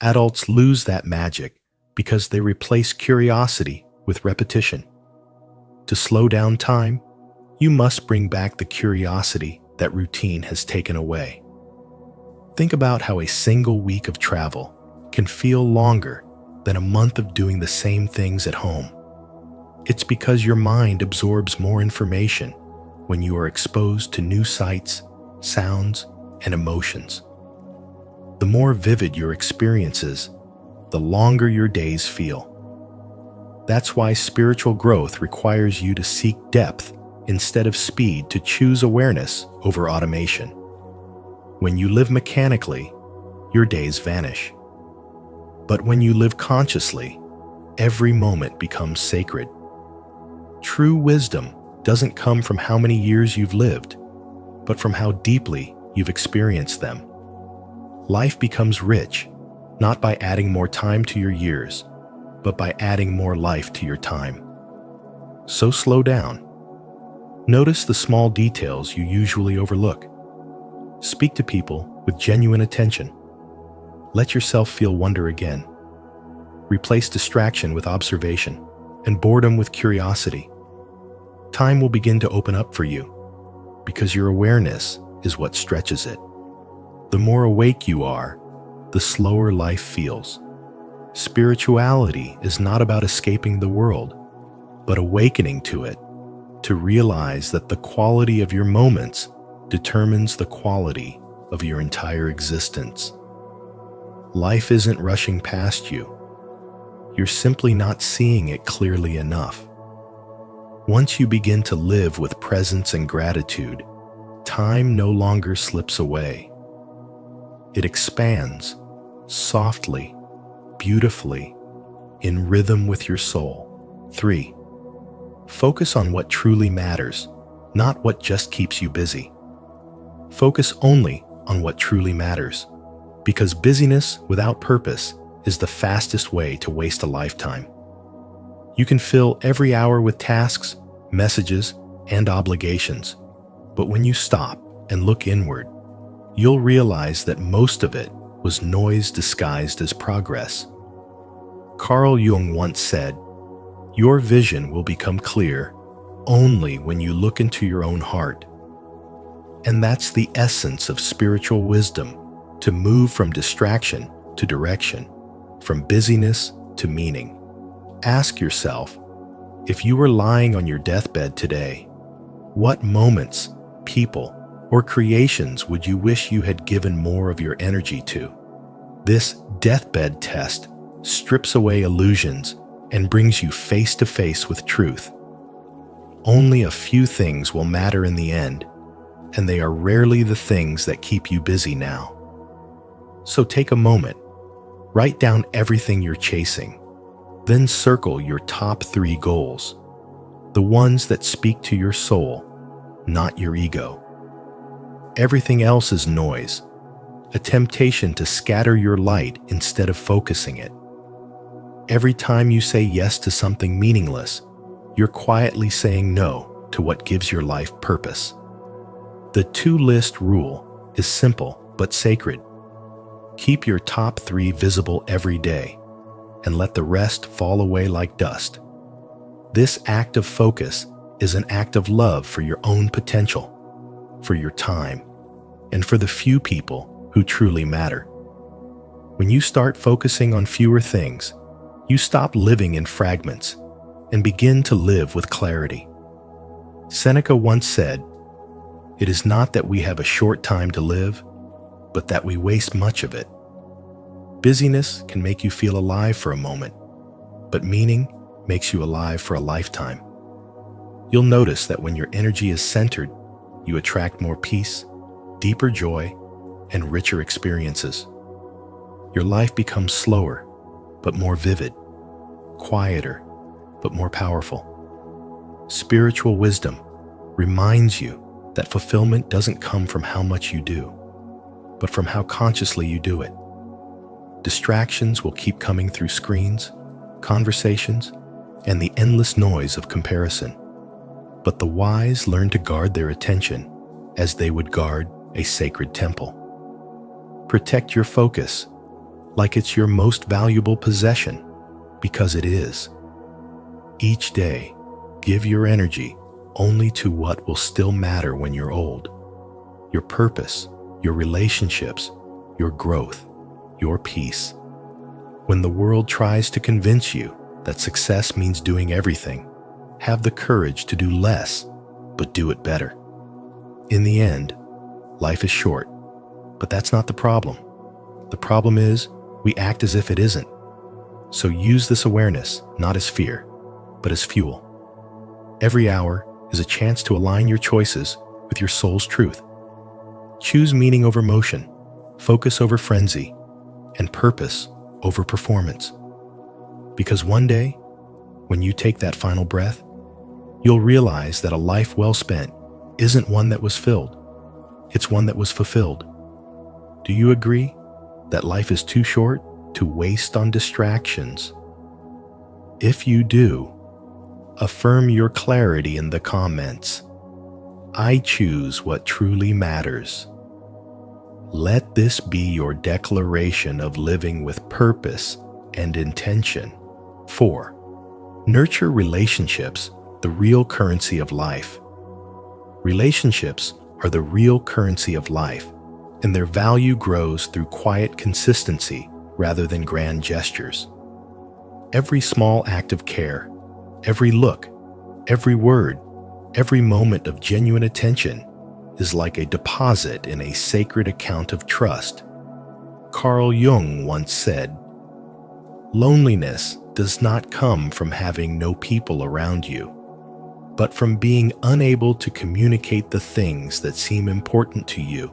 Adults lose that magic because they replace curiosity with repetition. To slow down time, you must bring back the curiosity that routine has taken away. Think about how a single week of travel can feel longer than a month of doing the same things at home. It's because your mind absorbs more information when you are exposed to new sights, sounds, and emotions. The more vivid your experiences, the longer your days feel. That's why spiritual growth requires you to seek depth instead of speed, to choose awareness over automation. When you live mechanically, your days vanish. But when you live consciously, every moment becomes sacred. True wisdom doesn't come from how many years you've lived, but from how deeply you've experienced them. Life becomes rich, not by adding more time to your years, but by adding more life to your time. So slow down. Notice the small details you usually overlook. Speak to people with genuine attention. Let yourself feel wonder again. Replace distraction with observation and boredom with curiosity. Time will begin to open up for you because your awareness is what stretches it. The more awake you are, the slower life feels. Spirituality is not about escaping the world, but awakening to it, to realize that the quality of your moments determines the quality of your entire existence. Life isn't rushing past you. You're simply not seeing it clearly enough. Once you begin to live with presence and gratitude, time no longer slips away. It expands, softly, beautifully, in rhythm with your soul. 3. Focus on what truly matters, not what just keeps you busy. Focus only on what truly matters, because busyness without purpose is the fastest way to waste a lifetime. You can fill every hour with tasks, messages, and obligations, but when you stop and look inward, you'll realize that most of it was noise disguised as progress. Carl Jung once said, "Your vision will become clear only when you look into your own heart." And that's the essence of spiritual wisdom, to move from distraction to direction, from busyness to meaning. Ask yourself, if you were lying on your deathbed today, what moments, people, or creations would you wish you had given more of your energy to? This deathbed test strips away illusions and brings you face to face with truth. Only a few things will matter in the end, and they are rarely the things that keep you busy now. So take a moment, write down everything you're chasing, then circle your top 3 goals, the ones that speak to your soul, not your ego. Everything else is noise, a temptation to scatter your light instead of focusing it. Every time you say yes to something meaningless, you're quietly saying no to what gives your life purpose. The 2-list rule is simple but sacred. Keep your top 3 visible every day, and let the rest fall away like dust. This act of focus is an act of love for your own potential, for your time, and for the few people who truly matter. When you start focusing on fewer things, you stop living in fragments and begin to live with clarity. Seneca once said, "It is not that we have a short time to live, but that we waste much of it." Busyness can make you feel alive for a moment, but meaning makes you alive for a lifetime. You'll notice that when your energy is centered, you attract more peace, deeper joy, and richer experiences. Your life becomes slower, but more vivid, quieter, but more powerful. Spiritual wisdom reminds you that fulfillment doesn't come from how much you do, but from how consciously you do it. Distractions will keep coming through screens, conversations, and the endless noise of comparison. But the wise learn to guard their attention as they would guard a sacred temple. Protect your focus like it's your most valuable possession, because it is. Each day, give your energy only to what will still matter when you're old. Your purpose, your relationships, your growth, your peace. When the world tries to convince you that success means doing everything, have the courage to do less, but do it better. In the end, life is short, but that's not the problem. The problem is we act as if it isn't. So use this awareness not as fear, but as fuel. Every hour is a chance to align your choices with your soul's truth. Choose meaning over motion, focus over frenzy, and purpose over performance. Because one day, when you take that final breath, you'll realize that a life well spent isn't one that was filled, it's one that was fulfilled. Do you agree that life is too short to waste on distractions? If you do, affirm your clarity in the comments. I choose what truly matters. Let this be your declaration of living with purpose and intention. 4. Nurture relationships, the real currency of life. Relationships are the real currency of life, and their value grows through quiet consistency rather than grand gestures. Every small act of care, every look, every word, every moment of genuine attention is like a deposit in a sacred account of trust. Carl Jung once said, "Loneliness does not come from having no people around you, but from being unable to communicate the things that seem important to you."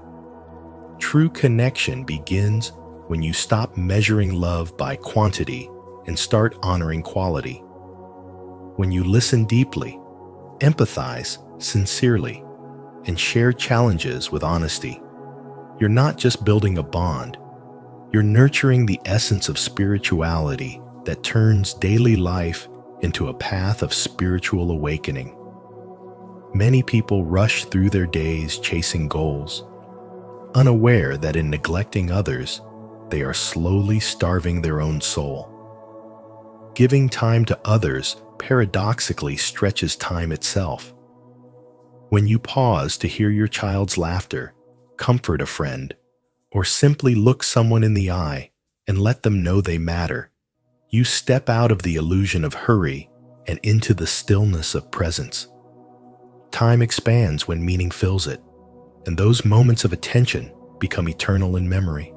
True connection begins when you stop measuring love by quantity and start honoring quality. When you listen deeply, empathize sincerely, and share challenges with honesty, you're not just building a bond, you're nurturing the essence of spirituality that turns daily life into a path of spiritual awakening. Many people rush through their days chasing goals, unaware that in neglecting others, they are slowly starving their own soul. Giving time to others paradoxically stretches time itself. When you pause to hear your child's laughter, comfort a friend, or simply look someone in the eye and let them know they matter, you step out of the illusion of hurry and into the stillness of presence. Time expands when meaning fills it, and those moments of attention become eternal in memory.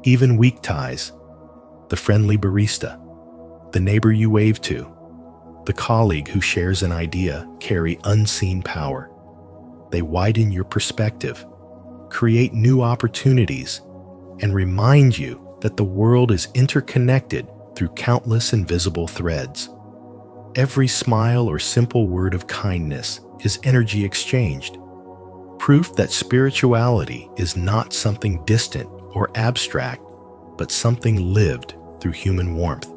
Even weak ties, the friendly barista, the neighbor you wave to, the colleague who shares an idea, carry unseen power. They widen your perspective, create new opportunities, and remind you that the world is interconnected through countless invisible threads. Every smile or simple word of kindness is energy exchanged, proof that spirituality is not something distant or abstract, but something lived through human warmth.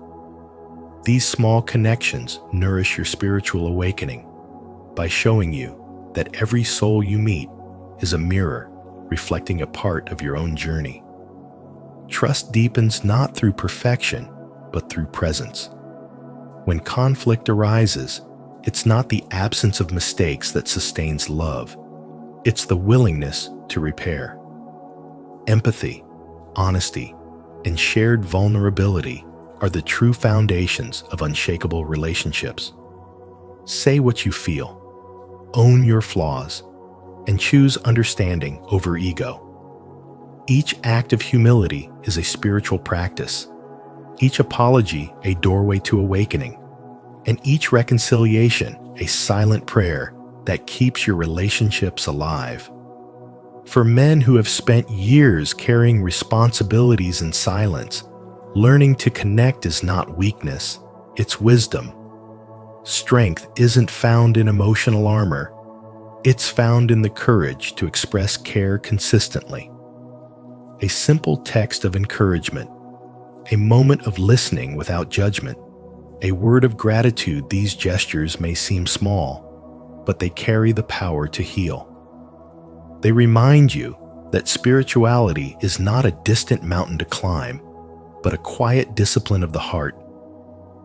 These small connections nourish your spiritual awakening by showing you that every soul you meet is a mirror reflecting a part of your own journey. Trust deepens not through perfection, but through presence. When conflict arises, it's not the absence of mistakes that sustains love. It's the willingness to repair. Empathy, honesty, and shared vulnerability are the true foundations of unshakable relationships. Say what you feel, own your flaws, and choose understanding over ego. Each act of humility is a spiritual practice, each apology a doorway to awakening, and each reconciliation a silent prayer that keeps your relationships alive. For men who have spent years carrying responsibilities in silence, learning to connect is not weakness, it's wisdom. Strength isn't found in emotional armor, it's found in the courage to express care consistently. A simple text of encouragement, a moment of listening without judgment, a word of gratitude. These gestures may seem small, but they carry the power to heal. They remind you that spirituality is not a distant mountain to climb, but a quiet discipline of the heart,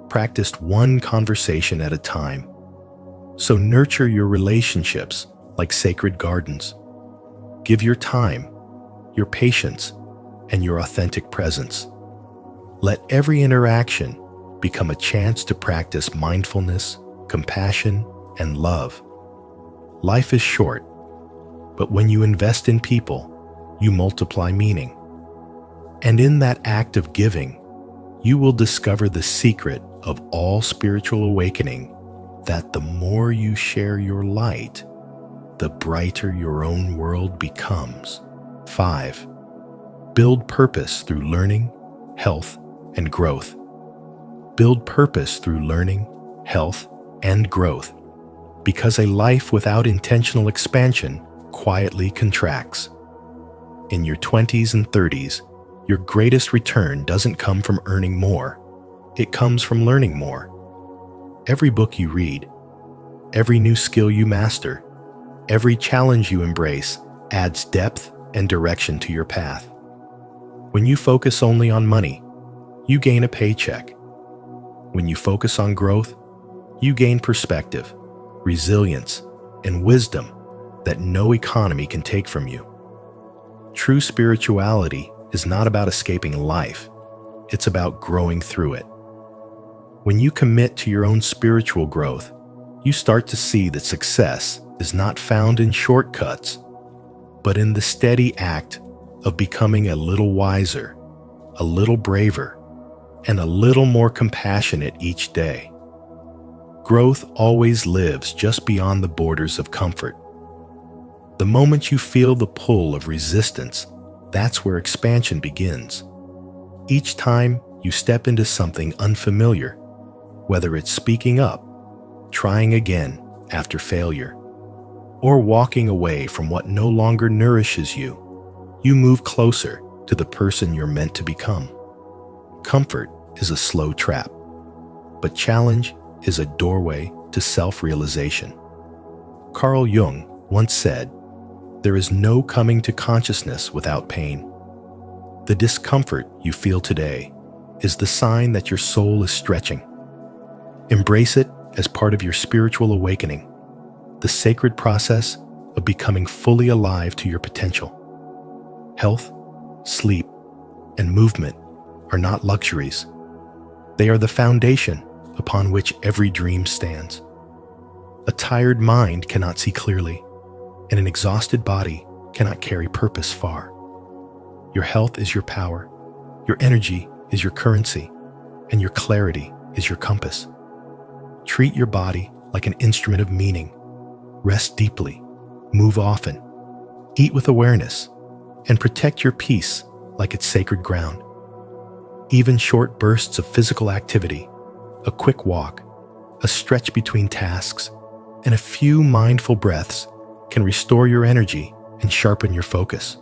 practiced one conversation at a time. So nurture your relationships like sacred gardens. Give your time, your patience, and your authentic presence. Let every interaction become a chance to practice mindfulness, compassion, and love. Life is short, but when you invest in people, you multiply meaning. And in that act of giving, you will discover the secret of all spiritual awakening, that the more you share your light, the brighter your own world becomes. 5. Build purpose through learning, health, and growth. Build purpose through learning, health, and growth, because a life without intentional expansion quietly contracts. In your 20s and 30s, Your greatest return doesn't come from earning more. It comes from learning more. Every book you read, every new skill you master, every challenge you embrace adds depth and direction to your path. When you focus only on money, you gain a paycheck. When you focus on growth, you gain perspective, resilience, and wisdom that no economy can take from you. True spirituality is not about escaping life. It's about growing through it. When you commit to your own spiritual growth, you start to see that success is not found in shortcuts, but in the steady act of becoming a little wiser, a little braver, and a little more compassionate each day. Growth always lives just beyond the borders of comfort. The moment you feel the pull of resistance, that's where expansion begins. Each time you step into something unfamiliar, whether it's speaking up, trying again after failure, or walking away from what no longer nourishes you, you move closer to the person you're meant to become. Comfort is a slow trap, but challenge is a doorway to self-realization. Carl Jung once said, "There is no coming to consciousness without pain." The discomfort you feel today is the sign that your soul is stretching. Embrace it as part of your spiritual awakening, the sacred process of becoming fully alive to your potential. Health, sleep, and movement are not luxuries. They are the foundation upon which every dream stands. A tired mind cannot see clearly, and an exhausted body cannot carry purpose far. Your health is your power, your energy is your currency, and your clarity is your compass. Treat your body like an instrument of meaning. Rest deeply, move often, eat with awareness, and protect your peace like it's sacred ground. Even short bursts of physical activity, a quick walk, a stretch between tasks, and a few mindful breaths can restore your energy and sharpen your focus.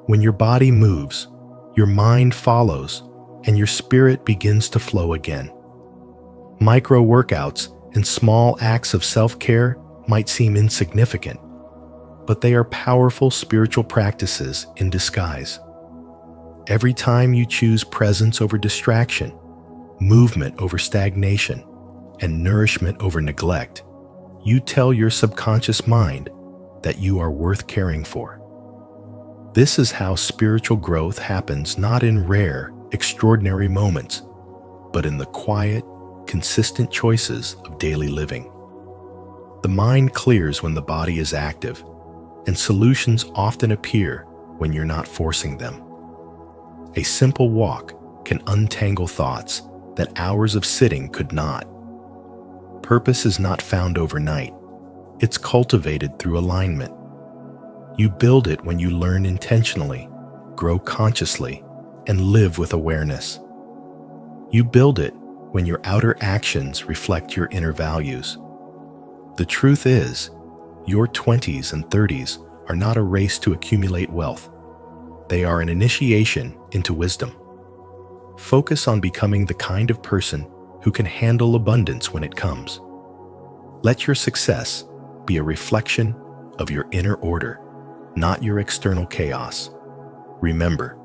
When your body moves, your mind follows, and your spirit begins to flow again. Micro workouts and small acts of self-care might seem insignificant, but they are powerful spiritual practices in disguise. Every time you choose presence over distraction, movement over stagnation, and nourishment over neglect, you tell your subconscious mind that you are worth caring for. This is how spiritual growth happens, not in rare, extraordinary moments, but in the quiet, consistent choices of daily living. The mind clears when the body is active, and solutions often appear when you're not forcing them. A simple walk can untangle thoughts that hours of sitting could not. Purpose is not found overnight. It's cultivated through alignment. You build it when you learn intentionally, grow consciously, and live with awareness. You build it when your outer actions reflect your inner values. The truth is, your 20s and 30s are not a race to accumulate wealth. They are an initiation into wisdom. Focus on becoming the kind of person who can handle abundance when it comes. Let your success be a reflection of your inner order, not your external chaos. Remember,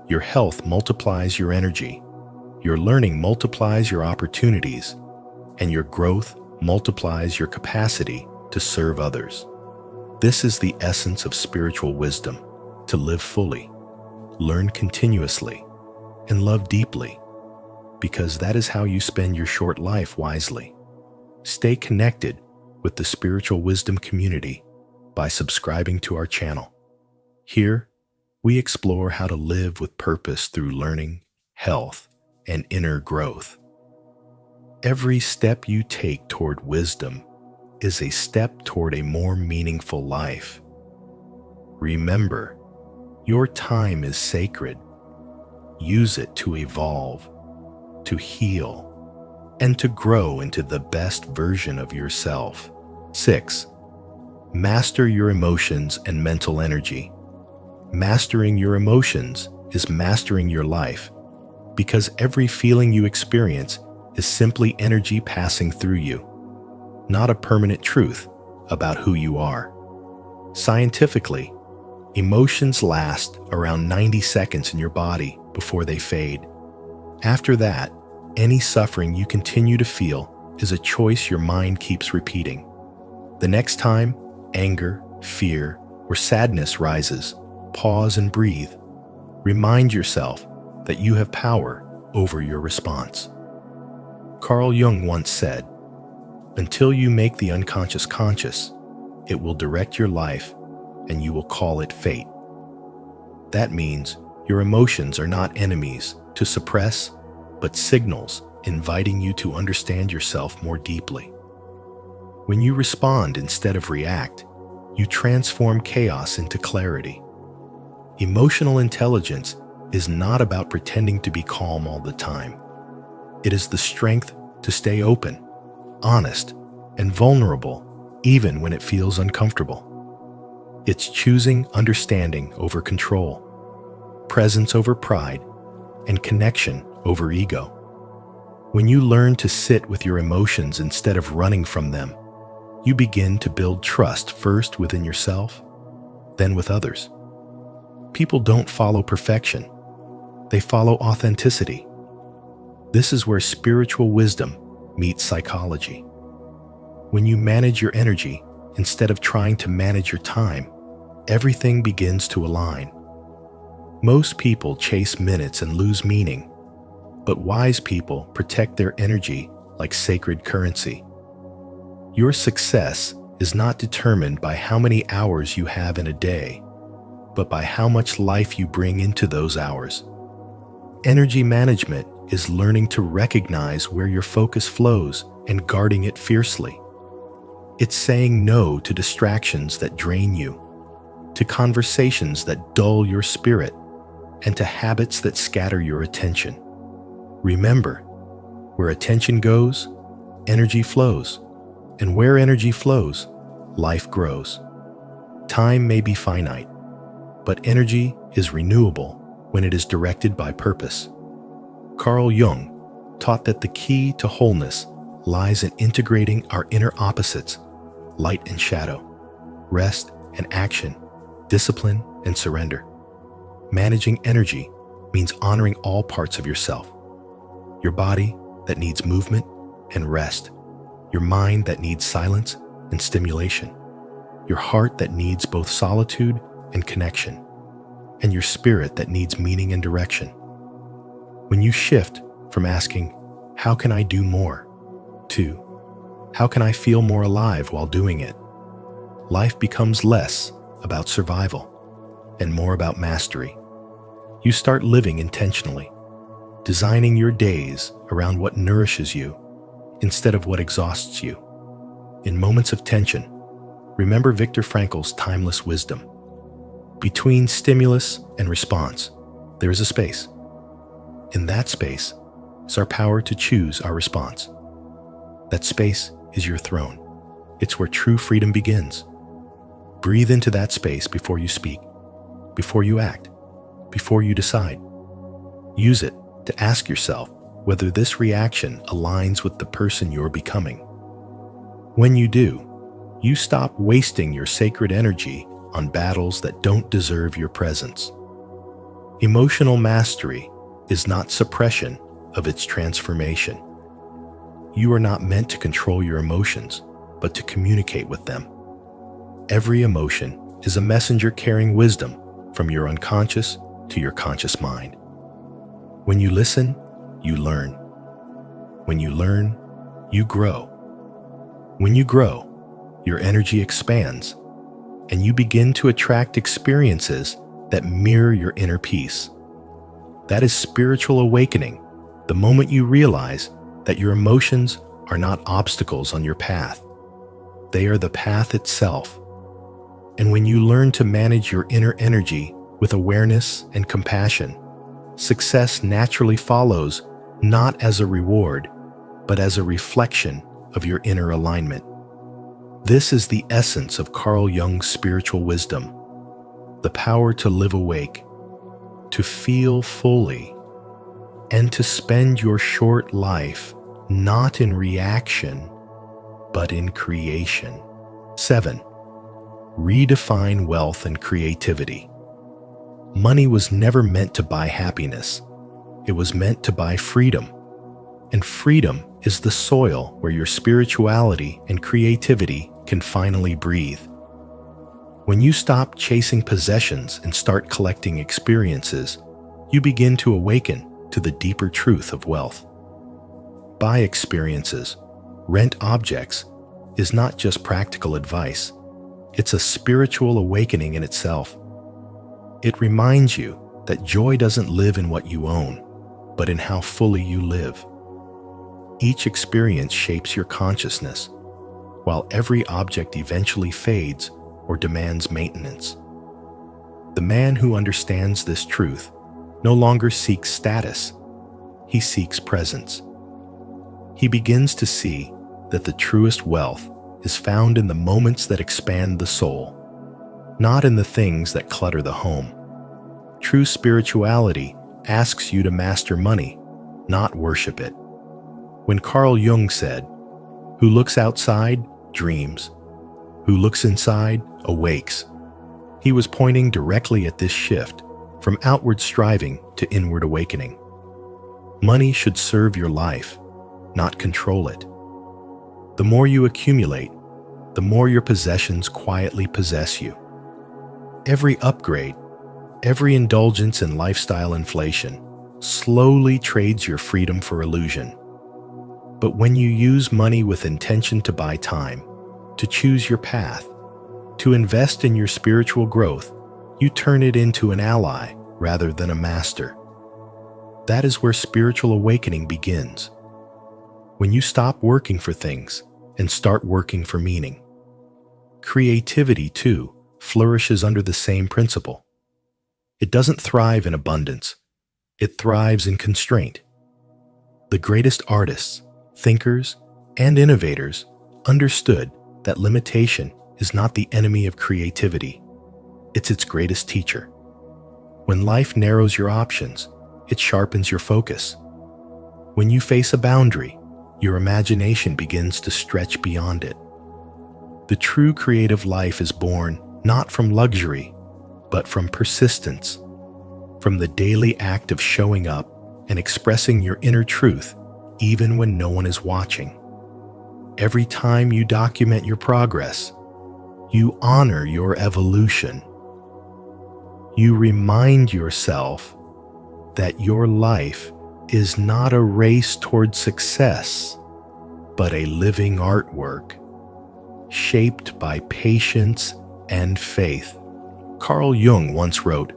your health multiplies your energy, your learning multiplies your opportunities, and your growth multiplies your capacity to serve others. This is the essence of spiritual wisdom: to live fully, learn continuously, and love deeply, because that is how you spend your short life wisely. Stay connected with the Spiritual Wisdom community by subscribing to our channel. Here, we explore how to live with purpose through learning, health, and inner growth. Every step you take toward wisdom is a step toward a more meaningful life. Remember, your time is sacred. Use it to evolve, to heal, and to grow into the best version of yourself. 6. Master your emotions and mental energy. Mastering your emotions is mastering your life, because every feeling you experience is simply energy passing through you, not a permanent truth about who you are. Scientifically, emotions last around 90 seconds in your body before they fade. After that, any suffering you continue to feel is a choice your mind keeps repeating. The next time anger, fear, or sadness rises, pause and breathe. Remind yourself that you have power over your response. Carl Jung once said, "Until you make the unconscious conscious, it will direct your life and you will call it fate." That means your emotions are not enemies to suppress, but signals inviting you to understand yourself more deeply. When you respond instead of react, you transform chaos into clarity. Emotional intelligence is not about pretending to be calm all the time. It is the strength to stay open, honest, and vulnerable even when it feels uncomfortable. It's choosing understanding over control, presence over pride, and connection over ego. When you learn to sit with your emotions instead of running from them, you begin to build trust first within yourself, then with others. People don't follow perfection. They follow authenticity. This is where spiritual wisdom meets psychology. When you manage your energy instead of trying to manage your time, everything begins to align. Most people chase minutes and lose meaning, but wise people protect their energy like sacred currency. Your success is not determined by how many hours you have in a day, but by how much life you bring into those hours. Energy management is learning to recognize where your focus flows and guarding it fiercely. It's saying no to distractions that drain you, to conversations that dull your spirit, and to habits that scatter your attention. Remember, where attention goes, energy flows, and where energy flows, life grows. Time may be finite, but energy is renewable when it is directed by purpose. Carl Jung taught that the key to wholeness lies in integrating our inner opposites, light and shadow, rest and action, discipline and surrender. Managing energy means honoring all parts of yourself. Your body that needs movement and rest, your mind that needs silence and stimulation, your heart that needs both solitude and connection, and your spirit that needs meaning and direction. When you shift from asking, "How can I do more?" to, "How can I feel more alive while doing it?" life becomes less about survival and more about mastery. You start living intentionally, designing your days around what nourishes you instead of what exhausts you. In moments of tension, remember Viktor Frankl's timeless wisdom. Between stimulus and response, there is a space. In that space is our power to choose our response. That space is your throne. It's where true freedom begins. Breathe into that space before you speak, before you act, before you decide. Use it to ask yourself whether this reaction aligns with the person you're becoming. When you do, you stop wasting your sacred energy on battles that don't deserve your presence. Emotional mastery is not suppression of its transformation. You are not meant to control your emotions, but to communicate with them. Every emotion is a messenger carrying wisdom from your unconscious to your conscious mind. When you listen, you learn. When you learn, you grow. When you grow, your energy expands, and you begin to attract experiences that mirror your inner peace. That is spiritual awakening, the moment you realize that your emotions are not obstacles on your path. They are the path itself. And when you learn to manage your inner energy with awareness and compassion, success naturally follows, not as a reward, but as a reflection of your inner alignment. This is the essence of Carl Jung's spiritual wisdom, the power to live awake, to feel fully, and to spend your short life not in reaction, but in creation. 7. Redefine wealth and creativity. Money was never meant to buy happiness. It was meant to buy freedom. And freedom is the soil where your spirituality and creativity can finally breathe. When you stop chasing possessions and start collecting experiences, you begin to awaken to the deeper truth of wealth. Buy experiences, rent objects is not just practical advice. It's a spiritual awakening in itself. It reminds you that joy doesn't live in what you own, but in how fully you live. Each experience shapes your consciousness, while every object eventually fades or demands maintenance. The man who understands this truth no longer seeks status, he seeks presence. He begins to see that the truest wealth is found in the moments that expand the soul, not in the things that clutter the home. True spirituality asks you to master money, not worship it. When Carl Jung said, "Who looks outside dreams, who looks inside awakes," he was pointing directly at this shift from outward striving to inward awakening. Money should serve your life, not control it. The more you accumulate, the more your possessions quietly possess you. Every upgrade, every indulgence in lifestyle inflation slowly trades your freedom for illusion. But when you use money with intention to buy time, to choose your path, to invest in your spiritual growth, you turn it into an ally rather than a master. That is where spiritual awakening begins. When you stop working for things and start working for meaning. Creativity, too, flourishes under the same principle. It doesn't thrive in abundance. It thrives in constraint. The greatest artists, thinkers, and innovators understood that limitation is not the enemy of creativity. It's its greatest teacher. When life narrows your options, it sharpens your focus. When you face a boundary, your imagination begins to stretch beyond it. The true creative life is born not from luxury, but from persistence, from the daily act of showing up and expressing your inner truth even when no one is watching. Every time you document your progress, you honor your evolution. You remind yourself that your life is not a race toward success, but a living artwork, shaped by patience and faith. Carl Jung once wrote,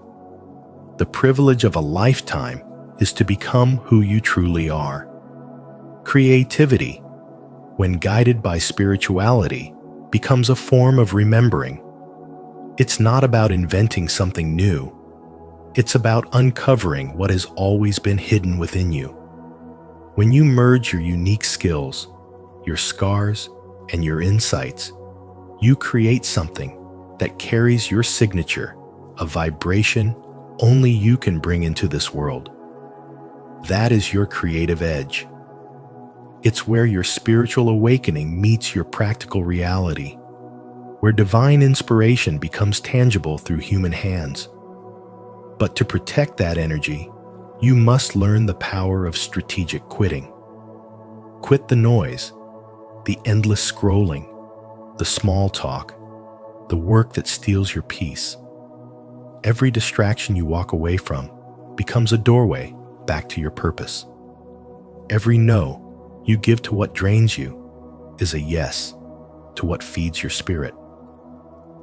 "The privilege of a lifetime is to become who you truly are." Creativity, when guided by spirituality, becomes a form of remembering. It's not about inventing something new. It's about uncovering what has always been hidden within you. When you merge your unique skills, your scars, and your insights, you create something that carries your signature, a vibration only you can bring into this world. That is your creative edge. It's where your spiritual awakening meets your practical reality, where divine inspiration becomes tangible through human hands. But to protect that energy, you must learn the power of strategic quitting. Quit the noise, the endless scrolling, the small talk, the work that steals your peace. Every distraction you walk away from becomes a doorway back to your purpose. Every no you give to what drains you is a yes to what feeds your spirit.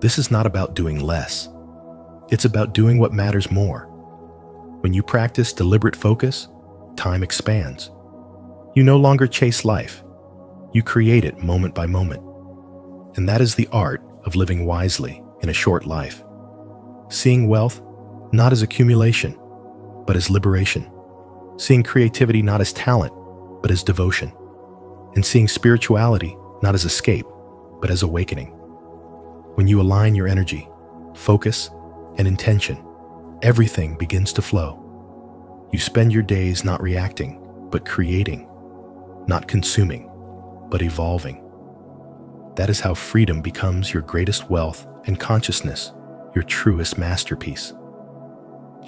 This is not about doing less. It's about doing what matters more. When you practice deliberate focus, time expands. You no longer chase life. You create it moment by moment. And that is the art of living wisely in a short life. Seeing wealth not as accumulation, but as liberation. Seeing creativity not as talent, but as devotion. And seeing spirituality not as escape, but as awakening. When you align your energy, focus, and intention, everything begins to flow. You spend your days not reacting, but creating, not consuming, but evolving. That is how freedom becomes your greatest wealth and consciousness, your truest masterpiece.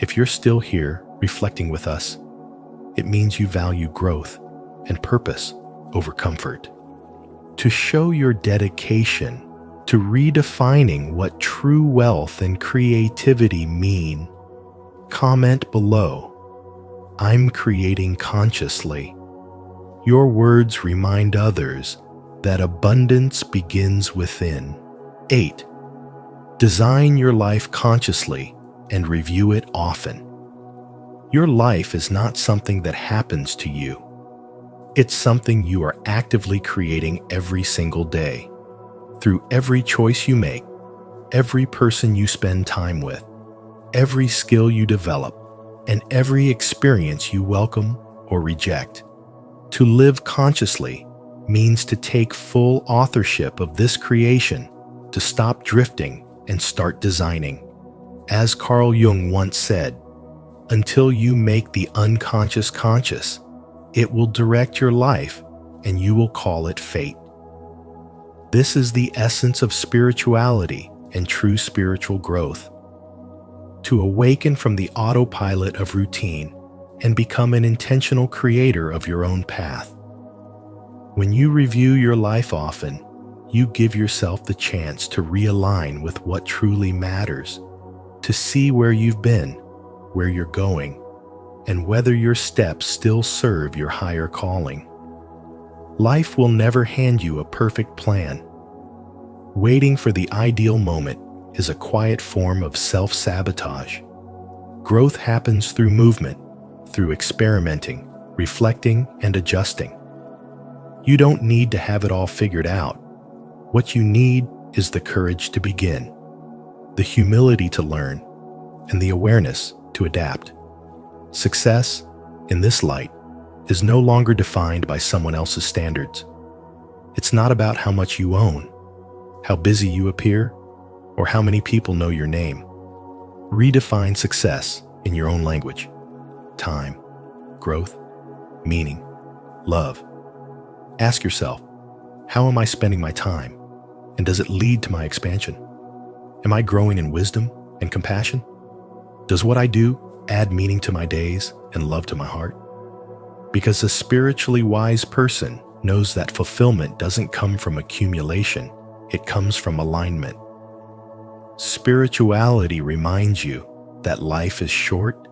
If you're still here reflecting with us, it means you value growth and purpose over comfort. To show your dedication to redefining what true wealth and creativity mean, comment below, "I'm creating consciously." Your words remind others that abundance begins within. 8. Design your life consciously and review it often. Your life is not something that happens to you. It's something you are actively creating every single day. Through every choice you make, every person you spend time with, every skill you develop, and every experience you welcome or reject. To live consciously means to take full authorship of this creation, to stop drifting and start designing. As Carl Jung once said, "Until you make the unconscious conscious, it will direct your life and you will call it fate." This is the essence of spirituality and true spiritual growth. To awaken from the autopilot of routine and become an intentional creator of your own path. When you review your life often, you give yourself the chance to realign with what truly matters, to see where you've been, where you're going, and whether your steps still serve your higher calling. Life will never hand you a perfect plan. Waiting for the ideal moment is a quiet form of self-sabotage. Growth happens through movement, through experimenting, reflecting, and adjusting. You don't need to have it all figured out. What you need is the courage to begin, the humility to learn, and the awareness to adapt. Success, in this light, is no longer defined by someone else's standards. It's not about how much you own, how busy you appear, or how many people know your name. Redefine success in your own language. Time, growth, meaning, love. Ask yourself, how am I spending my time? And does it lead to my expansion? Am I growing in wisdom and compassion? Does what I do add meaning to my days and love to my heart? Because a spiritually wise person knows that fulfillment doesn't come from accumulation, it comes from alignment. Spirituality reminds you that life is short,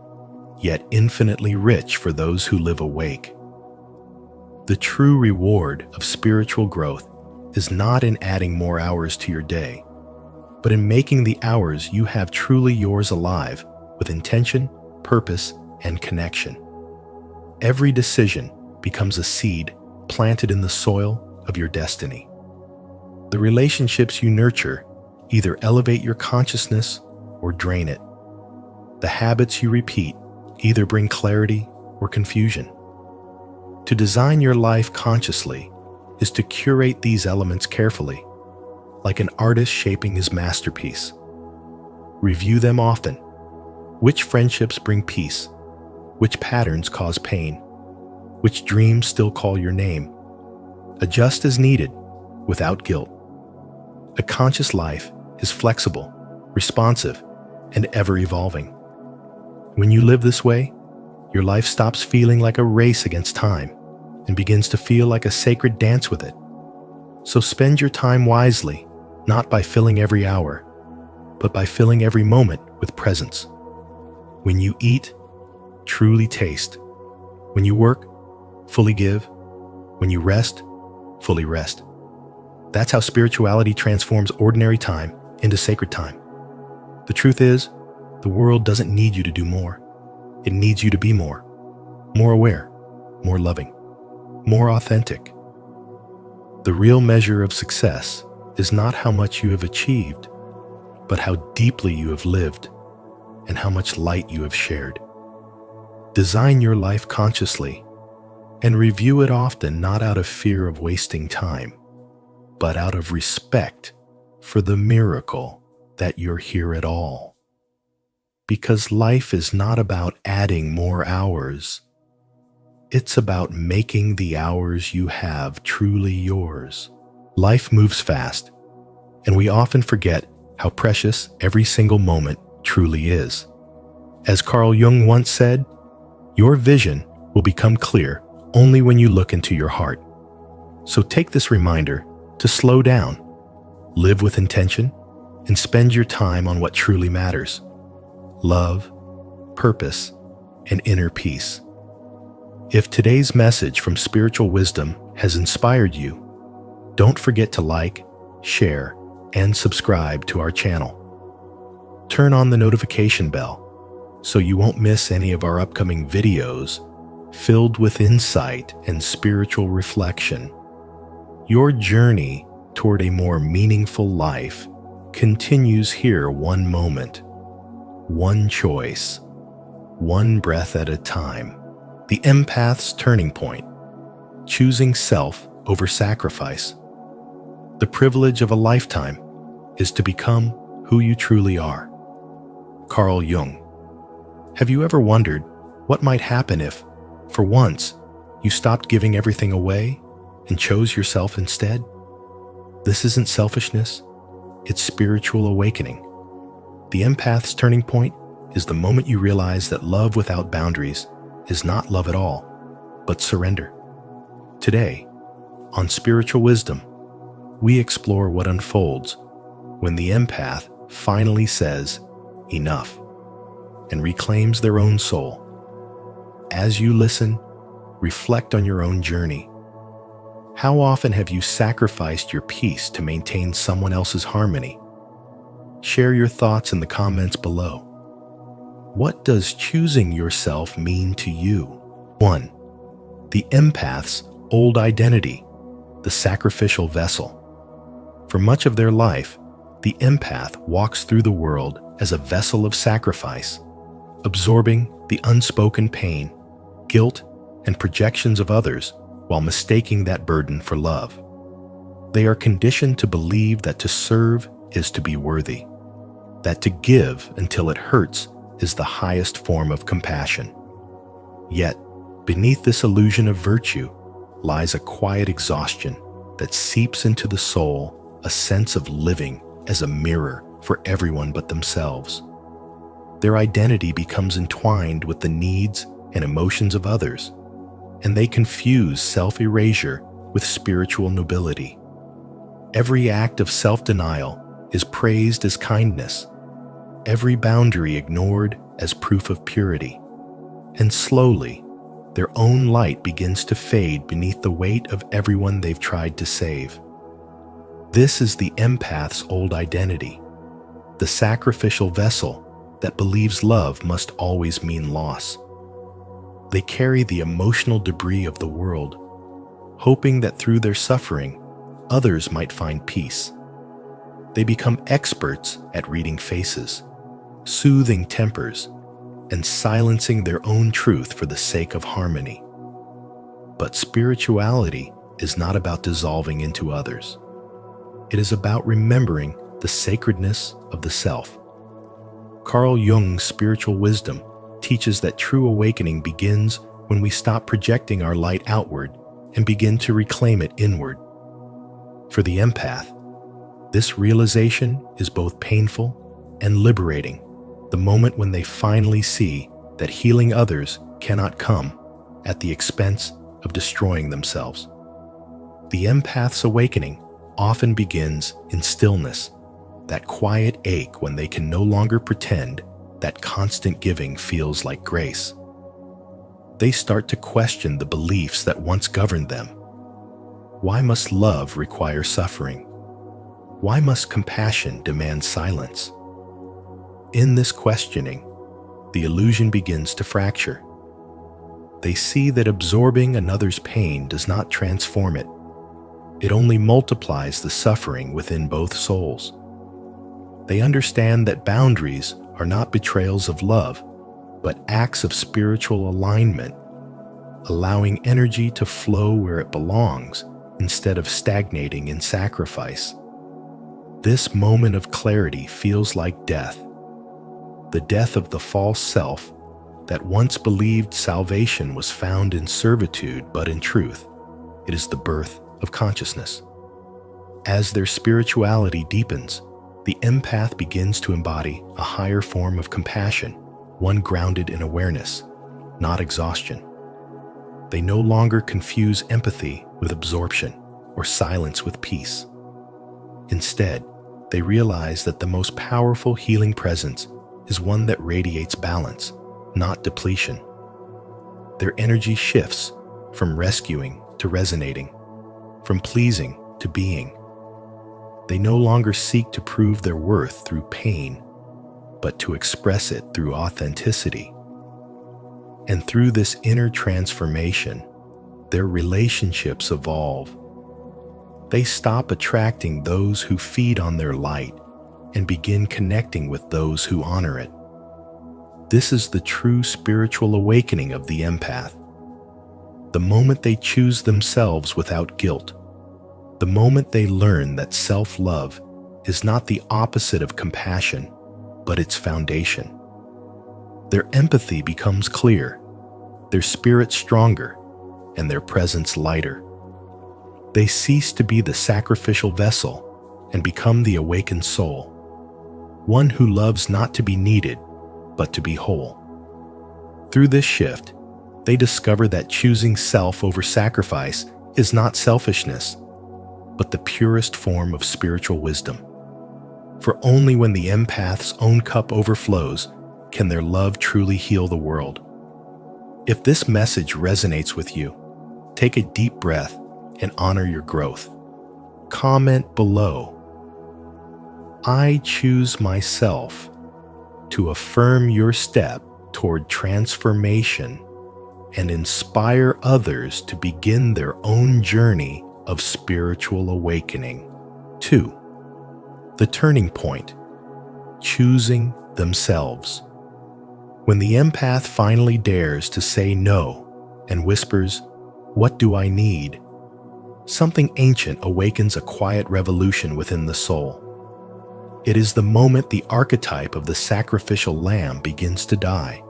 yet infinitely rich for those who live awake. The true reward of spiritual growth is not in adding more hours to your day, but in making the hours you have truly yours alive with intention, purpose, and connection. Every decision becomes a seed planted in the soil of your destiny. The relationships you nurture either elevate your consciousness or drain it. The habits you repeat either bring clarity or confusion. To design your life consciously is to curate these elements carefully, like an artist shaping his masterpiece. Review them often. Which friendships bring peace? Which patterns cause pain? Which dreams still call your name? Adjust as needed, without guilt. A conscious life is flexible, responsive, and ever-evolving. When you live this way, your life stops feeling like a race against time and begins to feel like a sacred dance with it. So spend your time wisely, not by filling every hour, but by filling every moment with presence. When you eat, truly taste. When you work, fully give. When you rest, fully rest. That's how spirituality transforms ordinary time into sacred time. The truth is, the world doesn't need you to do more. It needs you to be more aware, more loving, more authentic. The real measure of success is not how much you have achieved, but how deeply you have lived and how much light you have shared. Design your life consciously and review it often, not out of fear of wasting time, but out of respect for the miracle that you're here at all. because life is not about adding more hours. It's about making the hours you have truly yours. Life moves fast, and we often forget how precious every single moment truly is. As Carl Jung once said, your vision will become clear only when you look into your heart. So take this reminder to slow down, live with intention, and spend your time on what truly matters: love, purpose, and inner peace. If today's message from Spiritual Wisdom has inspired you, don't forget to like, share, and subscribe to our channel. Turn on the notification bell so you won't miss any of our upcoming videos filled with insight and spiritual reflection. Your journey toward a more meaningful life continues here, one moment, one choice, one breath at a time. The empath's turning point, choosing self over sacrifice. The privilege of a lifetime is to become who you truly are. Carl Jung. Have you ever wondered what might happen if, for once, you stopped giving everything away and chose yourself instead? This isn't selfishness, it's spiritual awakening. The empath's turning point is the moment you realize that love without boundaries is not love at all, but surrender. Today, on Spiritual Wisdom, we explore what unfolds when the empath finally says enough and reclaims their own soul. As you listen, reflect on your own journey. How often have you sacrificed your peace to maintain someone else's harmony? Share your thoughts in the comments below. What does choosing yourself mean to you? 1. The empath's old identity, the sacrificial vessel. For much of their life, the empath walks through the world as a vessel of sacrifice, absorbing the unspoken pain, guilt, and projections of others while mistaking that burden for love. They are conditioned to believe that to serve is to be worthy, that to give until it hurts is the highest form of compassion. Yet, beneath this illusion of virtue lies a quiet exhaustion that seeps into the soul, a sense of living as a mirror for everyone but themselves. Their identity becomes entwined with the needs and emotions of others, and they confuse self-erasure with spiritual nobility. Every act of self-denial is praised as kindness, every boundary ignored as proof of purity, and slowly, their own light begins to fade beneath the weight of everyone they've tried to save. This is the empath's old identity, the sacrificial vessel that believes love must always mean loss. They carry the emotional debris of the world, hoping that through their suffering, others might find peace. They become experts at reading faces, soothing tempers, and silencing their own truth for the sake of harmony. But spirituality is not about dissolving into others. It is about remembering the sacredness of the self. Carl Jung's Spiritual Wisdom teaches that true awakening begins when we stop projecting our light outward and begin to reclaim it inward. For the empath, this realization is both painful and liberating, the moment when they finally see that healing others cannot come at the expense of destroying themselves. The empath's awakening often begins in stillness, that quiet ache when they can no longer pretend that constant giving feels like grace. They start to question the beliefs that once governed them. Why must love require suffering? Why must compassion demand silence? In this questioning, the illusion begins to fracture. They see that absorbing another's pain does not transform it. It only multiplies the suffering within both souls. They understand that boundaries are not betrayals of love, but acts of spiritual alignment, allowing energy to flow where it belongs instead of stagnating in sacrifice. This moment of clarity feels like death, the death of the false self that once believed salvation was found in servitude, but in truth, it is the birth of consciousness. As their spirituality deepens, the empath begins to embody a higher form of compassion, one grounded in awareness, not exhaustion. They no longer confuse empathy with absorption or silence with peace. Instead, they realize that the most powerful healing presence is one that radiates balance, not depletion. Their energy shifts from rescuing to resonating, from pleasing to being. They no longer seek to prove their worth through pain, but to express it through authenticity. And through this inner transformation, their relationships evolve. They stop attracting those who feed on their light and begin connecting with those who honor it. This is the true spiritual awakening of the empath. The moment they choose themselves without guilt, the moment they learn that self-love is not the opposite of compassion, but its foundation. Their empathy becomes clear, their spirit stronger, and their presence lighter. They cease to be the sacrificial vessel and become the awakened soul, one who loves not to be needed, but to be whole. Through this shift, they discover that choosing self over sacrifice is not selfishness, but the purest form of spiritual wisdom. For only when the empath's own cup overflows can their love truly heal the world. If this message resonates with you, take a deep breath and honor your growth. Comment below, "I choose myself," to affirm your step toward transformation and inspire others to begin their own journey of spiritual awakening. 2. The turning point: choosing themselves. When the empath finally dares to say no and whispers, "What do I need?" something ancient awakens a quiet revolution within the soul. It is the moment the archetype of the sacrificial lamb begins to die,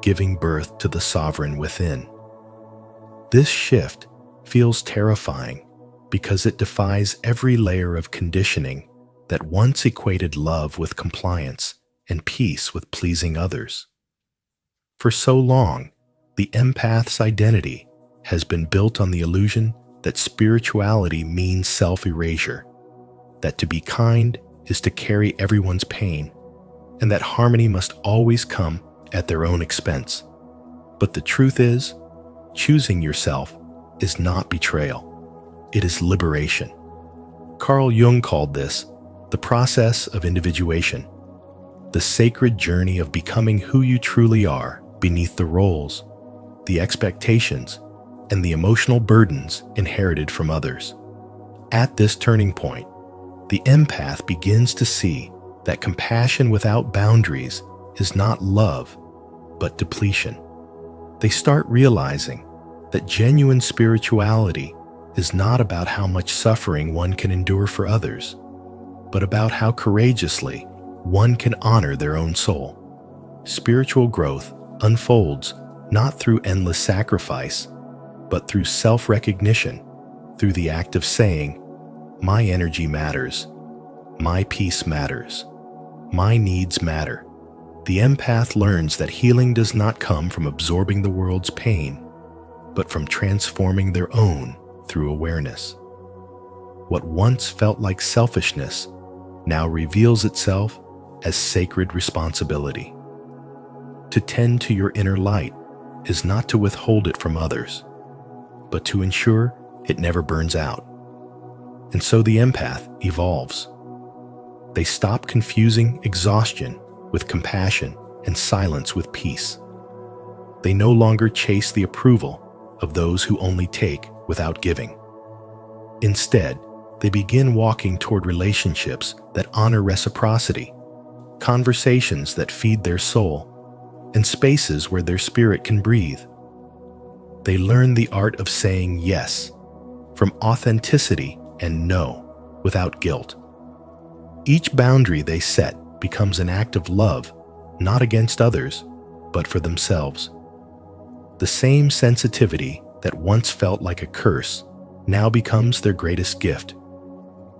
giving birth to the sovereign within. This shift feels terrifying because it defies every layer of conditioning that once equated love with compliance and peace with pleasing others. For so long, the empath's identity has been built on the illusion that spirituality means self-erasure, that to be kind is to carry everyone's pain, and that harmony must always come at their own expense. But the truth is, choosing yourself is not betrayal. It is liberation. Carl Jung called this the process of individuation, the sacred journey of becoming who you truly are beneath the roles, the expectations, and the emotional burdens inherited from others. At this turning point, the empath begins to see that compassion without boundaries is not love, but depletion. They start realizing that genuine spirituality is not about how much suffering one can endure for others, but about how courageously one can honor their own soul. Spiritual growth unfolds not through endless sacrifice, but through self-recognition, through the act of saying, "My energy matters, my peace matters, my needs matter." The empath learns that healing does not come from absorbing the world's pain, but from transforming their own through awareness. What once felt like selfishness now reveals itself as sacred responsibility. To tend to your inner light is not to withhold it from others, but to ensure it never burns out. And so the empath evolves. They stop confusing exhaustion with compassion and silence with peace. They no longer chase the approval of those who only take without giving. Instead, they begin walking toward relationships that honor reciprocity, conversations that feed their soul, and spaces where their spirit can breathe. They learn the art of saying yes, from authenticity, and no, without guilt. Each boundary they set becomes an act of love, not against others, but for themselves. The same sensitivity that once felt like a curse now becomes their greatest gift,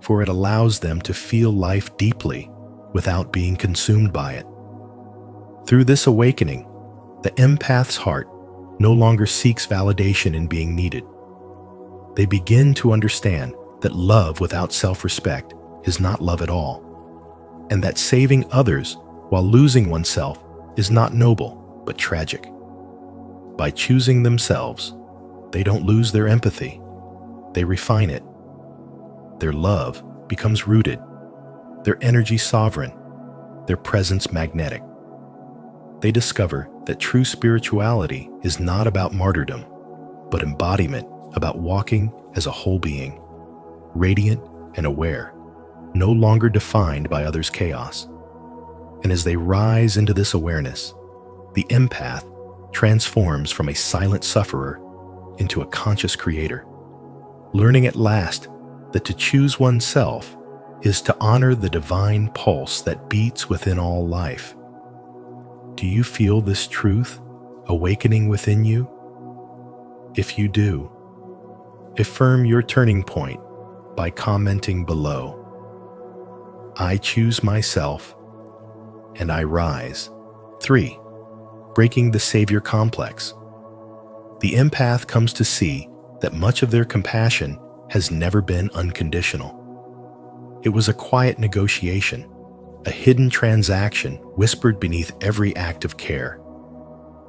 for it allows them to feel life deeply without being consumed by it. Through this awakening, the empath's heart no longer seeks validation in being needed. They begin to understand that love without self-respect is not love at all, and that saving others while losing oneself is not noble, but tragic. By choosing themselves, they don't lose their empathy, they refine it. Their love becomes rooted, their energy sovereign, their presence magnetic. They discover that true spirituality is not about martyrdom, but embodiment, about walking as a whole being, radiant and aware, no longer defined by others' chaos. And as they rise into this awareness, the empath transforms from a silent sufferer into a conscious creator, learning at last that to choose oneself is to honor the divine pulse that beats within all life. Do you feel this truth awakening within you? If you do, affirm your turning point by commenting below. I choose myself and I rise. 3. Breaking the savior complex. The empath comes to see that much of their compassion has never been unconditional. It was a quiet negotiation, a hidden transaction whispered beneath every act of care.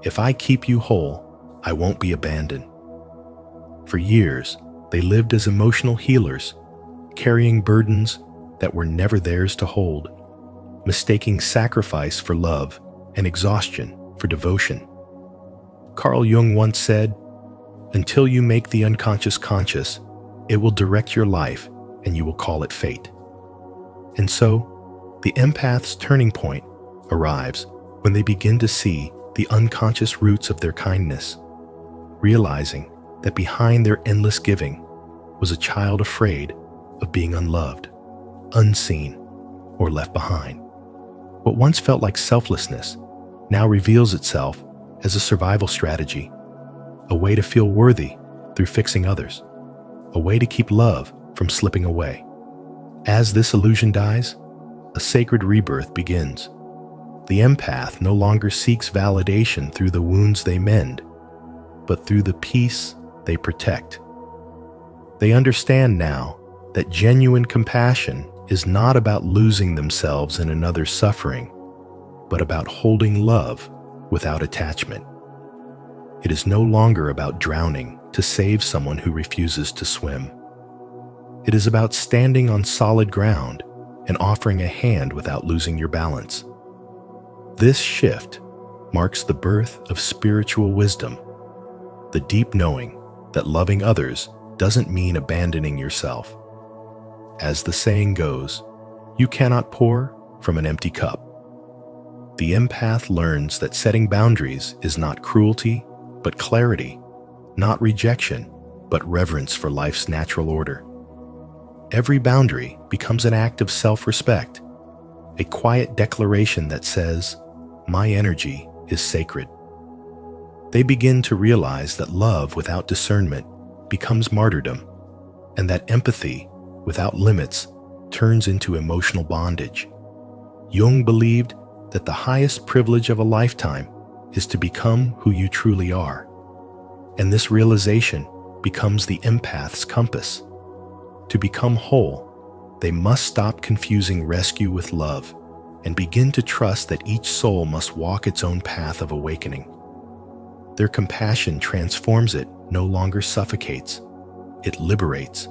If I keep you whole, I won't be abandoned. For years, they lived as emotional healers, carrying burdens that were never theirs to hold, mistaking sacrifice for love and exhaustion for devotion. Carl Jung once said, "Until you make the unconscious conscious, it will direct your life and you will call it fate." And so, the empath's turning point arrives when they begin to see the unconscious roots of their kindness, realizing that behind their endless giving was a child afraid of being unloved, unseen, or left behind. What once felt like selflessness now reveals itself as a survival strategy, a way to feel worthy through fixing others, a way to keep love from slipping away. As this illusion dies, a sacred rebirth begins. The empath no longer seeks validation through the wounds they mend, but through the peace they protect. They understand now that genuine compassion is not about losing themselves in another's suffering, but about holding love without attachment. It is no longer about drowning to save someone who refuses to swim. It is about standing on solid ground and offering a hand without losing your balance. This shift marks the birth of spiritual wisdom, the deep knowing that loving others doesn't mean abandoning yourself. As the saying goes, you cannot pour from an empty cup. The empath learns that setting boundaries is not cruelty, but clarity, not rejection, but reverence for life's natural order. Every boundary becomes an act of self-respect, a quiet declaration that says, "My energy is sacred." They begin to realize that love without discernment becomes martyrdom, and that empathy without limits turns into emotional bondage. Jung believed that the highest privilege of a lifetime is to become who you truly are, and this realization becomes the empath's compass. To become whole, they must stop confusing rescue with love and begin to trust that each soul must walk its own path of awakening. Their compassion transforms it, no longer suffocates. It liberates.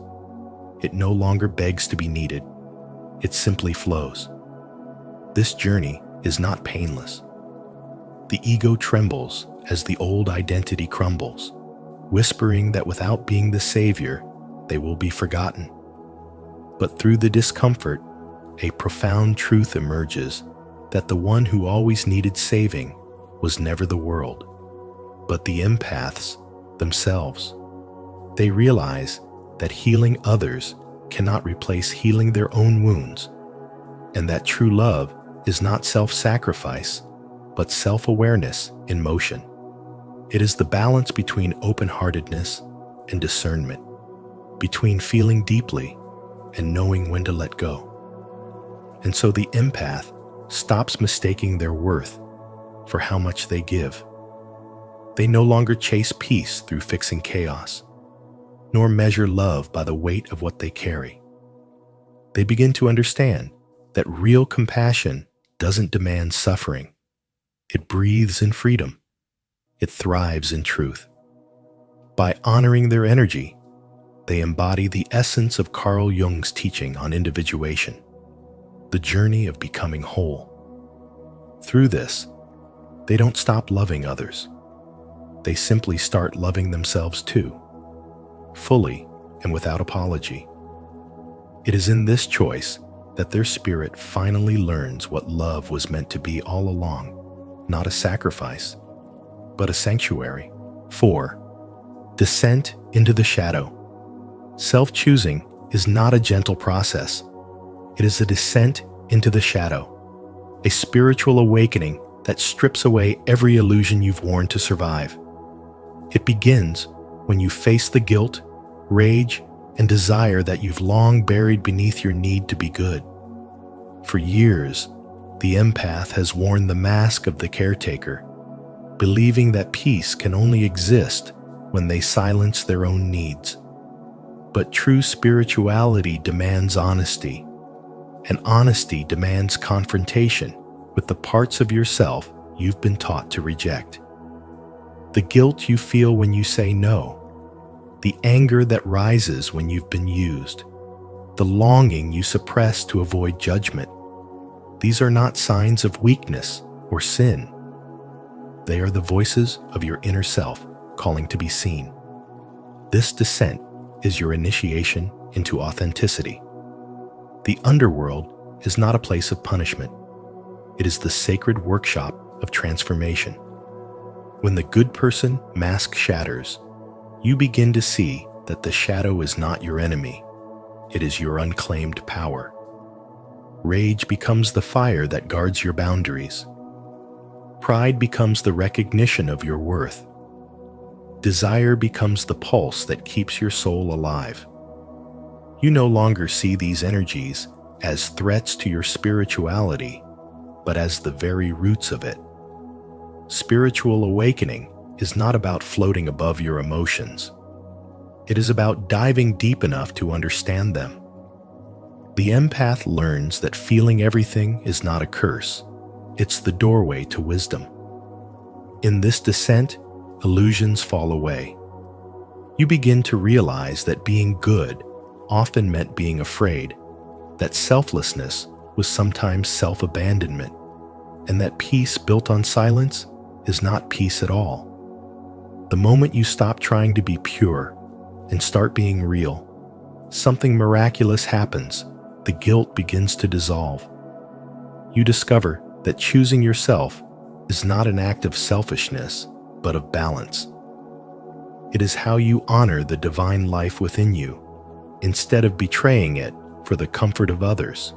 It no longer begs to be needed. It simply flows. This journey is not painless. The ego trembles as the old identity crumbles, whispering that without being the savior, they will be forgotten. But through the discomfort, a profound truth emerges that the one who always needed saving was never the world, but the empaths themselves. They realize that healing others cannot replace healing their own wounds, and that true love is not self-sacrifice, but self-awareness in motion. It is the balance between open-heartedness and discernment, between feeling deeply and knowing when to let go. And so the empath stops mistaking their worth for how much they give. They no longer chase peace through fixing chaos, nor measure love by the weight of what they carry. They begin to understand that real compassion doesn't demand suffering. It breathes in freedom. It thrives in truth. By honoring their energy, they embody the essence of Carl Jung's teaching on individuation, the journey of becoming whole. Through this, they don't stop loving others. They simply start loving themselves too, fully and without apology. It is in this choice that their spirit finally learns what love was meant to be all along, not a sacrifice, but a sanctuary. 4. Descent into the shadow. Self-choosing is not a gentle process. It is a descent into the shadow, a spiritual awakening that strips away every illusion you've worn to survive. It begins when you face the guilt, rage, and desire that you've long buried beneath your need to be good. For years, the empath has worn the mask of the caretaker, believing that peace can only exist when they silence their own needs. But true spirituality demands honesty, and honesty demands confrontation with the parts of yourself you've been taught to reject. The guilt you feel when you say no, the anger that rises when you've been used, the longing you suppress to avoid judgment. These are not signs of weakness or sin. They are the voices of your inner self calling to be seen. This descent is your initiation into authenticity. The underworld is not a place of punishment. It is the sacred workshop of transformation. When the good person mask shatters, you begin to see that the shadow is not your enemy. It is your unclaimed power. Rage becomes the fire that guards your boundaries. Pride becomes the recognition of your worth. Desire becomes the pulse that keeps your soul alive. You no longer see these energies as threats to your spirituality, but as the very roots of it. Spiritual awakening is not about floating above your emotions. It is about diving deep enough to understand them. The empath learns that feeling everything is not a curse. It's the doorway to wisdom. In this descent, illusions fall away. You begin to realize that being good often meant being afraid, that selflessness was sometimes self-abandonment, and that peace built on silence is not peace at all. The moment you stop trying to be pure and start being real, something miraculous happens. The guilt begins to dissolve. You discover that choosing yourself is not an act of selfishness, but of balance. It is how you honor the divine life within you, instead of betraying it for the comfort of others.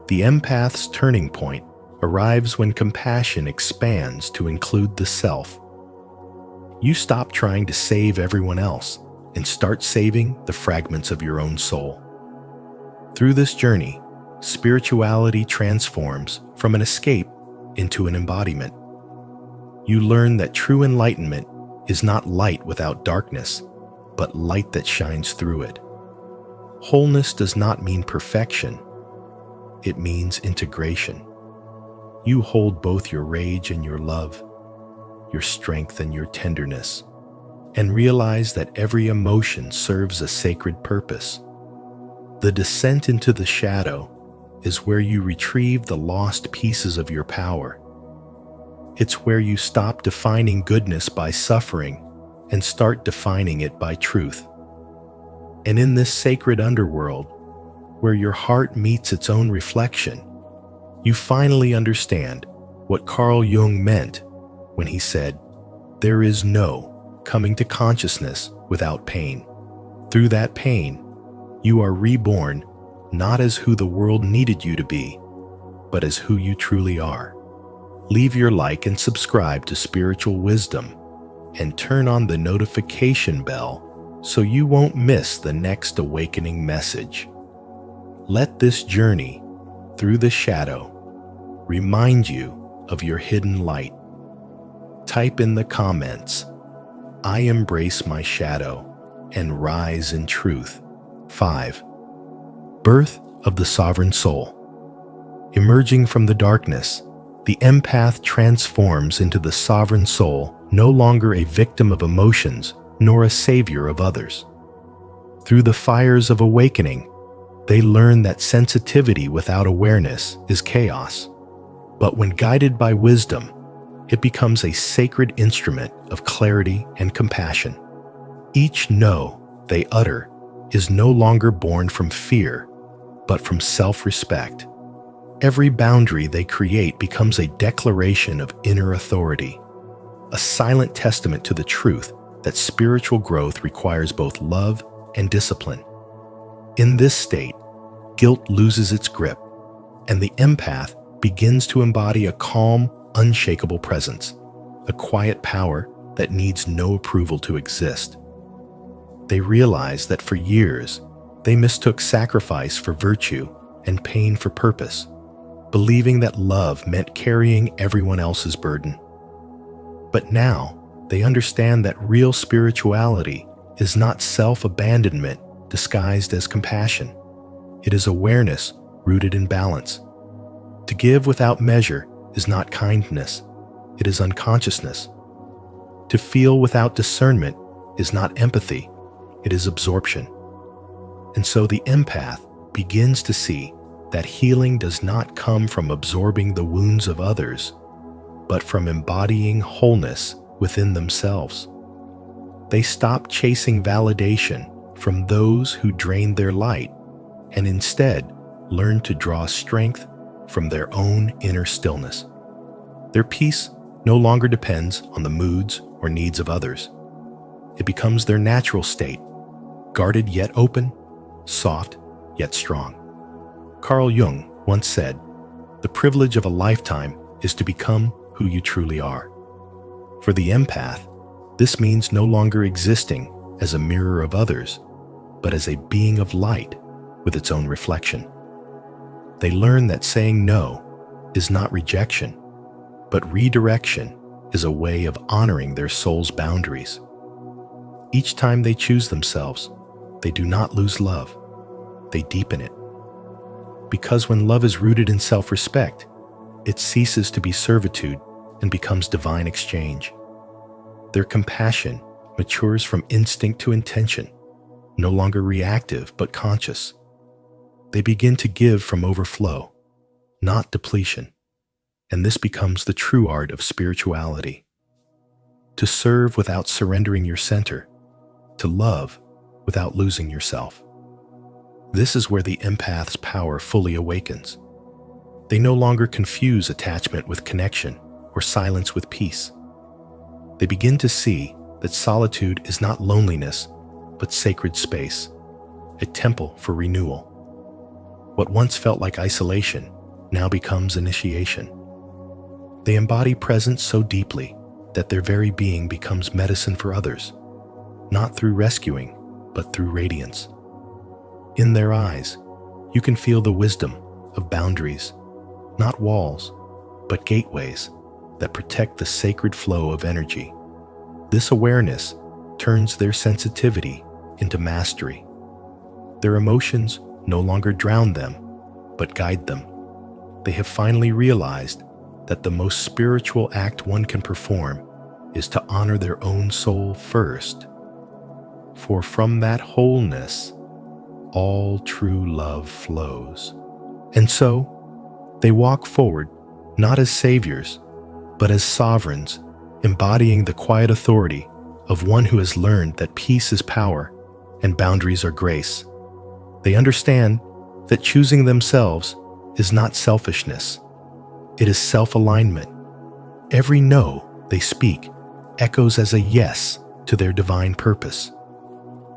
The empath's turning point arrives when compassion expands to include the self. You stop trying to save everyone else and start saving the fragments of your own soul. Through this journey, spirituality transforms from an escape into an embodiment. You learn that true enlightenment is not light without darkness, but light that shines through it. Wholeness does not mean perfection. It means integration. You hold both your rage and your love, your strength and your tenderness, and realize that every emotion serves a sacred purpose. The descent into the shadow is where you retrieve the lost pieces of your power. It's where you stop defining goodness by suffering and start defining it by truth. And in this sacred underworld, where your heart meets its own reflection, you finally understand what Carl Jung meant when he said, "There is no coming to consciousness without pain. Through that pain, you are reborn not as who the world needed you to be, but as who you truly are." leave your like and subscribe to Spiritual Wisdom, and turn on the notification bell so you won't miss the next awakening message. Let this journey through the shadow remind you of your hidden light. Type in the comments, "I embrace my shadow and rise in truth." 5. Birth of the Sovereign Soul. Emerging from the darkness, the empath transforms into the sovereign soul, no longer a victim of emotions nor a savior of others. Through the fires of awakening, they learn that sensitivity without awareness is chaos. But when guided by wisdom, it becomes a sacred instrument of clarity and compassion. Each no they utter is no longer born from fear, but from self-respect. Every boundary they create becomes a declaration of inner authority, a silent testament to the truth that spiritual growth requires both love and discipline. In this state, guilt loses its grip, and the empath begins to embody a calm, unshakable presence, a quiet power that needs no approval to exist. They realize that for years, they mistook sacrifice for virtue and pain for purpose, believing that love meant carrying everyone else's burden. But now, they understand that real spirituality is not self-abandonment disguised as compassion. It is awareness rooted in balance. To give without measure is not kindness, it is unconsciousness. To feel without discernment is not empathy, it is absorption. And so the empath begins to see that healing does not come from absorbing the wounds of others, but from embodying wholeness within themselves. They stop chasing validation from those who drain their light, and instead learn to draw strength from their own inner stillness. Their peace no longer depends on the moods or needs of others. It becomes their natural state, guarded yet open, soft yet strong. Carl Jung once said, "The privilege of a lifetime is to become who you truly are." For the empath, this means no longer existing as a mirror of others, but as a being of light with its own reflection. They learn that saying no is not rejection, but redirection is a way of honoring their soul's boundaries. Each time they choose themselves, they do not lose love, they deepen it. Because when love is rooted in self-respect, it ceases to be servitude and becomes divine exchange. Their compassion matures from instinct to intention, no longer reactive but conscious. They begin to give from overflow, not depletion, and this becomes the true art of spirituality. To serve without surrendering your center, to love without losing yourself. This is where the empath's power fully awakens. They no longer confuse attachment with connection or silence with peace. They begin to see that solitude is not loneliness, but sacred space, a temple for renewal. What once felt like isolation now becomes initiation. They embody presence so deeply that their very being becomes medicine for others, not through rescuing, but through radiance. In their eyes, you can feel the wisdom of boundaries, not walls, but gateways that protect the sacred flow of energy. This awareness turns their sensitivity into mastery. Their emotions no longer drown them, but guide them. They have finally realized that the most spiritual act one can perform is to honor their own soul first. For from that wholeness, all true love flows. And so, they walk forward not as saviors, but as sovereigns, embodying the quiet authority of one who has learned that peace is power and boundaries are grace. They understand that choosing themselves is not selfishness. It is self-alignment. Every no they speak echoes as a yes to their divine purpose.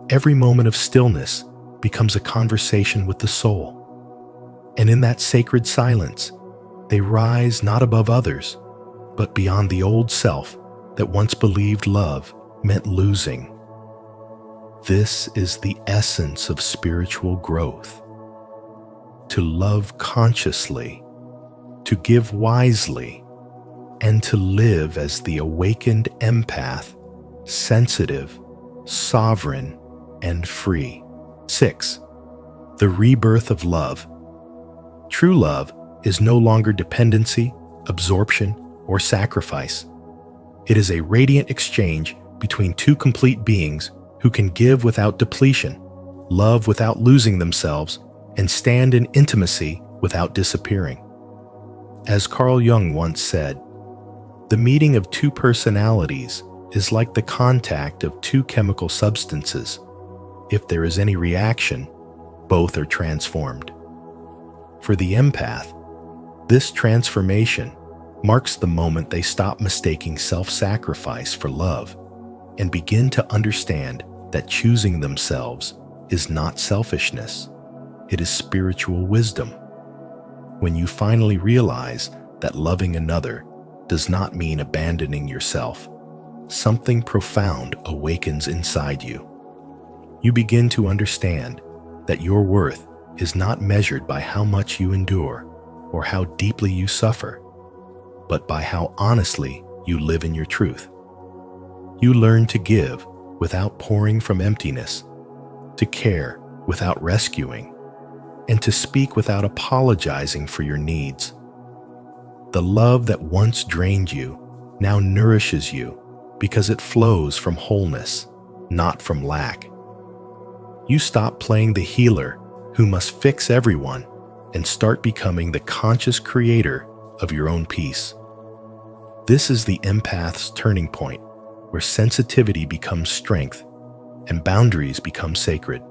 Every moment of stillness becomes a conversation with the soul. And in that sacred silence, they rise not above others, but beyond the old self that once believed love meant losing. This is the essence of spiritual growth. To love consciously, to give wisely, and to live as the awakened empath, sensitive, sovereign, and free. 6. The rebirth of love. True love is no longer dependency, absorption, or sacrifice. It is a radiant exchange between two complete beings who can give without depletion, love without losing themselves, and stand in intimacy without disappearing. As Carl Jung once said, the meeting of two personalities is like the contact of two chemical substances. If there is any reaction, both are transformed. For the empath, this transformation marks the moment they stop mistaking self-sacrifice for love and begin to understand that choosing themselves is not selfishness, it is spiritual wisdom. When you finally realize that loving another does not mean abandoning yourself, something profound awakens inside you. You begin to understand that your worth is not measured by how much you endure or how deeply you suffer, but by how honestly you live in your truth. You learn to give without pouring from emptiness, to care without rescuing, and to speak without apologizing for your needs. The love that once drained you now nourishes you because it flows from wholeness, not from lack. You stop playing the healer who must fix everyone and start becoming the conscious creator of your own peace. This is the empath's turning point, where sensitivity becomes strength and boundaries become sacred.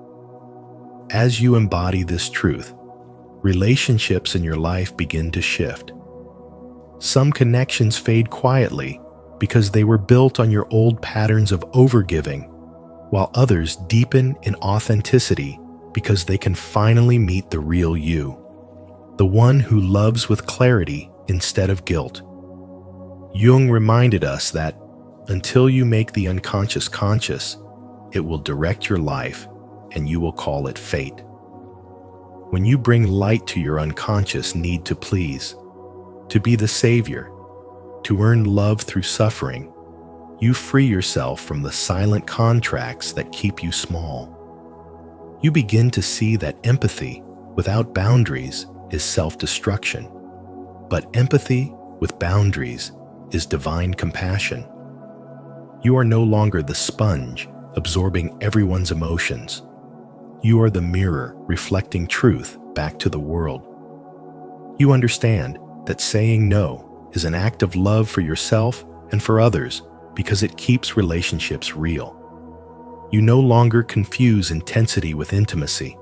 As you embody this truth, relationships in your life begin to shift. Some connections fade quietly because they were built on your old patterns of overgiving, while others deepen in authenticity because they can finally meet the real you, the one who loves with clarity instead of guilt. Jung reminded us that until you make the unconscious conscious, it will direct your life and you will call it fate. When you bring light to your unconscious need to please, to be the savior, to earn love through suffering, you free yourself from the silent contracts that keep you small. You begin to see that empathy without boundaries is self-destruction, but empathy with boundaries is divine compassion. You are no longer the sponge absorbing everyone's emotions. You are the mirror reflecting truth back to the world. You understand that saying no is an act of love for yourself and for others because it keeps relationships real. You no longer confuse intensity with intimacy,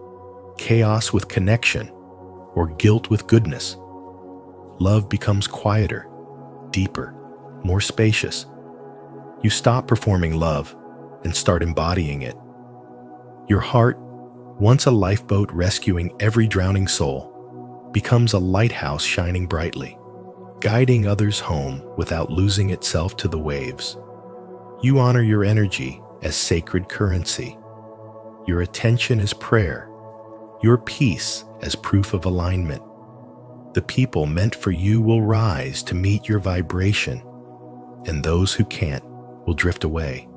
chaos with connection, or guilt with goodness. Love becomes quieter, deeper, more spacious. You stop performing love and start embodying it. Your heart, once a lifeboat rescuing every drowning soul, becomes a lighthouse shining brightly, guiding others home without losing itself to the waves. You honor your energy as sacred currency, your attention as prayer, your peace as proof of alignment. The people meant for you will rise to meet your vibration, and those who can't will drift away,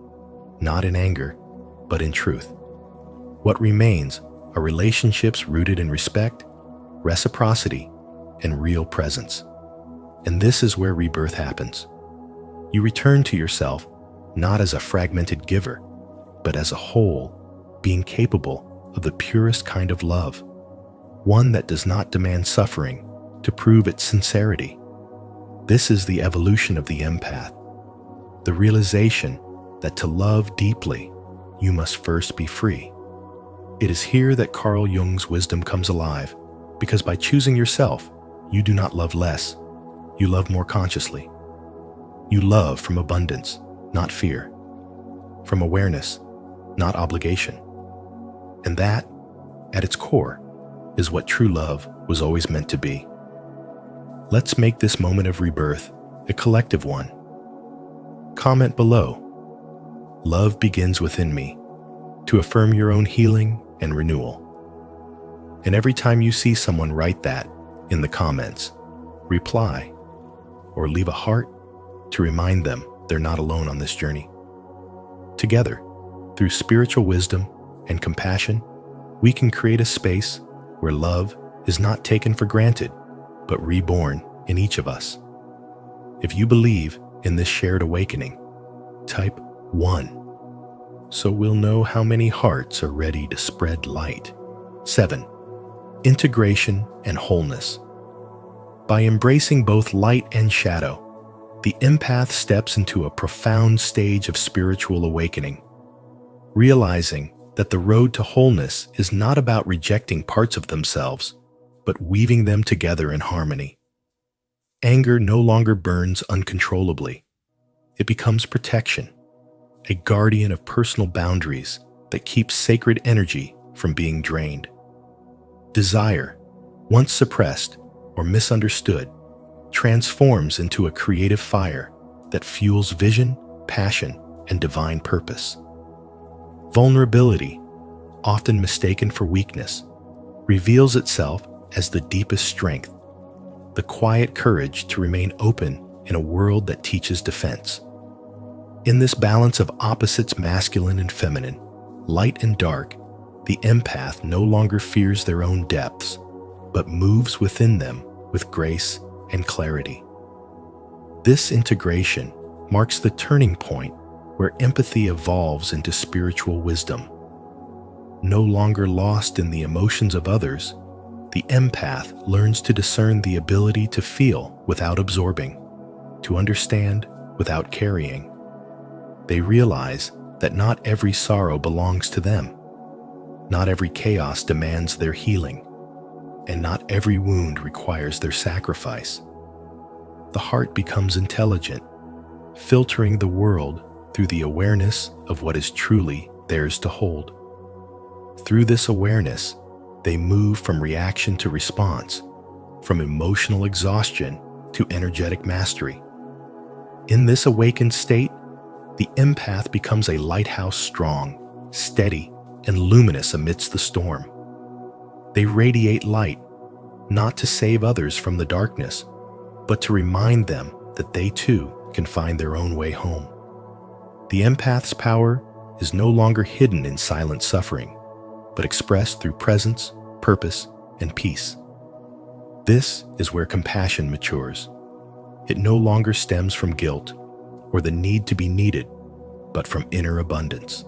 not in anger, but in truth. What remains are relationships rooted in respect, reciprocity, and real presence. And this is where rebirth happens. You return to yourself not as a fragmented giver, but as a whole, being capable of the purest kind of love, one that does not demand suffering to prove its sincerity. This is the evolution of the empath, the realization that to love deeply, you must first be free. It is here that Carl Jung's wisdom comes alive, because by choosing yourself, you do not love less, you love more consciously. You love from abundance, not fear, from awareness, not obligation. And that, at its core, is what true love was always meant to be. Let's make this moment of rebirth a collective one. Comment below, "Love begins within me," to affirm your own healing and renewal. And every time you see someone write that in the comments, reply or leave a heart to remind them they're not alone on this journey. Together, through spiritual wisdom and compassion, we can create a space where love is not taken for granted, but reborn in each of us. If you believe in this shared awakening, type 1, so we'll know how many hearts are ready to spread light. 7. Integration and wholeness. By embracing both light and shadow, the empath steps into a profound stage of spiritual awakening, realizing that the road to wholeness is not about rejecting parts of themselves, but weaving them together in harmony. Anger no longer burns uncontrollably. It becomes protection, a guardian of personal boundaries that keeps sacred energy from being drained. Desire, once suppressed or misunderstood, transforms into a creative fire that fuels vision, passion, and divine purpose. Vulnerability, often mistaken for weakness, reveals itself as the deepest strength, the quiet courage to remain open in a world that teaches defense. In this balance of opposites, masculine and feminine, light and dark, the empath no longer fears their own depths, but moves within them with grace and clarity. This integration marks the turning point where empathy evolves into spiritual wisdom. No longer lost in the emotions of others, the empath learns to discern the ability to feel without absorbing, to understand without carrying. They realize that not every sorrow belongs to them, not every chaos demands their healing, and not every wound requires their sacrifice. The heart becomes intelligent, filtering the world through the awareness of what is truly theirs to hold. Through this awareness, they move from reaction to response, from emotional exhaustion to energetic mastery. In this awakened state, the empath becomes a lighthouse, strong, steady, and luminous amidst the storm. They radiate light, not to save others from the darkness, but to remind them that they too can find their own way home. The empath's power is no longer hidden in silent suffering, but expressed through presence, purpose, and peace. This is where compassion matures. It no longer stems from guilt or the need to be needed, but from inner abundance.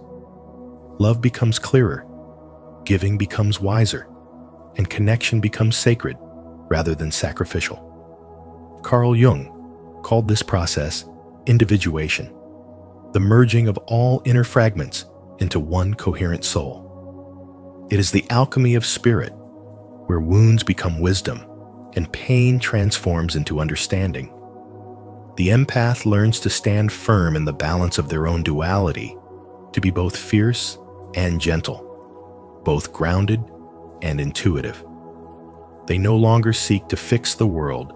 Love becomes clearer, giving becomes wiser, and connection becomes sacred rather than sacrificial. Carl Jung called this process individuation, the merging of all inner fragments into one coherent soul. It is the alchemy of spirit, where wounds become wisdom and pain transforms into understanding. The empath learns to stand firm in the balance of their own duality, to be both fierce and gentle, both grounded and intuitive. They no longer seek to fix the world,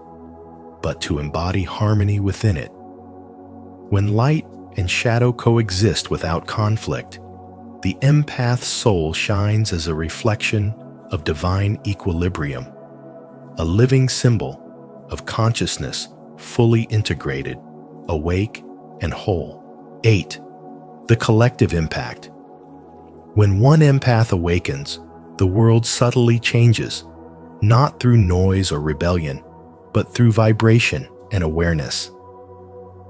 but to embody harmony within it. When light and shadow coexist without conflict, the empath's soul shines as a reflection of divine equilibrium, a living symbol of consciousness fully integrated, awake, and whole. 8. The collective impact. When one empath awakens, the world subtly changes, not through noise or rebellion, but through vibration and awareness.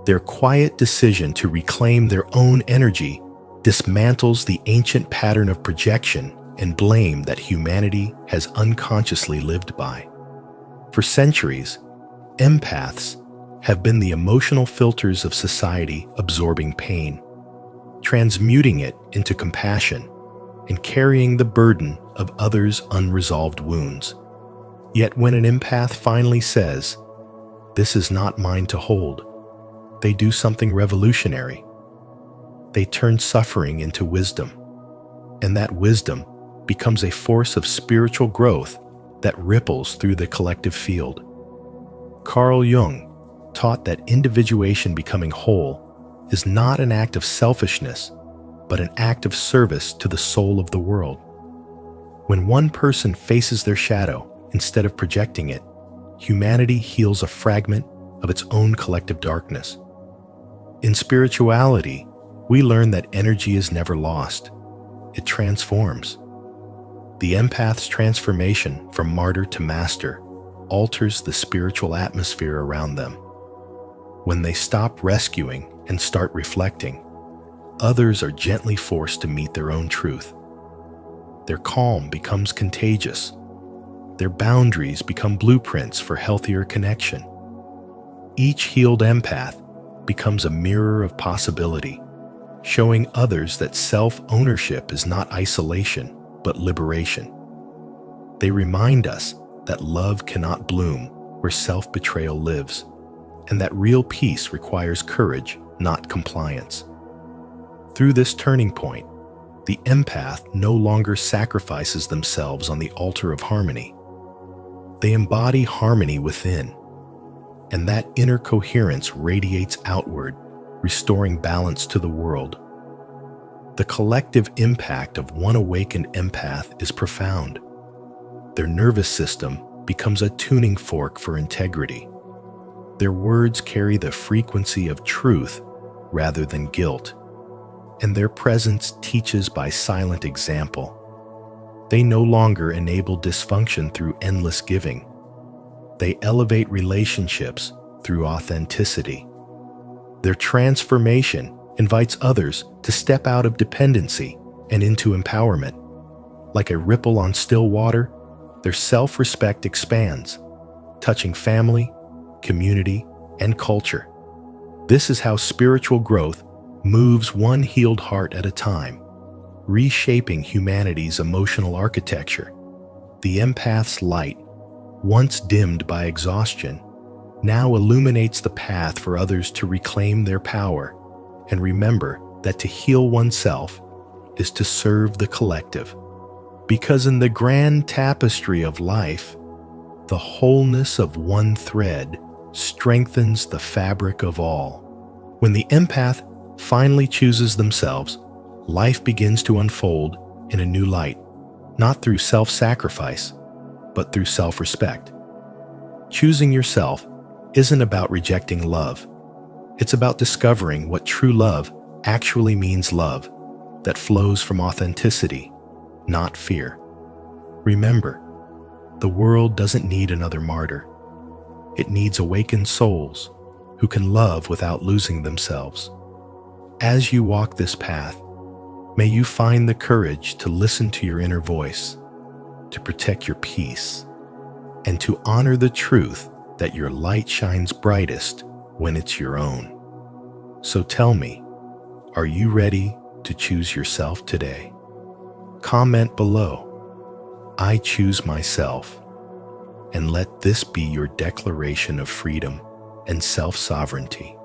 Their quiet decision to reclaim their own energy dismantles the ancient pattern of projection and blame that humanity has unconsciously lived by. For centuries, empaths have been the emotional filters of society, absorbing pain, transmuting it into compassion, and carrying the burden of others' unresolved wounds. Yet when an empath finally says, "This is not mine to hold," they do something revolutionary. They turn suffering into wisdom, and that wisdom becomes a force of spiritual growth that ripples through the collective field. Carl Jung taught that individuation becoming whole is not an act of selfishness, but an act of service to the soul of the world. When one person faces their shadow instead of projecting it, humanity heals a fragment of its own collective darkness. In spirituality, we learn that energy is never lost. It transforms. The empath's transformation from martyr to master alters the spiritual atmosphere around them. When they stop rescuing and start reflecting, others are gently forced to meet their own truth. Their calm becomes contagious. Their boundaries become blueprints for healthier connection. Each healed empath becomes a mirror of possibility, showing others that self-ownership is not isolation, but liberation. They remind us that love cannot bloom where self-betrayal lives, and that real peace requires courage, not compliance. Through this turning point, the empath no longer sacrifices themselves on the altar of harmony. They embody harmony within, and that inner coherence radiates outward, restoring balance to the world. The collective impact of one awakened empath is profound. Their nervous system becomes a tuning fork for integrity. Their words carry the frequency of truth rather than guilt, and their presence teaches by silent example. They no longer enable dysfunction through endless giving. They elevate relationships through authenticity. Their transformation invites others to step out of dependency and into empowerment. Like a ripple on still water, their self-respect expands, touching family, community, and culture. This is how spiritual growth moves one healed heart at a time, reshaping humanity's emotional architecture. The empath's light, once dimmed by exhaustion, now illuminates the path for others to reclaim their power and remember that to heal oneself is to serve the collective. Because in the grand tapestry of life, the wholeness of one thread strengthens the fabric of all. When the empath finally chooses themselves, life begins to unfold in a new light, not through self-sacrifice, but through self-respect. Choosing yourself isn't about rejecting love. It's about discovering what true love actually means: love that flows from authenticity, not fear. Remember, the world doesn't need another martyr. It needs awakened souls who can love without losing themselves. As you walk this path, may you find the courage to listen to your inner voice, to protect your peace, and to honor the truth that your light shines brightest when it's your own. So tell me, are you ready to choose yourself today? Comment below, "I choose myself," and let this be your declaration of freedom and self-sovereignty.